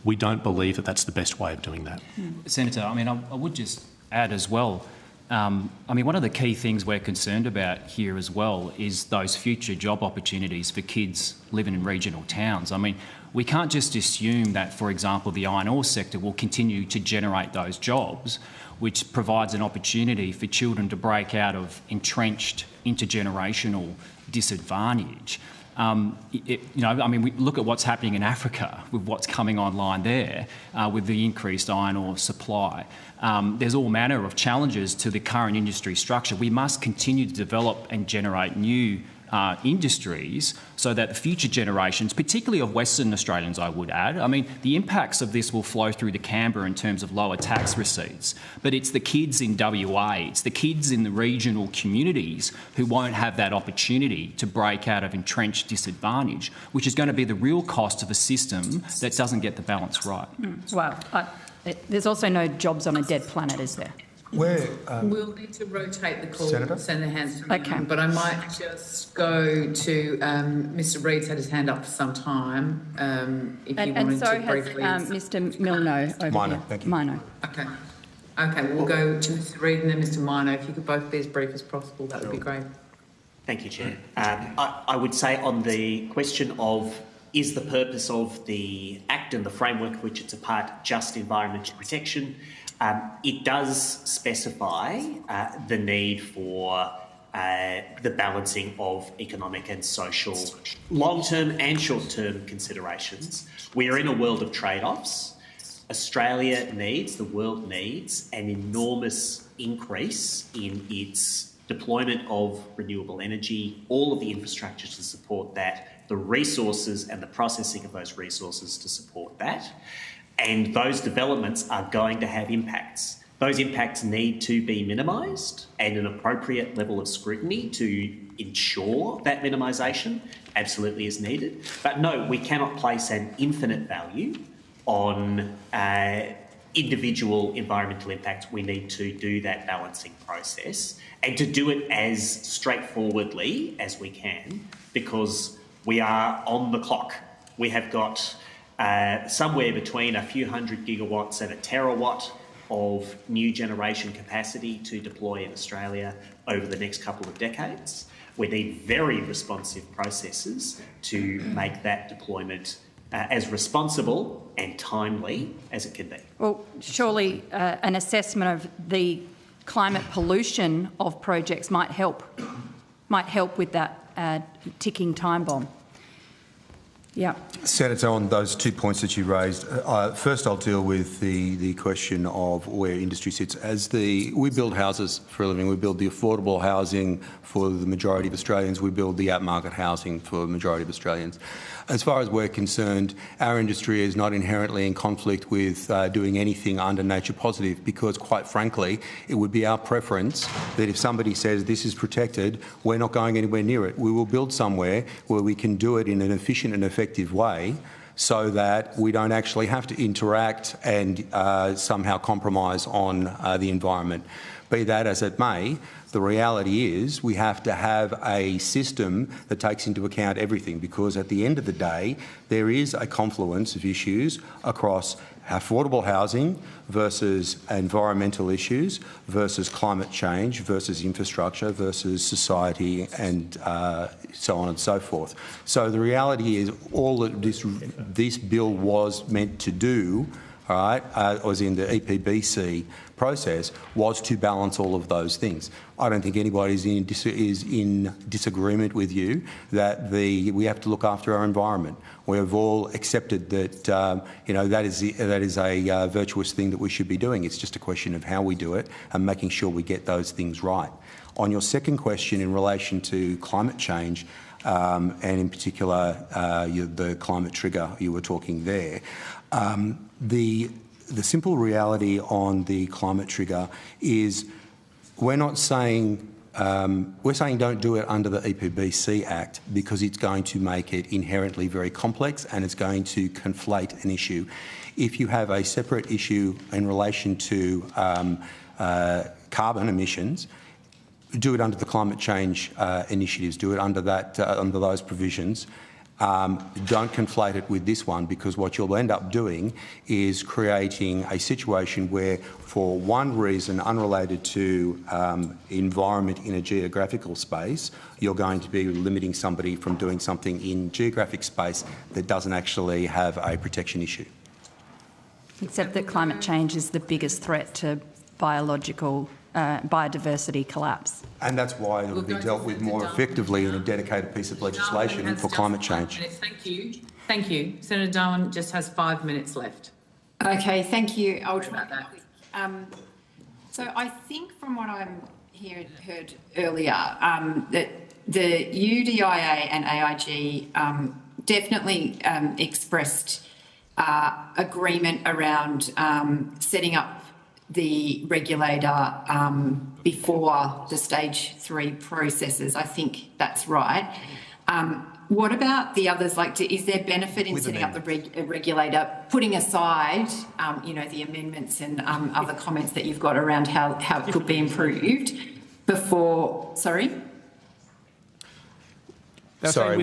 we don't believe that that's the best way of doing that. Senator, I would just add as well, one of the key things we're concerned about here as well is those future job opportunities for kids living in regional towns. We can't just assume that, for example, the iron ore sector will continue to generate those jobs, which provides an opportunity for children to break out of entrenched intergenerational disadvantage. We look at what's happening in Africa with what's coming online there with the increased iron ore supply. There's all manner of challenges to the current industry structure. We must continue to develop and generate new industries so that the future generations, particularly of Western Australians, I would add, the impacts of this will flow through to Canberra in terms of lower tax receipts, but it's the kids in WA, it's the kids in the regional communities who won't have that opportunity to break out of entrenched disadvantage, which is going to be the real cost of a system that doesn't get the balance right. There's also no jobs on a dead planet, is there? We'll need to rotate the call, Senator Hanson. Okay. But I might just go to Mr. Reid's had his hand up for some time. If you wanted to briefly. And so has Mr. Milno over Mino, here. thank you. Mino. Okay. Okay, we'll go to Mr Reid and then Mr Minor. If you could both be as brief as possible, that would be great. Thank you, Chair. I would say on the question of is the purpose of the Act and the framework of which it's a part just environmental protection, it does specify the need for the balancing of economic and social long-term and short-term considerations. We are in a world of trade-offs. Australia needs, the world needs, an enormous increase in its deployment of renewable energy, all of the infrastructure to support that, the resources and the processing of those resources to support that. And those developments are going to have impacts. Those impacts need to be minimised, and an appropriate level of scrutiny to ensure that minimisation absolutely is needed. But no, we cannot place an infinite value on individual environmental impacts. We need to do that balancing process and to do it as straightforwardly as we can, because we are on the clock. We have got somewhere between a few hundred gigawatts and a terawatt of new generation capacity to deploy in Australia over the next couple of decades. We need very responsive processes to make that deployment as responsible and timely as it can be. Well, surely an assessment of the climate pollution of projects might help with that ticking time bomb. Yeah. Senator, on those 2 points that you raised, first I'll deal with the question of where industry sits. We build houses for a living. We build the affordable housing for the majority of Australians. We build the at-market housing for the majority of Australians. As far as we're concerned, our industry is not inherently in conflict with doing anything under nature positive, because quite frankly, it would be our preference that if somebody says this is protected, we're not going anywhere near it. We will build somewhere where we can do it in an efficient and effective way, so that we don't actually have to interact and somehow compromise on the environment. Be that as it may, the reality is we have to have a system that takes into account everything, because at the end of the day, there is a confluence of issues across affordable housing versus environmental issues versus climate change versus infrastructure versus society and so on and so forth. So the reality is all that this bill was meant to do, all right, was in the EPBC process, was to balance all of those things. I don't think anybody is in disagreement with you that we have to look after our environment. We have all accepted that that is a virtuous thing that we should be doing. It's just a question of how we do it and making sure we get those things right. On your second question in relation to climate change, and in particular the climate trigger you were talking there, the simple reality on the climate trigger is we're not saying we're saying don't do it under the EPBC Act, because it's going to make it inherently very complex and it's going to conflate an issue. If you have a separate issue in relation to carbon emissions, do it under the climate change initiatives, do it under that under those provisions. Don't conflate it with this one, because what you'll end up doing is creating a situation where, for one reason unrelated to environment in a geographical space, you're going to be limiting somebody from doing something in geographic space that doesn't actually have a protection issue. Except that climate change is the biggest threat to biodiversity collapse. And that's why it will be dealt with more effectively in a dedicated piece of legislation for climate change. Thank you. Thank you. Senator Darwin just has 5 minutes left. Okay, thank you. I'll try that. So I think from what I heard earlier, that the UDIA and AIG definitely expressed agreement around setting up the regulator before the stage 3 processes. I think that's right. What about the others? Is there benefit in setting up the regulator, putting aside, the amendments and other comments that you've got around how it could be improved before? Sorry. Sorry.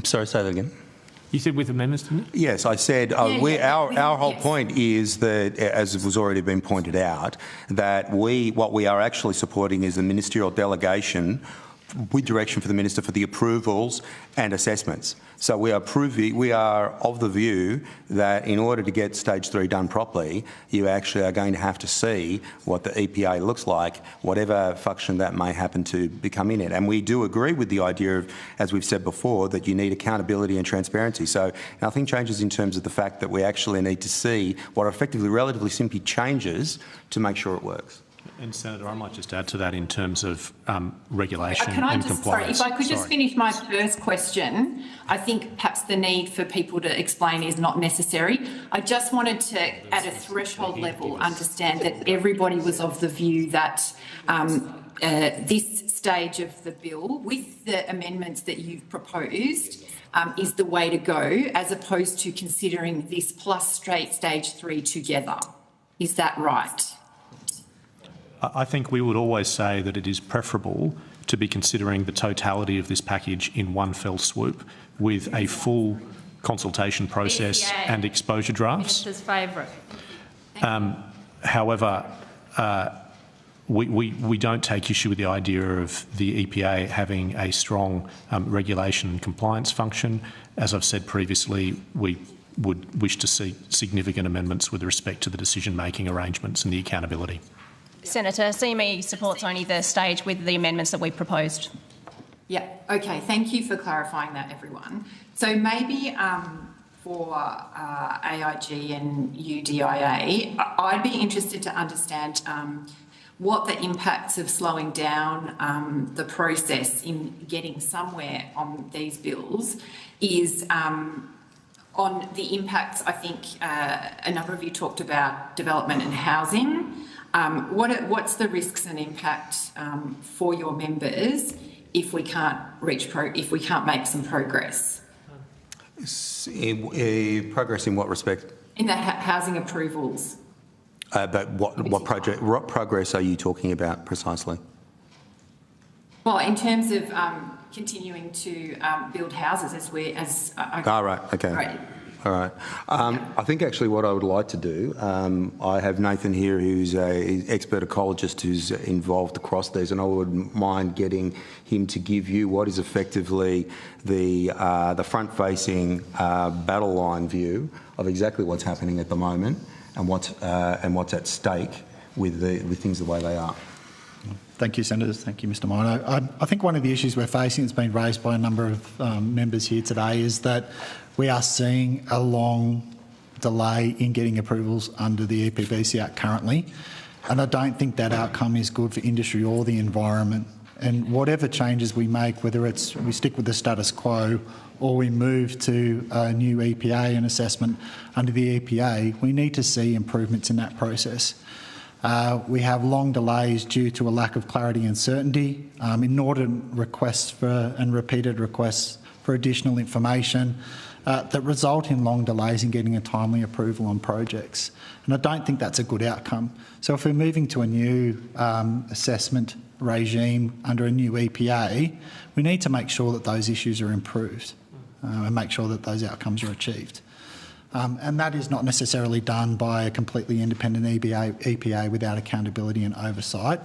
Sorry. Say that again. You said with amendments, didn't you? Yes, I said our whole point is that, as has already been pointed out, that what we are actually supporting is the ministerial delegation with direction for the Minister for the approvals and assessments. So we are of the view that in order to get stage 3 done properly, you actually are going to have to see what the EPA looks like, whatever function that may happen to become in it. And we do agree with the idea of, as we've said before, that you need accountability and transparency. So nothing changes in terms of the fact that we actually need to see what are effectively relatively simply changes to make sure it works. And Senator, I might just add to that in terms of regulation Can I and just, compliance. sorry, if I could just finish my first question, I think perhaps the need for people to explain is not necessary. I just wanted to, at a threshold level, understand that everybody was of the view that this stage of the bill, with the amendments that you've proposed, is the way to go, as opposed to considering this plus straight stage 3 together. Is that right? I think we would always say that it is preferable to be considering the totality of this package in one fell swoop with a full consultation process EPA. And exposure drafts. Minister's favourite. However, we don't take issue with the idea of the EPA having a strong regulation and compliance function. As I've said previously, we would wish to see significant amendments with respect to the decision-making arrangements and the accountability. Senator, CME supports only the stage with the amendments that we proposed. Yeah, okay, thank you for clarifying that, everyone. So maybe for AIG and UDIA, I'd be interested to understand what the impacts of slowing down the process in getting somewhere on these bills is on the impacts. I think a number of you talked about development and housing. What's the risks and impact for your members if we can't if we can't make some progress? Progress in what respect? In the housing approvals. But what progress are you talking about precisely? Well, in terms of continuing to build houses right. Okay. Right. All right. I think actually what I would like to do, I have Nathan here who's an expert ecologist who's involved across these, and I would mind getting him to give you what is effectively the front-facing battle line view of exactly what's happening at the moment and what's at stake with things the way they are. Thank you, Senators. Thank you, Mr Mino. I think one of the issues we're facing, it's been raised by a number of members here today, is that we are seeing a long delay in getting approvals under the EPBC Act currently, and I don't think that outcome is good for industry or the environment. And whatever changes we make, whether it's we stick with the status quo or we move to a new EPA and assessment under the EPA, we need to see improvements in that process. We have long delays due to a lack of clarity and certainty, inordinate requests and repeated requests for additional information that result in long delays in getting a timely approval on projects. And I don't think that's a good outcome. So if we're moving to a new assessment regime under a new EPA, we need to make sure that those issues are improved and make sure that those outcomes are achieved. And that is not necessarily done by a completely independent EPA without accountability and oversight.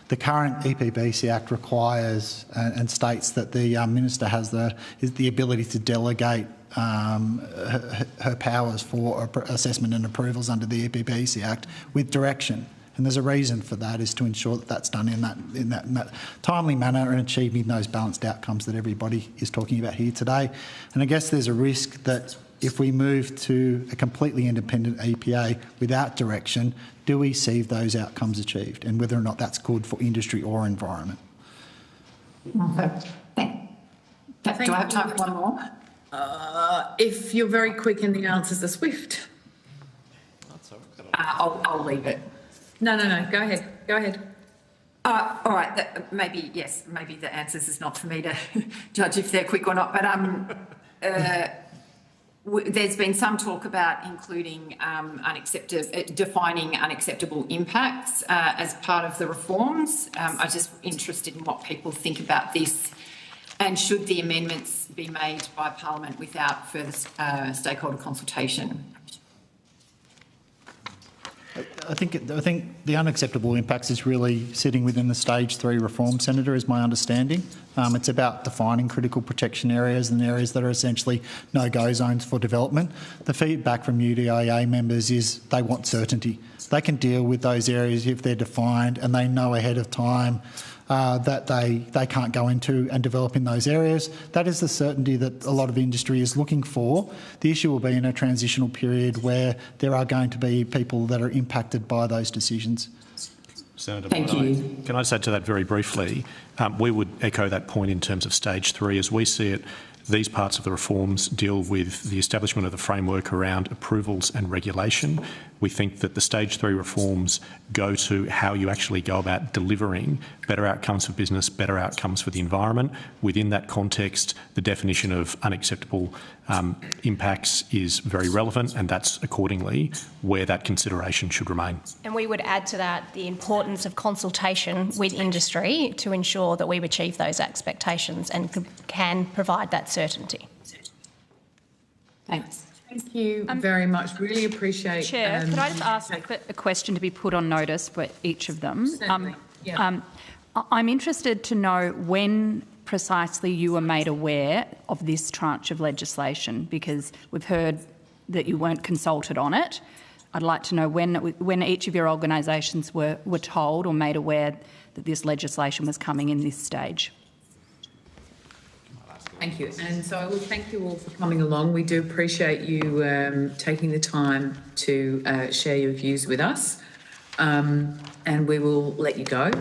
The current EPBC Act requires and states that the Minister has the ability to delegate her powers for assessment and approvals under the EPBC Act with direction. And there's a reason for that, is to ensure that that's done in that timely manner and achieving those balanced outcomes that everybody is talking about here today. And I guess there's a risk that if we move to a completely independent EPA without direction, do we see those outcomes achieved, and whether or not that's good for industry or environment? Do I have time for one more? If you're very quick and the answers are swift. I'll leave it. No. Go ahead. All right. Maybe the answers is not for me to judge if they're quick or not. But there's been some talk about including defining unacceptable impacts as part of the reforms. I'm just interested in what people think about this And should the amendments be made by Parliament without further stakeholder consultation? I think the unacceptable impacts is really sitting within the stage 3 reform, Senator, is my understanding. It's about defining critical protection areas and areas that are essentially no-go zones for development. The feedback from UDIA members is they want certainty. They can deal with those areas if they're defined and they know ahead of time that they can't go into and develop in those areas. That is the certainty that a lot of industry is looking for. The issue will be in a transitional period where there are going to be people that are impacted by those decisions. Senator, Thank you. Can I just add to that very briefly? We would echo that point in terms of stage 3. As we see it, these parts of the reforms deal with the establishment of the framework around approvals and regulation. We think that the stage 3 reforms go to how you actually go about delivering better outcomes for business, better outcomes for the environment. Within that context, the definition of unacceptable impacts is very relevant, and that's accordingly where that consideration should remain. And we would add to that the importance of consultation with industry to ensure that we achieve those expectations and can provide that certainty. Thanks. Thank you very much. Really appreciate. Chair, could I just ask a question to be put on notice for each of them? Certainly. I'm interested to know when precisely you were made aware of this tranche of legislation, because we've heard that you weren't consulted on it. I'd like to know when each of your organisations were told or made aware that this legislation was coming in this stage. Thank you. And so I will thank you all for coming along. We do appreciate you taking the time to share your views with us, and we will let you go.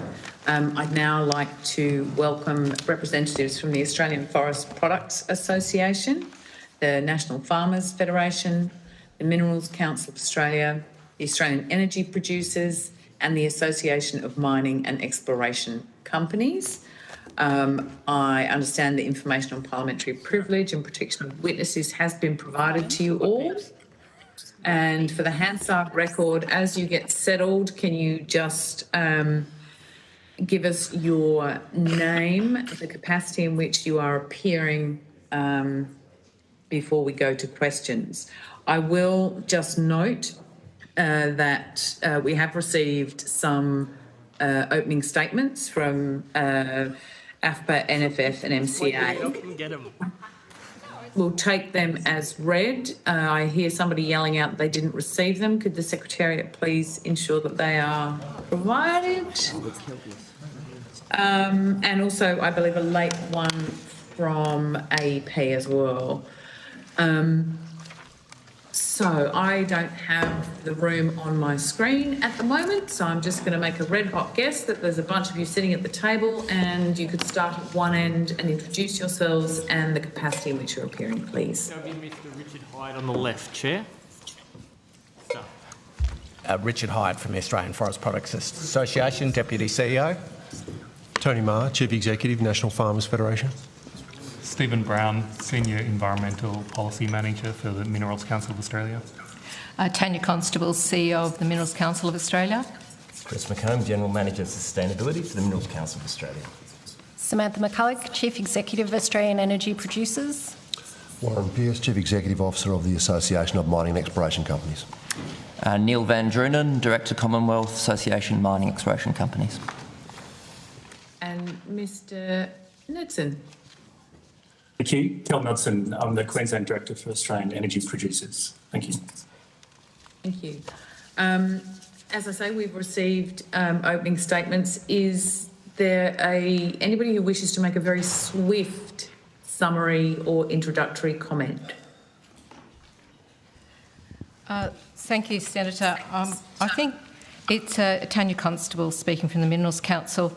I'd now like to welcome representatives from the Australian Forest Products Association, the National Farmers Federation, the Minerals Council of Australia, the Australian Energy Producers, and the Association of Mining and Exploration Companies. I understand the information on parliamentary privilege and protection of witnesses has been provided to you all. And for the Hansard record, as you get settled, can you just give us your name, the capacity in which you are appearing before we go to questions? I will just note that we have received some opening statements from AFPA, NFF and MCA. We'll take them as read. I hear somebody yelling out they didn't receive them. Could the Secretariat please ensure that they are provided? And also, I believe, a late one from AEP as well. So I don't have the room on my screen at the moment, so I'm just going to make a red-hot guess that there's a bunch of you sitting at the table, and you could start at one end and introduce yourselves and the capacity in which you're appearing, please. That'll be Mr. Richard Hyde on the left, Chair. Richard Hyde from the Australian Forest Products Association, Deputy CEO. Tony Maher, Chief Executive, National Farmers Federation. Stephen Brown, Senior Environmental Policy Manager for the Minerals Council of Australia. Tanya Constable, CEO of the Minerals Council of Australia. Chris McComb, General Manager of Sustainability for the Minerals Council of Australia. Samantha McCulloch, Chief Executive of Australian Energy Producers. Warren Pearce, Chief Executive Officer of the Association of Mining and Exploration Companies. Neil Van Drunen, Director, Commonwealth Association Mining Exploration Companies. And Mr. Knudsen. Thank you. Kel Knudsen, I'm the Queensland Director for Australian Energy Producers. Thank you. Thank you. As I say, we've received opening statements. Is there anybody who wishes to make a very swift summary or introductory comment? Thank you, Senator. I think it's Tanya Constable speaking from the Minerals Council.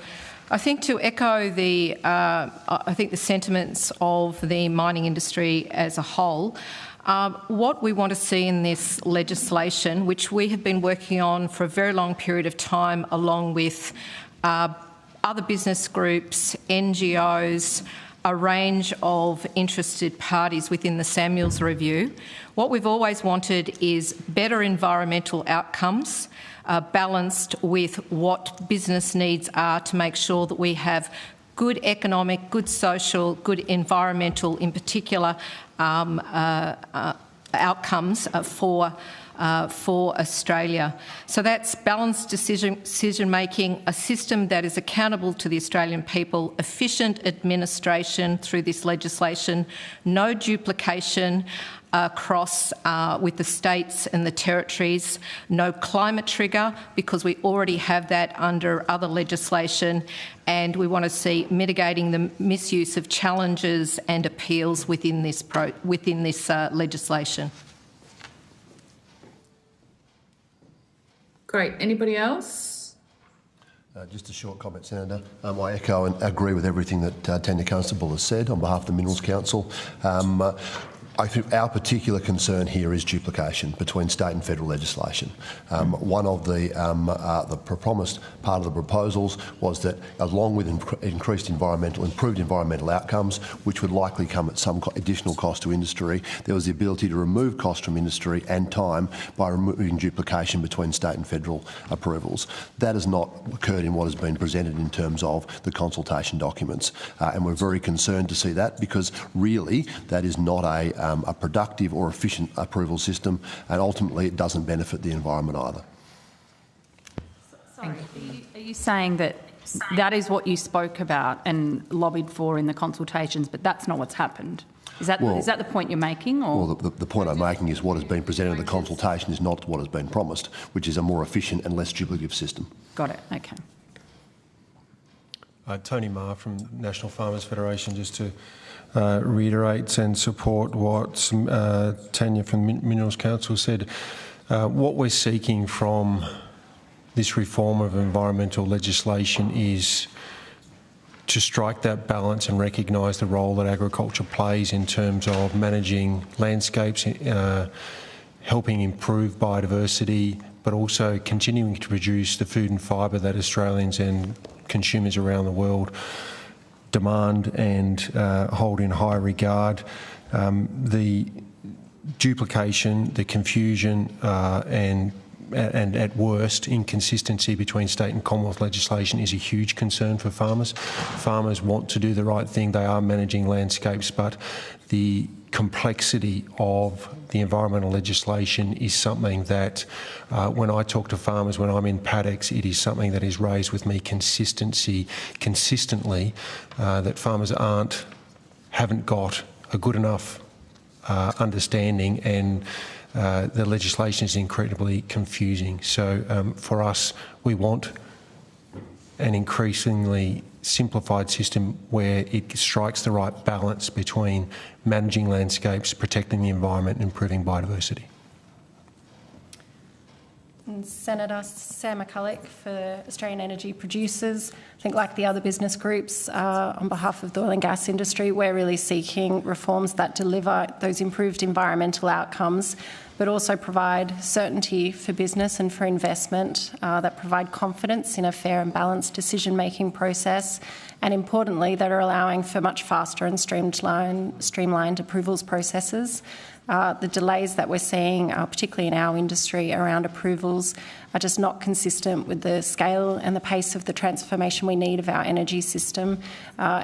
I think to echo the sentiments of the mining industry as a whole, what we want to see in this legislation, which we have been working on for a very long period of time, along with other business groups, NGOs, a range of interested parties within the Samuels Review. What we've always wanted is better environmental outcomes, balanced with what business needs are to make sure that we have good economic, good social, good environmental, in particular, outcomes for Australia. So that's balanced decision making, a system that is accountable to the Australian people, efficient administration through this legislation, no duplication across with the states and the territories, no climate trigger because we already have that under other legislation, and we want to see mitigating the misuse of challenges and appeals within this legislation. Great. Anybody else? Just a short comment, Senator. I echo and agree with everything that Tanya Constable has said on behalf of the Minerals Council. I think our particular concern here is duplication between state and federal legislation. One of the promised part of the proposals was that, along with improved environmental outcomes, which would likely come at some additional cost to industry, there was the ability to remove cost from industry and time by removing duplication between state and federal approvals. That has not occurred in what has been presented in terms of the consultation documents, and we're very concerned to see that, because really that is not a productive or efficient approval system, and ultimately it doesn't benefit the environment either. Sorry, are you saying that that is what you spoke about and lobbied for in the consultations, but that's not what's happened? Is that the point you're making? Or? Well, the point I'm making is what has been presented in the consultation is not what has been promised, which is a more efficient and less duplicative system. Got it, okay. Tony Marr from National Farmers Federation, just to reiterate and support what Tanya from Minerals Council said. What we're seeking from this reform of environmental legislation is to strike that balance and recognise the role that agriculture plays in terms of managing landscapes, helping improve biodiversity, but also continuing to produce the food and fibre that Australians and consumers around the world demand and hold in high regard. The duplication, the confusion and at worst inconsistency between state and Commonwealth legislation is a huge concern for farmers. Farmers want to do the right thing. They are managing landscapes, but the complexity of the environmental legislation is something that when I talk to farmers, when I'm in paddocks, it is something that is raised with me consistently, that farmers haven't got a good enough understanding, and the legislation is incredibly confusing. So for us, we want an increasingly simplified system where it strikes the right balance between managing landscapes, protecting the environment and improving biodiversity. And Senator Sam McCulloch for Australian Energy Producers. I think, like the other business groups, on behalf of the oil and gas industry, we're really seeking reforms that deliver those improved environmental outcomes, but also provide certainty for business and for investment, that provide confidence in a fair and balanced decision-making process, and importantly, that are allowing for much faster and streamlined approvals processes. The delays that we're seeing, particularly in our industry around approvals, are just not consistent with the scale and the pace of the transformation we need of our energy system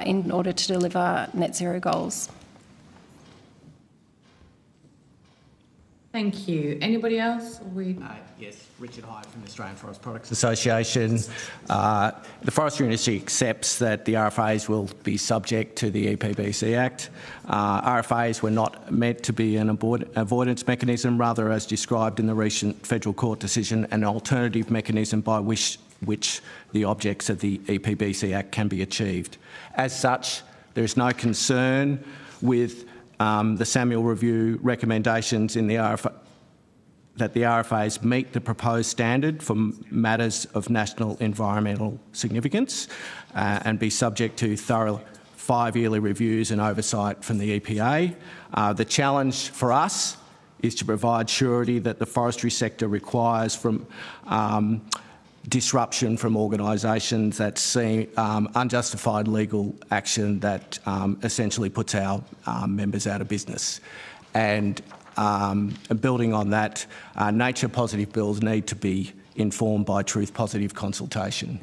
in order to deliver net zero goals. Thank you. Anybody else? Yes, Richard Hyde from the Australian Forest Products Association. The forestry industry accepts that the RFAs will be subject to the EPBC Act. RFAs were not meant to be an avoidance mechanism, rather, as described in the recent federal court decision, an alternative mechanism by which the objects of the EPBC Act can be achieved. As such, there is no concern with the Samuel Review recommendations in the RFA, that the RFAs meet the proposed standard for matters of national environmental significance and be subject to thorough 5-yearly reviews and oversight from the EPA. The challenge for us is to provide surety that the forestry sector requires from disruption from organisations that see unjustified legal action that essentially puts our members out of business. And building on that, nature-positive bills need to be informed by truth-positive consultation.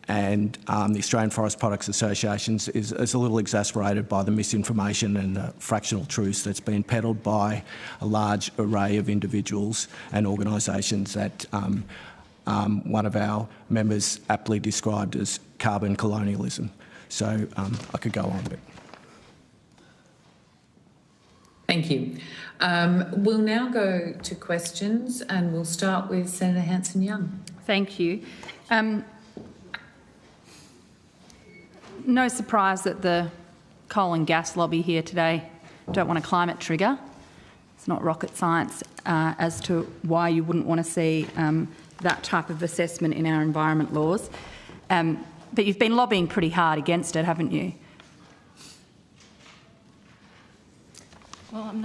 and the Australian Forest Products Association is a little exasperated by the misinformation and the fractional truths that's been peddled by a large array of individuals and organisations that one of our members aptly described as carbon colonialism. So I could go on, but... Thank you. We'll now go to questions, and we'll start with Senator Hanson-Young. Thank you. No surprise that the coal and gas lobby here today don't want a climate trigger. It's not rocket science as to why you wouldn't want to see that type of assessment in our environment laws. But you've been lobbying pretty hard against it, haven't you? Well, I'm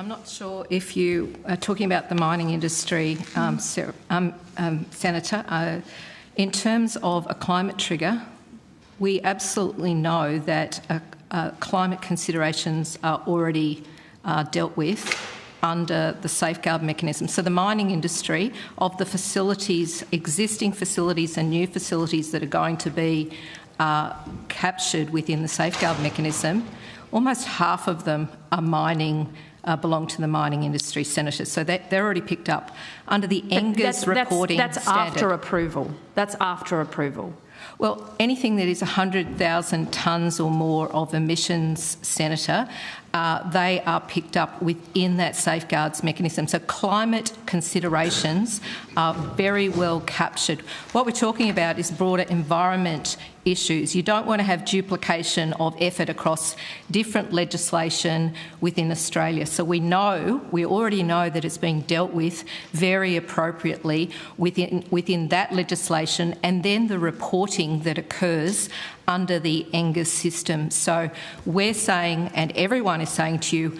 not sure if you are talking about the mining industry, Senator. In terms of a climate trigger, we absolutely know that climate considerations are already dealt with under the safeguard mechanism. So the mining industry, of the facilities, existing facilities and new facilities that are going to be captured within the safeguard mechanism, almost half of them are belong to the mining industry, Senator. So they're already picked up under the NGAS reporting standard. That's after approval. That's after approval. Well, anything that is 100,000 tonnes or more of emissions, Senator, they are picked up within that safeguards mechanism. So climate considerations are very well captured. What we're talking about is broader environment issues. You don't want to have duplication of effort across different legislation within Australia. So we already know that it's being dealt with very appropriately within that legislation, and then the reporting that occurs under the NGAS system. So we're saying, and everyone is saying to you,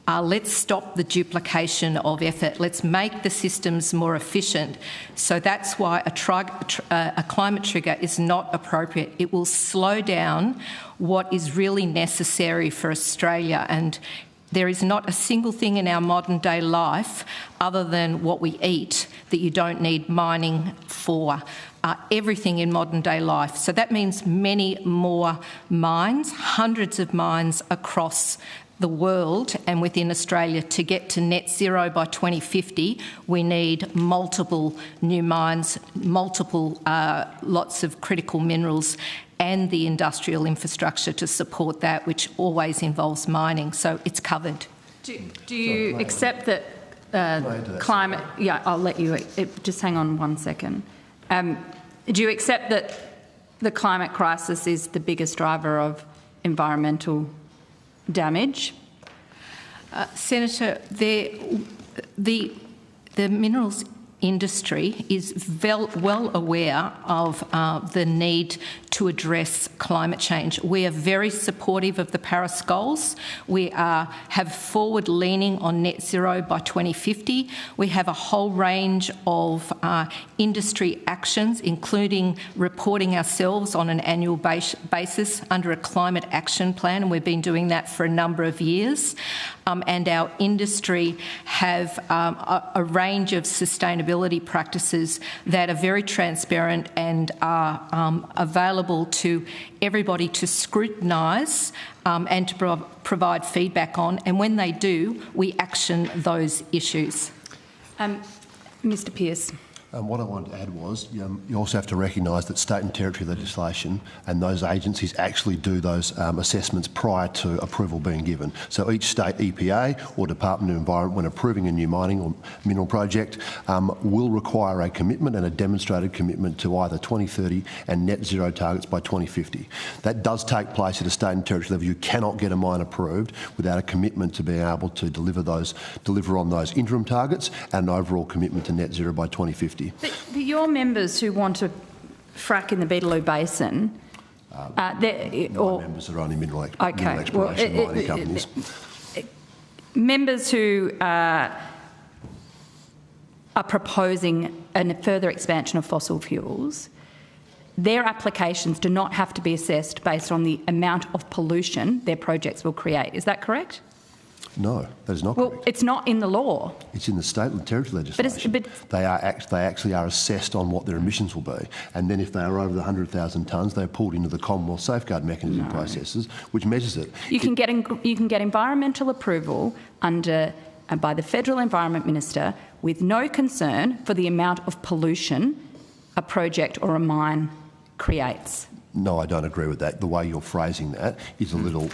let's stop the duplication of effort. Let's make the systems more efficient. So that's why a climate trigger is not appropriate. It will slow down what is really necessary for Australia, and there is not a single thing in our modern day life other than what we eat that you don't need mining for. Everything in modern day life. So that means many more mines, hundreds of mines across the world and within Australia. To get to net zero by 2050, we need multiple new mines, multiple lots of critical minerals, and the industrial infrastructure to support that, which always involves mining. So it's covered. Do you accept that climate... Yeah, I'll let you... just hang on 1 second. Do you accept that the climate crisis is the biggest driver of environmental damage? Senator, the minerals industry is well aware of the need to address climate change. We are very supportive of the Paris goals. We have forward-leaning on net zero by 2050. We have a whole range of industry actions, including reporting ourselves on an annual basis under a climate action plan, and we've been doing that for a number of years. And our industry have a range of sustainability practices that are very transparent and are available to everybody to scrutinise and to provide feedback on. And when they do, we action those issues. Mr Pearce. What I wanted to add was you also have to recognise that state and territory legislation and those agencies actually do those assessments prior to approval being given. So each state EPA or Department of Environment, when approving a new mining or mineral project, will require a commitment and a demonstrated commitment to either 2030 and net zero targets by 2050. That does take place at a state and territory level. You cannot get a mine approved without a commitment to being able to deliver on those interim targets and an overall commitment to net zero by 2050. But your members who want to frack in the Beetaloo Basin... my members are only mineral exploration mining companies. Members who are proposing a further expansion of fossil fuels, their applications do not have to be assessed based on the amount of pollution their projects will create. Is that correct? No, that is not Well, correct. it's not in the law. It's in the state and territory legislation. They actually are assessed on what their emissions will be, and then if they are over the 100,000 tonnes, they're pulled into the Commonwealth Safeguard Mechanism processes, which measures it. You can get environmental approval under by the Federal Environment Minister with no concern for the amount of pollution a project or a mine creates. No, I don't agree with that. The way you're phrasing that is a little.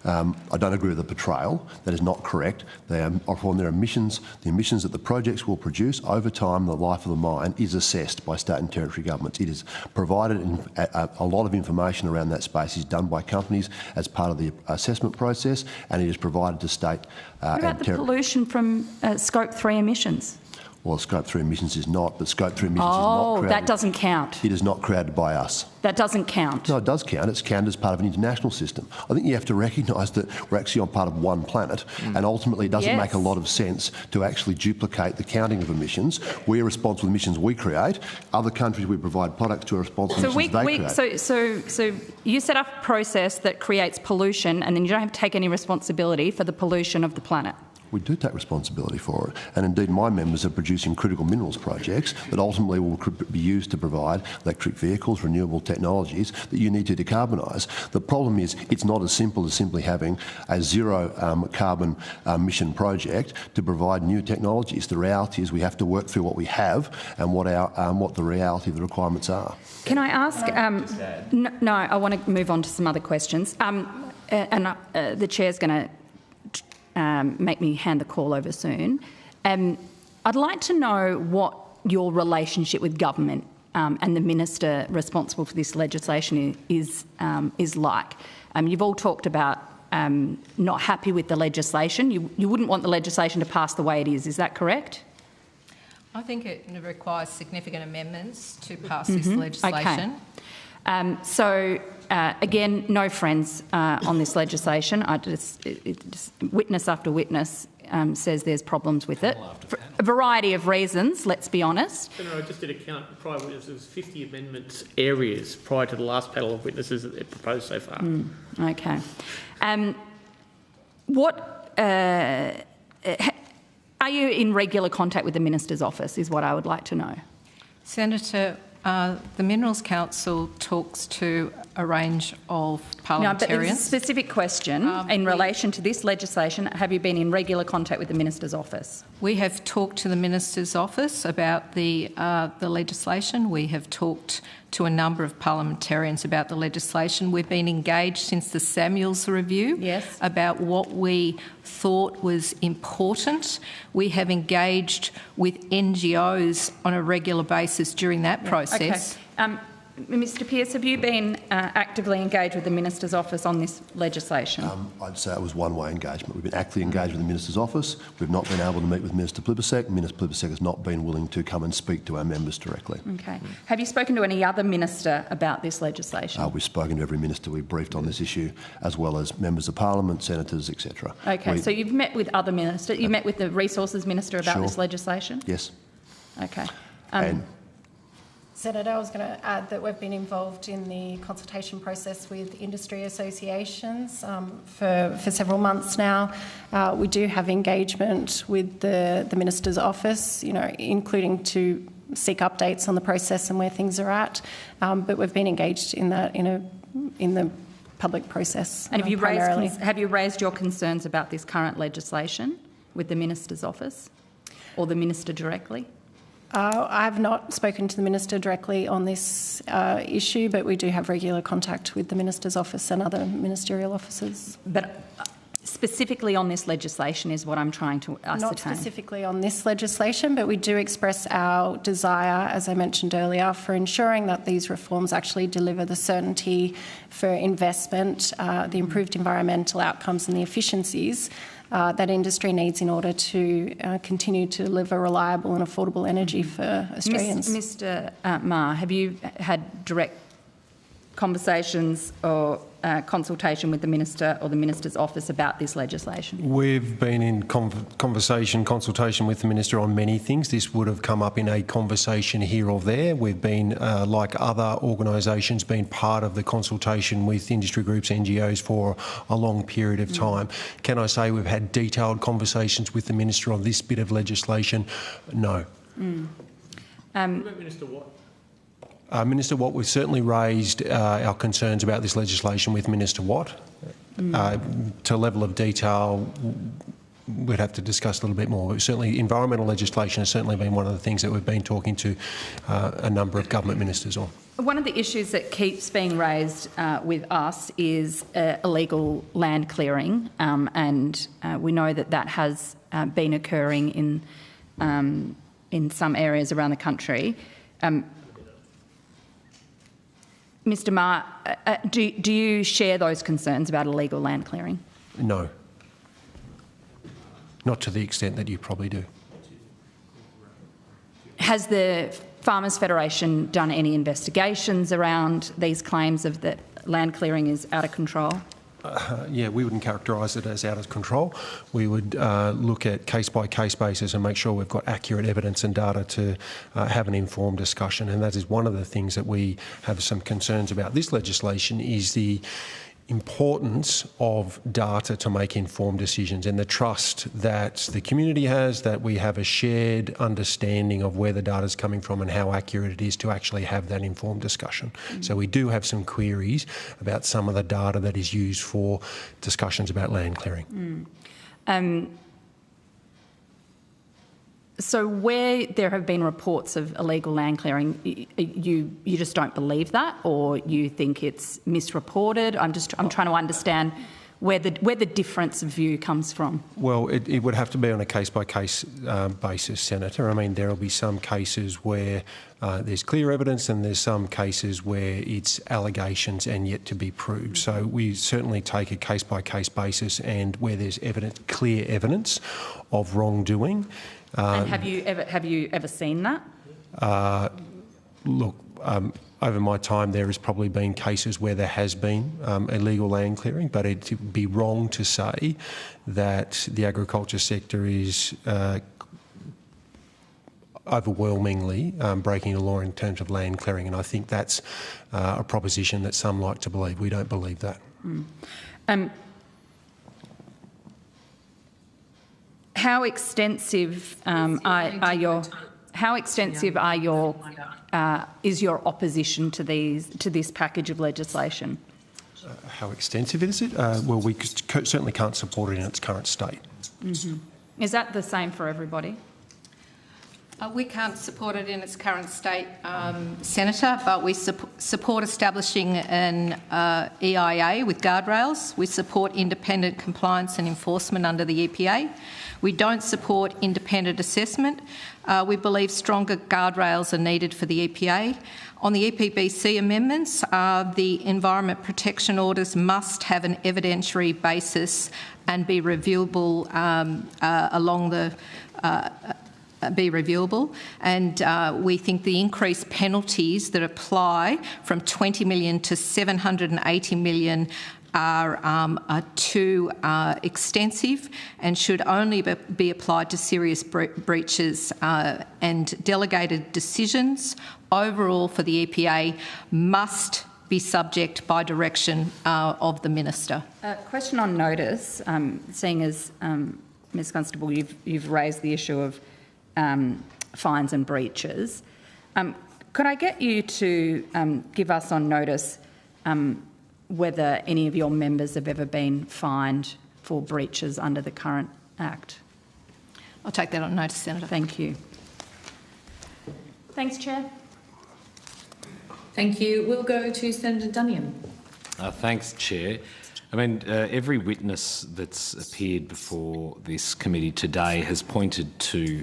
I don't agree with the portrayal. That is not correct. They are on their emissions. The emissions that the projects will produce over time, the life of the mine, is assessed by state and territory governments. It is provided. A lot of information around that space is done by companies as part of the assessment process, and it is provided to state what about the pollution from Scope 3 emissions? Well, Scope 3 emissions is not, but Scope 3 emissions is not created. That doesn't count. It is not created by us. That doesn't count. No, it does count. It's counted as part of an international system. I think you have to recognise that we're actually on part of one planet, and ultimately it doesn't make a lot of sense to actually duplicate the counting of emissions. We're responsible for the emissions we create. Other countries we provide products to are responsible for emissions they create. So you set up a process that creates pollution, and then you don't have to take any responsibility for the pollution of the planet. We do take responsibility for it, and indeed my members are producing critical minerals projects that ultimately will be used to provide electric vehicles, renewable technologies that you need to decarbonise. The problem is it's not as simple as simply having a zero carbon emission project to provide new technologies. The reality is we have to work through what we have and what the reality of the requirements are. Can I ask? No, I want to move on to some other questions. The Chair's going to make me hand the call over soon. I'd like to know what your relationship with government and the minister responsible for this legislation is like. You've all talked about not happy with the legislation. You wouldn't want the legislation to pass the way it is. Is that correct? I think it requires significant amendments to pass this legislation. Okay. Again, no friends on this legislation. Witness after witness says there's problems with it. For a variety of reasons, let's be honest. Senator, I just did a count prior witnesses, 50 amendment areas prior to the last panel of witnesses that they've proposed so far. Okay. Are you in regular contact with the Minister's office is what I would like to know. Senator, the Minerals Council talks to a range of parliamentarians. No, but it's a specific question in relation to this legislation. Have you been in regular contact with the Minister's office? We have talked to the Minister's office about the legislation. We have talked to a number of parliamentarians about the legislation. We've been engaged since the Samuels review about what we thought was important. We have engaged with NGOs on a regular basis during that process. Okay. Mr Pearce, have you been actively engaged with the Minister's office on this legislation? I'd say it was one-way engagement. We've been actively engaged with the Minister's office. We've not been able to meet with Minister Plibersek. Minister Plibersek has not been willing to come and speak to our members directly. Okay. Have you spoken to any other minister about this legislation? We've spoken to every minister we've briefed on this issue, as well as members of parliament, senators, etc. Okay, so you've met with other ministers. You met with the Resources Minister about this legislation? Yes. Okay. Senator, I was going to add that we've been involved in the consultation process with industry associations for several months now. We do have engagement with the Minister's office, including to seek updates on the process and where things are at. But we've been engaged in that in the public process. And have you raised your concerns about this current legislation with the Minister's office or the Minister directly? I have not spoken to the Minister directly on this issue, but we do have regular contact with the Minister's office and other ministerial offices. But specifically on this legislation is what I'm trying to ascertain. Not specifically on this legislation, but we do express our desire, as I mentioned earlier, for ensuring that these reforms actually deliver the certainty for investment, the improved environmental outcomes and the efficiencies that industry needs in order to continue to deliver reliable and affordable energy for Australians. Mr. Ma, have you had direct conversations or consultation with the Minister or the Minister's office about this legislation? We've been in consultation with the Minister on many things. This would have come up in a conversation here or there. We've been, like other organisations, been part of the consultation with industry groups, NGOs for a long period of time. Can I say we've had detailed conversations with the Minister on this bit of legislation? No. Minister Watt? Minister Watt, we've certainly raised our concerns about this legislation with Minister Watt. To a level of detail, we'd have to discuss a little bit more. But certainly, environmental legislation has certainly been one of the things that we've been talking to a number of government ministers on. One of the issues that keeps being raised with us is illegal land clearing, and we know that that has been occurring in some areas around the country. Mr Marr, do you share those concerns about illegal land clearing? No. Not to the extent that you probably do. Has the Farmers Federation done any investigations around these claims of that land clearing is out of control? Yeah, we wouldn't characterise it as out of control. We would look at case-by-case basis and make sure we've got accurate evidence and data to have an informed discussion. And that is one of the things that we have some concerns about this legislation is the importance of data to make informed decisions and the trust that the community has, that we have a shared understanding of where the data is coming from and how accurate it is to actually have that informed discussion. So we do have some queries about some of the data that is used for discussions about land clearing. So where there have been reports of illegal land clearing, you just don't believe that, or you think it's misreported? I'm trying to understand where the difference of view comes from. Well, it would have to be on a case-by-case basis, Senator. I mean, there will be some cases where there's clear evidence and there's some cases where it's allegations and yet to be proved. So we certainly take a case-by-case basis, and where there's clear evidence of wrongdoing. And have you ever seen that? Look, over my time there has probably been cases where there has been illegal land clearing, but it would be wrong to say that the agriculture sector is overwhelmingly breaking the law in terms of land clearing, and I think that's a proposition that some like to believe. We don't believe that. How extensive is your opposition to this package of legislation? How extensive is it? Well, we certainly can't support it in its current state. Is that the same for everybody? We can't support it in its current state, Senator, but we support establishing an EIA with guardrails. We support independent compliance and enforcement under the EPA. We don't support independent assessment. We believe stronger guardrails are needed for the EPA. On the EPBC amendments, the environment protection orders must have an evidentiary basis and be reviewable and we think the increased penalties that apply from 20 million to 780 million are too extensive and should only be applied to serious breaches, and delegated decisions overall for the EPA must be subject by direction of the Minister. Question on notice, seeing as Ms Constable, you've raised the issue of fines and breaches. Could I get you to give us on notice whether any of your members have ever been fined for breaches under the current Act? I'll take that on notice, Senator. Thank you. Thanks, Chair. Thank you. We'll go to Senator Duniam. Thanks, Chair. I mean, every witness that's appeared before this committee today has pointed to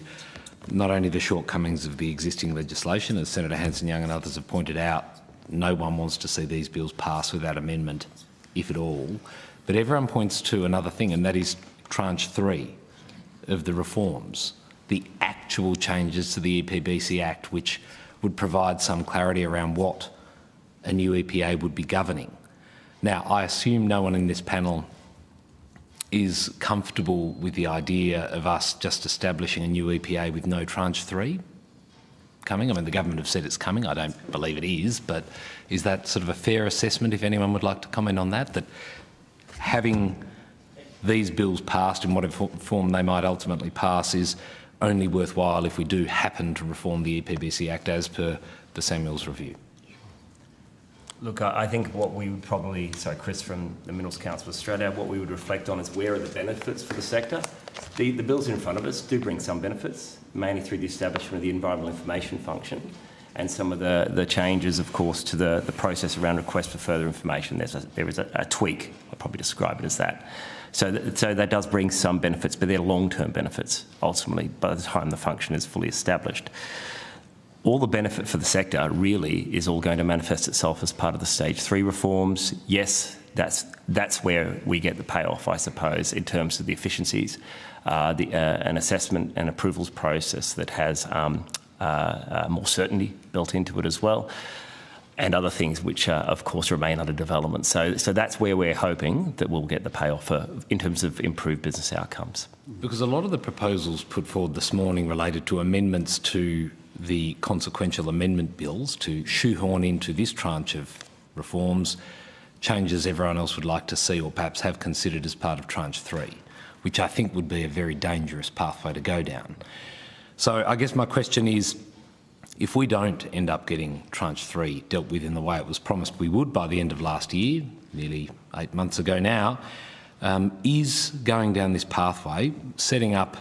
not only the shortcomings of the existing legislation, as Senator Hanson-Young and others have pointed out, no one wants to see these bills pass without amendment, if at all, but everyone points to another thing, and that is tranche 3 of the reforms, the actual changes to the EPBC Act, which would provide some clarity around what a new EPA would be governing. Now, I assume no one in this panel is comfortable with the idea of us just establishing a new EPA with no tranche 3 coming. I mean, the government have said it's coming. I don't believe it is, but is that sort of a fair assessment, if anyone would like to comment on that, that having these bills passed in whatever form they might ultimately pass is only worthwhile if we do happen to reform the EPBC Act as per the Samuels review? Look, I think what we would probably, Chris from the Minerals Council of Australia, what we would reflect on is where are the benefits for the sector. The bills in front of us do bring some benefits, mainly through the establishment of the Environmental Information Function and some of the changes, of course, to the process around request for further information. There is a tweak, I'll probably describe it as that. So that does bring some benefits, but they're long-term benefits, ultimately, by the time the function is fully established. All the benefit for the sector really is all going to manifest itself as part of the Stage 3 reforms. Yes, that's where we get the payoff, I suppose, in terms of the efficiencies, an assessment and approvals process that has more certainty built into it as well, and other things which, of course, remain under development. So that's where we're hoping that we'll get the payoff in terms of improved business outcomes. Because a lot of the proposals put forward this morning related to amendments to the consequential amendment bills to shoehorn into this tranche of reforms changes everyone else would like to see or perhaps have considered as part of tranche 3, which I think would be a very dangerous pathway to go down. So I guess my question is, if we don't end up getting tranche 3 dealt with in the way it was promised we would by the end of last year, nearly 8 months ago now, is going down this pathway, setting up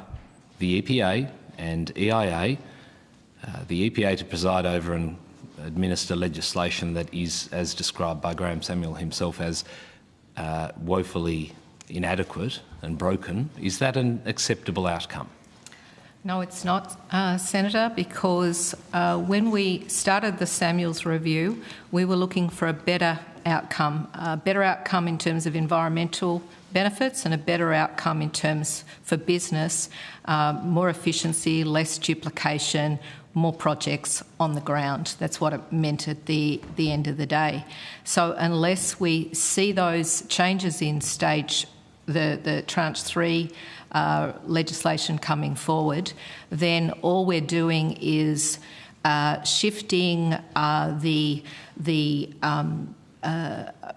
the EPA and EIA, the EPA to preside over and administer legislation that is, as described by Graham Samuel himself, as woefully inadequate and broken. Is that an acceptable outcome? No, it's not, Senator, because when we started the Samuels review, we were looking for a better outcome in terms of environmental benefits and a better outcome in terms for business, more efficiency, less duplication, more projects on the ground. That's what it meant at the end of the day. So unless we see those changes in the tranche 3 legislation coming forward, then all we're doing is shifting the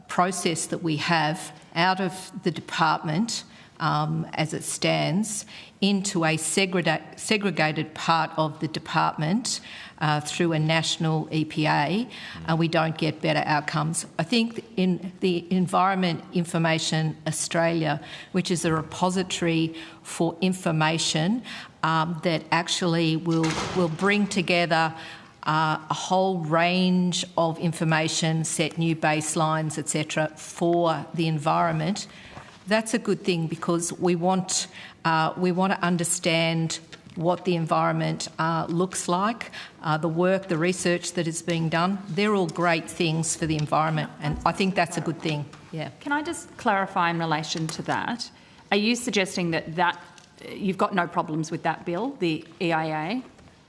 process that we have out of the department as it stands into a segregated part of the department through a national EPA, and we don't get better outcomes. I think in the Environment Information Australia, which is a repository for information that actually will bring together a whole range of information, set new baselines, etc., for the environment. That's a good thing because we want to understand what the environment looks like, the work, the research that is being done. They're all great things for the environment, and I think that's a good thing. Yeah. Can I just clarify in relation to that? Are you suggesting that you've got no problems with that bill, the EIA?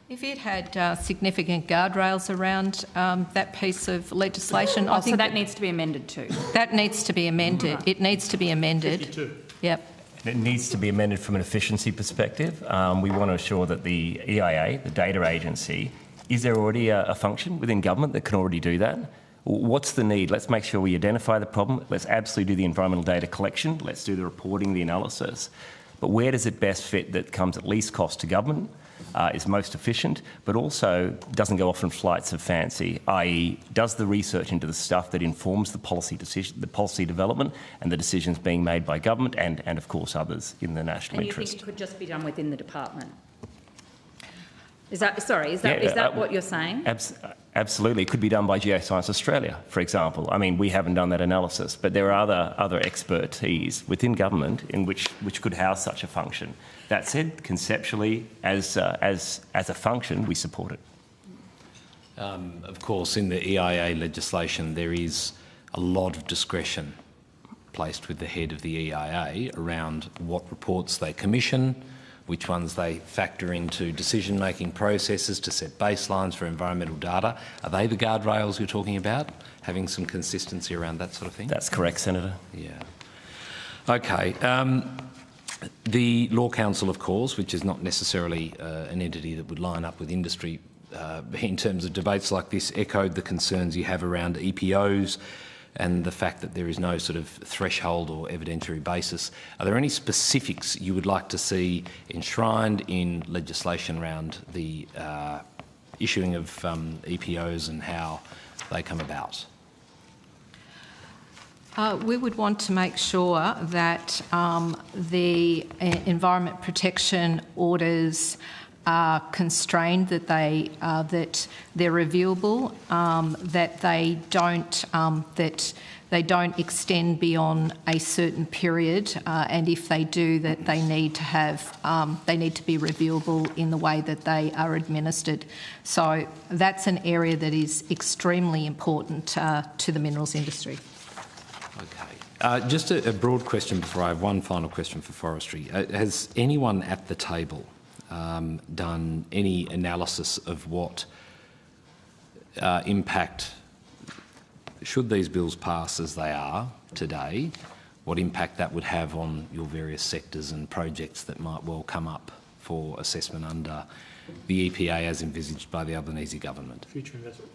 If it had significant guardrails around that piece of legislation, I think so that needs to be amended too. That needs to be amended. Right. It needs to be amended. 52. Yep. It needs to be amended from an efficiency perspective. We want to ensure that the EIA, the data agency, is there already a function within government that can already do that? What's the need? Let's make sure we identify the problem. Let's absolutely do the environmental data collection. Let's do the reporting, the analysis. But where does it best fit that comes at least cost to government, is most efficient, but also doesn't go off in flights of fancy, i.e. does the research into the stuff that informs the policy decision, the policy development and the decisions being made by government and of course others in the national interest. And you think it could just be done within the department? Is that what you're saying? Absolutely. It could be done by Geoscience Australia, for example. I mean, we haven't done that analysis, but there are other expertise within government in which could house such a function. That said, conceptually, as a function, we support it. Of course, in the EIA legislation, there is a lot of discretion placed with the head of the EIA around what reports they commission, which ones they factor into decision-making processes to set baselines for environmental data. Are they the guardrails you're talking about? Having some consistency around that sort of thing? That's correct, Senator. Yeah. Okay. The Law Council, of course, which is not necessarily an entity that would line up with industry in terms of debates like this, echoed the concerns you have around EPOs and the fact that there is no sort of threshold or evidentiary basis. Are there any specifics you would like to see enshrined in legislation around the issuing of EPOs and how they come about? We would want to make sure that the environment protection orders are constrained, that they're reviewable, that they don't extend beyond a certain period, and if they do, that they need to be reviewable in the way that they are administered. So that's an area that is extremely important to the minerals industry. Okay. Just a broad question before I have one final question for forestry. Has anyone at the table done any analysis of what impact, should these bills pass as they are today, what impact that would have on your various sectors and projects that might well come up for assessment under the EPA as envisaged by the Albanese government? Future investment.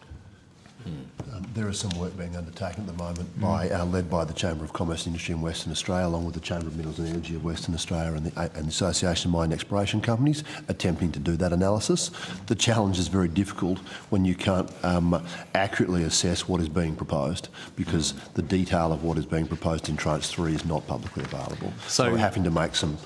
There is some work being undertaken at the moment led by the Chamber of Commerce and Industry in Western Australia, along with the Chamber of Minerals and Energy of Western Australia and the Association of Mine Exploration Companies, attempting to do that analysis. The challenge is very difficult when you can't accurately assess what is being proposed, because the detail of what is being proposed in Tranche 3 is not publicly available. So we're having to make some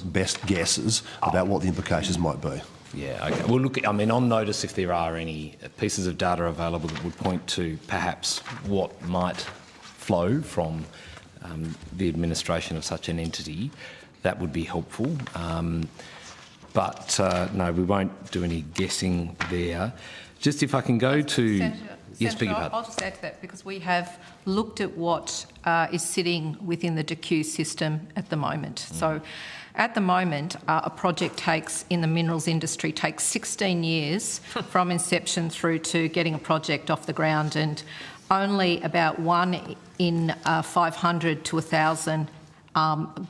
best guesses about what the implications might be. Yeah, okay. Well, look, I mean, on notice, if there are any pieces of data available that would point to perhaps what might flow from the administration of such an entity, that would be helpful. But no, we won't do any guessing there. Just if I can go to... Senator, I'll just add to that, because we have looked at what is sitting within the DECU system at the moment. So at the moment, a project in the minerals industry takes 16 years from inception through to getting a project off the ground, and only about 1 in 500 to 1,000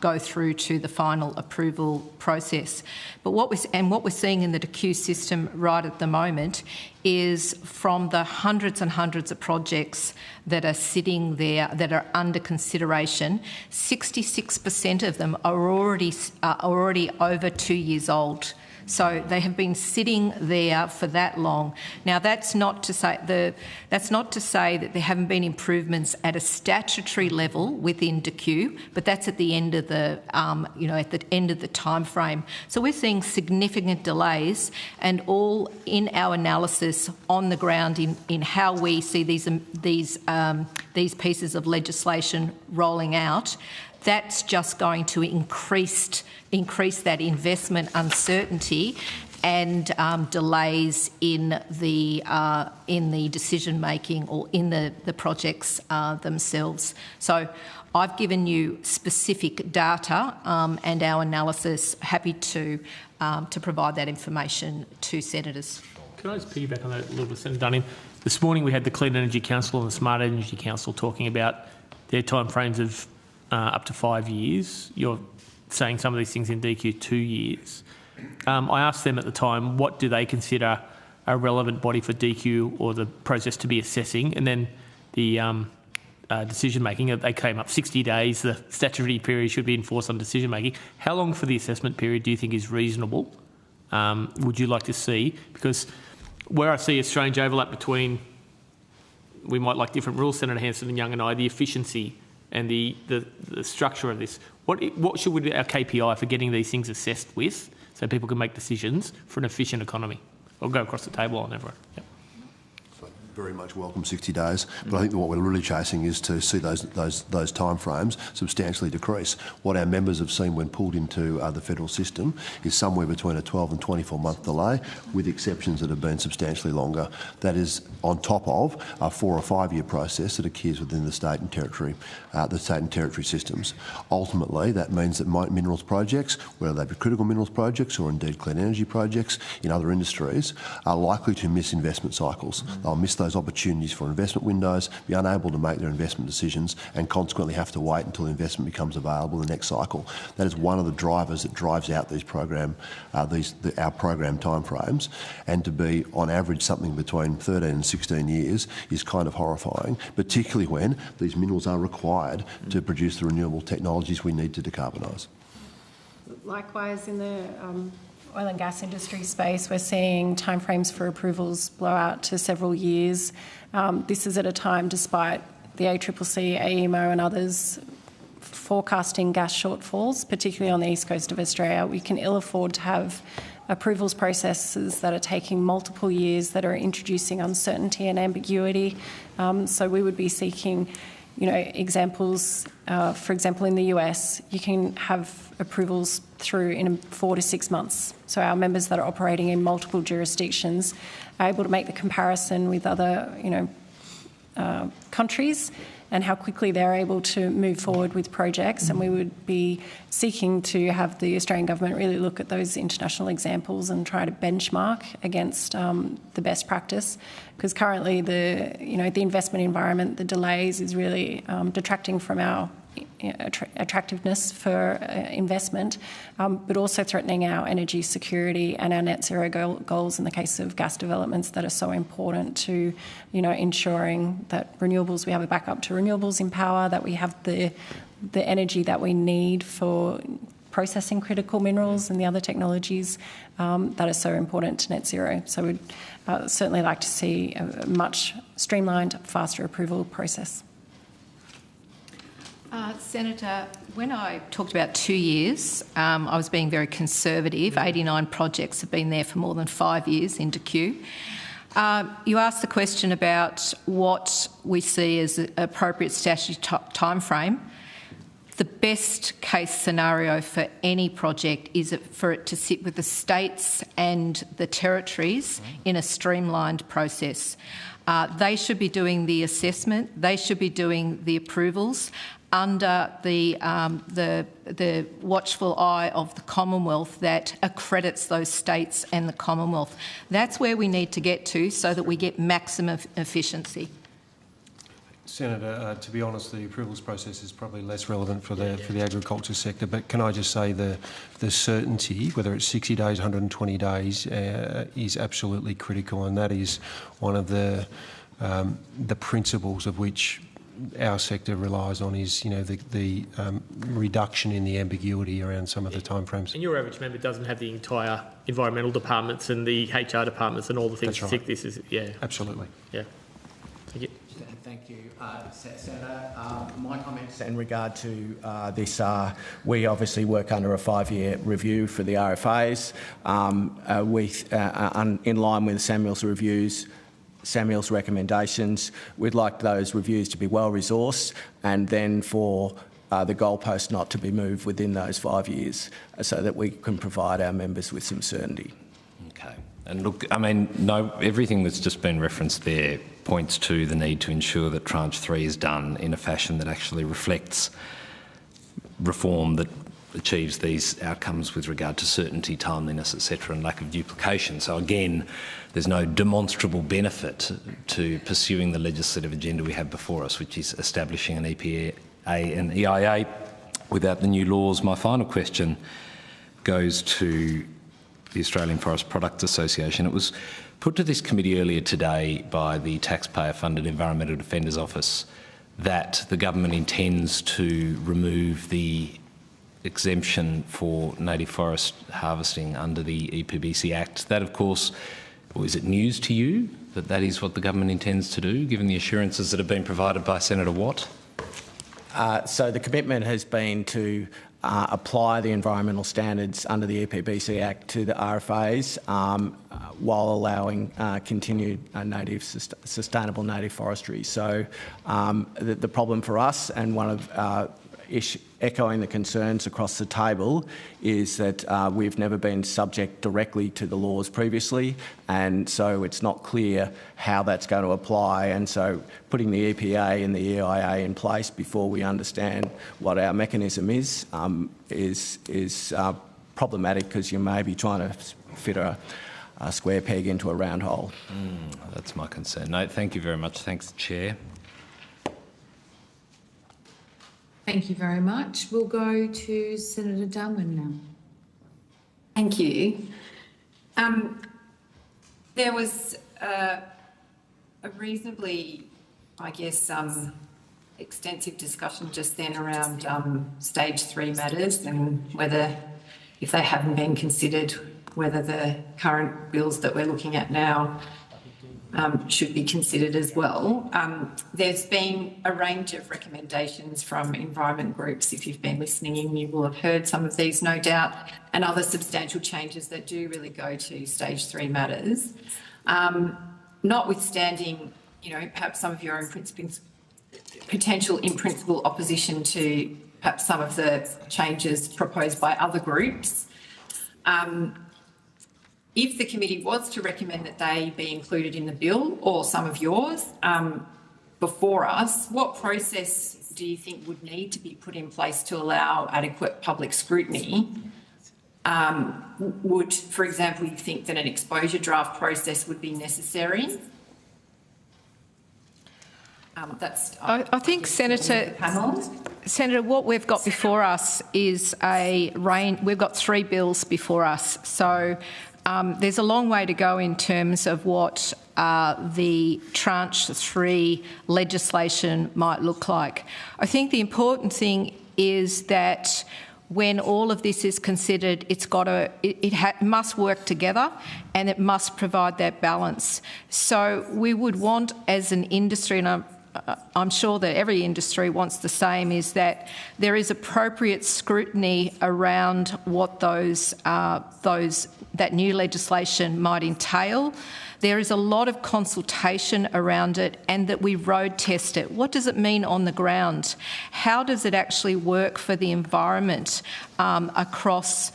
go through to the final approval process. But what we're seeing in the DECU system right at the moment is, from the hundreds and hundreds of projects that are sitting there that are under consideration, 66% of them are already over 2 years old. So they have been sitting there for that long. Now, that's not to say that there haven't been improvements at a statutory level within DECU, but that's at the end of the at the end of the time frame. So we're seeing significant delays, and all in our analysis on the ground in how we see these pieces of legislation rolling out. That's just going to increase that investment uncertainty and delays in the decision making or in the projects themselves. So I've given you specific data and our analysis. Happy to provide that information to senators. Can I just piggyback on that a little bit, Senator Dunning? This morning we had the Clean Energy Council and the Smart Energy Council talking about their timeframes of up to 5 years. You're saying some of these things in DECU 2 years. I asked them at the time, what do they consider a relevant body for DECU or the process to be assessing? And then the decision making, they came up 60 days, the statutory period should be enforced on decision making. How long for the assessment period do you think is reasonable? Would you like to see? Because where I see a strange overlap between, we might like different rules, Senator Hanson and Young and I, the efficiency and the structure of this. What should be our KPI for getting these things assessed with, so people can make decisions for an efficient economy? I'll go across the table on everyone. Yep. very much welcome 60 days, but I think that what we're really chasing is to see those timeframes substantially decrease. What our members have seen when pulled into the federal system is somewhere between a 12 and 24-month delay, with exceptions that have been substantially longer. That is on top of a 4 or 5 year process that occurs within the state and territory systems. Ultimately, that means that minerals projects, whether they be critical minerals projects or indeed clean energy projects in other industries, are likely to miss investment cycles. They'll miss those opportunities for investment windows, be unable to make their investment decisions, and consequently have to wait until the investment becomes available in the next cycle. That is one of the drivers that drives out these our program timeframes, and to be on average something between 13 and 16 years is kind of horrifying, particularly when these minerals are required to produce the renewable technologies we need to decarbonise. Likewise, in the oil and gas industry space, we're seeing timeframes for approvals blow out to several years. This is at a time, despite the ACCC, AEMO and others forecasting gas shortfalls, particularly on the east coast of Australia. We can ill afford to have approvals processes that are taking multiple years, that are introducing uncertainty and ambiguity. So we would be seeking, examples. For example, in the US, you can have approvals through in 4 to 6 months. So our members that are operating in multiple jurisdictions are able to make the comparison with other, countries, and how quickly they're able to move forward with projects. And we would be seeking to have the Australian government really look at those international examples and try to benchmark against the best practice, because currently the investment environment, the delays is really detracting from our attractiveness for investment, but also threatening our energy security and our net zero goals in the case of gas developments that are so important to, ensuring that renewables, we have a backup to renewables in power, that we have the energy that we need for processing critical minerals and the other technologies that are so important to net zero. So we'd certainly like to see a much streamlined, faster approval process. Senator, when I talked about 2 years, I was being very conservative. 89 projects have been there for more than 5 years into queue. You asked the question about what we see as an appropriate statutory timeframe. The best case scenario for any project is for it to sit with the states and the territories in a streamlined process. They should be doing the assessment, they should be doing the approvals under the watchful eye of the Commonwealth that accredits those states and the Commonwealth. That's where we need to get to so that we get maximum efficiency. Senator, to be honest, the approvals process is probably less relevant for the agriculture sector, but can I just say the certainty, whether it's 60 days, 120 days, is absolutely critical, and that is one of the principles of which our sector relies on is, the reduction in the ambiguity around some of the timeframes. And your average member doesn't have the entire environmental departments and the HR departments and all the things to tick this. Absolutely. Yeah. Thank you. Thank you, Senator. My comments in regard to this are, we obviously work under a 5-year review for the RFAs. In line with Samuel's recommendations, we'd like those reviews to be well resourced, and then for the goalpost not to be moved within those 5 years, so that we can provide our members with some certainty. Okay. And look, everything that's just been referenced there points to the need to ensure that Tranche 3 is done in a fashion that actually reflects reform that achieves these outcomes with regard to certainty, timeliness, etc., and lack of duplication. So again, there's no demonstrable benefit to pursuing the legislative agenda we have before us, which is establishing an EPA and EIA without the new laws. My final question goes to the Australian Forest Products Association. It was put to this committee earlier today by the taxpayer-funded Environmental Defenders Office that the government intends to remove the exemption for native forest harvesting under the EPBC Act. That, of course, or is it news to you that that is what the government intends to do, given the assurances that have been provided by Senator Watt? So the commitment has been to apply the environmental standards under the EPBC Act to the RFAs while allowing continued sustainable native forestry. So the problem for us, and one of echoing the concerns across the table, is that we've never been subject directly to the laws previously, and so it's not clear how that's going to apply. And so putting the EPA and the EIA in place before we understand what our mechanism is problematic, because you may be trying to fit a square peg into a round hole. That's my concern. No, thank you very much. Thanks, Chair. Thank you very much. We'll go to Senator Darwin now. Thank you. There was a reasonably, I guess, extensive discussion just then around stage 3 matters and whether, if they haven't been considered, whether the current bills that we're looking at now should be considered as well. There's been a range of recommendations from environment groups. If you've been listening in, you will have heard some of these, no doubt, and other substantial changes that do really go to stage 3 matters. Notwithstanding, perhaps some of your own potential in-principle opposition to perhaps some of the changes proposed by other groups, if the committee was to recommend that they be included in the bill, or some of yours, before us, what process do you think would need to be put in place to allow adequate public scrutiny? Would, for example, you think that an exposure draft process would be necessary? I think, Senator, what we've got before us is we've got 3 bills before us. So there's a long way to go in terms of what the tranche 3 legislation might look like. I think the important thing is that when all of this is considered, it must work together, and it must provide that balance. So we would want, as an industry, and I'm sure that every industry wants the same, is that there is appropriate scrutiny around what that new legislation might entail. There is a lot of consultation around it, and that we road test it. What does it mean on the ground? How does it actually work for the environment across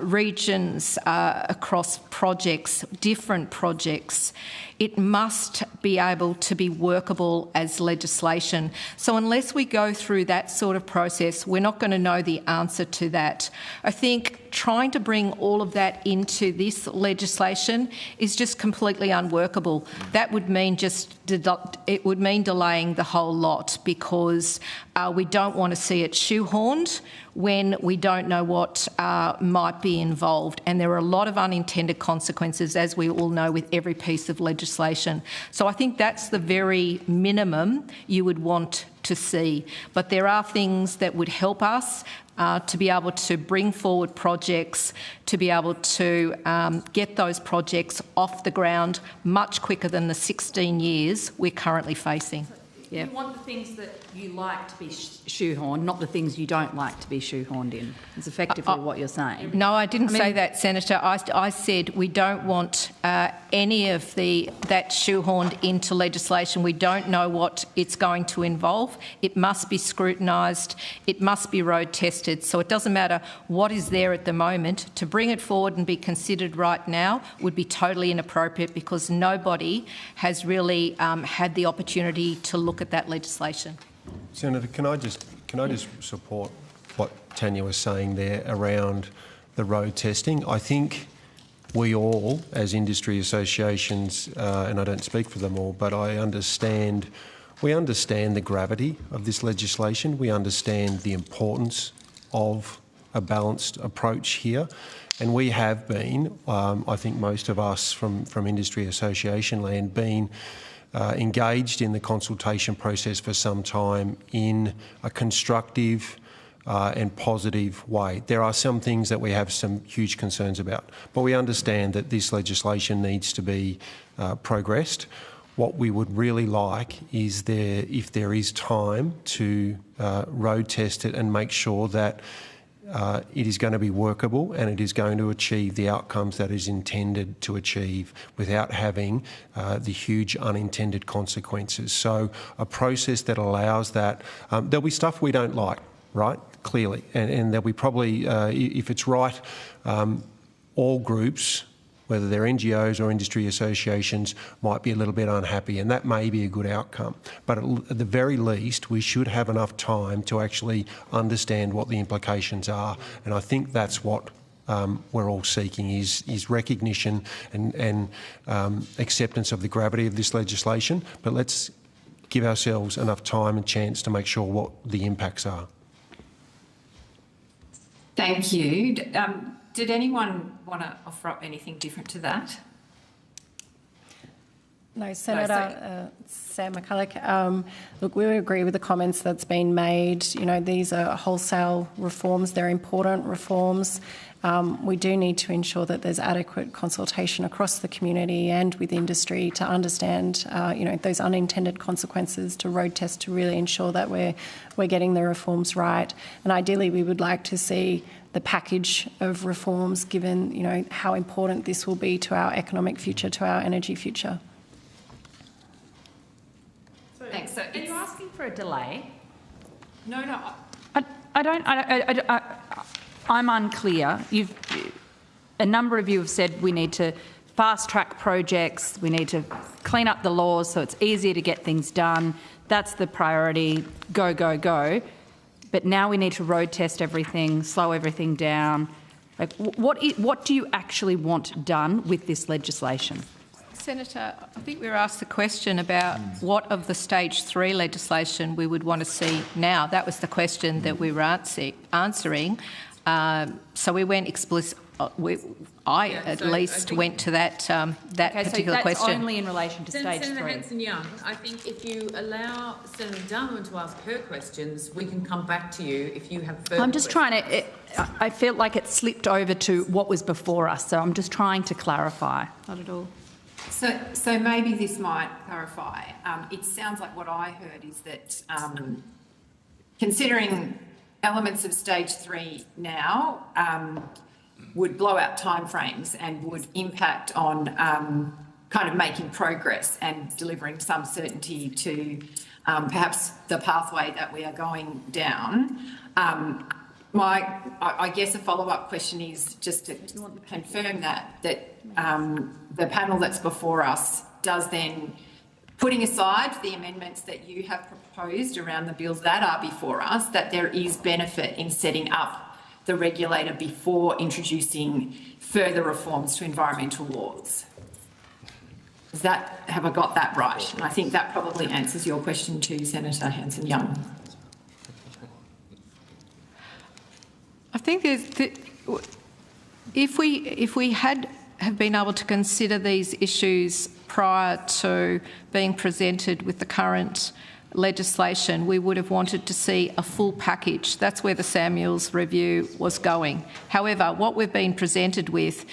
regions, across projects, different projects? It must be able to be workable as legislation. So unless we go through that sort of process, we're not going to know the answer to that. I think trying to bring all of that into this legislation is just completely unworkable. That would mean it would mean delaying the whole lot, because we don't want to see it shoehorned when we don't know what might be involved. And there are a lot of unintended consequences, as we all know, with every piece of legislation. So I think that's the very minimum you would want to see. But there are things that would help us to be able to bring forward projects, to be able to get those projects off the ground much quicker than the 16 years we're currently facing. You want the things that you like to be shoehorned, not the things you don't like to be shoehorned in. It's effectively what you're saying. No, I didn't say that, Senator. I said we don't want any of that shoehorned into legislation. We don't know what it's going to involve. It must be scrutinised. It must be road tested. So it doesn't matter what is there at the moment. To bring it forward and be considered right now would be totally inappropriate, because nobody has really had the opportunity to look at that legislation. Senator, can I just support what Tanya was saying there around the road testing? I think we all, as industry associations, and I don't speak for them all, but we understand the gravity of this legislation. We understand the importance of a balanced approach here. And we have been, I think most of us from industry association land, been engaged in the consultation process for some time in a constructive and positive way. There are some things that we have some huge concerns about, but we understand that this legislation needs to be progressed. what we would really like is if there is time to road test it and make sure that it is going to be workable and it is going to achieve the outcomes that is intended to achieve without having the huge unintended consequences. So a process that allows that. There'll be stuff we don't like, right? Clearly, and there'll be probably, if it's right, all groups, whether they're NGOs or industry associations, might be a little bit unhappy, and that may be a good outcome. But at the very least, we should have enough time to actually understand what the implications are, and I think that's what we're all seeking is recognition and acceptance of the gravity of this legislation. But let's give ourselves enough time and chance to make sure what the impacts are. Thank you. Did anyone want to offer up anything different to that? No, Senator Sam McCulloch. Look, we would agree with the comments that's been made. You know, these are wholesale reforms. They're important reforms. We do need to ensure that there's adequate consultation across the community and with industry to understand, you know, those unintended consequences, to road test, to really ensure that we're getting the reforms right. And ideally, we would like to see the package of reforms, given, you know, how important this will be to our economic future, to our energy future. Thanks. So are you asking for a delay? No. I'm unclear. A number of you have said we need to fast-track projects, we need to clean up the laws so it's easier to get things done. That's the priority, go, go, go. But now we need to road test everything, slow everything down. Like, what do you actually want done with this legislation? Senator, I think we were asked the question about what of the stage 3 legislation we would want to see now. That was the question that we were answering. So we went explicit. I went to that particular question. So that's only in relation to stage 3. Senator Hanson-Young, I think if you allow Senator Darwin to ask her questions, we can come back to you if you have further I'm just trying to... I feel like it slipped over to what was before us, so I'm just trying to clarify. Not at all. So maybe this might clarify. It sounds like what I heard is that considering elements of stage 3 now would blow out timeframes and would impact on kind of making progress and delivering some certainty to perhaps the pathway that we are going down. I guess a follow-up question is just to confirm that the panel that's before us does then, putting aside the amendments that you have proposed around the bills that are before us, that there is benefit in setting up the regulator before introducing further reforms to environmental laws. Have I got that right? And I think that probably answers your question too, Senator Hanson-Young. I think if we have been able to consider these issues prior to being presented with the current legislation, we would have wanted to see a full package. That's where the Samuels review was going. However, what we've been presented with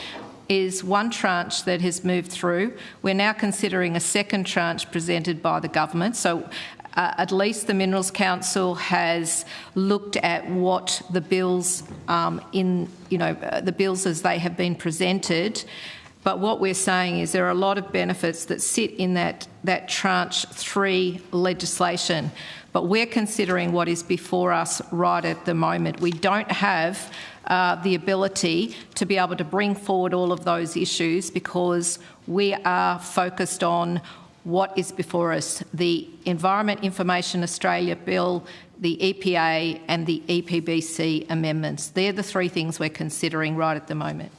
is one tranche that has moved through. We're now considering a second tranche presented by the government. So at least the Minerals Council has looked at what the bills the bills as they have been presented. But what we're saying is there are a lot of benefits that sit in that tranche 3 legislation. But we're considering what is before us right at the moment. We don't have the ability to be able to bring forward all of those issues because we are focused on what is before us: the Environment Information Australia Bill, the EPA and the EPBC amendments. They're the 3 things we're considering right at the moment.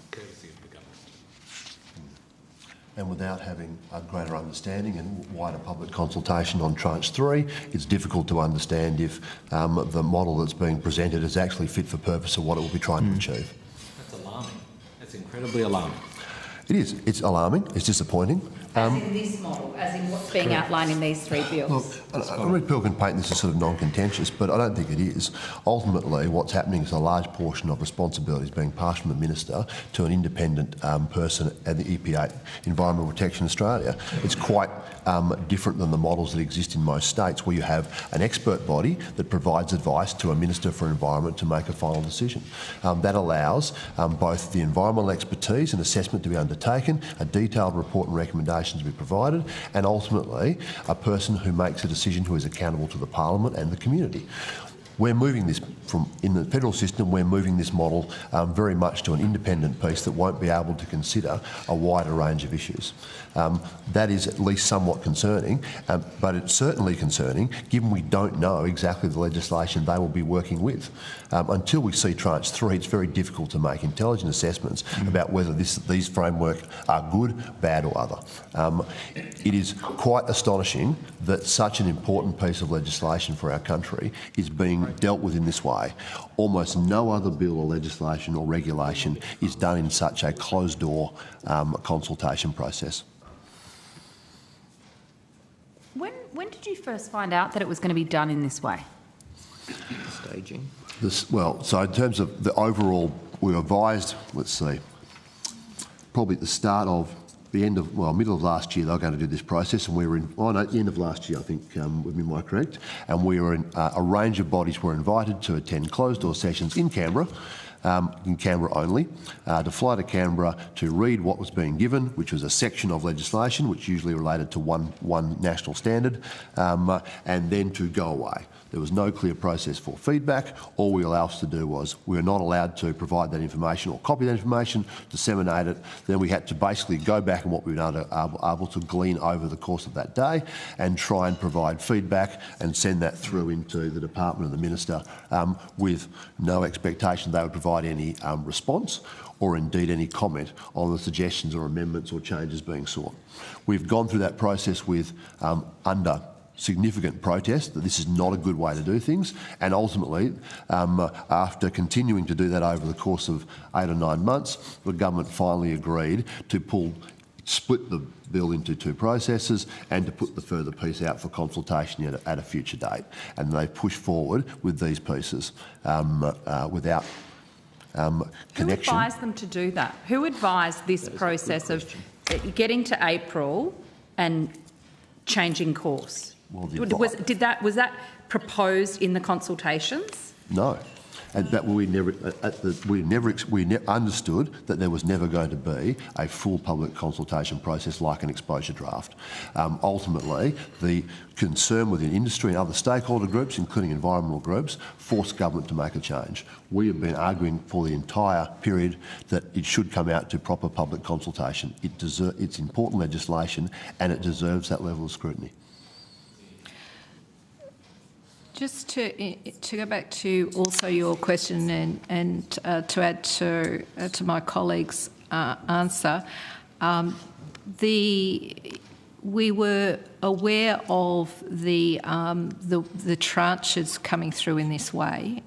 And without having a greater understanding and wider public consultation on tranche 3, it's difficult to understand if the model that's being presented is actually fit for purpose of what it will be trying to achieve. That's alarming. That's incredibly alarming. It is. It's alarming. It's disappointing. As in this model, as in what's being outlined in these three bills? Look, I read people can paint this as sort of non-contentious, but I don't think it is. Ultimately, what's happening is a large portion of responsibilities being passed from the Minister to an independent person at the EPA, Environmental Protection Australia. It's quite different than the models that exist in most states, where you have an expert body that provides advice to a Minister for Environment to make a final decision. That allows both the environmental expertise and assessment to be undertaken, a detailed report and recommendations to be provided, and ultimately a person who makes a decision who is accountable to the Parliament and the community. We're moving this in the federal system, we're moving this model very much to an independent piece that won't be able to consider a wider range of issues. That is at least somewhat concerning, but it's certainly concerning given we don't know exactly the legislation they will be working with. Until we see tranche 3, it's very difficult to make intelligent assessments about whether these frameworks are good, bad or other. It is quite astonishing that such an important piece of legislation for our country is being dealt with in this way. Almost no other bill or legislation or regulation is done in such a closed-door consultation process. When did you first find out that it was going to be done in this way? Staging. So in terms of the overall, we were advised, let's see, probably at the start of the end of, middle of last year, they were going to do this process, and we were at the end of last year, I think, would be my correct, and we were in, a range of bodies were invited to attend closed-door sessions in Canberra only, to fly to Canberra to read what was being given, which was a section of legislation, which usually related to one national standard, and then to go away. There was no clear process for feedback. All we were allowed to do was we were not allowed to provide that information or copy that information, disseminate it. Then we had to basically go back on what we were able to glean over the course of that day and try and provide feedback and send that through into the Department of the Minister with no expectation they would provide any response or indeed any comment on the suggestions or amendments or changes being sought. We've gone through that process with under significant protest that this is not a good way to do things, and ultimately, after continuing to do that over the course of 8 or 9 months, the government finally agreed to split the bill into two processes and to put the further piece out for consultation at a future date. And they pushed forward with these pieces without connection. Who advised them to do that? Who advised this process of getting to April and changing course? Was that proposed in the consultations? No. And that we understood that there was never going to be a full public consultation process like an exposure draft. Ultimately, the concern within industry and other stakeholder groups, including environmental groups, forced government to make a change. We have been arguing for the entire period that it should come out to proper public consultation. It's important legislation and it deserves that level of scrutiny. Just to go back to also your question and to add to my colleague's answer, we were aware of the tranches coming through in this way.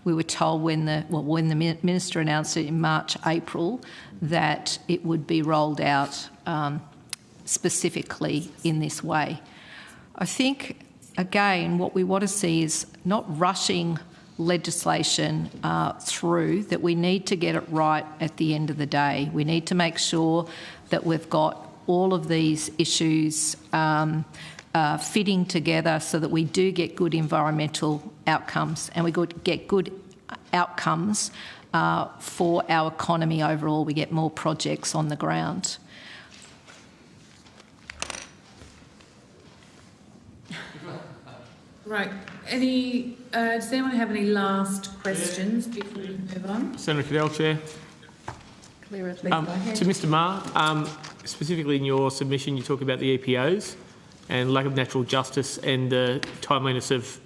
We were told when the Minister announced it in March, April, that it would be rolled out specifically in this way. I think, again, what we want to see is not rushing legislation through, that we need to get it right at the end of the day. We need to make sure that we've got all of these issues fitting together so that we do get good environmental outcomes and we get good outcomes for our economy overall. We get more projects on the ground. Right. Does anyone have any last questions before we move on? Senator Cadell, Chair. Clear it, please. Go ahead. To Mr Maher, specifically in your submission, you talk about the EPOs and lack of natural justice and the timeliness of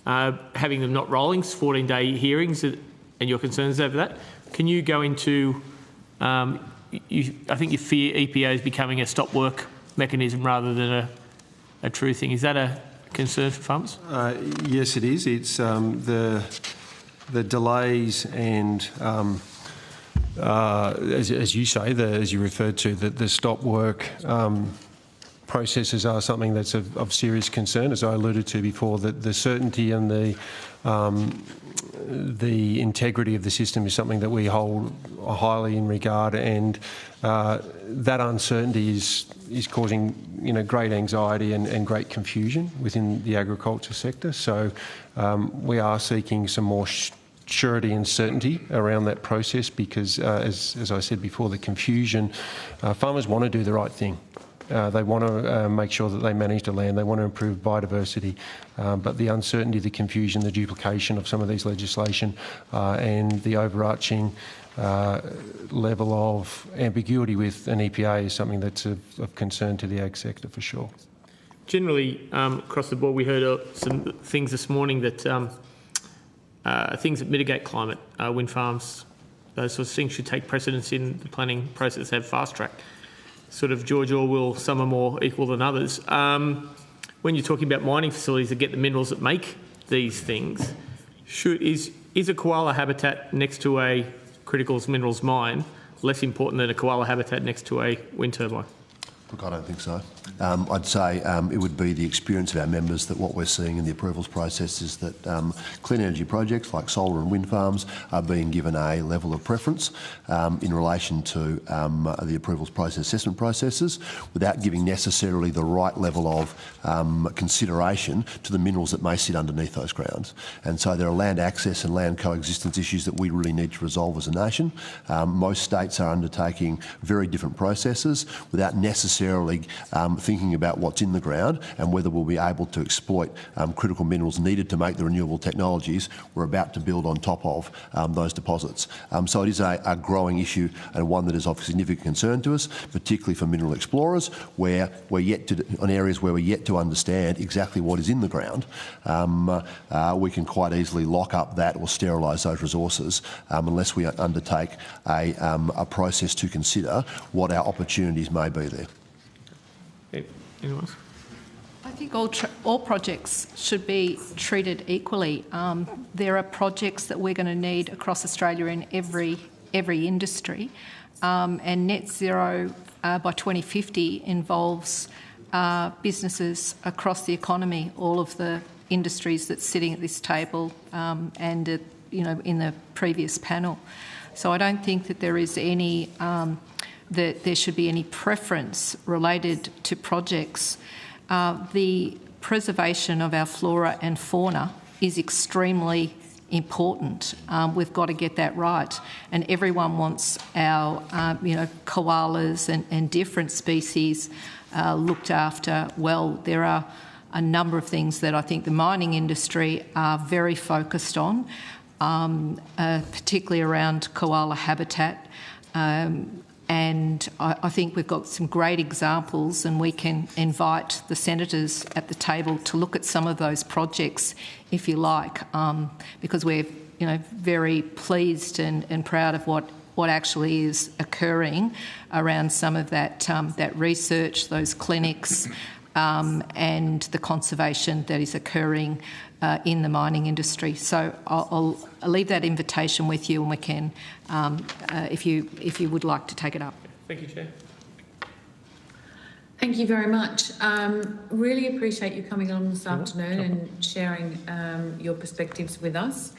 having them not rolling, 14-day hearings, and your concerns over that. Can you go into, I think you fear EPOs becoming a stop work mechanism rather than a true thing. Is that a concern for farmers? Yes, it is. It's the delays and as you say, as you referred to, the stop work processes are something that's of serious concern, as I alluded to before. That the certainty and the integrity of the system is something that we hold highly in regard, and that uncertainty is causing great anxiety and great confusion within the agriculture sector. So we are seeking some more surety and certainty around that process, because as I said before, the confusion, farmers want to do the right thing. They want to make sure that they manage the land, they want to improve biodiversity, but the uncertainty, the confusion, the duplication of some of these legislation and the overarching level of ambiguity with an EPA is something that's of concern to the ag sector for sure. Generally, across the board, we heard some things this morning that things that mitigate climate, wind farms, those sorts of things should take precedence in the planning process, have fast track. Sort of George Orwell, some are more equal than others. When you're talking about mining facilities that get the minerals that make these things, is a koala habitat next to a critical minerals mine less important than a koala habitat next to a wind turbine? Look, I don't think so. I'd say it would be the experience of our members that what we're seeing in the approvals process is that clean energy projects like solar and wind farms are being given a level of preference in relation to the approvals process, assessment processes, without giving necessarily the right level of consideration to the minerals that may sit underneath those grounds. And so there are land access and land coexistence issues that we really need to resolve as a nation. Most states are undertaking very different processes without necessarily thinking about what's in the ground and whether we'll be able to exploit critical minerals needed to make the renewable technologies we're about to build on top of those deposits. So it is a growing issue, and one that is of significant concern to us, particularly for mineral explorers, where we're yet to, on areas where we're yet to understand exactly what is in the ground. We can quite easily lock up that or sterilise those resources unless we undertake a process to consider what our opportunities may be there. Anyone else? I think all projects should be treated equally. There are projects that we're going to need across Australia in every industry, and net zero by 2050 involves businesses across the economy, all of the industries that's sitting at this table and in the previous panel. So I don't think that there is any that there should be any preference related to projects. The preservation of our flora and fauna is extremely important. We've got to get that right, and everyone wants our koalas and different species looked after well. There are a number of things that I think the mining industry are very focused on, particularly around koala habitat. And I think we've got some great examples, and we can invite the senators at the table to look at some of those projects, if you like, because we're very pleased and proud of what actually is occurring around some of that research, those clinics, and the conservation that is occurring in the mining industry. So I'll leave that invitation with you, and we can, if you would like to take it up. Thank you, Chair. Thank you very much. Really appreciate you coming on this afternoon and sharing your perspectives with us.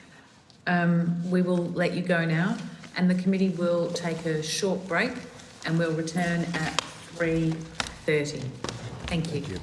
We will let you go now, and the committee will take a short break, and we'll return at 3:30. Thank you. Thank you.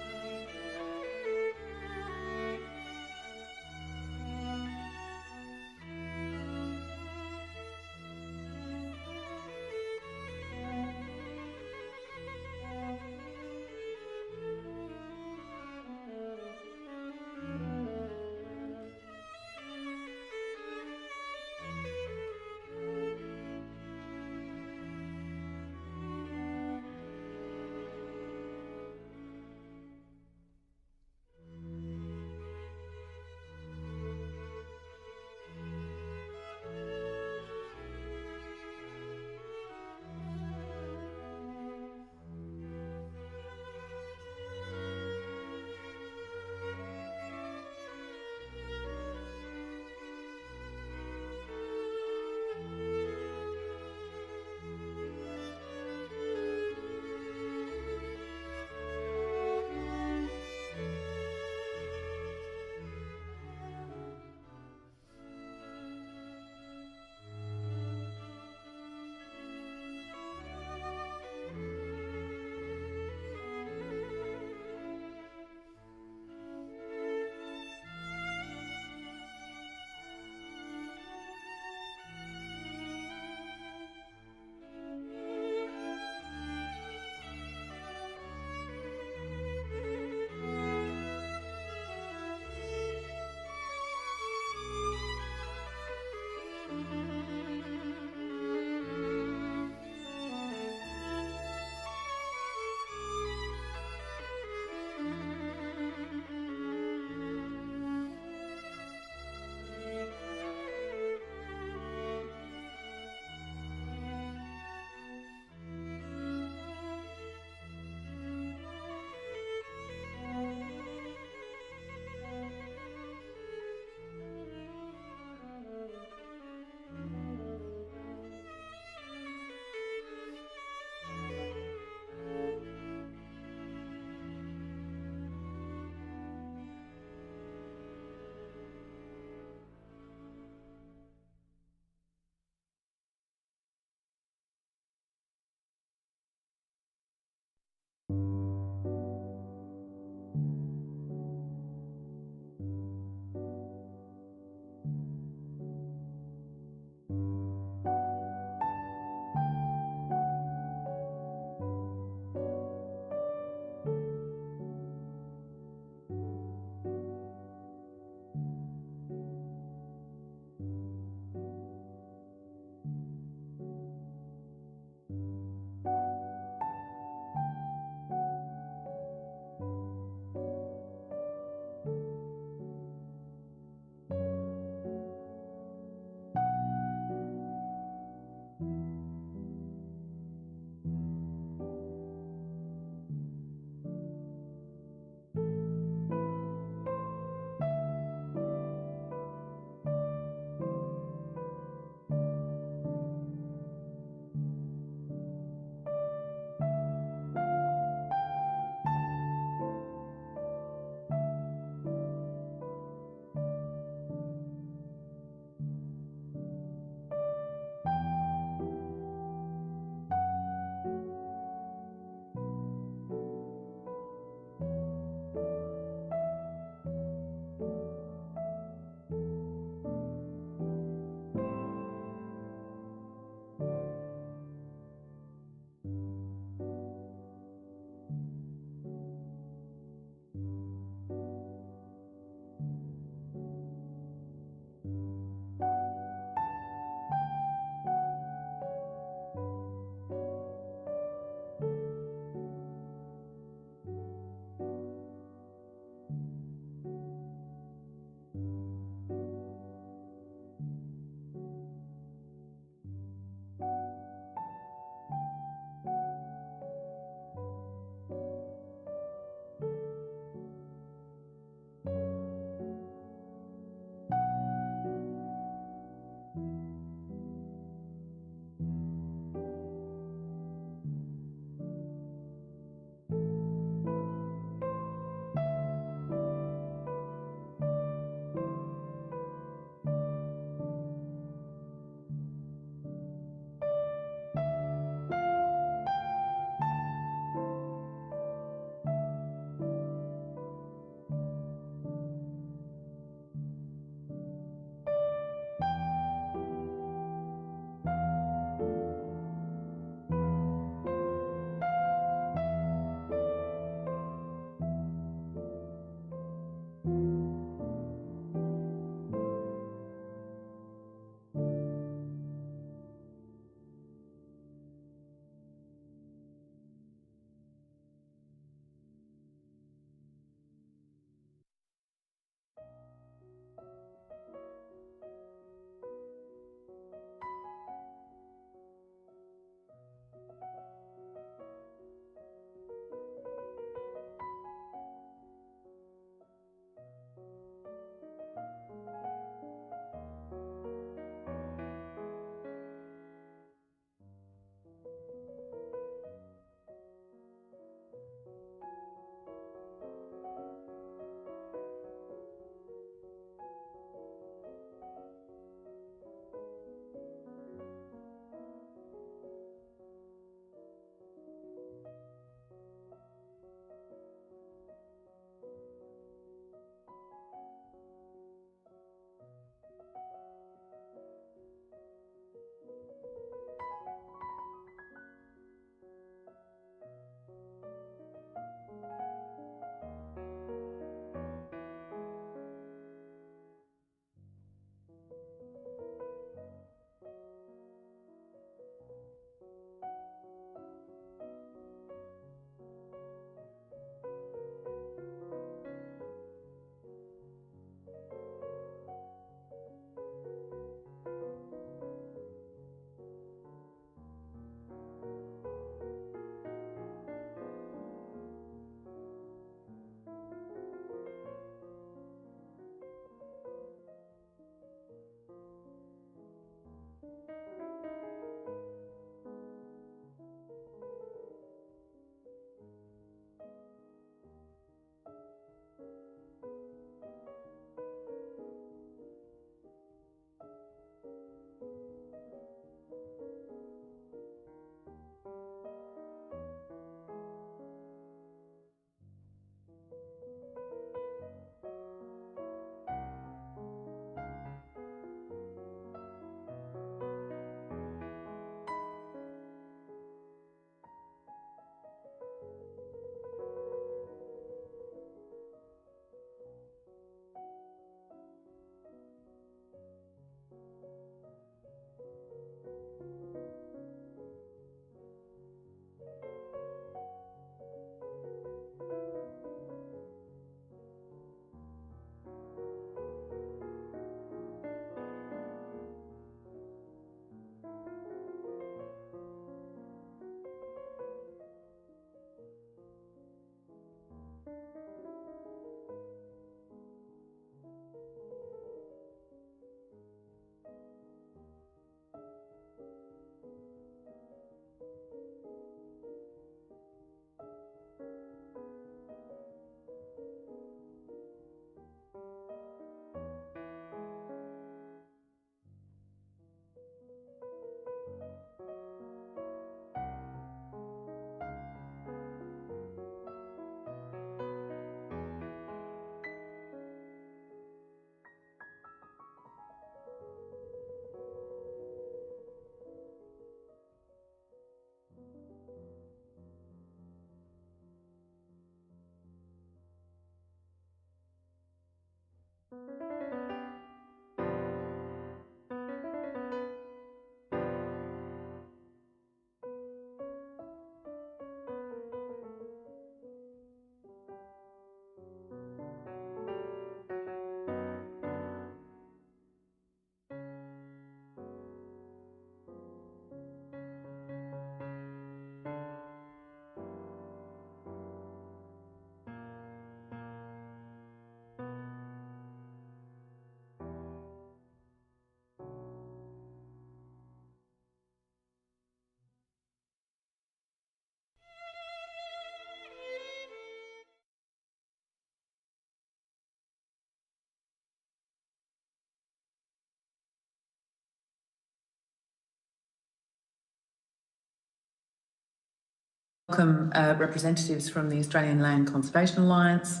welcome representatives from the Australian Land Conservation Alliance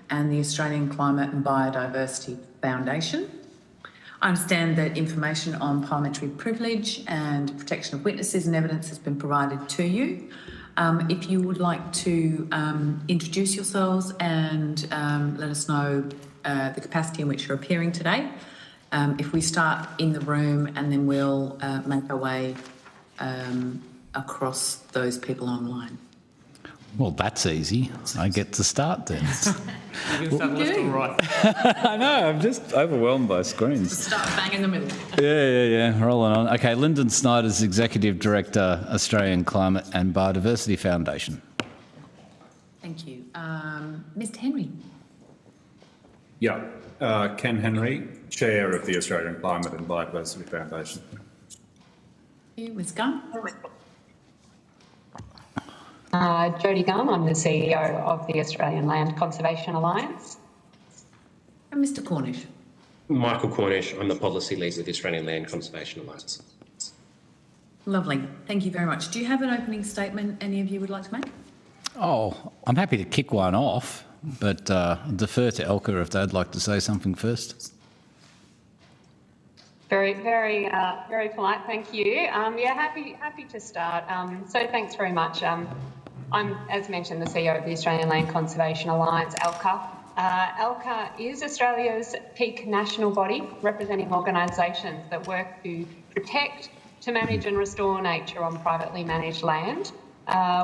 and the Australian Climate and Biodiversity Foundation. I understand that information on parliamentary privilege and protection of witnesses and evidence has been provided to you. If you would like to introduce yourselves and let us know the capacity in which you're appearing today. If we start in the room and then we'll make our way across those people online. Well, that's easy. I get to start then. You can start left or right. I know, I'm just overwhelmed by screens. Start bang in the middle. Yeah, rolling on. Okay, Lyndon Snyder's Executive Director, Australian Climate and Biodiversity Foundation. Thank you. Mr. Henry. Yeah, Ken Henry, Chair of the Australian Climate and Biodiversity Foundation. Thank you. Ms. Gunn. Jodie Gum, I'm the CEO of the Australian Land Conservation Alliance. And Mr. Cornish. Michael Cornish, I'm the Policy Lead with the Australian Land Conservation Alliance. Lovely. Thank you very much. Do you have an opening statement any of you would like to make? Oh, I'm happy to kick one off, but defer to Elka if they'd like to say something first. Very polite, thank you. Yeah, happy to start. So thanks very much. I'm, as mentioned, the CEO of the Australian Land Conservation Alliance, ALCA. ALCA is Australia's peak national body representing organisations that work to protect, to manage and restore nature on privately managed land.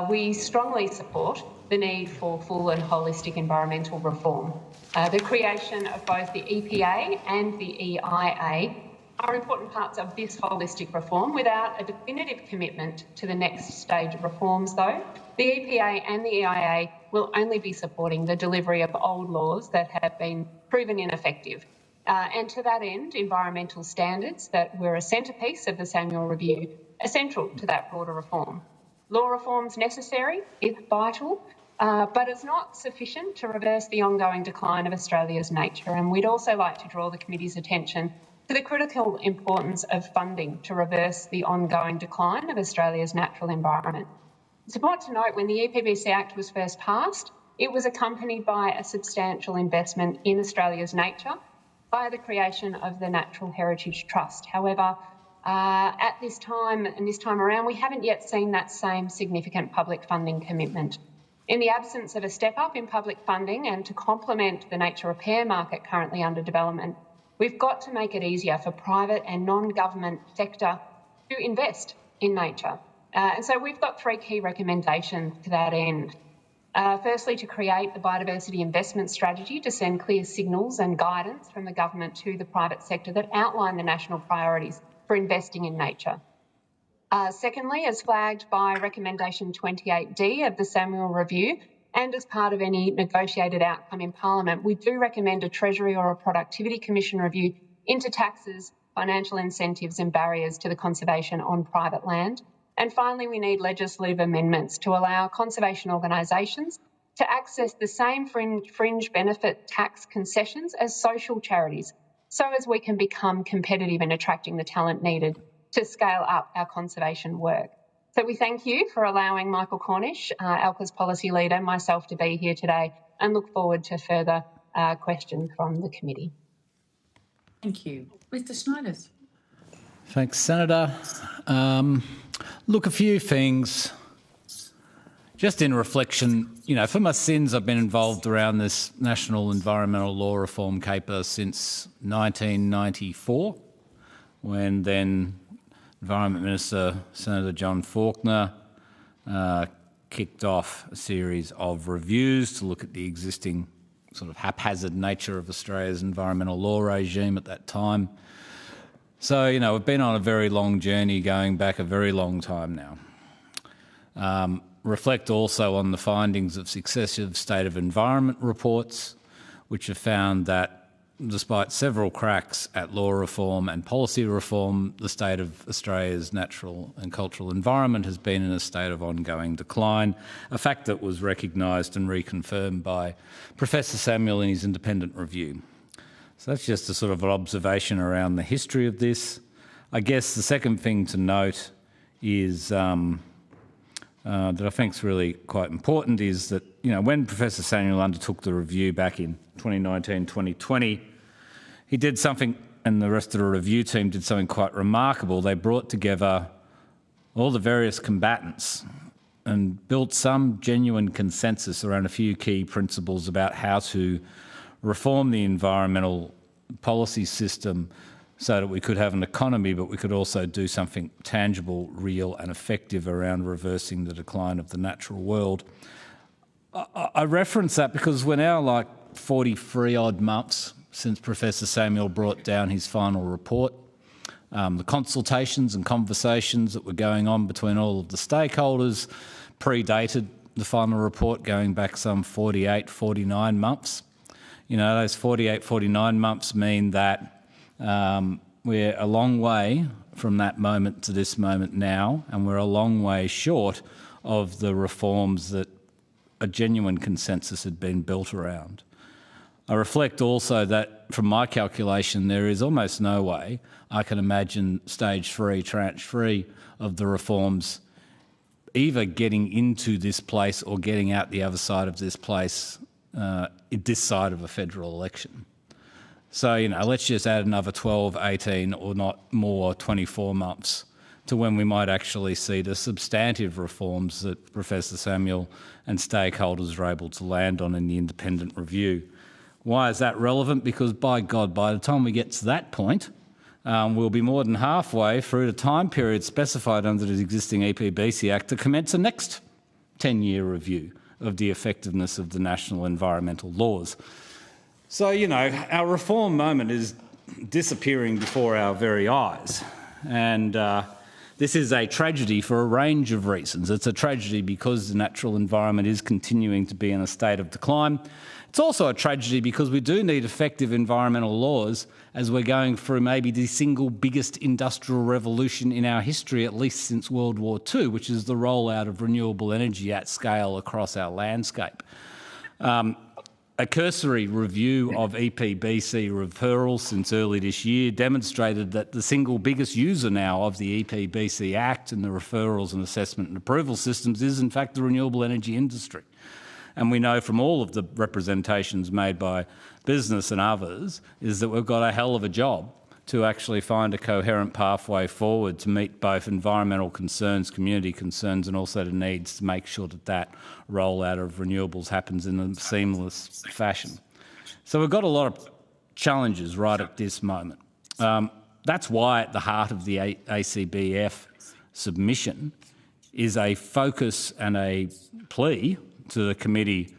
We strongly support the need for full and holistic environmental reform. The creation of both the EPA and the EIA are important parts of this holistic reform. Without a definitive commitment to the next stage of reforms, though, the EPA and the EIA will only be supporting the delivery of old laws that have been proven ineffective. And to that end, environmental standards that were a centrepiece of the Samuel Review are central to that broader reform. Law reform's necessary, it's vital, but it's not sufficient to reverse the ongoing decline of Australia's nature. And we'd also like to draw the committee's attention to the critical importance of funding to reverse the ongoing decline of Australia's natural environment. It's important to note when the EPBC Act was first passed, it was accompanied by a substantial investment in Australia's nature via the creation of the Natural Heritage Trust. However, at this time and this time around, we haven't yet seen that same significant public funding commitment. In the absence of a step up in public funding and to complement the nature repair market currently under development, we've got to make it easier for private and non-government sector to invest in nature. And so we've got three key recommendations to that end. Firstly, to create the biodiversity investment strategy to send clear signals and guidance from the government to the private sector that outline the national priorities for investing in nature. Secondly, as flagged by recommendation 28D of the Samuel Review, and as part of any negotiated outcome in Parliament, we do recommend a Treasury or a Productivity Commission review into taxes, financial incentives and barriers to the conservation on private land. And finally, we need legislative amendments to allow conservation organisations to access the same fringe benefit tax concessions as social charities, so as we can become competitive in attracting the talent needed to scale up our conservation work. So we thank you for allowing Michael Cornish, ALCA's policy leader, and myself to be here today, and look forward to further questions from the committee. Thank you. Mr. Schneiders. Thanks, Senator. Look, a few things. Just in reflection, for my sins, I've been involved around this National Environmental Law Reform caper since 1994, when then Environment Minister Senator John Faulkner kicked off a series of reviews to look at the existing sort of haphazard nature of Australia's environmental law regime at that time. So, we've been on a very long journey going back a very long time now. Reflect also on the findings of successive state of environment reports, which have found that despite several cracks at law reform and policy reform, the state of Australia's natural and cultural environment has been in a state of ongoing decline, a fact that was recognised and reconfirmed by Professor Samuel in his independent review. So that's just a sort of an observation around the history of this. I guess the second thing to note is that I think is really quite important is that, when Professor Samuel undertook the review back in 2019-2020, he did something, and the rest of the review team did something quite remarkable. They brought together all the various combatants and built some genuine consensus around a few key principles about how to reform the environmental policy system so that we could have an economy, but we could also do something tangible, real and effective around reversing the decline of the natural world. I reference that because we're now 43 odd months since Professor Samuel brought down his final report. The consultations and conversations that were going on between all of the stakeholders predated the final report, going back some 48, 49 months. Those 48, 49 months mean that we're a long way from that moment to this moment now, and we're a long way short of the reforms that a genuine consensus had been built around. I reflect also that, from my calculation, there is almost no way I can imagine stage 3, tranche 3 of the reforms either getting into this place or getting out the other side of this place this side of a federal election. So, let's just add another 12, 18 or not more 24 months to when we might actually see the substantive reforms that Professor Samuel and stakeholders are able to land on in the independent review. Why is that relevant? Because, by God, by the time we get to that point, we'll be more than halfway through the time period specified under the existing EPBC Act to commence a next 10-year review of the effectiveness of the national environmental laws. So, our reform moment is disappearing before our very eyes. And this is a tragedy for a range of reasons. It's a tragedy because the natural environment is continuing to be in a state of decline. It's also a tragedy because we do need effective environmental laws as we're going through maybe the single biggest industrial revolution in our history, at least since World War II, which is the rollout of renewable energy at scale across our landscape. A cursory review of EPBC referrals since early this year demonstrated that the single biggest user now of the EPBC Act and the referrals and assessment and approval systems is, in fact, the renewable energy industry. And we know from all of the representations made by business and others is that we've got a hell of a job to actually find a coherent pathway forward to meet both environmental concerns, community concerns, and also the needs to make sure that that rollout of renewables happens in a seamless fashion. So we've got a lot of challenges right at this moment. That's why at the heart of the ACBF submission is a focus and a plea to the committee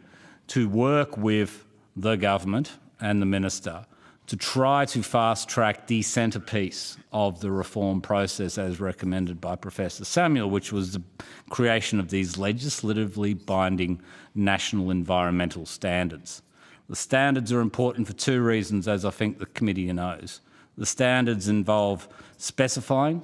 to work with the government and the minister to try to fast-track the centrepiece of the reform process as recommended by Professor Samuel, which was the creation of these legislatively binding national environmental standards. The standards are important for two reasons, as I think the committee knows. The standards involve specifying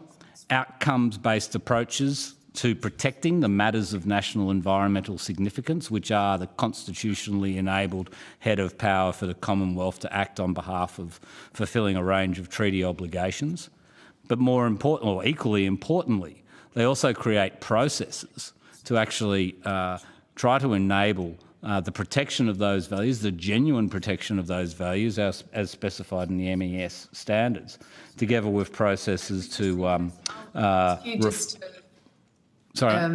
outcomes-based approaches to protecting the matters of national environmental significance, which are the constitutionally enabled head of power for the Commonwealth to act on behalf of fulfilling a range of treaty obligations. But more important, or equally importantly, they also create processes to actually try to enable the protection of those values, the genuine protection of those values as specified in the MES standards, together with processes to Sorry.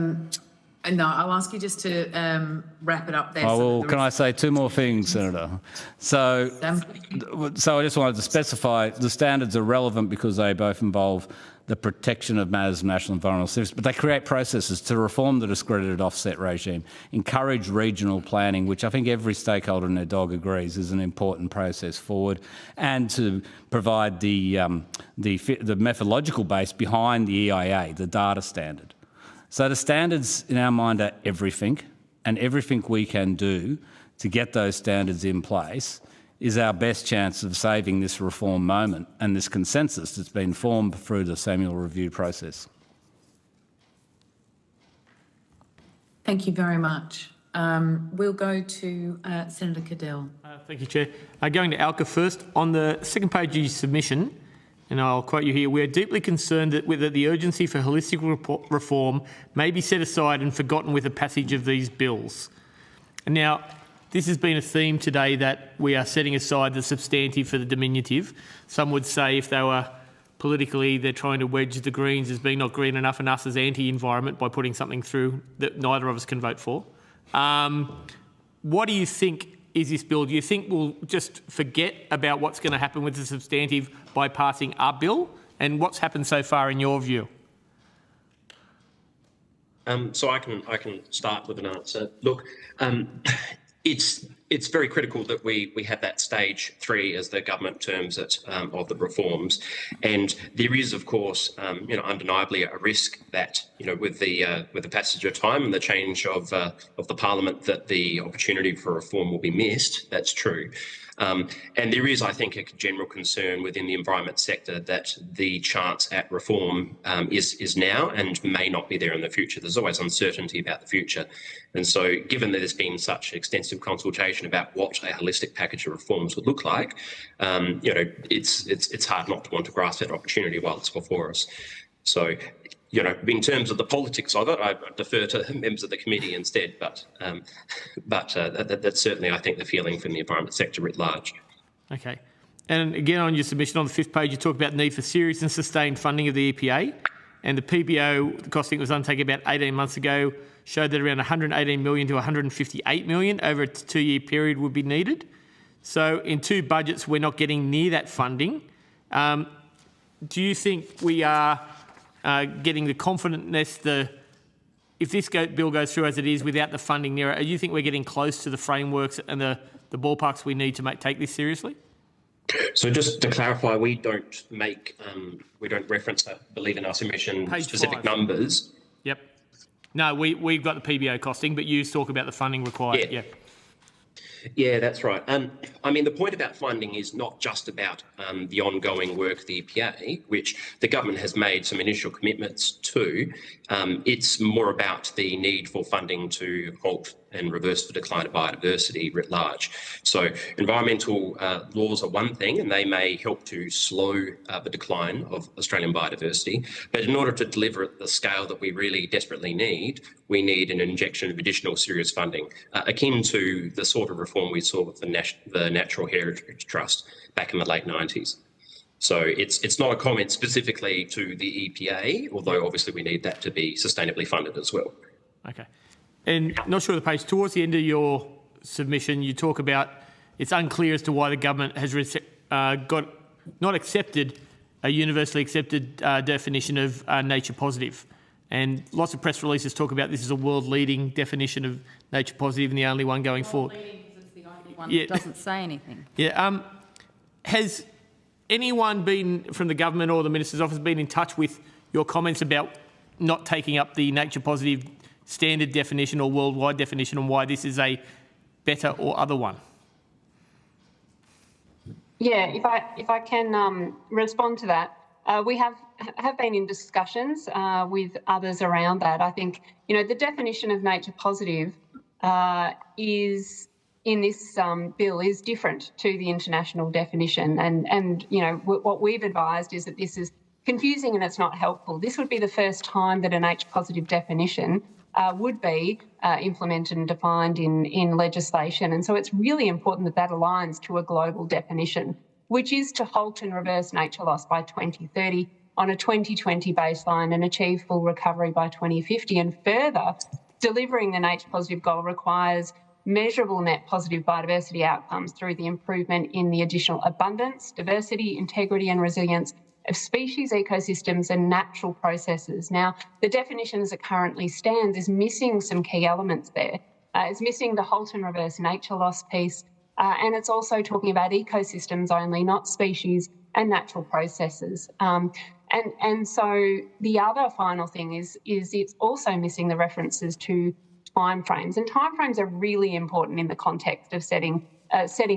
No, I'll ask you just to wrap it up there. Oh, well, can I say two more things, Senator? So I just wanted to specify the standards are relevant because they both involve the protection of matters of national environmental service, but they create processes to reform the discredited offset regime, encourage regional planning, which I think every stakeholder and their dog agrees is an important process forward, and to provide the methodological base behind the EIA, the data standard. So the standards in our mind are everything, and everything we can do to get those standards in place is our best chance of saving this reform moment and this consensus that's been formed through the Samuel review process. Thank you very much. We'll go to Senator Cadell. Thank you, Chair. Going to ALCA first. On the second page of your submission, and I'll quote you here, "We are deeply concerned that whether the urgency for holistic reform may be set aside and forgotten with the passage of these bills." And now, this has been a theme today that we are setting aside the substantive for the diminutive. Some would say if they were politically, they're trying to wedge the Greens as being not green enough and us as anti-environment by putting something through that neither of us can vote for. What do you think is this bill? Do you think we'll just forget about what's going to happen with the substantive by passing our bill? And what's happened so far in your view? So I can start with an answer. Look, it's very critical that we have that stage 3, as the government terms it, of the reforms, and there is, of course, undeniably a risk that with the passage of time and the change of the parliament, that the opportunity for reform will be missed. That's true. And there is, I think, a general concern within the environment sector that the chance at reform is now and may not be there in the future. There's always uncertainty about the future. And so given that there's been such extensive consultation about what a holistic package of reforms would look like, it's hard not to want to grasp that opportunity while it's before us. So, in terms of the politics of it, I defer to members of the committee instead, but that's certainly, I think, the feeling from the environment sector writ large. Okay. And again, on your submission on the 5th page, you talk about the need for serious and sustained funding of the EPA, and the PBO, the costing was undertaken about 18 months ago, showed that around 118 million to 158 million over a 2-year period would be needed. So in 2 budgets, we're not getting near that funding. Do you think we are getting the confidence, if this bill goes through as it is without the funding near it, do you think we're getting close to the frameworks and the ballparks we need to take this seriously? So just to clarify, we don't reference, I believe, in our submission Page specific 5. Numbers. Yep. No, we've got the PBO costing, but you talk about the funding required. Yeah. Yeah, that's right. I mean, the point about funding is not just about the ongoing work of the EPA, which the government has made some initial commitments to. It's more about the need for funding to halt and reverse the decline of biodiversity writ large. So environmental laws are one thing, and they may help to slow the decline of Australian biodiversity. But in order to deliver at the scale that we really desperately need, we need an injection of additional serious funding, akin to the sort of reform we saw with the Natural Heritage Trust back in the late 90s. So it's not a comment specifically to the EPA, although obviously we need that to be sustainably funded as well. Okay. And not sure of the page, towards the end of your submission, you talk about it's unclear as to why the government has not accepted a universally accepted definition of nature positive. And lots of press releases talk about this as a world-leading definition of nature positive and the only one going forward. World-leading because it's the only one that doesn't say anything. Yeah. Has anyone from the government or the Minister's office been in touch with your comments about not taking up the nature positive standard definition or worldwide definition, and why this is a better or other one? Yeah, if I can respond to that, we have been in discussions with others around that. I think the definition of nature positive is in this bill is different to the international definition, and what we've advised is that this is confusing and it's not helpful. This would be the first time that a nature positive definition would be implemented and defined in legislation. And so it's really important that that aligns to a global definition, which is to halt and reverse nature loss by 2030 on a 2020 baseline and achieve full recovery by 2050. And further, delivering the nature positive goal requires measurable net positive biodiversity outcomes through the improvement in the additional abundance, diversity, integrity and resilience of species, ecosystems and natural processes. Now, the definition as it currently stands is missing some key elements there. It's missing the halt and reverse nature loss piece, and it's also talking about ecosystems only, not species and natural processes. And so the other final thing is it's also missing the references to timeframes, and timeframes are really important in the context of setting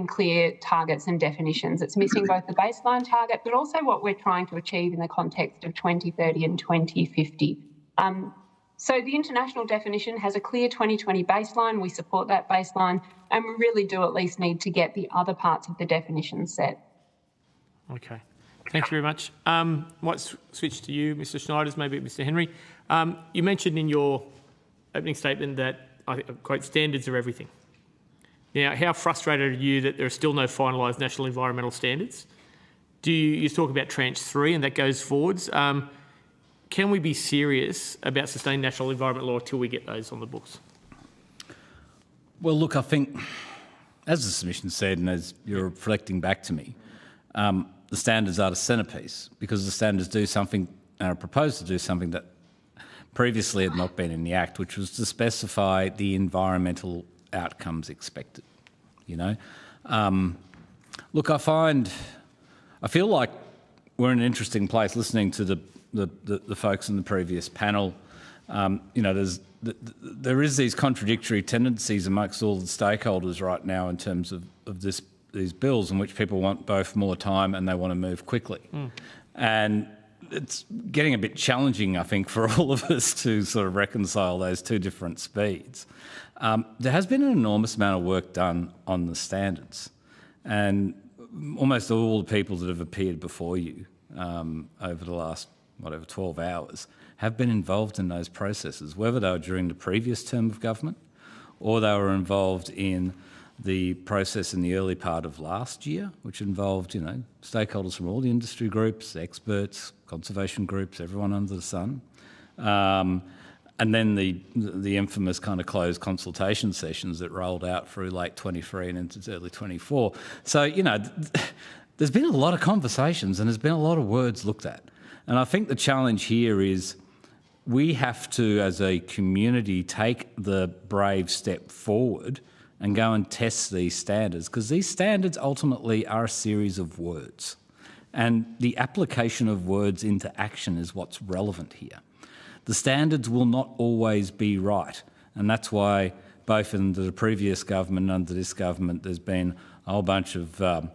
clear targets and definitions. It's missing both the baseline target, but also what we're trying to achieve in the context of 2030 and 2050. So the international definition has a clear 2020 baseline. We support that baseline, and we really do at least need to get the other parts of the definition set. Okay. Thanks very much. Might switch to you, Mr. Schneiders, maybe Mr. Henry. You mentioned in your opening statement that, I quote, standards are everything. Now, how frustrated are you that there are still no finalised national environmental standards? You talk about tranche 3 and that goes forwards. Can we be serious about sustained national environment law till we get those on the books? Well, look, I think, as the submission said and as you're reflecting back to me, the standards are the centrepiece because the standards do something, are proposed to do something that previously had not been in the Act, which was to specify the environmental outcomes expected, you know. Look, I feel like we're in an interesting place listening to the folks in the previous panel. You know, there is these contradictory tendencies amongst all the stakeholders right now in terms of these bills in which people want both more time and they want to move quickly. And it's getting a bit challenging, I think, for all of us to sort of reconcile those two different speeds. There has been an enormous amount of work done on the standards, and almost all the people that have appeared before you over the last, 12 hours have been involved in those processes, whether they were during the previous term of government or they were involved in the process in the early part of last year, which involved, you know, stakeholders from all the industry groups, experts, conservation groups, everyone under the sun. And then the infamous kind of closed consultation sessions that rolled out through late 23 and into early 24. So, you know, there's been a lot of conversations and there's been a lot of words looked at. And I think the challenge here is we have to, as a community, take the brave step forward and go and test these standards, because these standards ultimately are a series of words. And the application of words into action is what's relevant here. The standards will not always be right, and that's why both under the previous government and under this government there's been a whole bunch of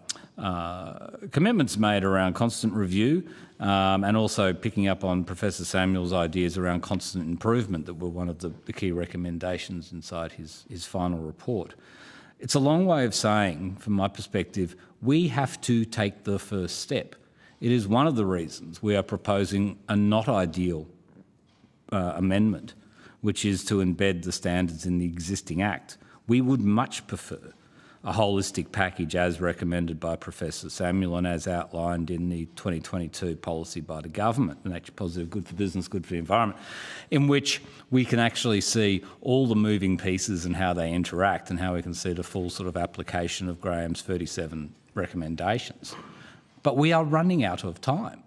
commitments made around constant review and also picking up on Professor Samuel's ideas around constant improvement that were one of the key recommendations inside his final report. It's a long way of saying, from my perspective, we have to take the first step. It is one of the reasons we are proposing a not ideal amendment, which is to embed the standards in the existing Act. We would much prefer a holistic package as recommended by Professor Samuel and as outlined in the 2022 policy by the government, the nature positive, good for business, good for the environment, in which we can actually see all the moving pieces and how they interact and how we can see the full sort of application of Graham's 37 recommendations. But we are running out of time.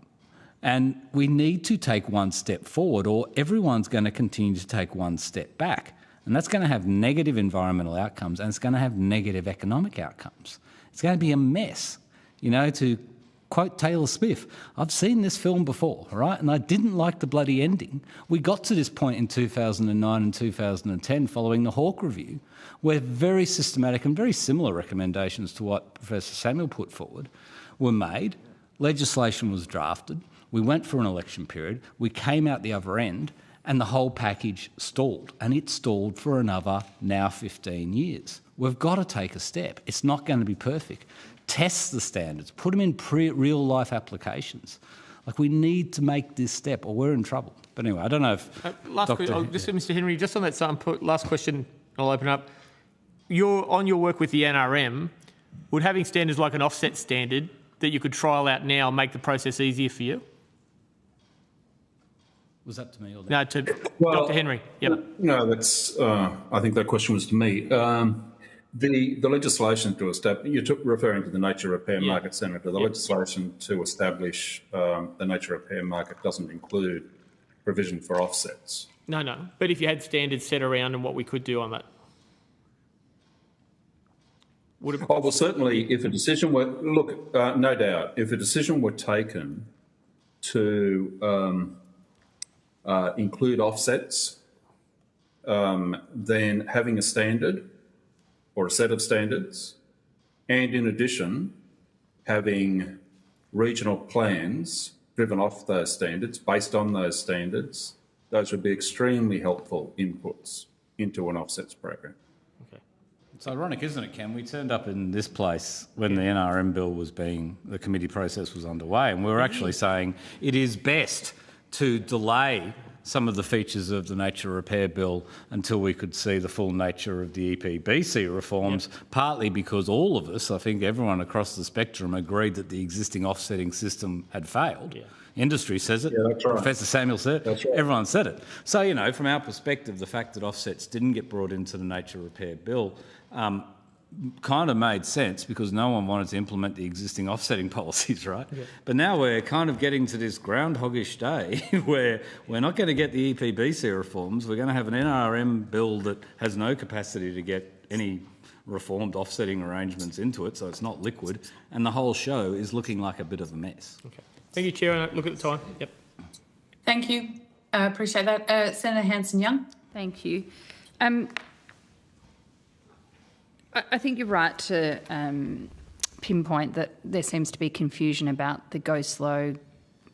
And we need to take one step forward or everyone's going to continue to take one step back. And that's going to have negative environmental outcomes and it's going to have negative economic outcomes. It's going to be a mess. You know, to quote Taylor Swift, I've seen this film before, all right, and I didn't like the bloody ending. We got to this point in 2009 and 2010 following the Hawke Review, where very systematic and very similar recommendations to what Professor Samuel put forward were made. Legislation was drafted. We went for an election period. We came out the other end and the whole package stalled, and it stalled for another now 15 years. We've got to take a step. It's not going to be perfect. Test the standards, put them in real life applications. Like, we need to make this step or we're in trouble. But anyway, I don't know if Mr. Henry, just on that same last question, I'll open up. On your work with the NRM, would having standards like an offset standard that you could trial out now make the process easier for you? Was that to me or no, to Dr. Henry? Yep. No, that's. I think that question was to me. The legislation to establish, you're referring to the nature repair market, Senator. The legislation to establish the nature repair market doesn't include provision for offsets. No. But if you had standards set around and what we could do on that. Well, certainly if a decision were, no doubt, if a decision were taken to include offsets, then having a standard or a set of standards, and in addition, having regional plans driven off those standards, based on those standards, those would be extremely helpful inputs into an offsets program. Okay. It's ironic, isn't it, Ken? We turned up in this place when the NRM bill was the committee process was underway, and we were actually saying it is best to delay some of the features of the nature repair bill until we could see the full nature of the EPBC reforms, partly because all of us, I think everyone across the spectrum, agreed that the existing offsetting system had failed. Yeah. Industry says it, that's right. Professor Samuel said it, that's right. Everyone said it. So, you know, from our perspective, the fact that offsets didn't get brought into the nature repair bill kind of made sense because no one wanted to implement the existing offsetting policies, right? Yeah. But now we're kind of getting to this groundhoggish day where we're not going to get the EPBC reforms. We're going to have an NRM bill that has no capacity to get any reformed offsetting arrangements into it, so it's not liquid, and the whole show is looking like a bit of a mess. Okay. Thank you, Chair. Look at the time. Yep. Thank you. Appreciate that. Senator Hanson-Young. Thank you. I think you're right to pinpoint that there seems to be confusion about the go slow,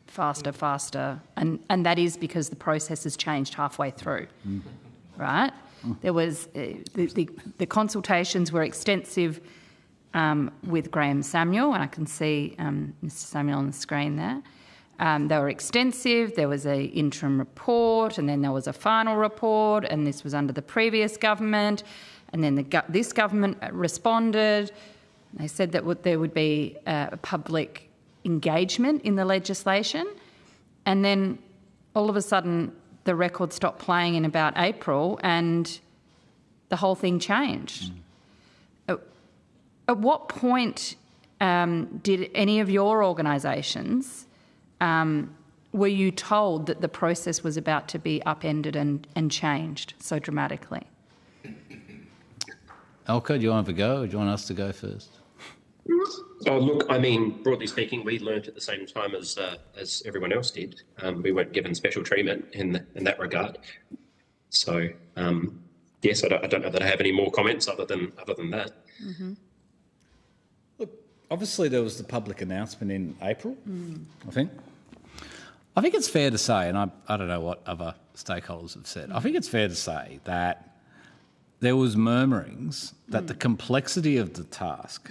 faster, and that is because the process has changed halfway through, right? There was the consultations were extensive with Graham Samuel, and I can see Mr Samuel on the screen there. They were extensive. There was an interim report, and then there was a final report, and this was under the previous government. And then this government responded. They said that there would be public engagement in the legislation. And then all of a sudden the record stopped playing in about April and the whole thing changed. At what point did any of your organisations, were you told that the process was about to be upended and changed so dramatically? Elko, do you want to go or do you want us to go first? Oh, look, I mean, broadly speaking, we learnt at the same time as everyone else did. We weren't given special treatment in that regard. So, yes, I don't know that I have any more comments other than that. Mm-hmm. Look, obviously there was the public announcement in April, I think. I think it's fair to say, and I don't know what other stakeholders have said, I think it's fair to say that there was murmurings that the complexity of the task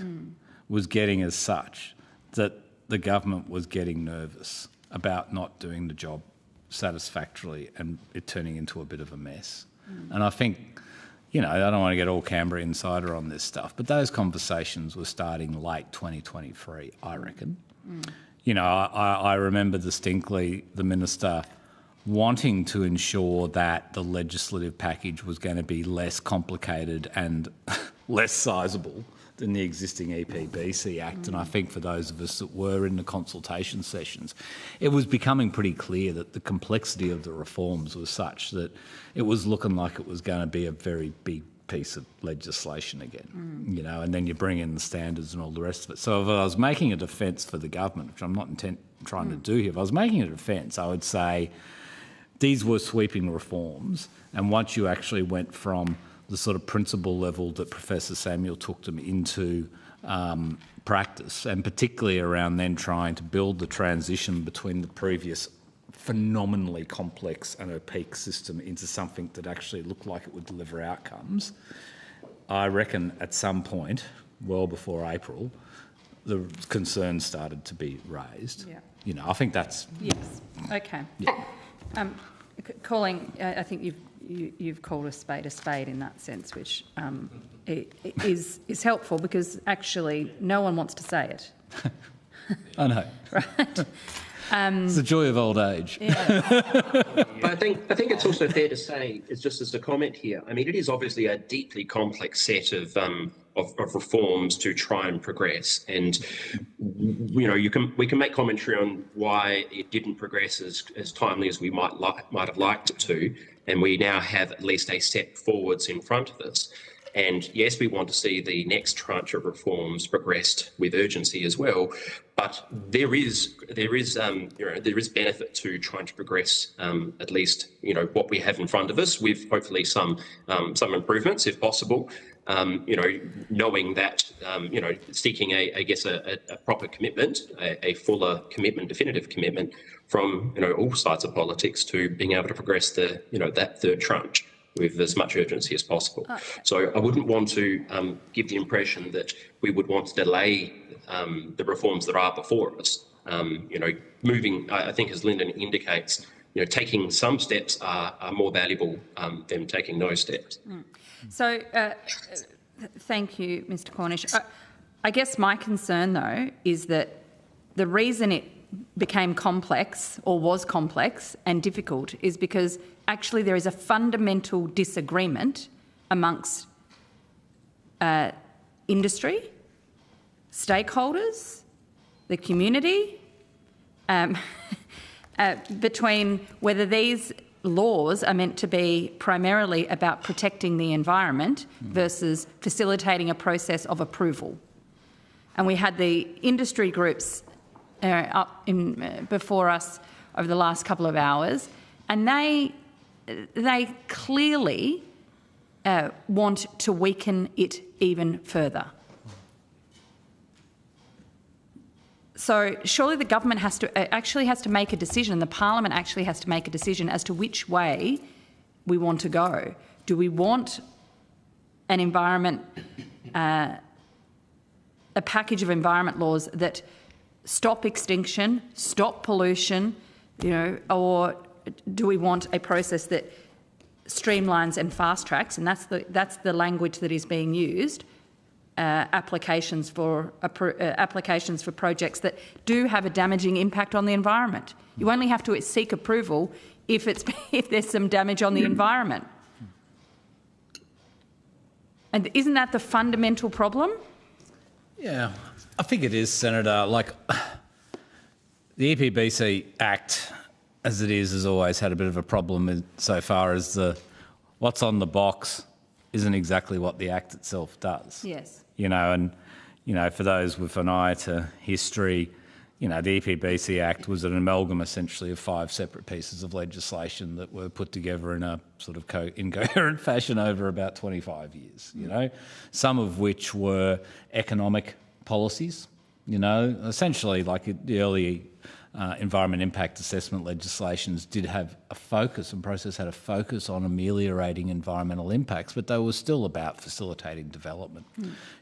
was getting as such that the government was getting nervous about not doing the job satisfactorily and it turning into a bit of a mess. And I think, you know, I don't want to get all Canberra insider on this stuff, but those conversations were starting late 2023, I reckon. You know, I remember distinctly the minister wanting to ensure that the legislative package was going to be less complicated and less sizeable than the existing EPBC Act. And I think for those of us that were in the consultation sessions, it was becoming pretty clear that the complexity of the reforms was such that it was looking like it was going to be a very big piece of legislation again, you know, and then you bring in the standards and all the rest of it. So if I was making a defence for the government, which I'm not trying to do here, if I was making a defence, I would say these were sweeping reforms, and once you actually went from the sort of principle level that Professor Samuel took them into practice, and particularly around then trying to build the transition between the previous phenomenally complex and opaque system into something that actually looked like it would deliver outcomes, I reckon at some point, well before April, the concerns started to be raised. Yeah. You know, I think that's... Yes. Okay. Yeah. I think you've called a spade in that sense, which is helpful because actually no one wants to say it. I know. Right. It's the joy of old age. Yeah. But I think it's also fair to say, it's just as a comment here, I mean, it is obviously a deeply complex set of reforms to try and progress. And, you know, we can make commentary on why it didn't progress as timely as we might have liked it to. And we now have at least a step forwards in front of us. And yes, we want to see the next tranche of reforms progressed with urgency as well. But there is benefit to trying to progress at least, you know, what we have in front of us with hopefully some improvements if possible. You know, knowing that, you know, seeking a proper commitment, a fuller commitment, definitive commitment from, you know, all sides of politics to being able to progress that third tranche. with as much urgency as possible. So I wouldn't want to give the impression that we would want to delay the reforms that are before us. Moving, I think, as Lyndon indicates, taking some steps are more valuable than taking no steps. So, thank you, Mr. Cornish. I guess my concern, though, is that the reason it became complex or was complex and difficult is because actually there is a fundamental disagreement amongst industry, stakeholders, the community, between whether these laws are meant to be primarily about protecting the environment versus facilitating a process of approval. And we had the industry groups before us over the last couple of hours, and they clearly want to weaken it even further. So surely the government has to make a decision, the parliament actually has to make a decision as to which way we want to go. Do we want an environment, a package of environment laws that stop extinction, stop pollution, or do we want a process that streamlines and fast tracks, and that's the language that is being used, applications for projects that do have a damaging impact on the environment. You only have to seek approval if there's some damage on the environment. And isn't that the fundamental problem? Yeah, I think it is, Senator. Like, the EPBC Act, as it is, has always had a bit of a problem so far as what's on the box isn't exactly what the Act itself does. Yes. For those with an eye to history, the EPBC Act was an amalgam essentially of 5 separate pieces of legislation that were put together in a sort of incoherent fashion over about 25 years, some of which were economic policies, essentially like the early environment impact assessment legislations did have a focus, and process had a focus on ameliorating environmental impacts, but they were still about facilitating development.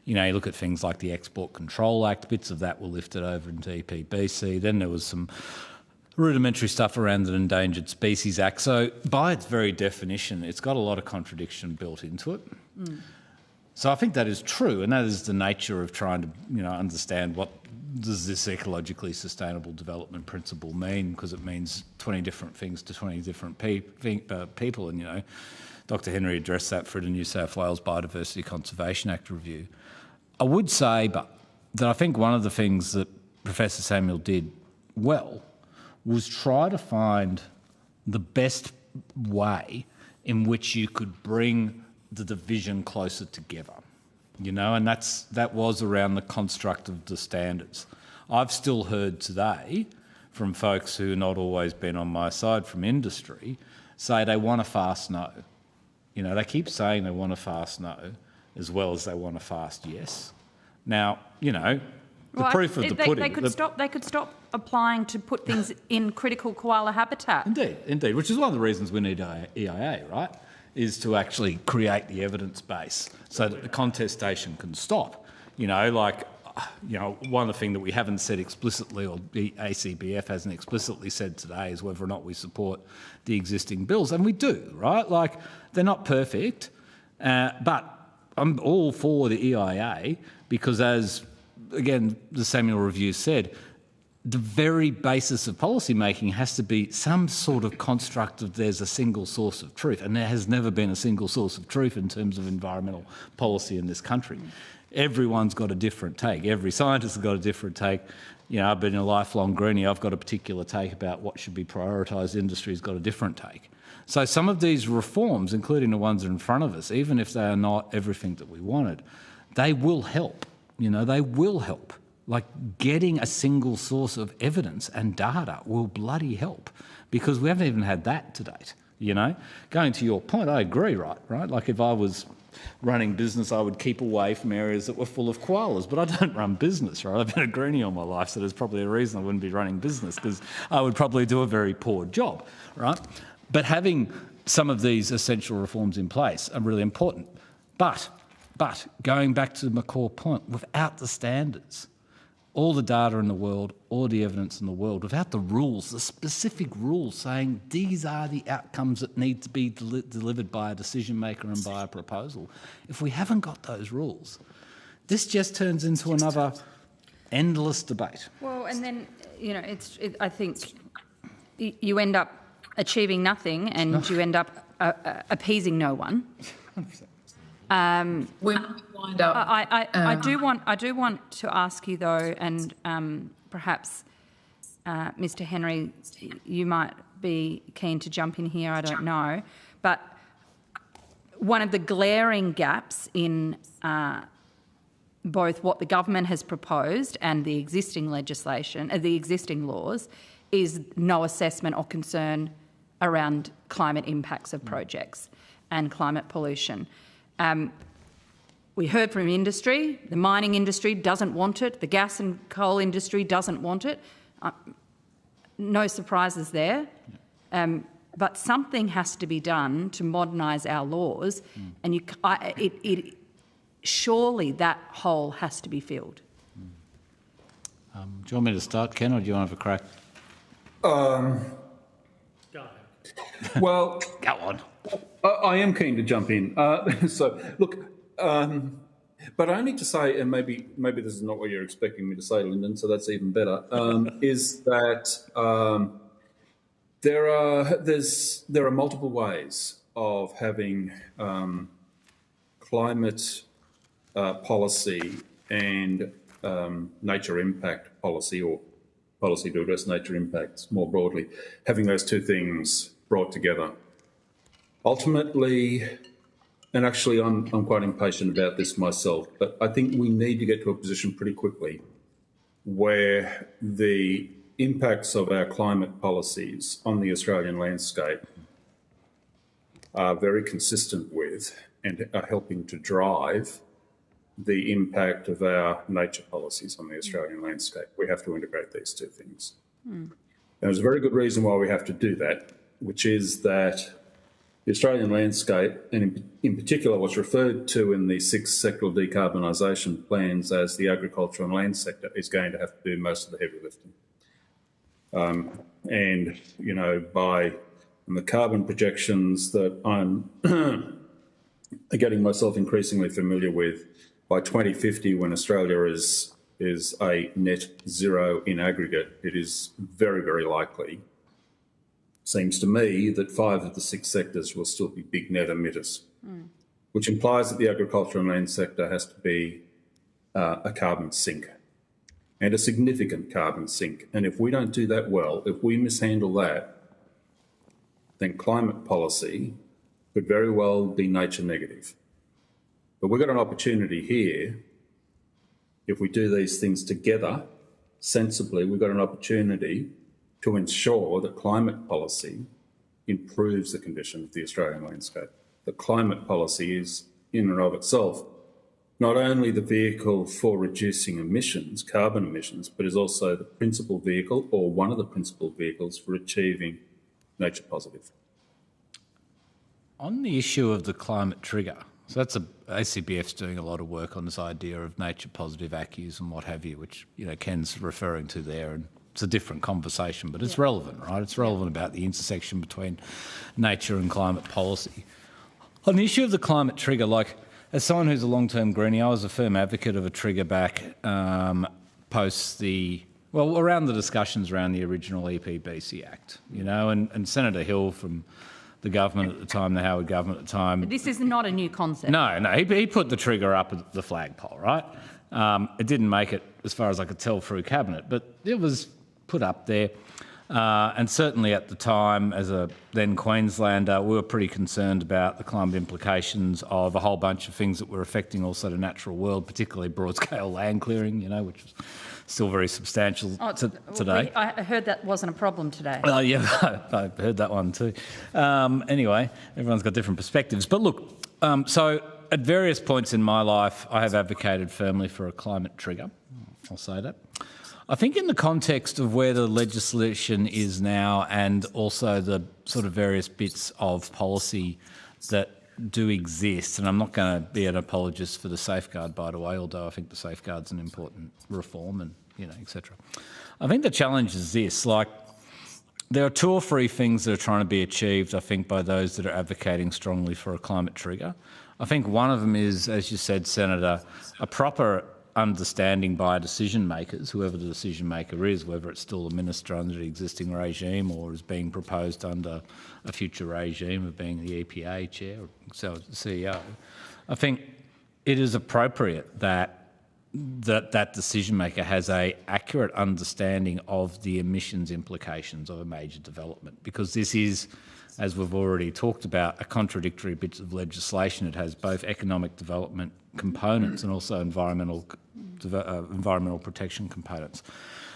You look at things like the Export Control Act, bits of that were lifted over into EPBC. Then there was some rudimentary stuff around the Endangered Species Act. So by its very definition, it's got a lot of contradiction built into it. So I think that is true, and that is the nature of trying to, understand what does this ecologically sustainable development principle mean, because it means 20 different things to 20 different people. And, Dr Henry addressed that for the New South Wales Biodiversity Conservation Act review. I would say that I think one of the things that Professor Samuel did well was try to find the best way in which you could bring the division closer together. And that was around the construct of the standards. I've still heard today from folks who have not always been on my side from industry say they want a fast no. They keep saying they want a fast no as well as they want a fast yes. Now, the proof of the pudding... They could stop applying to put things in critical koala habitat. Indeed, which is one of the reasons we need EIA, right? Is to actually create the evidence base so that the contestation can stop. One of the things that we haven't said explicitly, or the ACBF hasn't explicitly said today, is whether or not we support the existing bills, and we do, right? Like, they're not perfect, but I'm all for the EIA because, as, again, the Samuel Review said, the very basis of policy making has to be some sort of construct of there's a single source of truth, and there has never been a single source of truth in terms of environmental policy in this country. Everyone's got a different take. Every scientist has got a different take. I've been a lifelong greenie. I've got a particular take about what should be prioritised. Industry's got a different take. So some of these reforms, including the ones in front of us, even if they are not everything that we wanted, they will help. They will help. Like, getting a single source of evidence and data will bloody help, because we haven't even had that to date, Going to your point, I agree, right? Like, if I was running business, I would keep away from areas that were full of koalas, but I don't run business, right? I've been a greenie all my life, so there's probably a reason I wouldn't be running business, because I would probably do a very poor job, right? But having some of these essential reforms in place are really important. But going back to my core point, without the standards, all the data in the world, all the evidence in the world, without the rules, the specific rules saying these are the outcomes that need to be delivered by a decision maker and by a proposal, if we haven't got those rules, this just turns into another endless debate. Well, and then, I think you end up achieving nothing and you end up appeasing no one. We wind up. I do want to ask you though, and perhaps Mr. Henry, you might be keen to jump in here. I don't know, but one of the glaring gaps in both what the government has proposed and the existing legislation, the existing laws, is no assessment or concern around climate impacts of projects and climate pollution. We heard from industry, the mining industry doesn't want it, the gas and coal industry doesn't want it. No surprises there. But something has to be done to modernise our laws, and surely that hole has to be filled. Do you want me to start, Ken, or do you want to have a crack? Well, go on. I am keen to jump in. So, look, but only to say, and maybe this is not what you're expecting me to say, Lyndon, so that's even better, is that there are multiple ways of having climate policy and nature impact policy, or policy to address nature impacts more broadly, having those two things brought together. Ultimately, and actually I'm quite impatient about this myself, but I think we need to get to a position pretty quickly where the impacts of our climate policies on the Australian landscape are very consistent with and are helping to drive the impact of our nature policies on the Australian landscape. We have to integrate these two things. And there's a very good reason why we have to do that, which is that the Australian landscape, and in particular what's referred to in the 6 sectoral decarbonisation plans as the agriculture and land sector, is going to have to do most of the heavy lifting. And, by the carbon projections that I'm getting myself increasingly familiar with, by 2050, when Australia is a net zero in aggregate, it is very, very likely, seems to me, that 5 of the 6 sectors will still be big net emitters, which implies that the agriculture and land sector has to be a carbon sink, and a significant carbon sink. And if we don't do that well, if we mishandle that, then climate policy could very well be nature negative. But we've got an opportunity here. If we do these things together sensibly, we've got an opportunity to ensure that climate policy improves the condition of the Australian landscape. That climate policy is, in and of itself, not only the vehicle for reducing emissions, carbon emissions, but is also the principal vehicle, or one of the principal vehicles, for achieving nature positive. On the issue of the climate trigger, so ACBF's doing a lot of work on this idea of nature positive ACCUs and what have you, which Ken's referring to there, and it's a different conversation, but it's relevant, right? It's relevant about the intersection between nature and climate policy. On the issue of the climate trigger, as someone who's a long-term greenie, I was a firm advocate of a trigger back post around the discussions around the original EPBC Act, and Senator Hill from the government at the time, the Howard government at the time. But this is not a new concept. No, he put the trigger up at the flagpole, right? It didn't make it, as far as I could tell, through Cabinet, but it was put up there. And certainly at the time, as a then Queenslander, we were pretty concerned about the climate implications of a whole bunch of things that were affecting also the natural world, particularly broad-scale land clearing, which was still very substantial today. I heard that wasn't a problem today. Oh, yeah, I heard that one too. Anyway, everyone's got different perspectives. But look, so at various points in my life, I have advocated firmly for a climate trigger. I'll say that. I think in the context of where the legislation is now and also the sort of various bits of policy that do exist, and I'm not going to be an apologist for the safeguard, by the way, although I think the safeguard's an important reform and, etc. I think the challenge is this, like, there are 2 or 3 things that are trying to be achieved, I think, by those that are advocating strongly for a climate trigger. I think one of them is, as you said, Senator, a proper understanding by decision makers, whoever the decision maker is, whether it's still a minister under the existing regime or is being proposed under a future regime of being the EPA chair or CEO. I think it is appropriate that that decision maker has a accurate understanding of the emissions implications of a major development, because this is, as we've already talked about, a contradictory bit of legislation. It has both economic development components and also environmental protection components.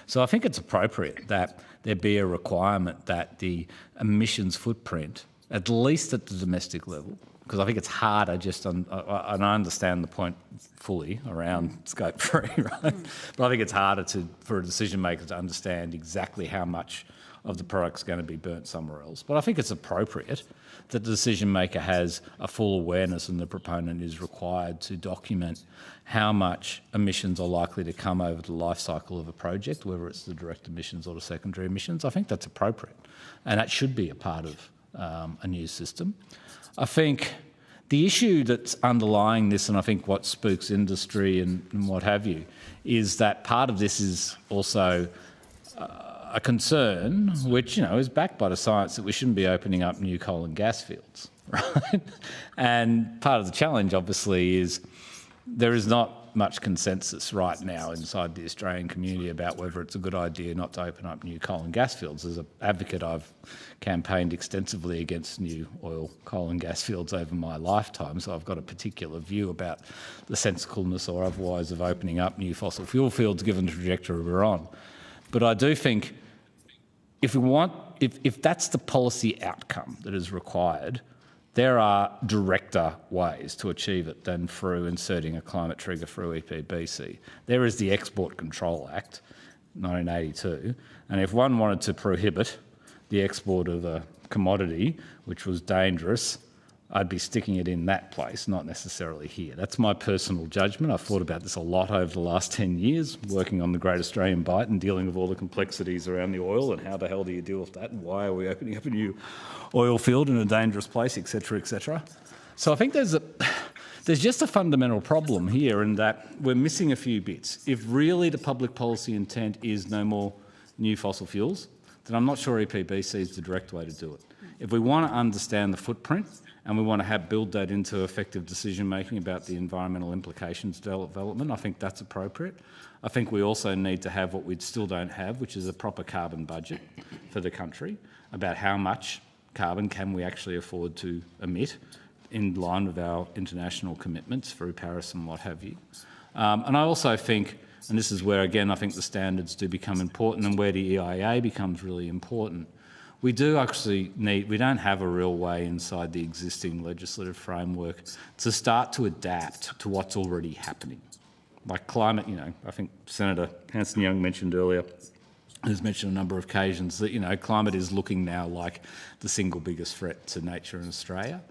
So I think it's appropriate that there be a requirement that the emissions footprint, at least at the domestic level, because I think it's harder just on, and I understand the point fully around scope 3, right? But I think it's harder for a decision maker to understand exactly how much of the product's going to be burnt somewhere else. But I think it's appropriate that the decision maker has a full awareness and the proponent is required to document how much emissions are likely to come over the life cycle of a project, whether it's the direct emissions or the secondary emissions. I think that's appropriate, and that should be a part of a new system. I think the issue that's underlying this, and I think what spooks industry and what have you, is that part of this is also a concern, which is backed by the science, that we shouldn't be opening up new coal and gas fields, right? And part of the challenge, obviously, is there is not much consensus right now inside the Australian community about whether it's a good idea not to open up new coal and gas fields. As an advocate, I've campaigned extensively against new oil, coal and gas fields over my lifetime, so I've got a particular view about the sensibleness or otherwise of opening up new fossil fuel fields given the trajectory we're on. But I do think if that's the policy outcome that is required, there are directer ways to achieve it than through inserting a climate trigger through EPBC. There is the Export Control Act, 1982, and if one wanted to prohibit the export of a commodity which was dangerous, I'd be sticking it in that place, not necessarily here. That's my personal judgment. I've thought about this a lot over the last 10 years, working on the Great Australian Bight and dealing with all the complexities around the oil and how the hell do you deal with that and why are we opening up a new oil field in a dangerous place, etc., etc. So I think there's just a fundamental problem here in that we're missing a few bits. If really the public policy intent is no more new fossil fuels, then I'm not sure EPBC is the direct way to do it. If we want to understand the footprint, and we want to build that into effective decision-making about the environmental implications of development, I think that's appropriate. I think we also need to have what we still don't have, which is a proper carbon budget for the country, about how much carbon can we actually afford to emit in line with our international commitments through Paris and what have you. And I also think, and this is where, again, I think the standards do become important and where the EIA becomes really important, we don't have a real way inside the existing legislative framework to start to adapt to what's already happening. Like climate, I think Senator Hanson-Young mentioned earlier, has mentioned a number of occasions that, climate is looking now like the single biggest threat to nature in Australia.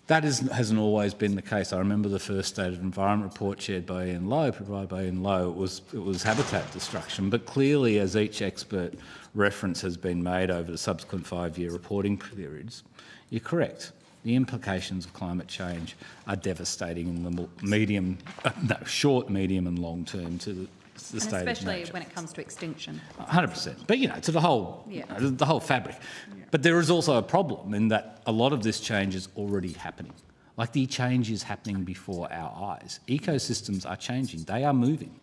That hasn't always been the case. I remember the first State of Environment report chaired by Ian Lowe, provided by Ian Lowe, it was habitat destruction. But clearly, as each expert reference has been made over the subsequent 5-year reporting periods, you're correct. The implications of climate change are devastating in the short, medium and long term to the state of nature. Especially when it comes to extinction. 100%. But, to the whole, the whole fabric. Yeah. But there is also a problem in that a lot of this change is already happening. Like the change is happening before our eyes. Ecosystems are changing. They are moving.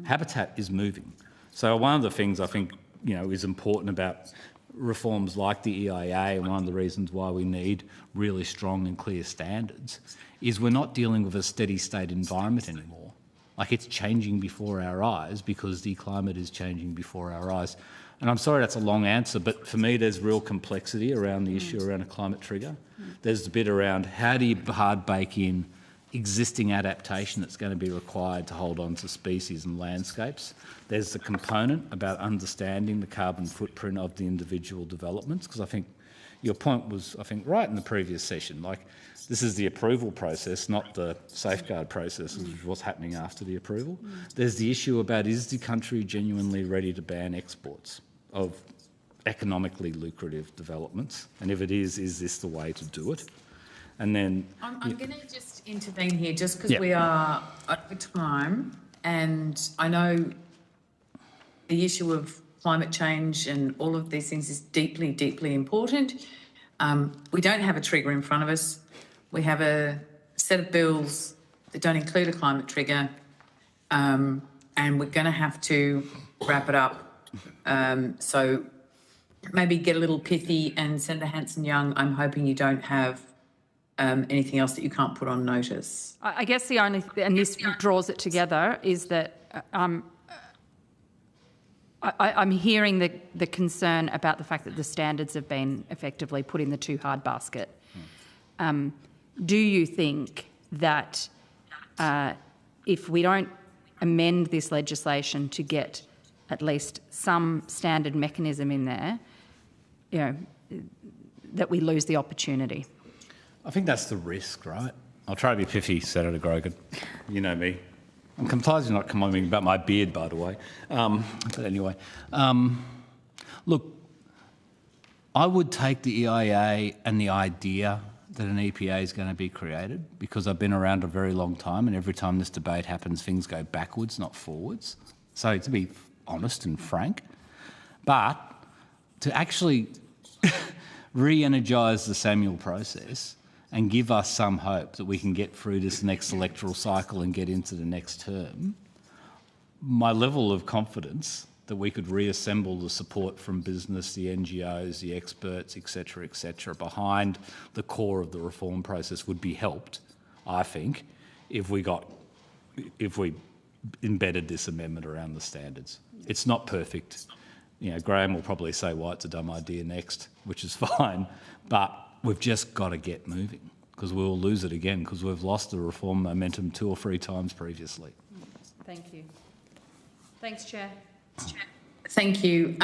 Habitat is moving. So one of the things I think, is important about reforms like the EIA, and one of the reasons why we need really strong and clear standards, is we're not dealing with a steady state environment anymore. Like it's changing before our eyes because the climate is changing before our eyes. And I'm sorry that's a long answer, but for me there's real complexity around the issue around a climate trigger. There's the bit around how do you hard bake in existing adaptation that's going to be required to hold on to species and landscapes. There's the component about understanding the carbon footprint of the individual developments, because I think your point was, I think, right in the previous session. Like, this is the approval process, not the safeguard process, which is what's happening after the approval. There's the issue about, is the country genuinely ready to ban exports of economically lucrative developments? And if it is this the way to do it? And then I'm going to just intervene here, just because we are over time, and I know the issue of climate change and all of these things is deeply, deeply important. We don't have a trigger in front of us. We have a set of bills that don't include a climate trigger, and we're going to have to wrap it up. So maybe get a little pithy, and Senator Hanson-Young, I'm hoping you don't have anything else that you can't put on notice. I guess the only, and this draws it together, is that I'm hearing the concern about the fact that the standards have been effectively put in the too hard basket. Do you think that if we don't amend this legislation to get at least some standard mechanism in there, that we lose the opportunity? I think that's the risk, right? I'll try to be pithy, Senator Grogan. You know me. I'm surprised you're not commenting about my beard, by the way. But anyway, look, I would take the EIA and the idea that an EPA is going to be created, because I've been around a very long time, and every time this debate happens, things go backwards, not forwards. So to be honest and frank, but to actually re-energise the Samuel process and give us some hope that we can get through this next electoral cycle and get into the next term, my level of confidence that we could reassemble the support from business, the NGOs, the experts, et cetera, behind the core of the reform process would be helped, I think, if we embedded this amendment around the standards. It's not perfect. Graham will probably say, well, it's a dumb idea next, which is fine, but we've just got to get moving, because we'll lose it again, because we've lost the reform momentum 2 or 3 times previously. Thank you. Thanks, Chair. Thank you.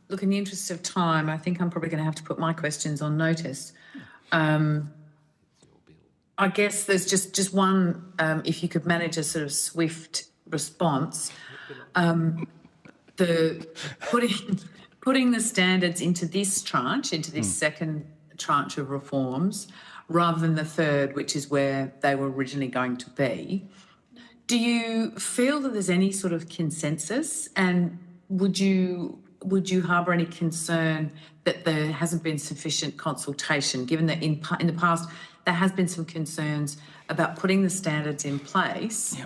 Look, in the interest of time, I think I'm probably going to have to put my questions on notice. I guess there's just one, if you could manage a sort of swift response. Putting the standards into this tranche, into this second tranche of reforms, rather than the third, which is where they were originally going to be. Do you feel that there's any sort of consensus, and would you harbour any concern that there hasn't been sufficient consultation, given that in the past there has been some concerns about putting the standards in place,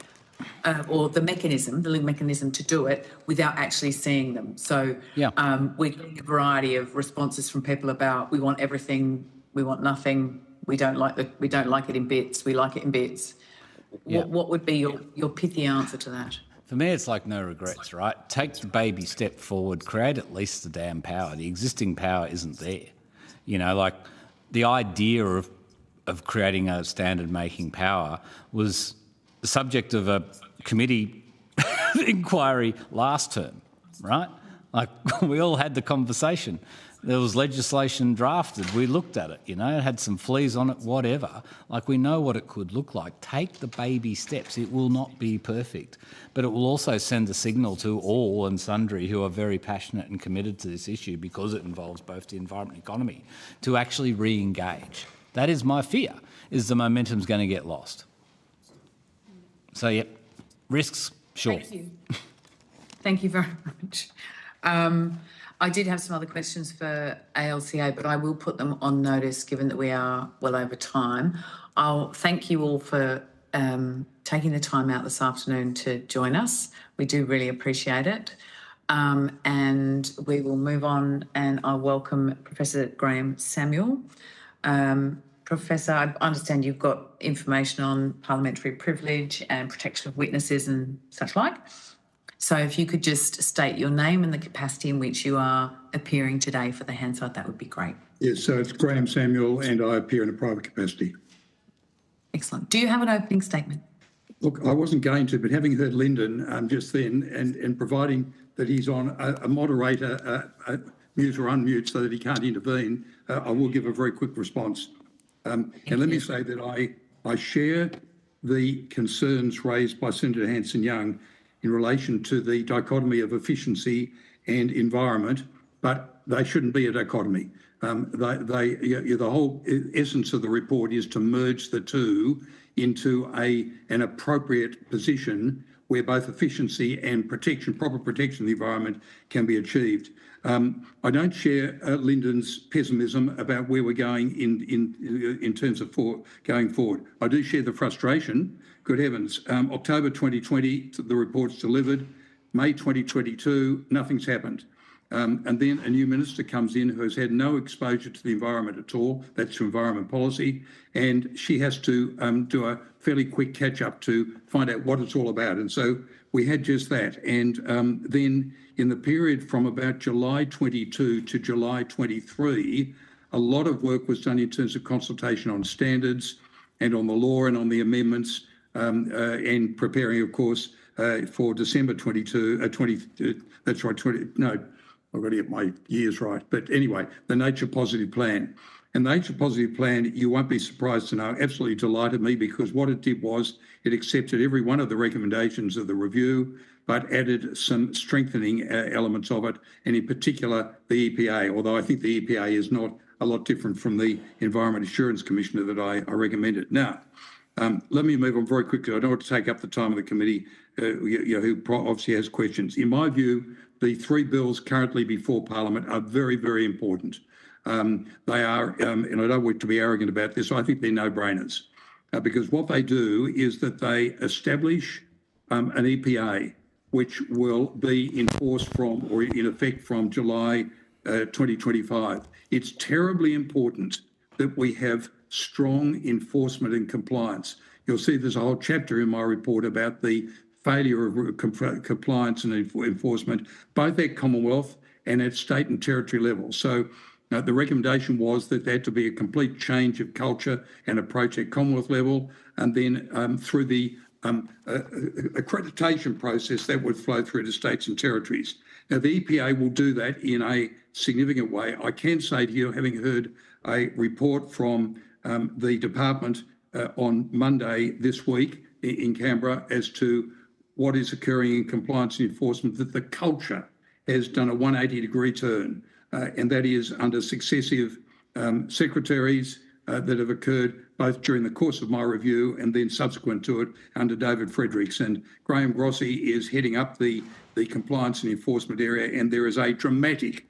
or the legal mechanism to do it without actually seeing them? So we're getting a variety of responses from people about, we want everything, we want nothing, we don't like it in bits, we like it in bits. What would be your pithy answer to that? For me, it's like no regrets, right? Take the baby step forward, create at least the damn power. The existing power isn't there. Like the idea of creating a standard-making power was the subject of a committee inquiry last term, right? Like, we all had the conversation. There was legislation drafted. We looked at it, it had some fleas on it, whatever. Like, we know what it could look like. Take the baby steps. It will not be perfect, but it will also send a signal to all and sundry who are very passionate and committed to this issue, because it involves both the environment and economy, to actually re-engage. That is my fear, is the momentum's going to get lost. So, risks, sure. Thank you. Thank you very much. I did have some other questions for ALCA, but I will put them on notice, given that we are well over time. I'll thank you all for taking the time out this afternoon to join us. We do really appreciate it. And we will move on, and I'll welcome Professor Graham Samuel. Professor, I understand you've got information on parliamentary privilege and protection of witnesses and such like. So if you could just state your name and the capacity in which you are appearing today for the Hansard, that would be great. Yes, so it's Graham Samuel, and I appear in a private capacity. Excellent. Do you have an opening statement? Look, I wasn't going to, but having heard Lyndon just then and providing that he's on a moderator, mute or unmute so that he can't intervene, I will give a very quick response. And let me say that I share the concerns raised by Senator Hanson-Young in relation to the dichotomy of efficiency and environment, but they shouldn't be a dichotomy. The whole essence of the report is to merge the two into an appropriate position where both efficiency and proper protection of the environment can be achieved. I don't share Lyndon's pessimism about where we're going in terms of going forward. I do share the frustration. Good heavens. October 2020, the report's delivered. May 2022, nothing's happened. And then a new minister comes in who has had no exposure to the environment at all. That's environment policy. And she has to do a fairly quick catch-up to find out what it's all about. And so we had just that. And then in the period from about July 22 to July 23, a lot of work was done in terms of consultation on standards and on the law and on the amendments and preparing, of course, for December 22, that's right, I've got to get my years right. But anyway, the Nature Positive Plan. And the Nature Positive Plan, you won't be surprised to know, absolutely delighted me because what it did was it accepted every one of the recommendations of the review, but added some strengthening elements of it, and in particular the EPA, although I think the EPA is not a lot different from the Environment Assurance Commissioner that I recommended. Now, let me move on very quickly. I don't want to take up the time of the committee who obviously has questions. In my view, the three bills currently before Parliament are very, very important. They are, and I don't want to be arrogant about this, I think they're no-brainers because what they do is that they establish an EPA which will be enforced from or in effect from July 2025. It's terribly important that we have strong enforcement and compliance. You'll see there's a whole chapter in my report about the failure of compliance and enforcement, both at Commonwealth and at state and territory level. So the recommendation was that there had to be a complete change of culture and approach at Commonwealth level, and then through the accreditation process that would flow through to states and territories. Now, the EPA will do that in a significant way. I can say to you, having heard a report from the department on Monday this week in Canberra as to what is occurring in compliance and enforcement, that the culture has done a 180-degree turn, and that is under successive secretaries that have occurred both during the course of my review and then subsequent to it under David Fredericks. And Graham Grossi is heading up the compliance and enforcement area, and there is a dramatic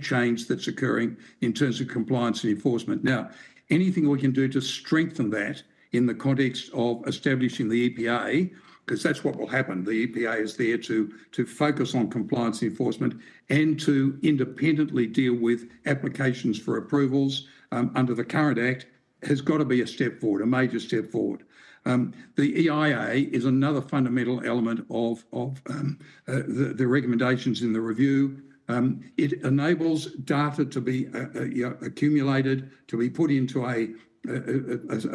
change that's occurring in terms of compliance and enforcement. Now, anything we can do to strengthen that in the context of establishing the EPA, because that's what will happen. The EPA is there to focus on compliance and enforcement and to independently deal with applications for approvals under the current Act has got to be a step forward, a major step forward. The EIA is another fundamental element of the recommendations in the review. It enables data to be accumulated, to be put into a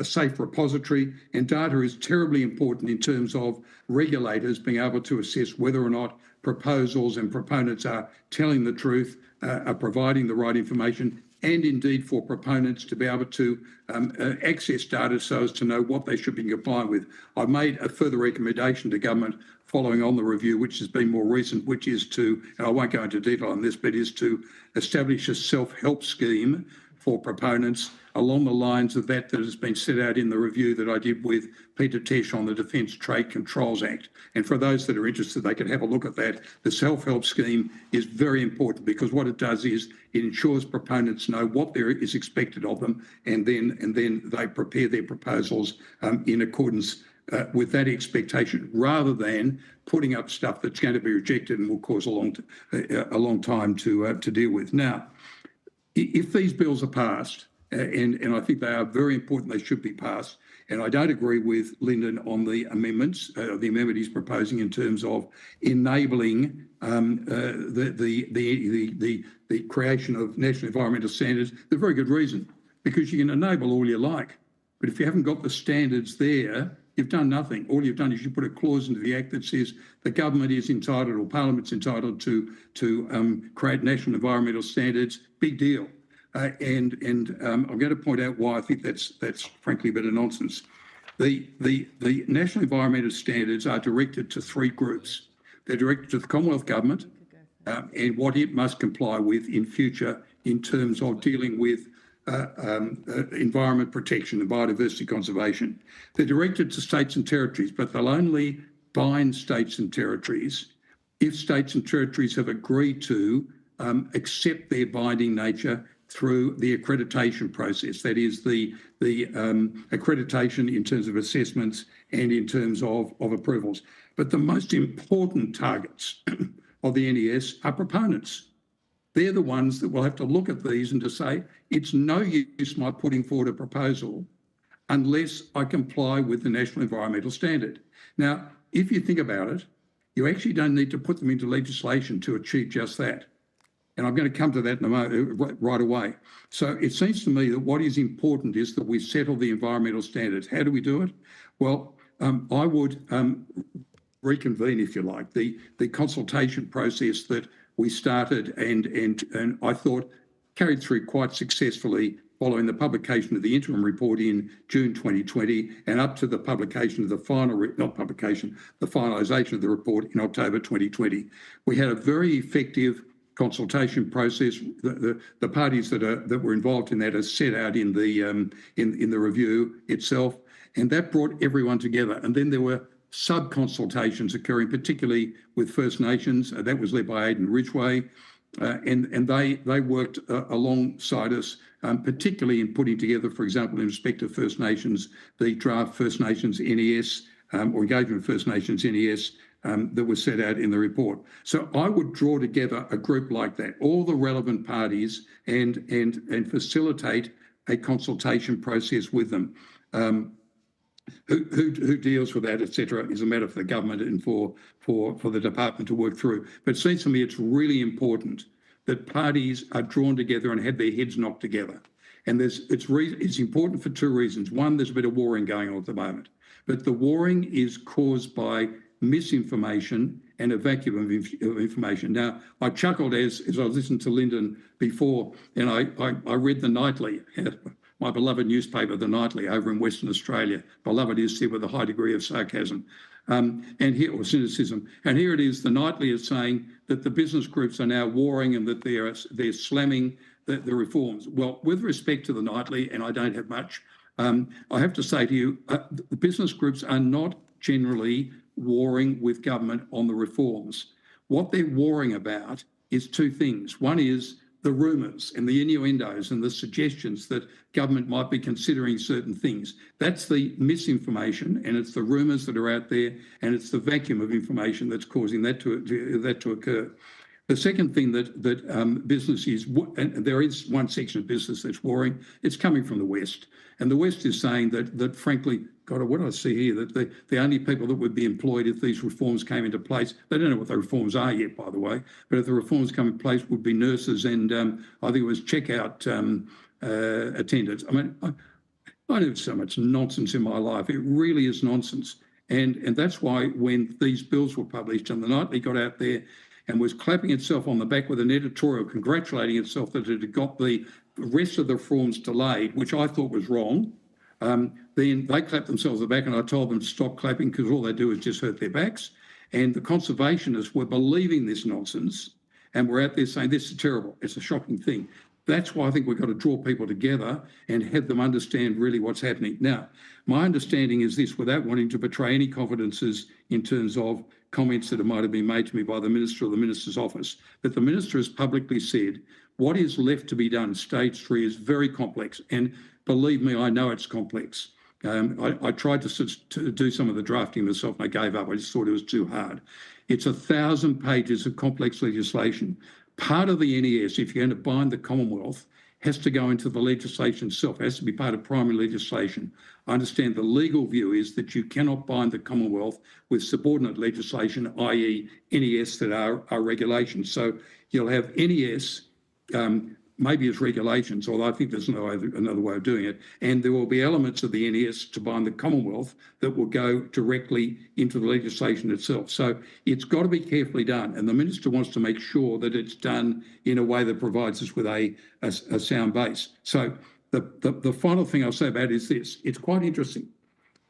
safe repository, and data is terribly important in terms of regulators being able to assess whether or not proposals and proponents are telling the truth, are providing the right information, and indeed for proponents to be able to access data so as to know what they should be complying with. I've made a further recommendation to government following on the review, which has been more recent, which is to, and I won't go into detail on this, but is to establish a self-help scheme for proponents along the lines of that has been set out in the review that I did with Peter Tesh on the Defence Trade Controls Act. And for those that are interested, they can have a look at that. The self-help scheme is very important because what it does is it ensures proponents know what there is expected of them, and then they prepare their proposals in accordance with that expectation, rather than putting up stuff that's going to be rejected and will cause a long time to deal with. Now, if these bills are passed, and I think they are very important, they should be passed, and I don't agree with Lyndon on the amendments, the amendment he's proposing in terms of enabling the creation of national environmental standards. There's a very good reason, because you can enable all you like, But if you haven't got the standards there, you've done nothing. All you've done is you put a clause into the Act that says the government is entitled, or Parliament's entitled to create national environmental standards. Big deal. I'm going to point out why I think that's frankly a bit of nonsense. The national environmental standards are directed to three groups. They're directed to the Commonwealth Government and what it must comply with in future in terms of dealing with environment protection and biodiversity conservation. They're directed to states and territories, but they'll only bind states and territories if states and territories have agreed to accept their binding nature through the accreditation process. That is the accreditation in terms of assessments and in terms of approvals. But the most important targets of the NES are proponents. They're the ones that will have to look at these and to say, it's no use my putting forward a proposal unless I comply with the National Environmental Standard. Now, if you think about it, you actually don't need to put them into legislation to achieve just that. And I'm going to come to that in a moment, right away. So it seems to me that what is important is that we settle the environmental standards. How do we do it? Well, I would reconvene, if you like, the consultation process that we started and I thought carried through quite successfully following the publication of the interim report in June 2020 and up to the publication of the the finalisation of the report in October 2020. We had a very effective consultation process. The parties that were involved in that are set out in the review itself, and that brought everyone together. And then there were sub-consultations occurring, particularly with First Nations. That was led by Aidan Ridgway, and they worked alongside us, particularly in putting together, for example, in respect of First Nations, the draft First Nations NES or engagement with First Nations NES that was set out in the report. So I would draw together a group like that, all the relevant parties, and facilitate a consultation process with them. Who deals with that, etc., is a matter for the government and for the department to work through. But it seems to me it's really important that parties are drawn together and have their heads knocked together. And it's important for two reasons. One, there's a bit of warring going on at the moment, but the warring is caused by misinformation and a vacuum of information. Now, I chuckled as I listened to Lyndon before, and I read the Nightly, my beloved newspaper, The Nightly, over in Western Australia. Beloved is said with a high degree of sarcasm or cynicism. And here it is, The Nightly is saying that the business groups are now warring and that they're slamming the reforms. Well, with respect to The Nightly, and I don't have much, I have to say to you, the business groups are not generally warring with government on the reforms. What they're warring about is two things. One is the rumours and the innuendos and the suggestions that government might be considering certain things. That's the misinformation, and it's the rumours that are out there, and it's the vacuum of information that's causing that to occur. The second thing that business is, and there is one section of business that's warring, it's coming from the West. And the West is saying that frankly, God, what do I see here? That the only people that would be employed if these reforms came into place, they don't know what the reforms are yet, by the way, but if the reforms come in place would be nurses and I think it was checkout attendants. I mean, I do so much nonsense in my life. It really is nonsense. And that's why when these bills were published and the Nightly got out there and was clapping itself on the back with an editorial congratulating itself that it had got the rest of the reforms delayed, which I thought was wrong. Then they clapped themselves on the back and I told them to stop clapping because all they do is just hurt their backs. And the conservationists were believing this nonsense and were out there saying, this is terrible. It's a shocking thing. That's why I think we've got to draw people together and have them understand really what's happening. Now, my understanding is this, without wanting to betray any confidences in terms of comments that might have been made to me by the Minister or the Minister's office, that the Minister has publicly said what is left to be done, stage 3, is very complex. And believe me, I know it's complex. I tried to do some of the drafting myself and I gave up. I just thought it was too hard. It's 1,000 pages of complex legislation. Part of the NES, if you're going to bind the Commonwealth, has to go into the legislation itself. It has to be part of primary legislation. I understand the legal view is that you cannot bind the Commonwealth with subordinate legislation, i.e. NES that are regulations. So you'll have NES maybe it's regulations, although I think there's another way of doing it. And there will be elements of the NES to bind the Commonwealth that will go directly into the legislation itself. So it's got to be carefully done. And the Minister wants to make sure that it's done in a way that provides us with a sound base. So the final thing I'll say about it is this. It's quite interesting.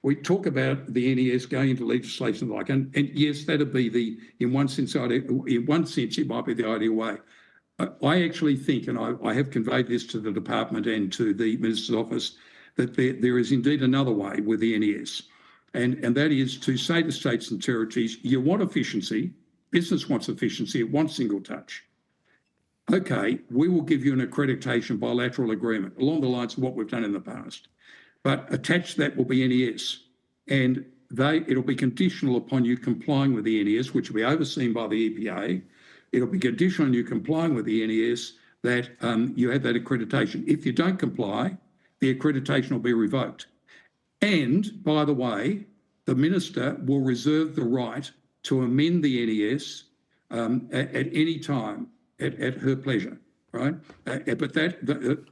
We talk about the NES going into legislation and yes, that'd be in one sense it might be the ideal way. I actually think, and I have conveyed this to the department and to the Minister's office, that there is indeed another way with the NES, and that is to say to states and territories, you want efficiency, business wants efficiency, it wants single touch. Okay, we will give you an accreditation bilateral agreement along the lines of what we've done in the past, but attached to that will be NES, and it'll be conditional upon you complying with the NES, which will be overseen by the EPA. It'll be conditional on you complying with the NES that you have that accreditation. If you don't comply, the accreditation will be revoked. And, by the way, the Minister will reserve the right to amend the NES at any time at her pleasure, right? But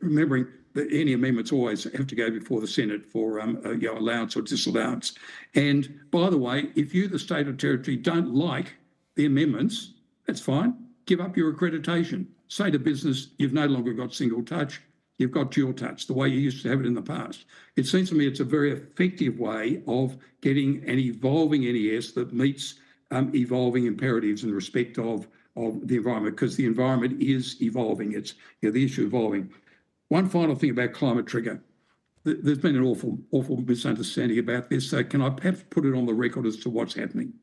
remembering that any amendments always have to go before the Senate for allowance or disallowance. And, by the way, if you, the state or territory, don't like the amendments, that's fine. Give up your accreditation. Say to business, you've no longer got single touch, you've got dual touch, the way you used to have it in the past. It seems to me it's a very effective way of getting an evolving NES that meets evolving imperatives in respect of the environment, because the environment is evolving. It's the issue evolving. One final thing about climate trigger. There's been an awful misunderstanding about this, so can I perhaps put it on the record as to what's happening?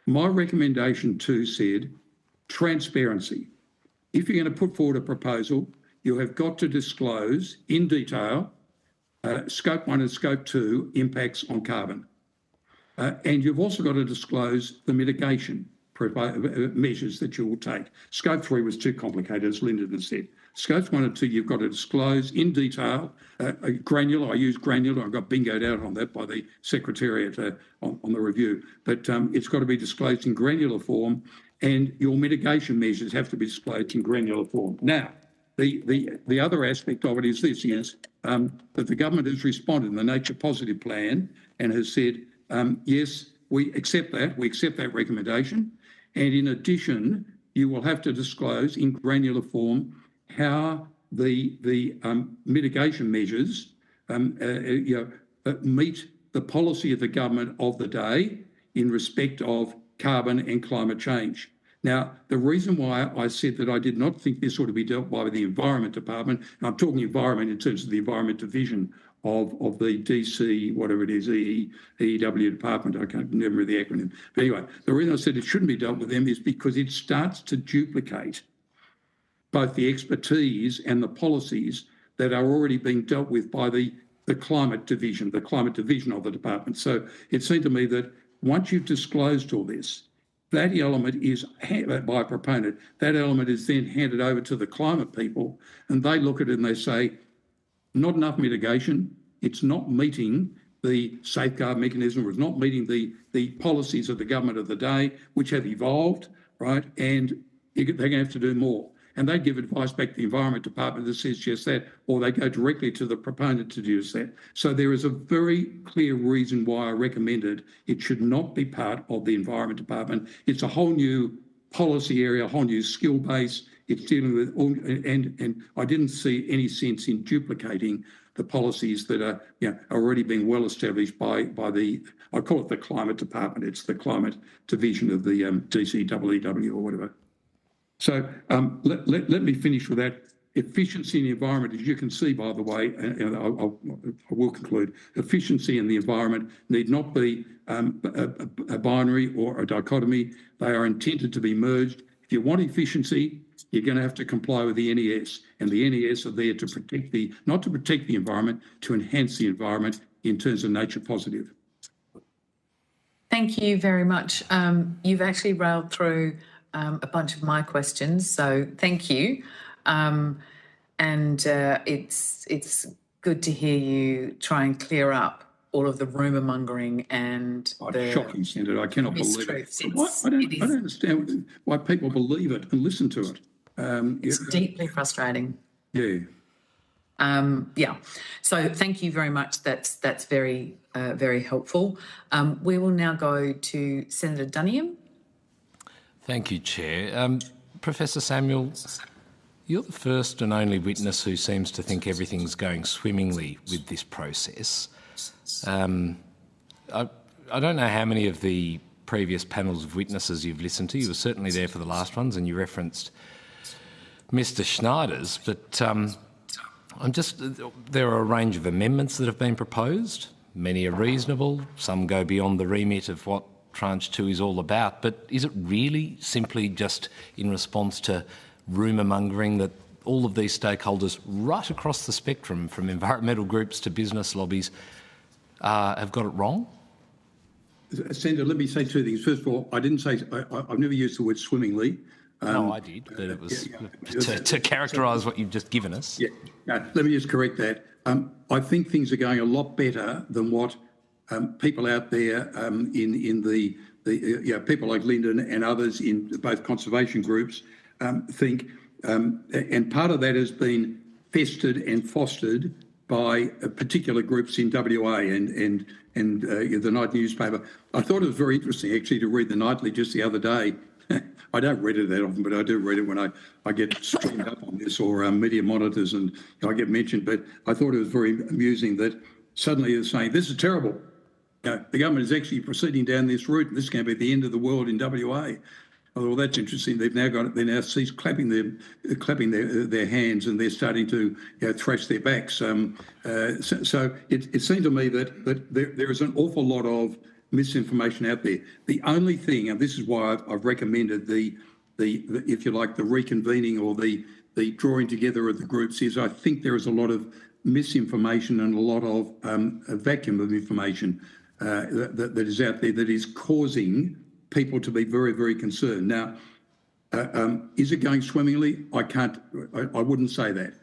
My recommendation too said, transparency. If you're going to put forward a proposal, you have got to disclose in detail Scope 1 and Scope 2 impacts on carbon. And you've also got to disclose the mitigation measures that you will take. Scope 3 was too complicated, as Lyndon has said. Scopes 1 and 2, you've got to disclose in detail, granular. I use granular. I got bingoed out on that by the Secretariat on the review. But it's got to be disclosed in granular form, and your mitigation measures have to be disclosed in granular form. Now, the other aspect of it is this, that the government has responded in the Nature Positive Plan and has said, yes, we accept that recommendation. And in addition, you will have to disclose in granular form how the mitigation measures meet the policy of the government of the day in respect of carbon and climate change. Now, the reason why I said that I did not think this ought to be dealt by the Environment Department, and I'm talking environment in terms of the Environment Division of the DC, whatever it is, EEW Department, I can't remember the acronym. But anyway, the reason I said it shouldn't be dealt with them is because it starts to duplicate both the expertise and the policies that are already being dealt with by the Climate Division of the department. So it seemed to me that once you've disclosed all this, that element is, by a proponent, that element is then handed over to the climate people, and they look at it and they say, not enough mitigation, it's not meeting the safeguard mechanism, or it's not meeting the policies of the government of the day, which have evolved, right? And they're going to have to do more. And they give advice back to the Environment Department that says just that, or they go directly to the proponent to do that. So there is a very clear reason why I recommended it should not be part of the Environment Department. It's a whole new policy area, a whole new skill base. It's dealing with all, and I didn't see any sense in duplicating the policies that are already being well established by the, I call it the Climate Department. It's the Climate Division of the DCEEW or whatever. So let me finish with that. Efficiency in the environment, as you can see, by the way, and I will conclude, efficiency in the environment need not be a binary or a dichotomy. They are intended to be merged. If you want efficiency, you're going to have to comply with the NES, and the NES are there to protect not to protect the environment, to enhance the environment in terms of nature positive. Thank you very much. You've actually railed through a bunch of my questions, so thank you. It's good to hear you try and clear up all of the rumour mongering and the shocking, Senator. I cannot believe it. I don't understand why people believe it and listen to it. It's deeply frustrating. Yeah. So thank you very much. That's very very helpful. We will now go to Senator Duniam. Thank you, Chair. Professor Samuel, you're the first and only witness who seems to think everything's going swimmingly with this process. I don't know how many of the previous panels of witnesses you've listened to. You were certainly there for the last ones, and you referenced Mr. Schneider's, but there are a range of amendments that have been proposed. Many are reasonable, some go beyond the remit of what Tranche 2 is all about, but is it really simply just in response to rumour mongering that all of these stakeholders right across the spectrum, from environmental groups to business lobbies, have got it wrong? Senator, let me say two things. First of all, I didn't say, I've never used the word swimmingly. No, I did, but it was to characterise what you've just given us. Yeah, let me just correct that. I think things are going a lot better than what people out there in the people like Lyndon and others in both conservation groups think. And part of that has been festered and fostered by particular groups in WA and the Nightly newspaper. I thought it was very interesting actually to read the Nightly just the other day. I don't read it that often, but I do read it when I get streamed up on this or media monitors and I get mentioned. But I thought it was very amusing that suddenly they're saying, this is terrible. The government is actually proceeding down this route and this is going to be the end of the world in WA. Well, that's interesting. They've now got it. They now ceased clapping their hands, and they're starting to thrash their backs. So it seemed to me that there is an awful lot of misinformation out there. The only thing, and this is why I've recommended the if you like the reconvening or the drawing together of the groups, is I think there is a lot of misinformation and a lot of a vacuum of information that is out there that is causing people to be very, very concerned. Now, is it going swimmingly? I wouldn't say that.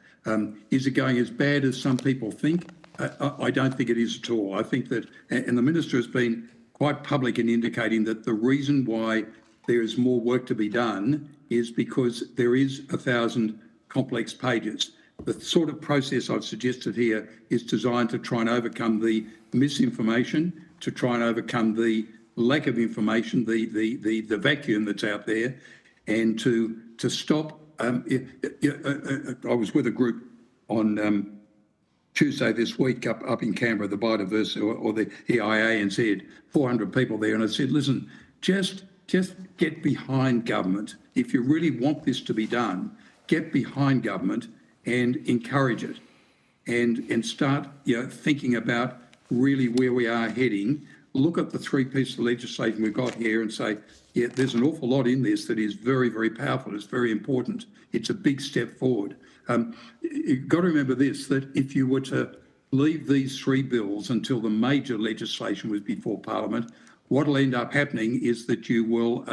Is it going as bad as some people think? I don't think it is at all. I think that, and the Minister has been quite public in indicating that the reason why there is more work to be done is because there is 1,000 complex pages. The sort of process I've suggested here is designed to try and overcome the misinformation, to try and overcome the lack of information, the vacuum that's out there, and to stop. I was with a group on Tuesday this week up in Canberra, the Biodiversity or the EIA, and said 400 people there, and I said, listen, just get behind government. If you really want this to be done, get behind government and encourage it, and start thinking about really where we are heading. Look at the three pieces of legislation we've got here and say, yeah, there's an awful lot in this that is very, very powerful. It's very important. It's a big step forward. You've got to remember this, that if you were to leave these three bills until the major legislation was before Parliament, what will end up happening is that you will,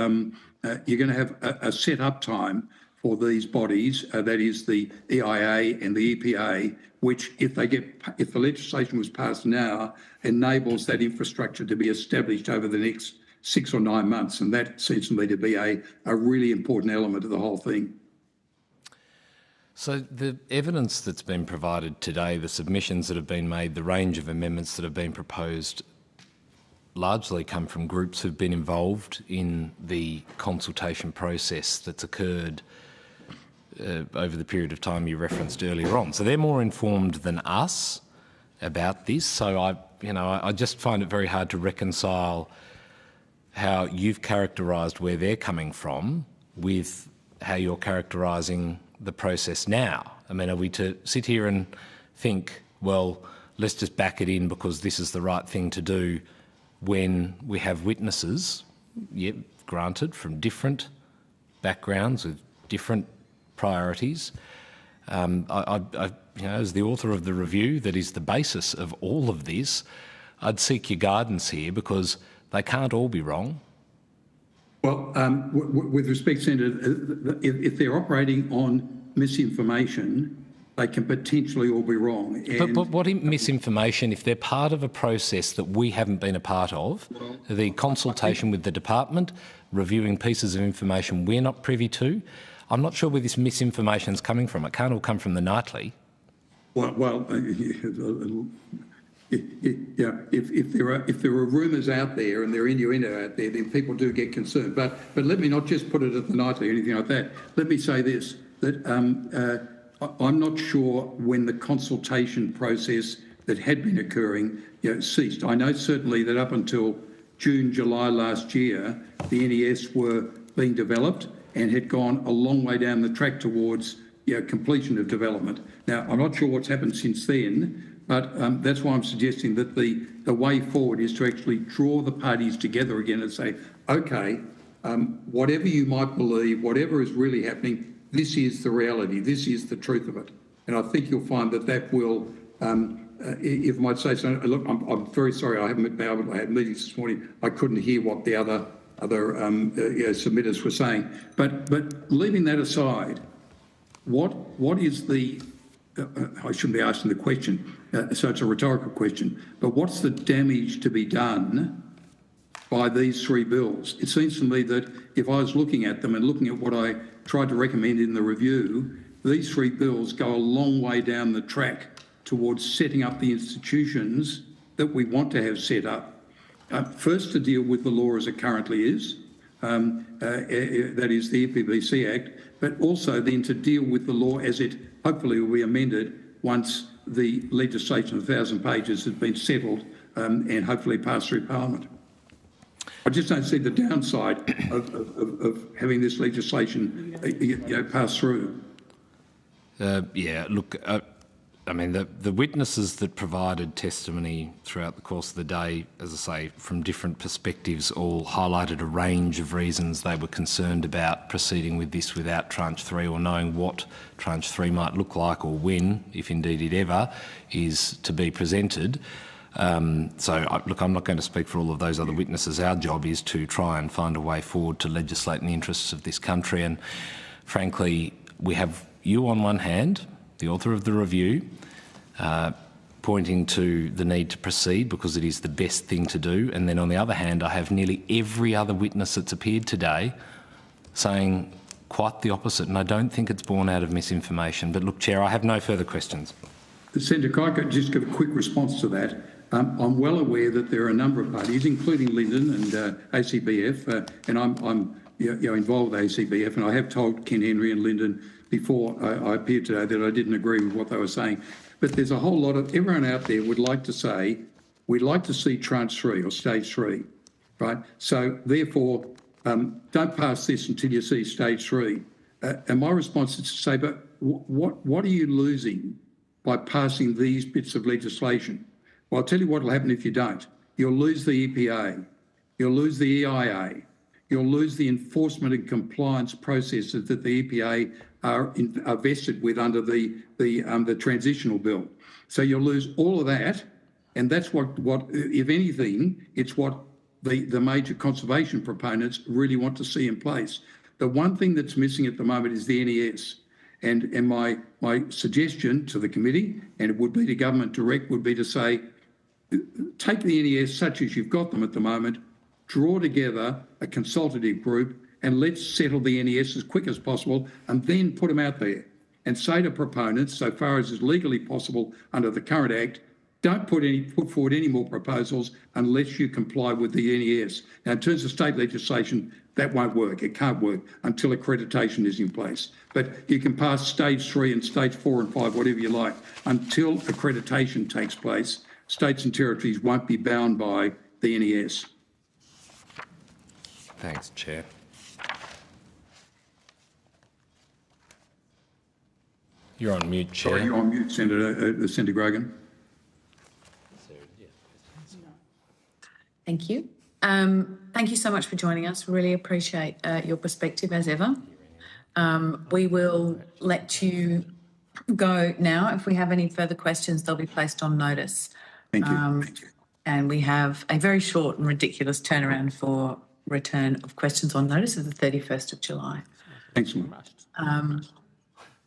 you're going to have a set-up time for these bodies, that is the EIA and the EPA, which if the legislation was passed now, enables that infrastructure to be established over the next 6 or 9 months. And that seems to me to be a really important element of the whole thing. So the evidence that's been provided today, the submissions that have been made, the range of amendments that have been proposed, largely come from groups who've been involved in the consultation process that's occurred over the period of time you referenced earlier on. So they're more informed than us about this. So I just find it very hard to reconcile how you've characterised where they're coming from with how you're characterising the process now. I mean, are we to sit here and think, well, let's just back it in because this is the right thing to do when we have witnesses, yep, granted, from different backgrounds with different priorities. As the author of the review that is the basis of all of this, I'd seek your guidance here because they can't all be wrong. Well, with respect, Senator, if they're operating on misinformation, they can potentially all be wrong. But what misinformation if they're part of a process that we haven't been a part of, the consultation with the department, reviewing pieces of information we're not privy to? I'm not sure where this misinformation is coming from. It can't all come from the nightly. Well, yeah, if there are rumours out there and there are innuendo out there, then people do get concerned. But let me not just put it at the nightly or anything like that. Let me say this, that I'm not sure when the consultation process that had been occurring ceased. I know certainly that up until June, July last year, the NES were being developed and had gone a long way down the track towards completion of development. Now, I'm not sure what's happened since then, but that's why I'm suggesting that the way forward is to actually draw the parties together again and say, okay, whatever you might believe, whatever is really happening, this is the reality, this is the truth of it. And I think you'll find that will, if I might say so, look, I'm very sorry, I haven't been able to have meetings this morning. I couldn't hear what the other submitters were saying. But leaving that aside, what is the, I shouldn't be asking the question, so it's a rhetorical question, but what's the damage to be done by these three bills? It seems to me that if I was looking at them and looking at what I tried to recommend in the review, these three bills go a long way down the track towards setting up the institutions that we want to have set up. First, to deal with the law as it currently is, that is the EPBC Act, but also then to deal with the law as it hopefully will be amended once the legislation of 1,000 pages has been settled and hopefully passed through Parliament. I just don't see the downside of having this legislation pass through. Yeah, look, I mean, the witnesses that provided testimony throughout the course of the day, as I say, from different perspectives, all highlighted a range of reasons they were concerned about proceeding with this without Tranche 3 or knowing what Tranche 3 might look like or when, if indeed it ever, is to be presented. Look, I'm not going to speak for all of those other witnesses. Our job is to try and find a way forward to legislate in the interests of this country. And frankly, we have you on one hand, the author of the review, pointing to the need to proceed because it is the best thing to do. And then on the other hand, I have nearly every other witness that's appeared today saying quite the opposite. And I don't think it's born out of misinformation. But look, Chair, I have no further questions. Senator, can I just give a quick response to that? I'm well aware that there are a number of parties, including Linden and ACBF, and I'm involved with ACBF, and I have told Ken Henry and Linden before I appeared today that I didn't agree with what they were saying. But there's a whole lot of, everyone out there would like to say, we'd like to see Tranche 3 or Stage 3, right? So therefore, don't pass this until you see Stage 3. And my response is to say, but what are you losing by passing these bits of legislation? Well, I'll tell you what will happen if you don't. You'll lose the EPA, you'll lose the EIA, you'll lose the enforcement and compliance processes that the EPA are vested with under the transitional bill. So you'll lose all of that, and that's what if anything, it's what the major conservation proponents really want to see in place. The one thing that's missing at the moment is the NES. And my suggestion to the committee, and it would be to government direct, would be to say, take the NES such as you've got them at the moment, draw together a consultative group, and let's settle the NES as quick as possible, and then put them out there and say to proponents, so far as is legally possible under the current Act, don't put forward any more proposals unless you comply with the NES. Now, in terms of state legislation, that won't work. It can't work until accreditation is in place. But you can pass Stage 3 and Stage 4 and 5, whatever you like. Until accreditation takes place, states and territories won't be bound by the NES. Thanks, Chair. You're on mute, Chair. Sorry, you're on mute, Senator Grogan. Thank you. Thank you so much for joining us. Really appreciate your perspective as ever. We will let you go now. If we have any further questions, they'll be placed on notice. Thank you. And we have a very short and ridiculous turnaround for return of questions on notice of the 31st of July. Thanks so much.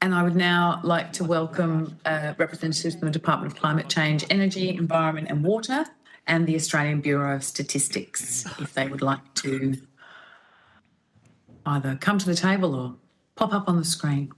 And I would now like to welcome representatives from the Department of Climate Change, Energy, Environment and Water, and the Australian Bureau of Statistics, if they would like to either come to the table or pop up on the screen.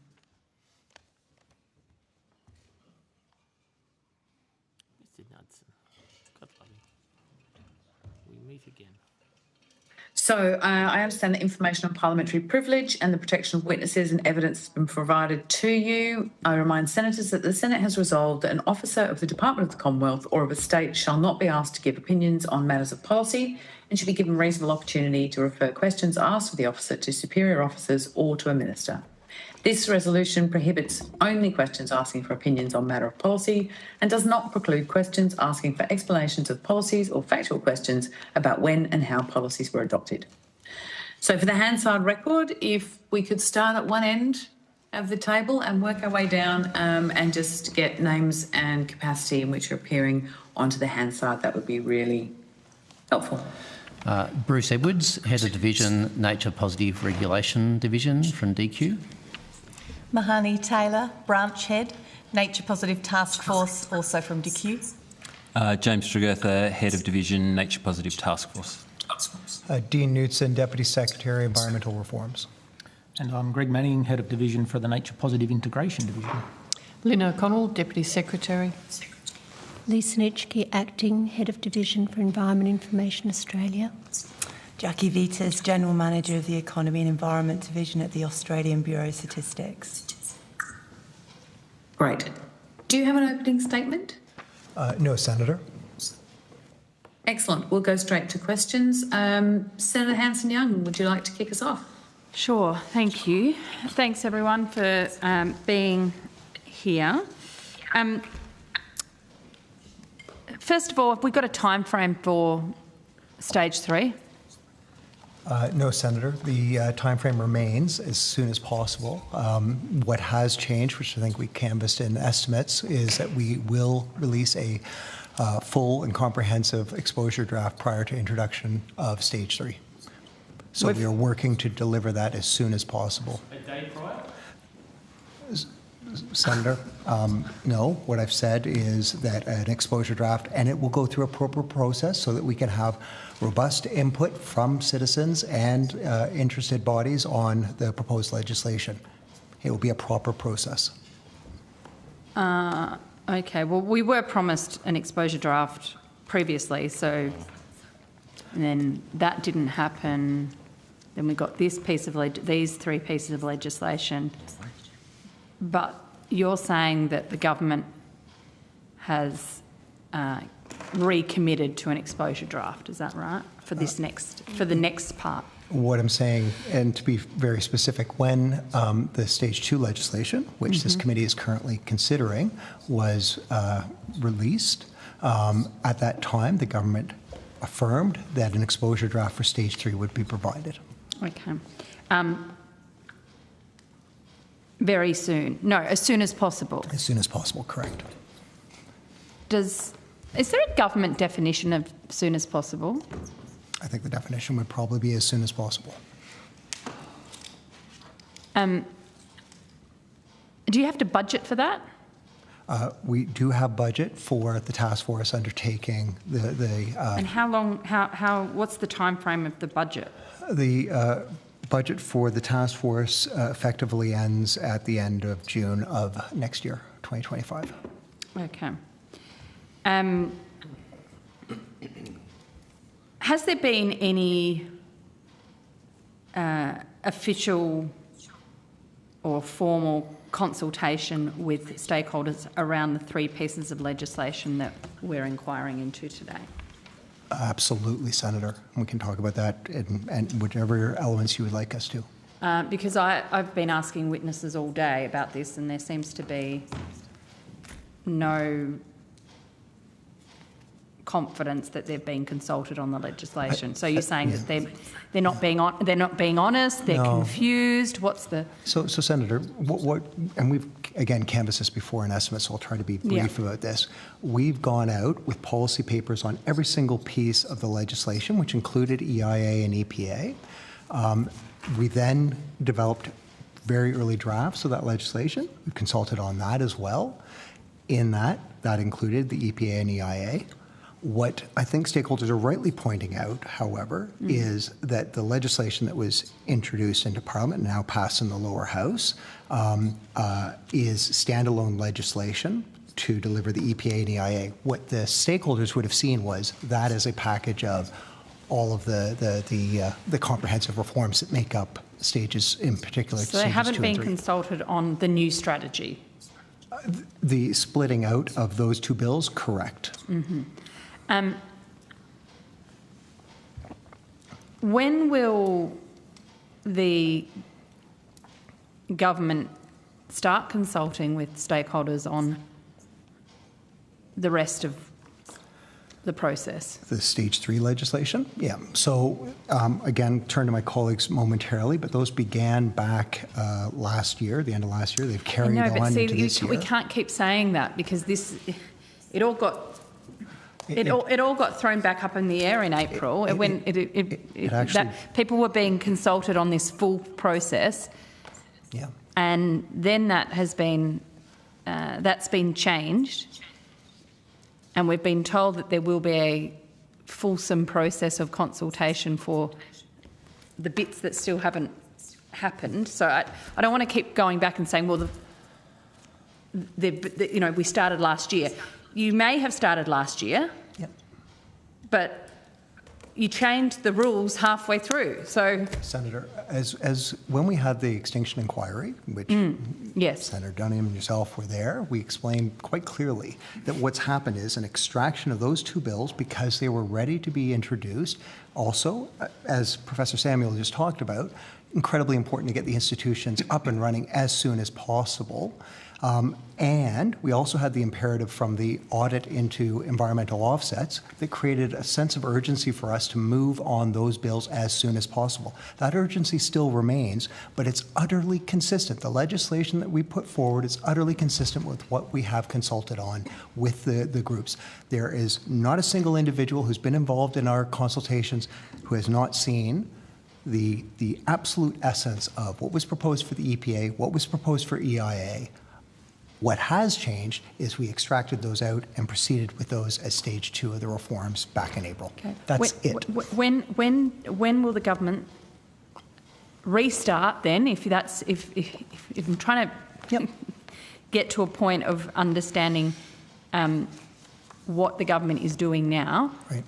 So I understand that information on parliamentary privilege and the protection of witnesses and evidence has been provided to you. I remind senators that the Senate has resolved that an officer of the Department of the Commonwealth or of a state shall not be asked to give opinions on matters of policy and should be given reasonable opportunity to refer questions asked of the officer to superior officers or to a minister. This resolution prohibits only questions asking for opinions on matter of policy and does not preclude questions asking for explanations of policies or factual questions about when and how policies were adopted. So for the Hansard record, if we could start at one end of the table and work our way down and just get names and capacity in which are appearing onto the Hansard, that would be really helpful. Bruce Edwards, Head of Division, Nature Positive Regulation Division from DQ. Mahani Taylor, Branch Head, Nature Positive Task Force, also from DQ. James Tregurtha, Head of Division, Nature Positive Task Force. Dean Knudsen, Deputy Secretary, Environmental Reforms. And I'm Greg Manning, Head of Division for the Nature Positive Integration Division. Lynn O'Connell, Deputy Secretary. Lisa Nitschke, Acting Head of Division for Environment Information Australia. Jackie Vitas, General Manager of the Economy and Environment Division at the Australian Bureau of Statistics. Great. Do you have an opening statement? No, Senator. Excellent. We'll go straight to questions. Senator Hanson-Young, would you like to kick us off? Sure. Thank you. Thanks, everyone, for being here. First of all, have we got a time frame for stage 3? No, Senator. The timeframe remains as soon as possible. What has changed, which I think we canvassed in estimates, is that we will release a full and comprehensive exposure draft prior to introduction of stage 3. So we are working to deliver that as soon as possible. A day prior? Senator, no. What I've said is that an exposure draft, and it will go through a proper process so that we can have robust input from citizens and interested bodies on the proposed legislation. It will be a proper process. Okay, well, we were promised an exposure draft previously, so then that didn't happen. Then we got this piece of these 3 pieces of legislation. But you're saying that the government has recommitted to an exposure draft, is that right? For this for the next part? What I'm saying, and to be very specific, when the Stage 2 legislation, which this committee is currently considering, was released, at that time the government affirmed that an exposure draft for Stage 3 would be provided. Okay. Very soon. No, as soon as possible. As soon as possible, correct. Is there a government definition of soon as possible? I think the definition would probably be as soon as possible. Do you have to budget for that? We do have budget for the task force undertaking and how long? What's the time frame of the budget? The budget for the task force effectively ends at the end of June of next year, 2025. Okay. Has there been any official or formal consultation with stakeholders around the 3 pieces of legislation that we're inquiring into today? Absolutely, Senator. We can talk about that and whichever elements you would like us to. Because I've been asking witnesses all day about this, and there seems to be no confidence that they've been consulted on the legislation. So you're saying that they're not being honest, they're confused. What's the? So Senator, what? And we've again canvassed this before in estimates, so I'll try to be brief about this. We've gone out with policy papers on every single piece of the legislation, which included EIA and EPA. We then developed very early drafts of that legislation. We consulted on that as well. In that included the EPA and EIA. What I think stakeholders are rightly pointing out, however, is that the legislation that was introduced into Parliament and now passed in the lower house is standalone legislation to deliver the EPA and EIA. What the stakeholders would have seen was that as a package of all of the comprehensive reforms that make up stages, in particular. So they haven't been consulted on the new strategy? The splitting out of those two bills, correct. When will the government start consulting with stakeholders on the rest of the process? The stage 3 legislation? Yeah. So again, turn to my colleagues momentarily, but those began back last year, the end of last year. They've carried on into this year. We can't keep saying that because it all got thrown back up in the air in April when people were being consulted on this full process. Yeah. And then that's been changed. And we've been told that there will be a fulsome process of consultation for the bits that still haven't happened. So I don't want to keep going back and saying, well, we started last year. You may have started last year, but you changed the rules halfway through. So, Senator, as when we had the extinction inquiry, which yes, Senator Dunham and yourself were there, we explained quite clearly that what's happened is an extraction of those two bills because they were ready to be introduced. Also, as Professor Samuel just talked about, incredibly important to get the institutions up and running as soon as possible. And we also had the imperative from the audit into environmental offsets that created a sense of urgency for us to move on those bills as soon as possible. That urgency still remains, but it's utterly consistent. The legislation that we put forward is utterly consistent with what we have consulted on with the groups. There is not a single individual who's been involved in our consultations who has not seen the absolute essence of what was proposed for the EPA, what was proposed for EIA. What has changed is we extracted those out and proceeded with those as stage 2 of the reforms back in April. Okay. That's it. When will the government restart then? If I'm trying to get to a point of understanding what the government is doing now. Right.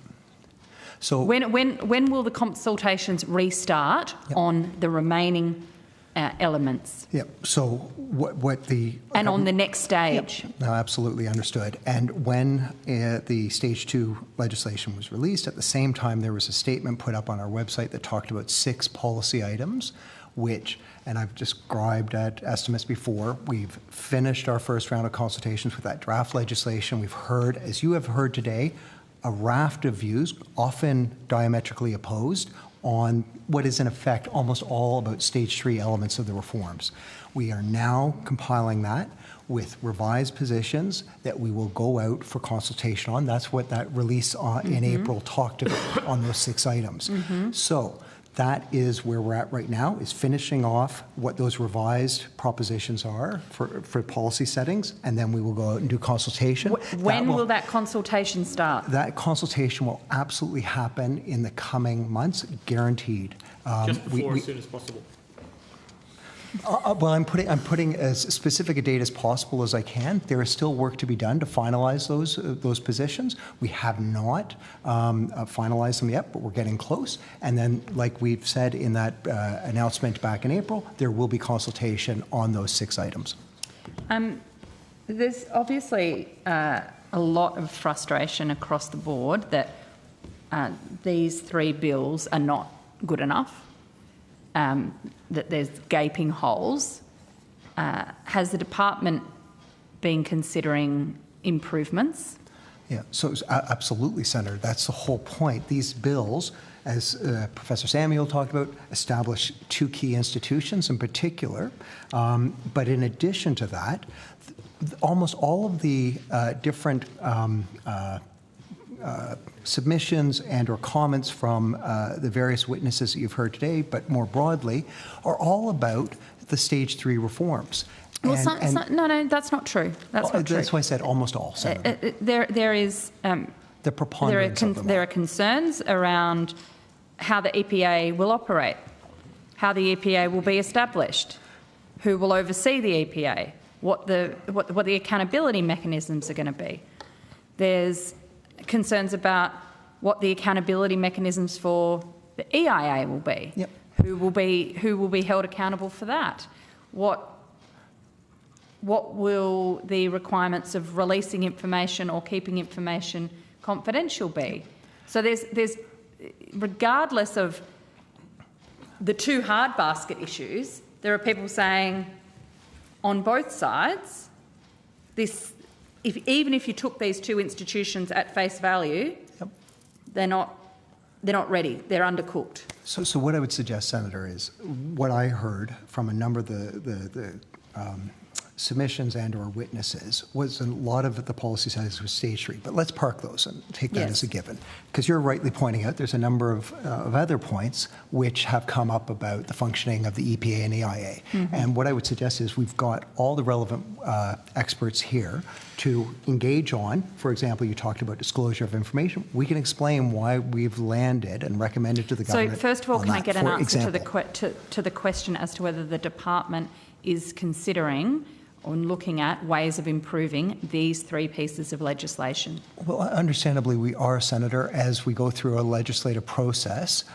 So when will the consultations restart on the remaining elements? Yeah. So on the next stage. Yep. No, absolutely understood. And when the stage 2 legislation was released, at the same time there was a statement put up on our website that talked about 6 policy items, which, and I've described at estimates before, we've finished our first round of consultations with that draft legislation. We've heard, as you have heard today, a raft of views, often diametrically opposed, on what is in effect almost all about stage 3 elements of the reforms. We are now compiling that with revised positions that we will go out for consultation on. That's what that release in April talked about on those 6 items. So that is where we're at right now, is finishing off what those revised propositions are for policy settings, and then we will go out and do consultation. When will that consultation start? That consultation will absolutely happen in the coming months, guaranteed. Just before, as soon as possible. Well, I'm putting as specific a date as possible as I can. There is still work to be done to finalise those positions. We have not finalised them yet, but we're getting close. And then, like we've said in that announcement back in April, there will be consultation on those 6 items. There's obviously a lot of frustration across the board that these 3 bills are not good enough. That there's gaping holes. Has the department been considering improvements? Yeah, so absolutely, Senator. That's the whole point. These bills, as Professor Samuel talked about, establish 2 key institutions in particular. But in addition to that, almost all of the different submissions and or comments from the various witnesses that you've heard today, but more broadly, are all about the stage 3 reforms. Well, no, that's not true. That's not true. That's why I said almost all, Senator. There is The preponderance of them there are concerns around how the EPA will operate, how the EPA will be established, who will oversee the EPA, what the accountability mechanisms are going to be. There's concerns about what the accountability mechanisms for the EIA will be. Yep. Who will be held accountable for that? What will the requirements of releasing information or keeping information confidential be? So there's regardless of the two hard basket issues, there are people saying on both sides, even if you took these two institutions at face value, yep. they're not ready. They're undercooked. So what I would suggest, Senator, is what I heard from a number of the submissions and or witnesses was a lot of the policy sides was stage 3. But let's park those and take that as a given. Because you're rightly pointing out there's a number of other points which have come up about the functioning of the EPA and EIA. Mm-hmm. And what I would suggest is we've got all the relevant experts here to engage on. For example, you talked about disclosure of information. We can explain why we've landed and recommended to the government. So first of all, can I get an answer to the question as to whether the department is considering or looking at ways of improving these 3 pieces of legislation? Well, understandably, we are, Senator. As we go through a legislative process,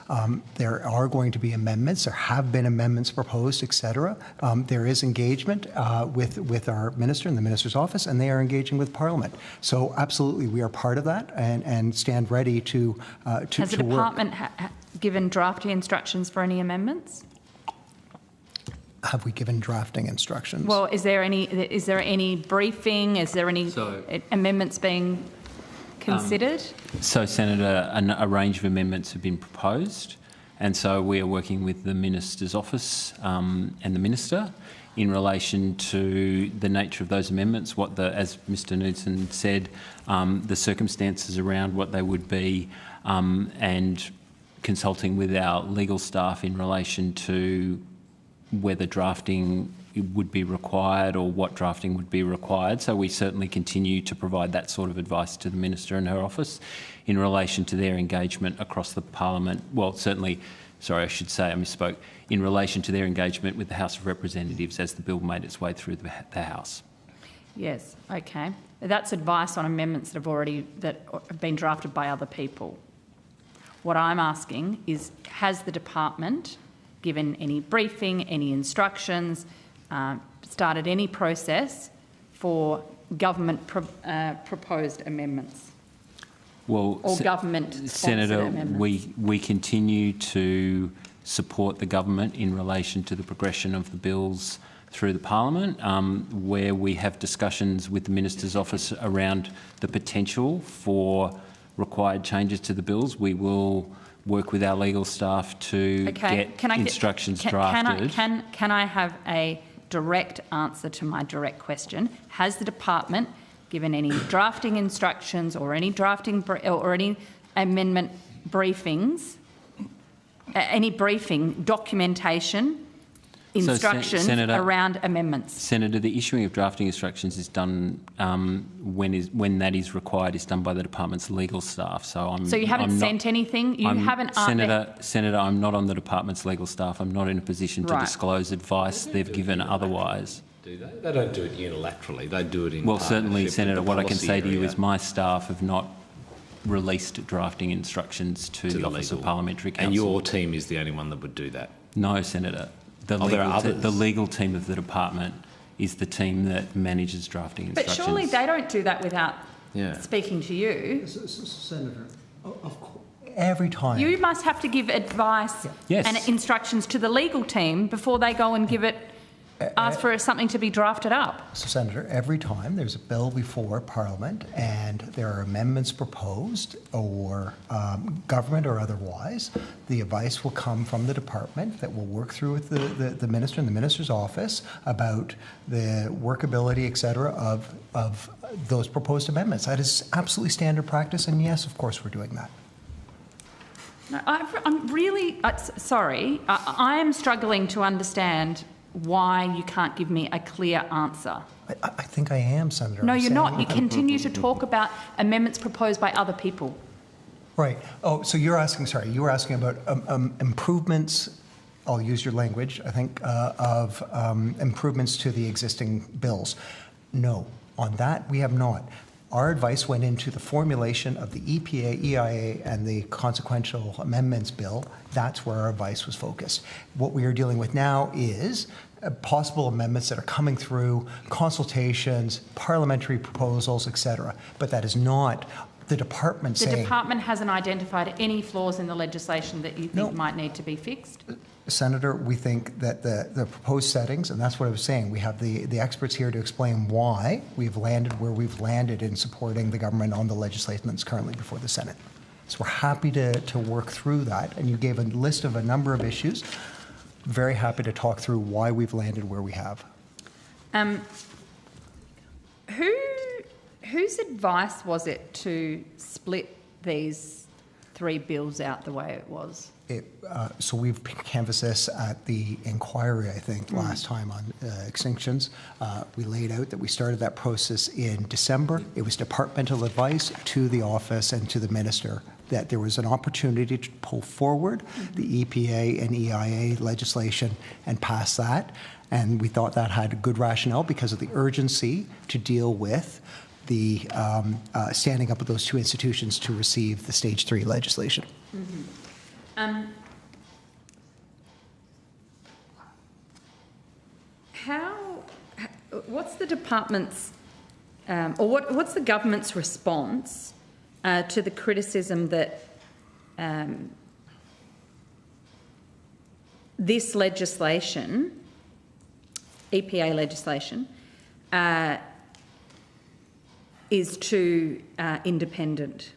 there are going to be amendments. There have been amendments proposed, etc. There is engagement with our minister and the minister's office, and they are engaging with Parliament. So, absolutely, we are part of that and stand ready to Has the department given drafting instructions for any amendments? Have we given drafting instructions? Well, is there any briefing? Is there any amendments being considered? So, Senator, a range of amendments have been proposed, and so we are working with the Minister's office and the Minister in relation to the nature of those amendments, as Mr Knudsen said, the circumstances around what they would be, and consulting with our legal staff in relation to whether drafting would be required or what drafting would be required. So we certainly continue to provide that sort of advice to the Minister and her office in relation to their engagement across the Parliament. Well, certainly, sorry, I should say I misspoke, in relation to their engagement with the House of Representatives as the bill made its way through the House. Yes, okay. That's advice on amendments that have been drafted by other people. What I'm asking is, has the department given any briefing, any instructions, started any process for government proposed amendments? Well, or government-sponsored Senator, amendments? we continue to support the government in relation to the progression of the bills through the Parliament, where we have discussions with the Minister's office around the potential for required changes to the bills. We will work with our legal staff to get instructions drafted. Can I have a direct answer to my direct question? Has the department given any drafting instructions or any drafting or any amendment briefings, any briefing documentation, instructions around amendments? Senator, the issuing of drafting instructions is done when that is required. Is done by the department's legal staff. So you haven't sent anything. You haven't. Senator, I'm not on the department's legal staff. I'm not in a position to disclose advice they've given otherwise. Do they? They don't do it unilaterally. They do it in well, certainly, Senator. What I can say to you is my staff have not released drafting instructions to the Office of Parliamentary Counsel. And your team is the only one that would do that? No, Senator. The legal team of the department is the team that manages drafting instructions. But surely they don't do that without speaking to you. Senator, of course, every time. You must have to give advice and instructions to the legal team before they go and ask for something to be drafted up. So, Senator, every time there's a bill before Parliament and there are amendments proposed or government or otherwise, the advice will come from the department that will work through with the Minister and the Minister's office about the workability, etc., of those proposed amendments. That is absolutely standard practice, and yes, of course, we're doing that. No, I'm really sorry. I am struggling to understand why you can't give me a clear answer. I think I am, Senator. No, you're not. You continue to talk about amendments proposed by other people. Right. Oh, so you're asking, sorry, you were asking about improvements, I'll use your language, I think, of improvements to the existing bills. No, on that we have not. Our advice went into the formulation of the EPA, EIA, and the consequential amendments bill. That's where our advice was focused. What we are dealing with now is possible amendments that are coming through, consultations, parliamentary proposals, etc. But that is not the department saying... The department hasn't identified any flaws in the legislation that you think might need to be fixed? Senator, we think that the proposed settings, and that's what I was saying, we have the experts here to explain why we've landed where we've landed in supporting the government on the legislation that's currently before the Senate. So we're happy to work through that, and you gave a list of a number of issues. Very happy to talk through why we've landed where we have. Whose advice was it to split these three bills out the way it was? So we've canvassed this at the inquiry, I think, last time on extinctions. We laid out that we started that process in December. It was departmental advice to the office and to the minister that there was an opportunity to pull forward the EPA and EIA legislation and pass that. And we thought that had a good rationale because of the urgency to deal with the standing up of those two institutions to receive the Stage 3 legislation. What's the department's, or what's the government's response to the criticism that this legislation, EPA legislation, is too independent?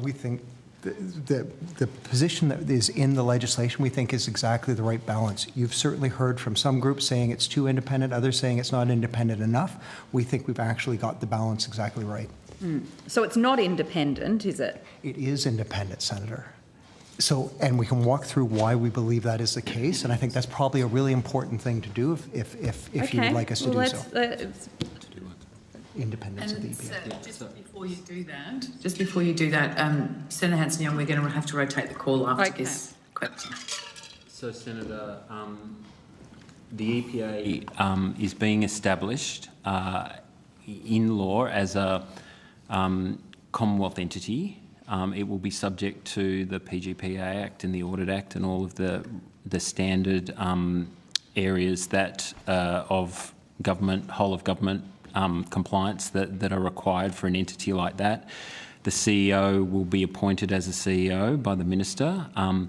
We think the position that is in the legislation, we think, is exactly the right balance. You've certainly heard from some groups saying it's too independent, others saying it's not independent enough. We think we've actually got the balance exactly right. So it's not independent, is it? It is independent, Senator. So, and we can walk through why we believe that is the case, and I think that's probably a really important thing to do if you would like us to do so. Independence of the EPA. Just before you do that, Senator Hanson-Young, we're going to have to rotate the call after this question. So, Senator, the EPA is being established in law as a Commonwealth entity. It will be subject to the PGPA Act and the Audit Act and all of the standard areas that of government, whole of government compliance that are required for an entity like that. The CEO will be appointed as a CEO by the minister. But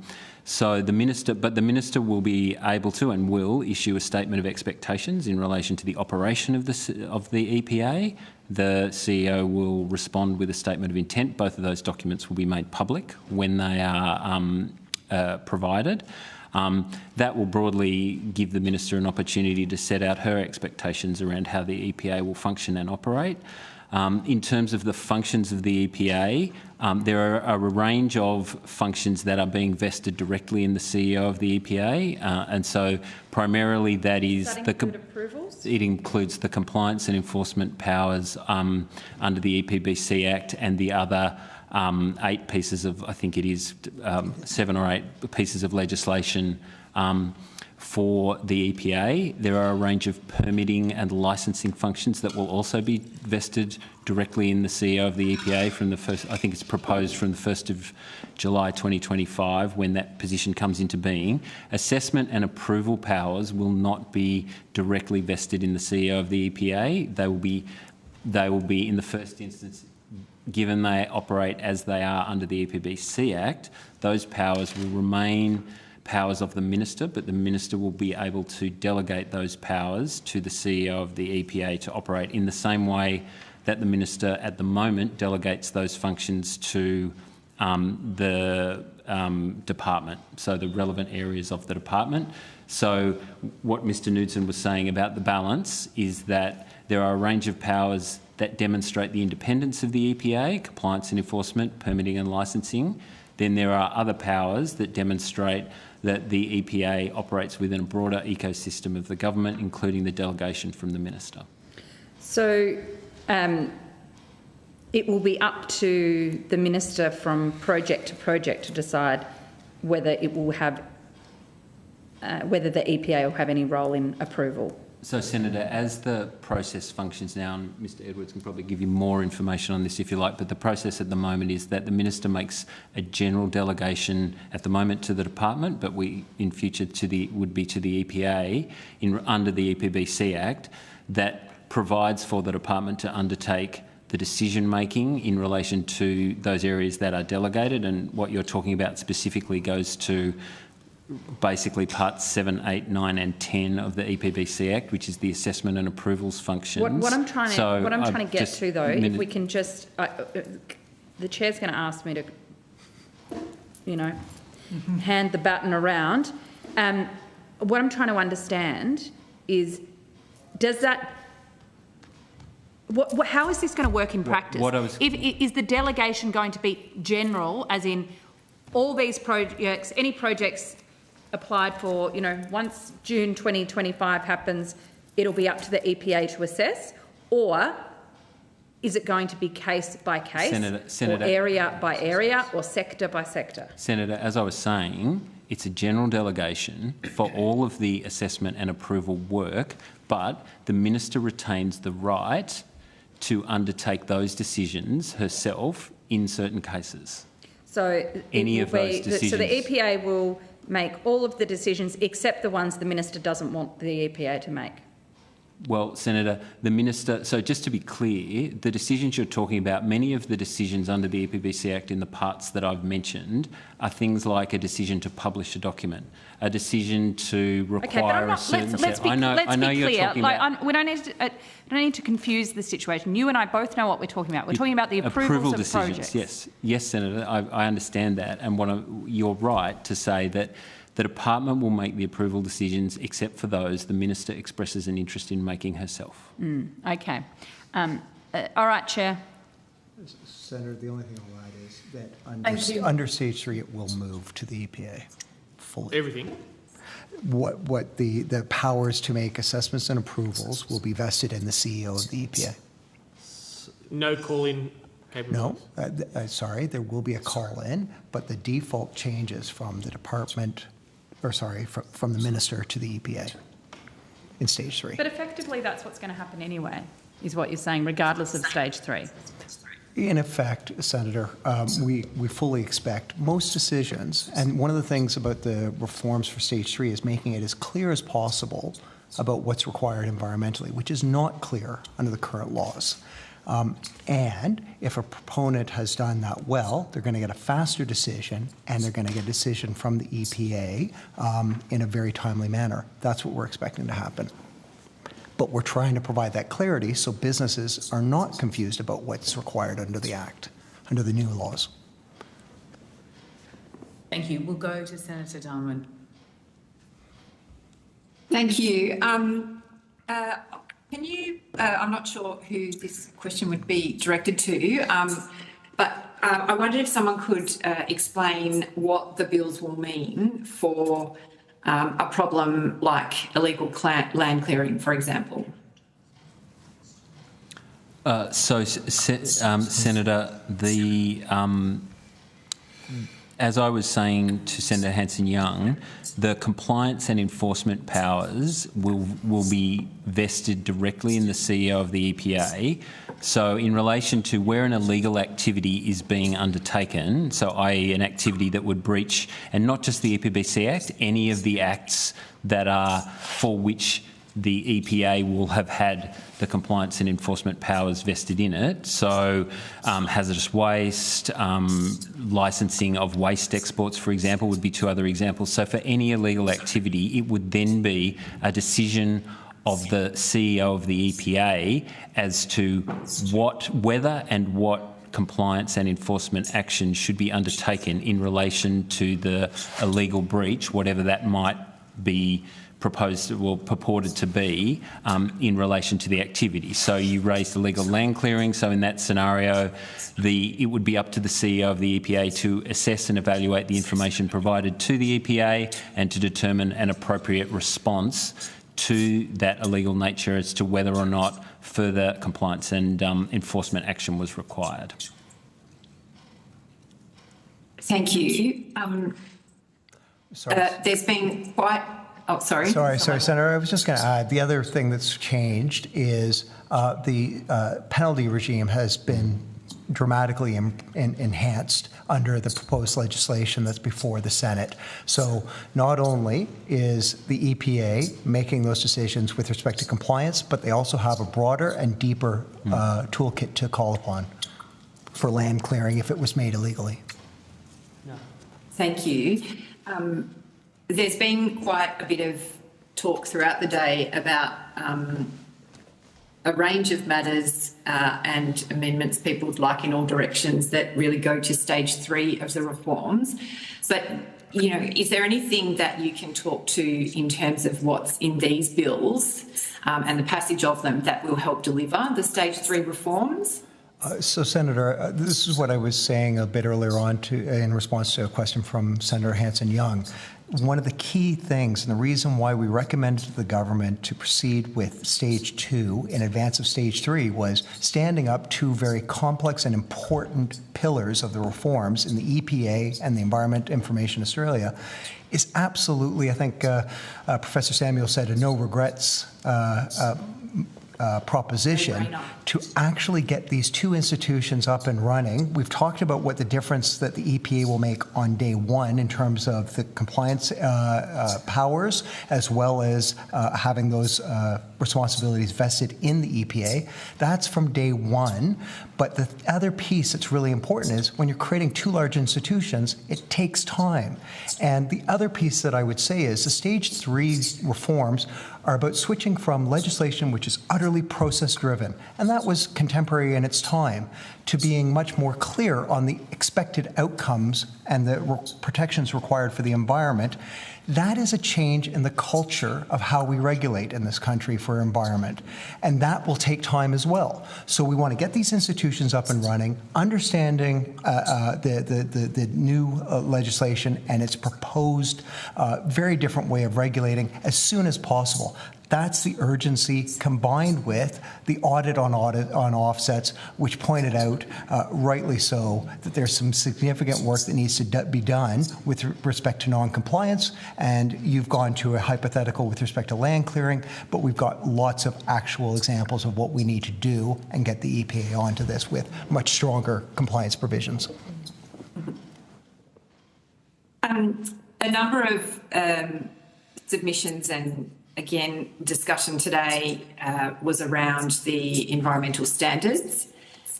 the minister will be able to and will issue a statement of expectations in relation to the operation of the EPA. The CEO will respond with a statement of intent. Both of those documents will be made public when they are provided. That will broadly give the minister an opportunity to set out her expectations around how the EPA will function and operate. In terms of the functions of the EPA, there are a range of functions that are being vested directly in the CEO of the EPA, and so primarily that is... Does that include approvals? It includes the compliance and enforcement powers under the EPBC Act and the other 8 pieces of, I think it is 7 or 8 pieces of legislation for the EPA. There are a range of permitting and licensing functions that will also be vested directly in the CEO of the EPA from the first, I think it's proposed from the 1st of July 2025 when that position comes into being. Assessment and approval powers will not be directly vested in the CEO of the EPA. They will be in the first instance, given they operate as they are under the EPBC Act, those powers will remain powers of the minister, but the minister will be able to delegate those powers to the CEO of the EPA to operate in the same way that the minister at the moment delegates those functions to the department, so the relevant areas of the department. So what Mr Knudsen was saying about the balance is that there are a range of powers that demonstrate the independence of the EPA, compliance and enforcement, permitting and licensing. then there are other powers that demonstrate that the EPA operates within a broader ecosystem of the government, including the delegation from the Minister. So it will be up to the Minister from project to project to decide whether it will have, whether the EPA will have any role in approval. So, Senator, as the process functions now, and Mr Edwards can probably give you more information on this if you like, but the process at the moment is that the Minister makes a general delegation at the moment to the department, but we in future would be to the EPA under the EPBC Act, that provides for the department to undertake the decision-making in relation to those areas that are delegated, and what you're talking about specifically goes to basically parts 7, 8, 9 and 10 of the EPBC Act, which is the assessment and approvals functions. What I'm trying to get to, though, if we can just... the Chair's going to ask me to, hand the baton around. What I'm trying to understand is, does that... how is this going to work in practice? Is the delegation going to be general, as in all these projects, any projects applied for, once June 2025 happens, it'll be up to the EPA to assess? Or is it going to be case by case, Senator, or area by area, or sector by sector? Senator, as I was saying, it's a general delegation for all of the assessment and approval work, but the Minister retains the right to undertake those decisions herself in certain cases. So any of those decisions. So the EPA will make all of the decisions except the ones the Minister doesn't want the EPA to make? Well, Senator, the Minister... So just to be clear, the decisions you're talking about, many of the decisions under the EPBC Act in the parts that I've mentioned are things like a decision to publish a document, a decision to require a certain... Let's be clear. About... We don't need to confuse the situation. You and I both know what we're talking about. We're talking about the approvals of projects. Yes, Senator, I understand that, and you're right to say that the department will make the approval decisions except for those the Minister expresses an interest in making herself. Okay. All right, Chair. Senator, the only thing I'll add is that under Stage 3 it will move to the EPA fully. Everything? What the powers to make assessments and approvals will be vested in the CEO of the EPA. No call-in capabilities? No, sorry, there will be a call-in, but the default changes from the department, from the Minister to the EPA in Stage 3. But effectively that's what's going to happen anyway, is what you're saying, regardless of Stage 3. In effect, Senator, we fully expect most decisions, and one of the things about the reforms for Stage 3 is making it as clear as possible about what's required environmentally, which is not clear under the current laws. And if a proponent has done that well, they're going to get a faster decision, and they're going to get a decision from the EPA in a very timely manner. That's what we're expecting to happen. But we're trying to provide that clarity so businesses are not confused about what's required under the Act, under the new laws. Thank you. We'll go to Senator Darwin. Thank you. Can you, I'm not sure who this question would be directed to, but I wondered if someone could explain what the bills will mean for a problem like illegal land clearing, for example. Senator, as I was saying to Senator Hanson-Young, the compliance and enforcement powers will be vested directly in the CEO of the EPA. So in relation to where an illegal activity is being undertaken, so i.e. an activity that would breach, and not just the EPBC Act, any of the acts that are for which the EPA will have had the compliance and enforcement powers vested in it. So hazardous waste, licensing of waste exports, for example, would be two other examples. So for any illegal activity, it would then be a decision of the CEO of the EPA as to whether and what compliance and enforcement action should be undertaken in relation to the illegal breach, whatever that might be proposed or purported to be in relation to the activity. So you raised illegal land clearing. So in that scenario, it would be up to the CEO of the EPA to assess and evaluate the information provided to the EPA and to determine an appropriate response to that illegal nature as to whether or not further compliance and enforcement action was required. Thank you. There's been quite... Oh, sorry. Sorry, Senator. I was just going to add, the other thing that's changed is the penalty regime has been dramatically enhanced under the proposed legislation that's before the Senate. So not only is the EPA making those decisions with respect to compliance, but they also have a broader and deeper toolkit to call upon for land clearing if it was made illegally. Thank you. There's been quite a bit of talk throughout the day about a range of matters and amendments people would like in all directions that really go to stage 3 of the reforms. But, you know, is there anything that you can talk to in terms of what's in these bills and the passage of them that will help deliver the stage 3 reforms? So, Senator, this is what I was saying a bit earlier on in response to a question from Senator Hanson-Young. One of the key things and the reason why we recommended to the government to proceed with stage 2 in advance of stage 3 was standing up two very complex and important pillars of the reforms in the EPA and the Environment Information Australia is absolutely, I think Professor Samuel said, a no regrets proposition to actually get these two institutions up and running. We've talked about what the difference that the EPA will make on day one in terms of the compliance powers, as well as having those responsibilities vested in the EPA. That's from day one. But the other piece that's really important is when you're creating two large institutions, it takes time. And the other piece that I would say is the stage 3 reforms are about switching from legislation which is utterly process-driven, and that was contemporary in its time, to being much more clear on the expected outcomes and the protections required for the environment. That is a change in the culture of how we regulate in this country for environment, and that will take time as well. So we want to get these institutions up and running, understanding the new legislation and its proposed very different way of regulating as soon as possible. That's the urgency combined with the audit on offsets, which pointed out, rightly so, that there's some significant work that needs to be done with respect to non-compliance. And you've gone to a hypothetical with respect to land clearing, but we've got lots of actual examples of what we need to do and get the EPA onto this with much stronger compliance provisions. A number of submissions and again, discussion today was around the environmental standards,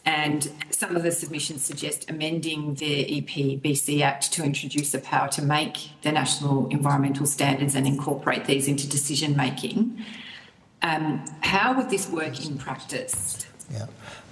and some of the submissions suggest amending the EPBC Act to introduce the power to make the national environmental standards and incorporate these into decision making. How would this work in practice? Yeah.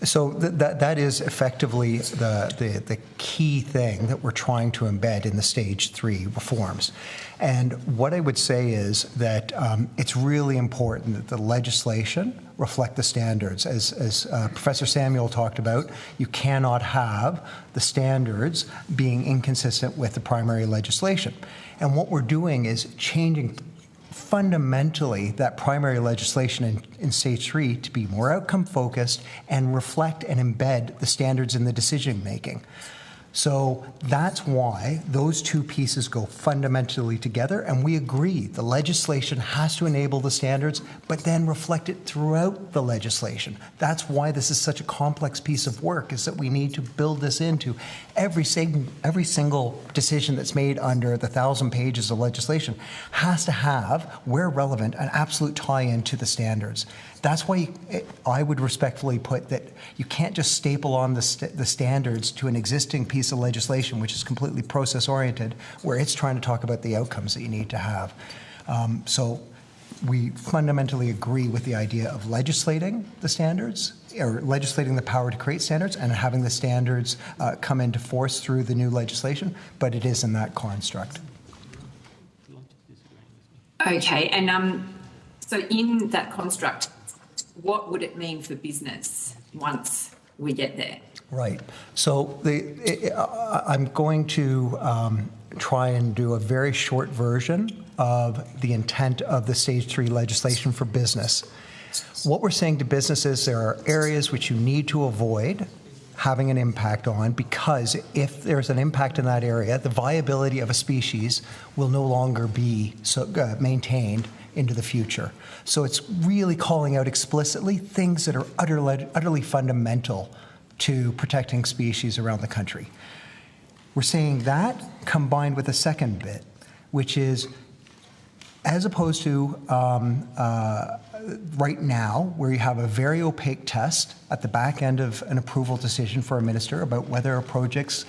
So that is effectively the key thing that we're trying to embed in the stage 3 reforms. And what I would say is that it's really important that the legislation reflect the standards. As Professor Samuel talked about, you cannot have the standards being inconsistent with the primary legislation. And what we're doing is changing fundamentally that primary legislation in stage 3 to be more outcome focused and reflect and embed the standards in the decision making. So that's why those two pieces go fundamentally together, and we agree the legislation has to enable the standards, but then reflect it throughout the legislation. That's why this is such a complex piece of work, is that we need to build this into every single decision that's made under the 1,000 pages of legislation has to have, where relevant, an absolute tie-in to the standards. That's why I would respectfully put that you can't just staple on the standards to an existing piece of legislation, which is completely process-oriented, where it's trying to talk about the outcomes that you need to have. So we fundamentally agree with the idea of legislating the standards, or legislating the power to create standards, and having the standards come into force through the new legislation, but it is in that construct. Okay, and so in that construct, what would it mean for business once we get there? Right. So I'm going to try and do a very short version of the intent of the Stage 3 legislation for business. What we're saying to businesses, there are areas which you need to avoid having an impact on, because if there's an impact in that area, the viability of a species will no longer be maintained into the future. So it's really calling out explicitly things that are utterly fundamental to protecting species around the country. We're saying that combined with a second bit, which is, as opposed to right now, where you have a very opaque test at the back end of an approval decision for a minister about whether a project's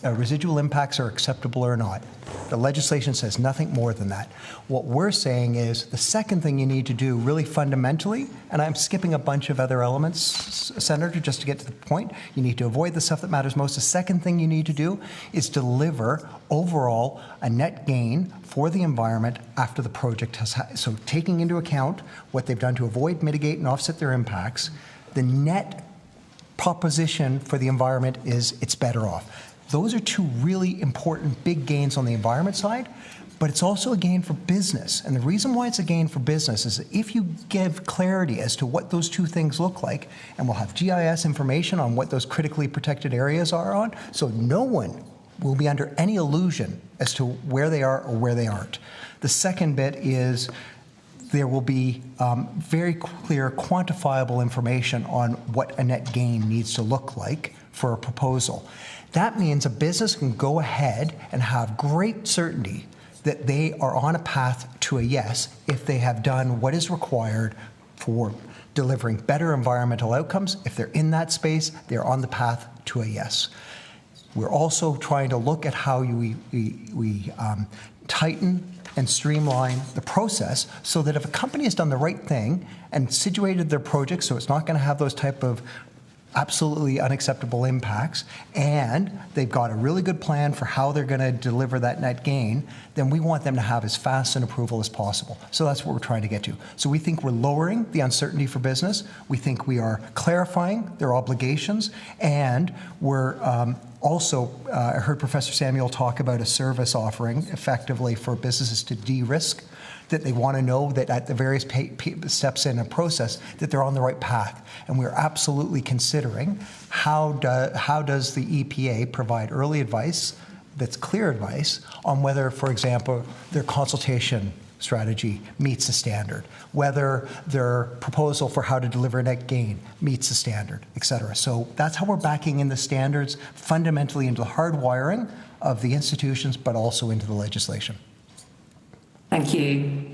residual impacts are acceptable or not. The legislation says nothing more than that. What we're saying is the second thing you need to do really fundamentally, and I'm skipping a bunch of other elements, Senator, just to get to the point, you need to avoid the stuff that matters most. The second thing you need to do is deliver overall a net gain for the environment after the project has so taking into account what they've done to avoid, mitigate, and offset their impacts, the net proposition for the environment is it's better off. Those are two really important big gains on the environment side, but it's also a gain for business. And the reason why it's a gain for business is that if you give clarity as to what those two things look like, and we'll have GIS information on what those critically protected areas are on, so no one will be under any illusion as to where they are or where they aren't. The second bit is there will be very clear, quantifiable information on what a net gain needs to look like for a proposal. That means a business can go ahead and have great certainty that they are on a path to a yes if they have done what is required for delivering better environmental outcomes. If they're in that space, they're on the path to a yes. We're also trying to look at how we tighten and streamline the process so that if a company has done the right thing and situated their project so it's not going to have those type of absolutely unacceptable impacts, and they've got a really good plan for how they're going to deliver that net gain, then we want them to have as fast an approval as possible. So that's what we're trying to get to. So we think we're lowering the uncertainty for business. We think we are clarifying their obligations, and we're also, I heard Professor Samuel talk about a service offering effectively for businesses to de-risk, that they want to know that at the various steps in a process that they're on the right path. And we're absolutely considering how does the EPA provide early advice that's clear advice on whether, for example, their consultation strategy meets the standard, whether their proposal for how to deliver net gain meets the standard, et cetera. So that's how we're backing in the standards fundamentally into the hardwiring of the institutions, but also into the legislation. Thank you.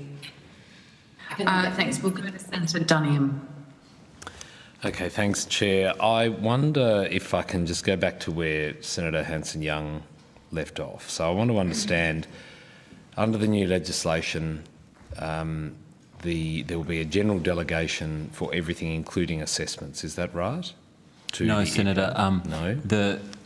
Thanks. We'll go to Senator Dunham. Okay, thanks, Chair. I wonder if I can just go back to where Senator Hanson-Young left off. So I want to understand, under the new legislation, there will be a general delegation for everything, including assessments. Is that right? No, Senator. No.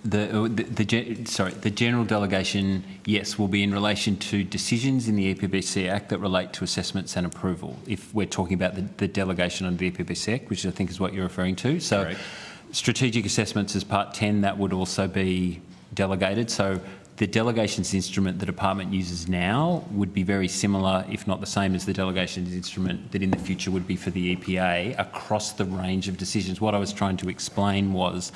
The general delegation, yes, will be in relation to decisions in the EPBC Act that relate to assessments and approval. If we're talking about the delegation under the EPBC Act, which I think is what you're referring to. So, correct. Strategic assessments as Part 10, that would also be delegated. So the delegations instrument the department uses now would be very similar, if not the same, as the delegations instrument that in the future would be for the EPA across the range of decisions. What I was trying to explain was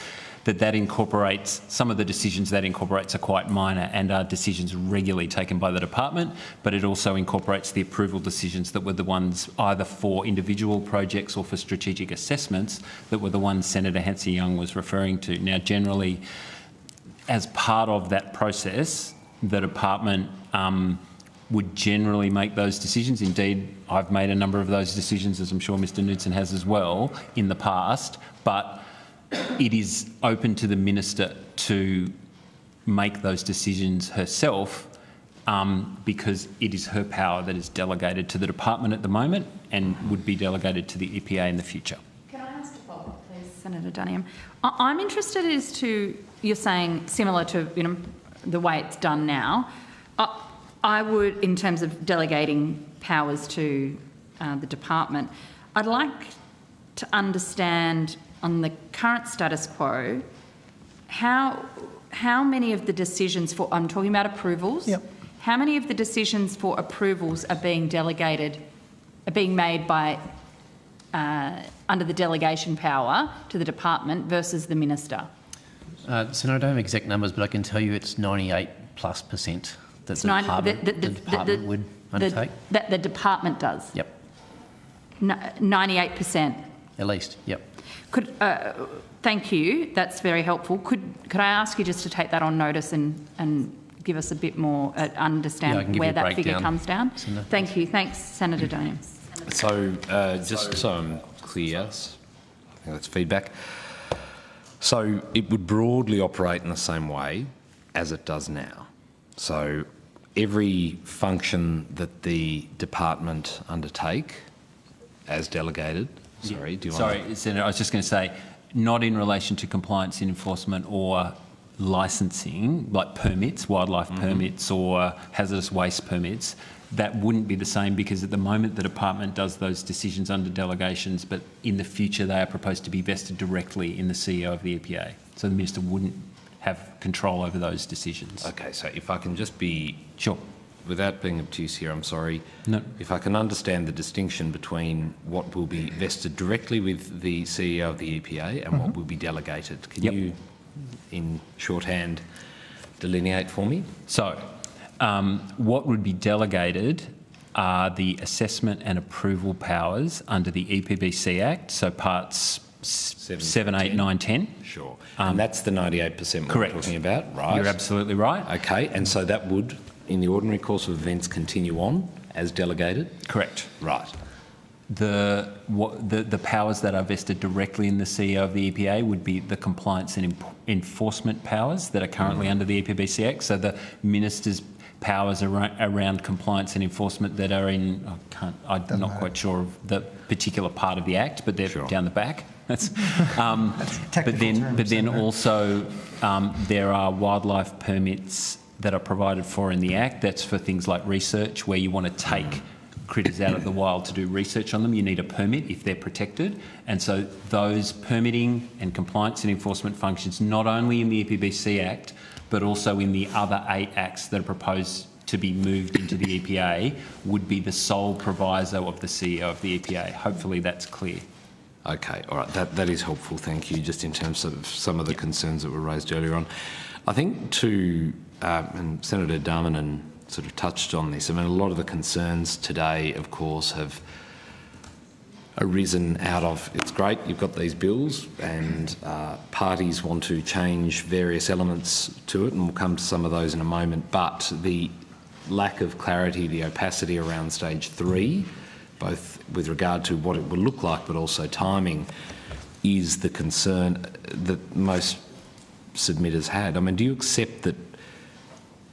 that incorporates, some of the decisions that incorporates are quite minor and are decisions regularly taken by the department, but it also incorporates the approval decisions that were the ones either for individual projects or for strategic assessments that were the ones Senator Hanson-Young was referring to. Now, generally, as part of that process, the department would generally make those decisions. Indeed, I've made a number of those decisions, as I'm sure Mr Knudsen has as well, in the past, but it is open to the minister to make those decisions herself because it is her power that is delegated to the department at the moment and would be delegated to the EPA in the future. Can I ask a follow-up, please, Senator Dunham? I'm interested as to, you're saying similar to the way it's done now. I would, in terms of delegating powers to the department, I'd like to understand on the current status quo how many of the decisions for, I'm talking about approvals, how many of the decisions for approvals are being delegated, are being made by under the delegation power to the department versus the minister? Senator, I don't have exact numbers, but I can tell you it's 98+% that the department would undertake. That the department does? Yep. 98%? At least, yep. Thank you, that's very helpful. Could I ask you just to take that on notice and give us a bit more, understand where that figure comes down? Thank you. Thanks, Senator Doniam. So just so I'm clear, I think that's feedback. So it would broadly operate in the same way as it does now. So every function that the department undertake as delegated, sorry, do you want to... Senator, I was just going to say, not in relation to compliance and enforcement or licensing, like permits, wildlife permits or hazardous waste permits, that wouldn't be the same, because at the moment the department does those decisions under delegations, but in the future they are proposed to be vested directly in the CEO of the EPA. So the minister wouldn't have control over those decisions. Okay, so if I can just be... Sure. Without being obtuse here, I'm sorry. No. If I can understand the distinction between what will be vested directly with the CEO of the EPA and what will be delegated, can you, in shorthand, delineate for me? So, what would be delegated are the assessment and approval powers under the EPBC Act, so parts 7, 8, 9, 10. Sure. And that's the 98% we're talking about, right? You're absolutely right. Okay, and so that would, in the ordinary course of events, continue on as delegated? Correct. Right. The powers that are vested directly in the CEO of the EPA would be the compliance and enforcement powers that are currently under the EPBC Act. So the minister's powers around compliance and enforcement that are in, I'm not quite sure of the particular part of the Act, but they're down the back. That's but then also there are wildlife permits that are provided for in the Act. That's for things like research, where you want to take critters out of the wild to do research on them. You need a permit if they're protected. And so those permitting and compliance and enforcement functions, not only in the EPBC Act, but also in the other 8 acts that are proposed to be moved into the EPA, would be the sole proviso of the CEO of the EPA. Hopefully that's clear. Okay, all right, that is helpful, thank you, just in terms of some of the concerns that were raised earlier on. I think and Senator Darmanin sort of touched on this, I mean, a lot of the concerns today, of course, have arisen out of, it's great, you've got these bills and parties want to change various elements to it, and we'll come to some of those in a moment, but the lack of clarity, the opacity around stage 3, both with regard to what it will look like but also timing, is the concern that most submitters had. I mean, do you accept that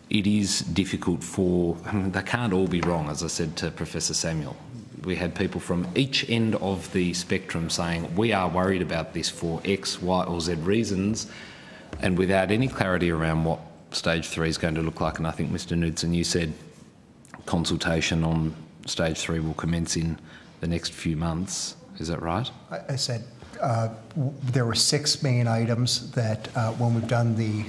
it is difficult they can't all be wrong, as I said to Professor Samuel. We had people from each end of the spectrum saying, we are worried about this for X, Y or Z reasons, and without any clarity around what stage 3 is going to look like. And I think, Mr Knudsen, you said consultation on stage 3 will commence in the next few months. Is that right? I said there were 6 main items that when we've done the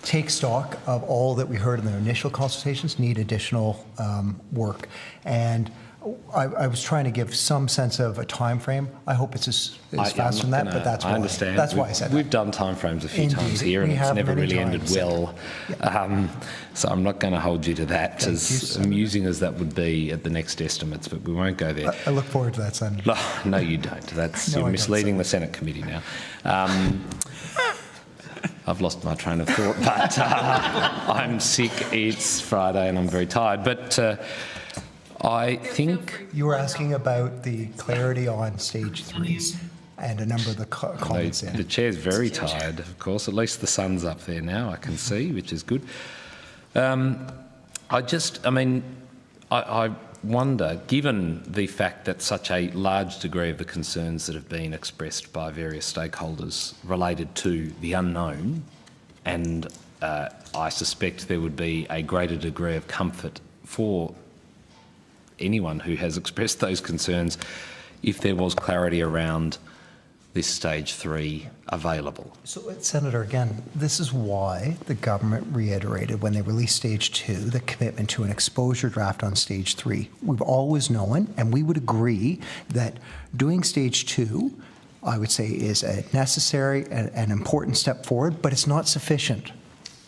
take stock of all that we heard in the initial consultations need additional work. And I was trying to give some sense of a time frame. I hope it's as faster than that, but that's why. I understand. That's why I said we've done time frames a few times here, and it's never really ended well. So I'm not going to hold you to that, as amusing as that would be at the next estimates, but we won't go there. I look forward to that, Senator. No, you don't. That's you're misleading the Senate committee now. I've lost my train of thought, but I'm sick. It's Friday and I'm very tired. But I think... You were asking about the clarity on stage 3 and a number of the comments in. The chair's very tired, of course. At least the sun's up there now, I can see, which is good. I wonder, given the fact that such a large degree of the concerns that have been expressed by various stakeholders related to the unknown and I suspect there would be a greater degree of comfort for anyone who has expressed those concerns if there was clarity around this stage 3 available. So, Senator, again, this is why the government reiterated when they released stage 2 the commitment to an exposure draft on stage 3. We've always known, and we would agree, that doing stage 2, I would say, is a necessary and an important step forward, but it's not sufficient.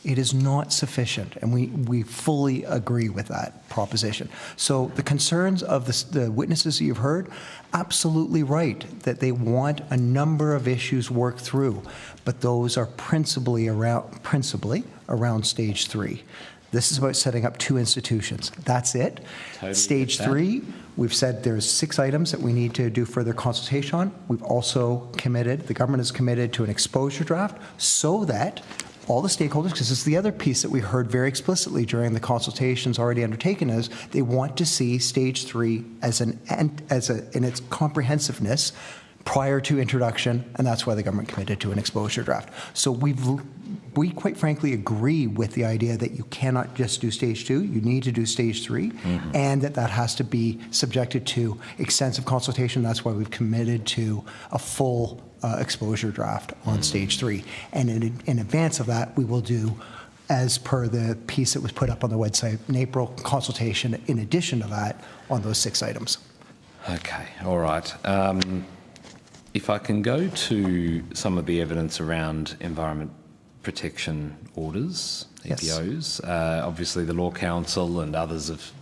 It is not sufficient, and we fully agree with that proposition. So the concerns of the witnesses that you've heard, absolutely right, that they want a number of issues worked through, but those are principally around stage 3. This is about setting up 2 institutions. That's it. Totally. Stage 3, we've said there's 6 items that we need to do further consultation on. We've also committed, the government is committed to an exposure draft so that all the stakeholders, because this is the other piece that we heard very explicitly during the consultations already undertaken, is they want to see stage 3 in its comprehensiveness prior to introduction, and that's why the government committed to an exposure draft. So we quite frankly agree with the idea that you cannot just do stage 2, you need to do stage 3, and that has to be subjected to extensive consultation. That's why we've committed to a full exposure draft on stage 3. And in advance of that, we will do, as per the piece that was put up on the website in April, consultation in addition to that on those 6 items. Okay, all right. If I can go to some of the evidence around environment protection orders, EPOs, obviously the Law Council and others have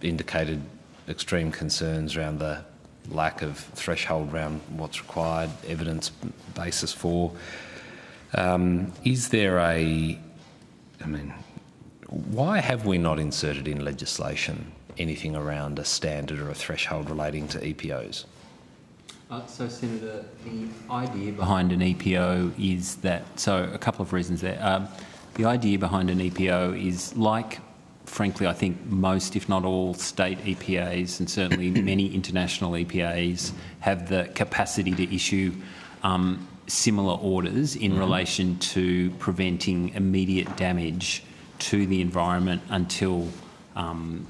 indicated extreme concerns around the lack of threshold around what's required, evidence basis for. Is there why have we not inserted in legislation anything around a standard or a threshold relating to EPOs? So, Senator, the idea behind an EPO is that, so a couple of reasons there. The idea behind an EPO is, like, frankly, I think most, if not all, state EPAs and certainly many international EPAs have the capacity to issue similar orders in relation to preventing immediate damage to the environment until an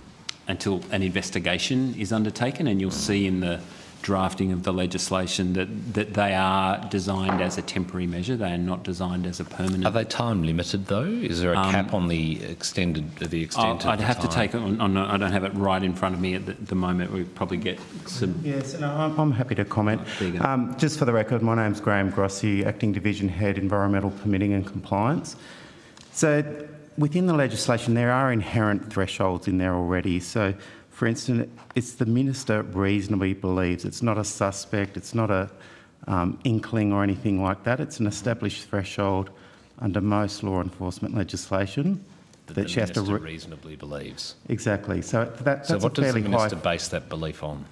investigation is undertaken. And you'll see in the drafting of the legislation that they are designed as a temporary measure. They are not designed as a permanent. Are they time limited though? Is there a cap on the extent of the time? I'd have to take it on. I don't have it right in front of me at the moment. We probably get some. Yes, no, I'm happy to comment. Just for the record, my name's Graham Grossi, Acting Division Head, Environmental Permitting and Compliance. So within the legislation, there are inherent thresholds in there already. So, for instance, it's the minister reasonably believes. It's not a suspect, it's not a inkling or anything like that. It's an established threshold under most law enforcement legislation that she has to reasonably believes. Exactly. So that's so what a fairly does the minister base that belief on?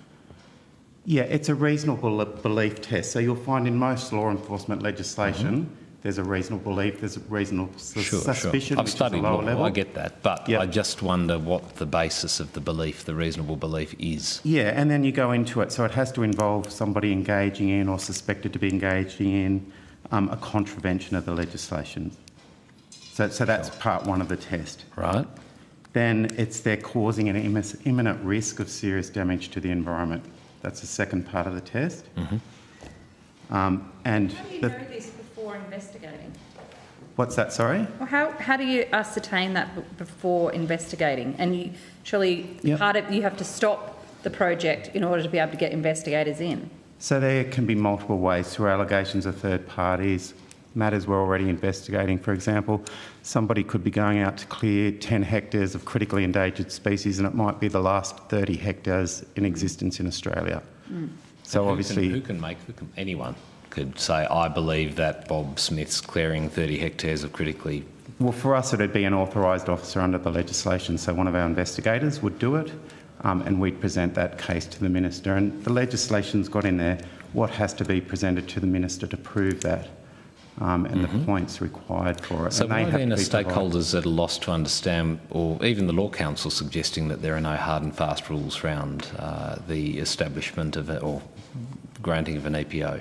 Yeah, it's a reasonable belief test. So you'll find in most law enforcement legislation, there's a reasonable belief, there's a reasonable suspicion, I've which studied is a lower law, level. I get that, but I just wonder what the basis of the belief, the reasonable belief, is. Yeah, and then you go into it, so it has to involve somebody engaging in or suspected to be engaging in a contravention of the legislation. So that's part one of the test. Right. Then it's they're causing an imminent risk of serious damage to the environment. That's the second part of the test. And how do you know this before investigating? What's that, sorry? Well, how do you ascertain that before investigating? And you part of you have to stop the project in order to be able to get investigators in. So there can be multiple ways through allegations of third parties, matters we're already investigating. For example, somebody could be going out to clear 10 hectares of critically endangered species and it might be the last 30 hectares in existence in Australia. So obviously... Anyone could say, I believe that Bob Smith's clearing 30 hectares of critically... Well, for us it would be an authorised officer under the legislation, so one of our investigators would do it and we'd present that case to the minister. And the legislation's got in there what has to be presented to the minister to prove that. And the points required for it. So why then are stakeholders at a loss to understand, or even the Law Council suggesting that there are no hard and fast rules around the establishment of or granting of an EPO?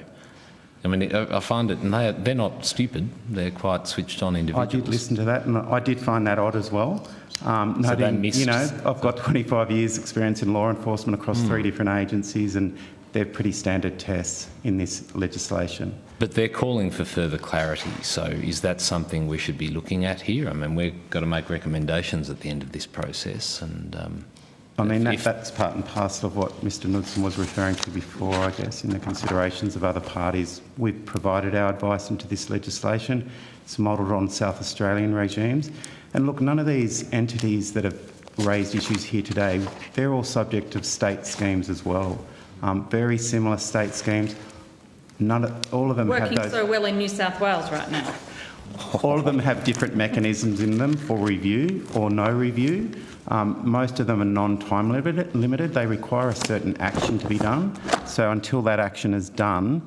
I mean, I find it, and they're not stupid. They're quite switched on individuals. I did listen to that, and I did find that odd as well. So they missed. You know, I've got 25 years' experience in law enforcement across 3 different agencies, and they're pretty standard tests in this legislation. But they're calling for further clarity. So is that something we should be looking at here? I mean, we've got to make recommendations at the end of this process, and. I mean, that's part and parcel of what Mr Knudsen was referring to before, I guess, in the considerations of other parties. We've provided our advice into this legislation. It's modelled on South Australian regimes. And look, none of these entities that have raised issues here today, they're all subject of state schemes as well. Very similar state schemes. All of them have working so well in New South Wales right now. All of them have different mechanisms in them for review or no review. Most of them are non-time limited. They require a certain action to be done. So until that action is done,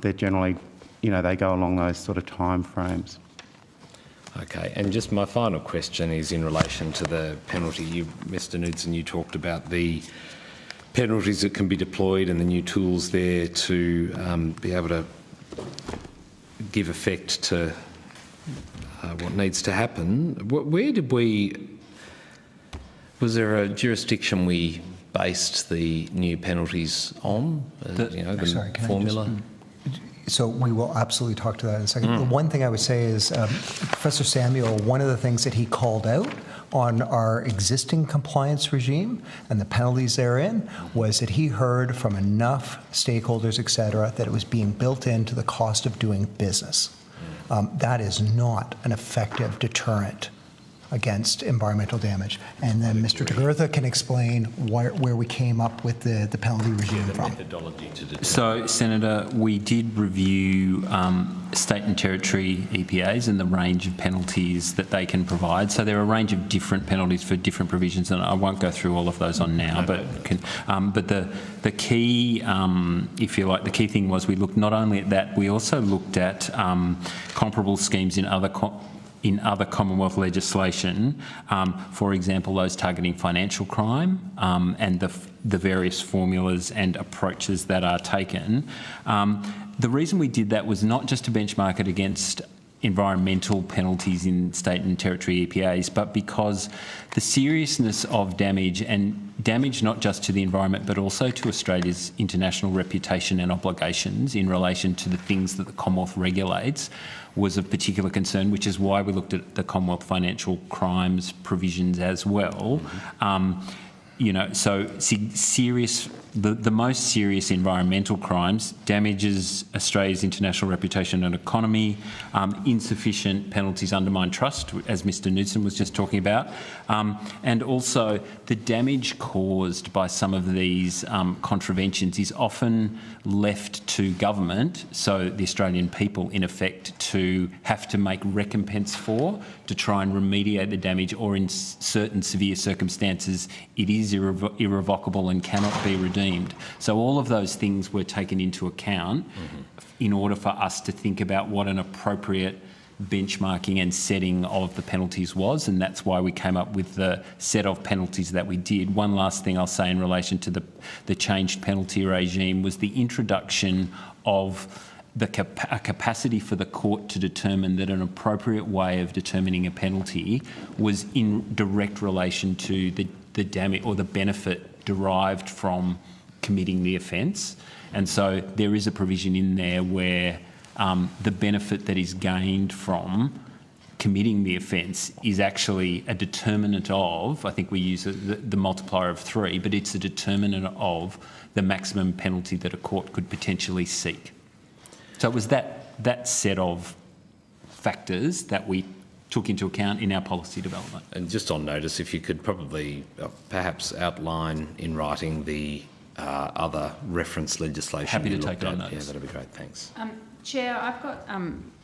they're generally, you know, they go along those sort of time frames. Okay, and just my final question is in relation to the penalty. Mr Knudsen, you talked about the penalties that can be deployed and the new tools there to be able to give effect to what needs to happen. Where did we... Was there a jurisdiction we based the new penalties on? The formula? So we will absolutely talk to that in a second. The one thing I would say is Professor Samuel, one of the things that he called out on our existing compliance regime and the penalties therein was that he heard from enough stakeholders, et cetera, that it was being built into the cost of doing business. That is not an effective deterrent against environmental damage. And then Mr Tagurtha can explain where we came up with the penalty regime from. So, Senator, we did review state and territory EPAs and the range of penalties that they can provide. So there are a range of different penalties for different provisions, and I won't go through all of those on now. But the key, if you like, the key thing was we looked not only at that, we also looked at comparable schemes in other Commonwealth legislation, for example, those targeting financial crime and the various formulas and approaches that are taken. The reason we did that was not just to benchmark it against environmental penalties in state and territory EPAs, but because the seriousness of damage, and damage not just to the environment but also to Australia's international reputation and obligations in relation to the things that the Commonwealth regulates, was of particular concern, which is why we looked at the Commonwealth financial crimes provisions as well. So serious, the most serious environmental crimes damages Australia's international reputation and economy, insufficient penalties undermine trust, as Mr Knudsen was just talking about, and also the damage caused by some of these contraventions is often left to government, so the Australian people in effect, to have to make recompense for, to try and remediate the damage, or in certain severe circumstances it is irrevocable and cannot be redeemed. So all of those things were taken into account in order for us to think about what an appropriate benchmarking and setting of the penalties was, and that's why we came up with the set of penalties that we did. One last thing I'll say in relation to the changed penalty regime was the introduction of a capacity for the court to determine that an appropriate way of determining a penalty was in direct relation to the damage or the benefit derived from committing the offence. And so there is a provision in there where the benefit that is gained from committing the offence is actually a determinant of, I think we use the multiplier of 3, but it's a determinant of the maximum penalty that a court could potentially seek. So it was that set of factors that we took into account in our policy development. And just on notice, if you could probably perhaps outline in writing the other reference legislation. Happy to take on notice. Yeah, that'd be great. Thanks. Chair, I've got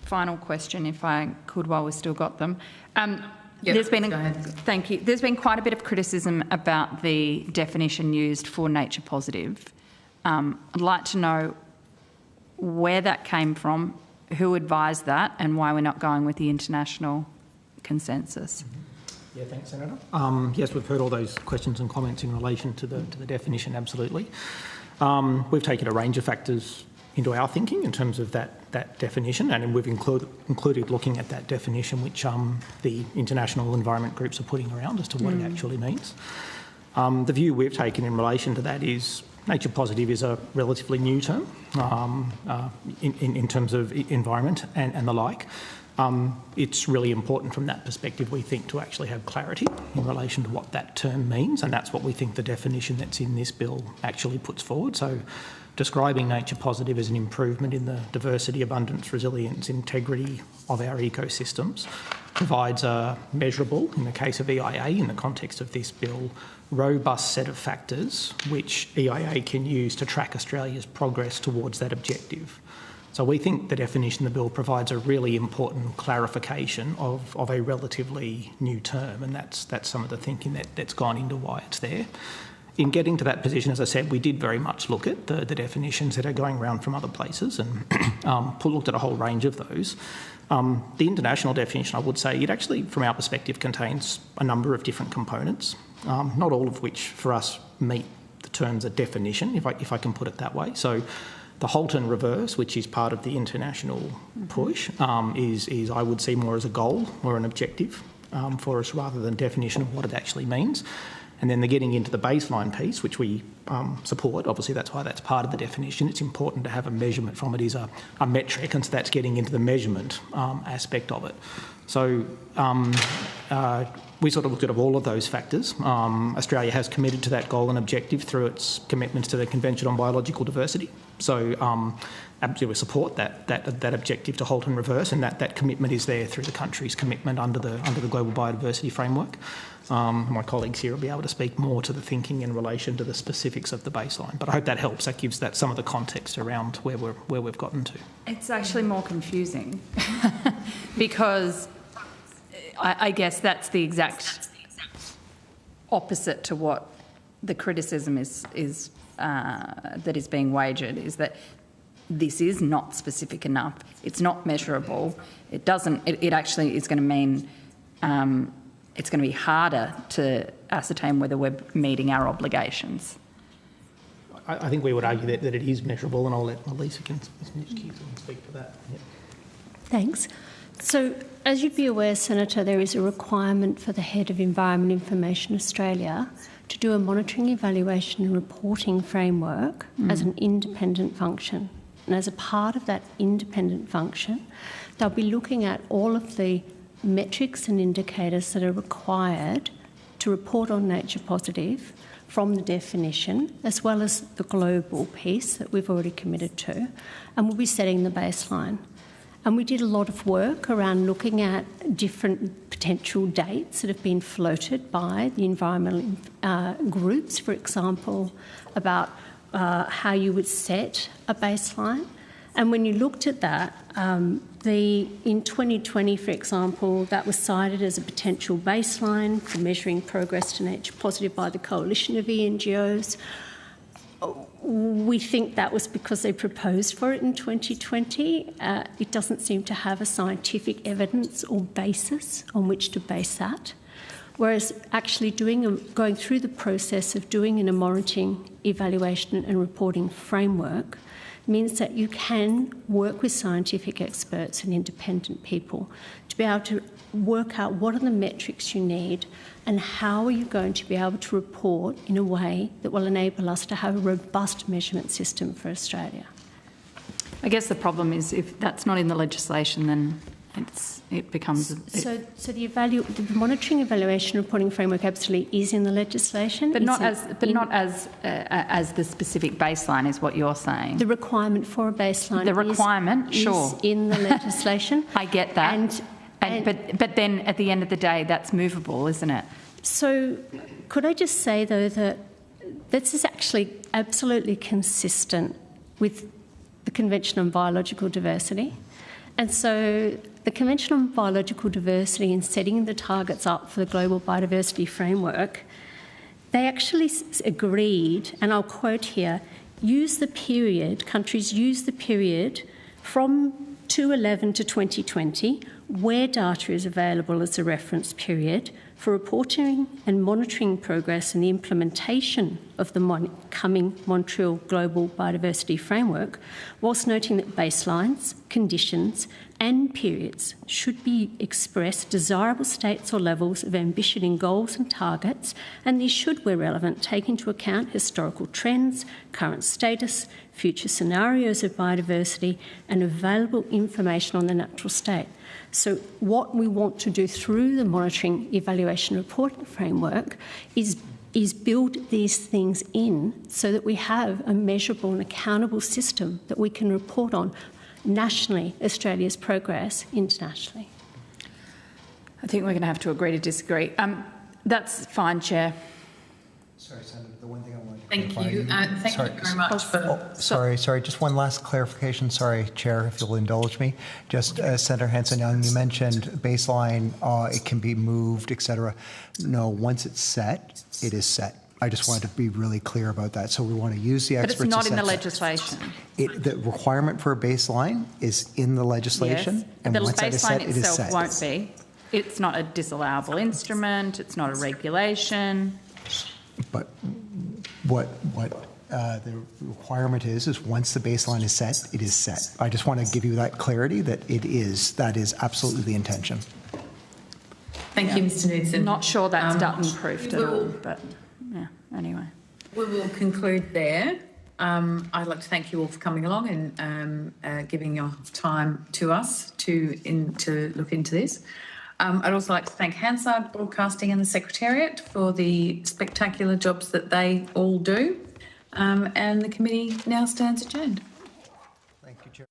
final question, if I could, while we've still got them. Go ahead. Thank you. There's been quite a bit of criticism about the definition used for nature positive. I'd like to know where that came from, who advised that, and why we're not going with the international consensus. Yeah, thanks, Senator. Yes, we've heard all those questions and comments in relation to the definition, absolutely. We've taken a range of factors our thinking in terms of that definition, and we've included looking at that definition which the international environment groups are putting around as to what it actually means. The view we've taken in relation to that is nature positive is a relatively new term in terms of environment and the like. It's really important from that perspective, we think, to actually have clarity in relation to what that term means, and that's what we think the definition that's in this bill actually puts forward. So describing nature positive as an improvement in the diversity, abundance, resilience, integrity of our ecosystems provides a measurable, in the case of EIA, in the context of this bill, robust set of factors which EIA can use to track Australia's progress towards that objective. So we think the definition of the bill provides a really important clarification of a relatively new term, and that's some of the thinking that's gone into why it's there. In getting to that position, as I said, we did very much look at the definitions that are going around from other places and looked at a whole range of those. The international definition, I would say, it actually, from our perspective, contains a number of different components, not all of which for us meet the terms of definition, if I can put it that way. So the halt and reverse, which is part of the international push, is I would see more as a goal or an objective for us rather than definition of what it actually means. And then the getting into the baseline piece, which we support, obviously that's why that's part of the definition. It's important to have a measurement from it is a metric, and so that's getting into the measurement aspect of it. So we sort of looked at all of those factors. Australia has committed to that goal and objective through its commitments to the Convention on Biological Diversity. So absolutely we support that objective to halt and reverse, and that commitment is there through the country's commitment under the Global Biodiversity Framework. My colleagues here will be able to speak more to the thinking in relation to the specifics of the baseline. But I hope that helps. That gives that some of the context around where we've gotten to. It's actually more confusing because I guess that's the exact opposite to what the criticism is that is being wagered, is that this is not specific enough. It's not measurable. It doesn't. It actually is going to mean it's going to be harder to ascertain whether we're meeting our obligations. I think we would argue that it is measurable, and I'll let Lisa can speak to that. Yep. Thanks. So, as you'd be aware, Senator, there is a requirement for the Head of Environment Information Australia to do a monitoring, evaluation and reporting framework as an independent function. And as a part of that independent function, they'll be looking at all of the metrics and indicators that are required to report on nature positive from the definition, as well as the global piece that we've already committed to, and we'll be setting the baseline. And we did a lot of work around looking at different potential dates that have been floated by the environmental groups, for example, about how you would set a baseline. And when you looked at that, in 2020, for example, that was cited as a potential baseline for measuring progress to nature positive by the coalition of NGOs. We think that was because they proposed for it in 2020. It doesn't seem to have a scientific evidence or basis on which to base that. Whereas actually going through the process of doing a monitoring, evaluation and reporting framework means that you can work with scientific experts and independent people to be able to work out what are the metrics you need and how are you going to be able to report in a way that will enable us to have a robust measurement system for Australia. I guess the problem is if that's not in the legislation, then it becomes... So the monitoring, evaluation, reporting framework absolutely is in the legislation, but not as the specific baseline is what you're saying. The requirement for a baseline. The requirement, is in the legislation. I get that. But then at the end of the day, that's movable, isn't it? So could I just say though that this is actually absolutely consistent with the Convention on Biological Diversity, and so the Convention on Biological Diversity, in setting the targets up for the Global Biodiversity Framework, they actually agreed, and I'll quote here, countries use the period from 2011 to 2020, where data is available as a reference period for reporting and monitoring progress in the implementation of the coming Montreal Global Biodiversity Framework, whilst noting that baselines, conditions and periods should be express desirable states or levels of ambition in goals and targets, and these should, where relevant, take into account historical trends, current status, future scenarios of biodiversity and available information on the natural state. So what we want to do through the monitoring, evaluation, reporting framework is build these things in so that we have a measurable and accountable system that we can report on nationally, Australia's progress internationally. I think we're going to have to agree to disagree. That's fine, Chair. Sorry, Senator, the one thing I wanted to Thank clarify. you. Thank you very much for... Sorry, just one last clarification. Sorry, Chair, if you'll indulge me. Just Senator Hanson-Young, you mentioned baseline, it can be moved, etc. No, once it's set, it is set. I just wanted to be really clear about that. So we want to use the experts. But it's not in the that. legislation. The requirement for a baseline is in the legislation. Yes. And the once that is set, it is itself set. won't be. It's not a disallowable instrument. It's not a regulation. But what the requirement is once the baseline is set, it is set. I just want to give you that clarity that that is absolutely the intention. Thank you, Mr. Knudsen. Not sure that's Dutton-proofed at all, but yeah, anyway. We will conclude there. I'd like to thank you all for coming along and giving your time to us to look into this. I'd also like to thank Hansard Broadcasting and the Secretariat for the spectacular jobs that they all do. And the committee now stands adjourned. Thank you, Chair.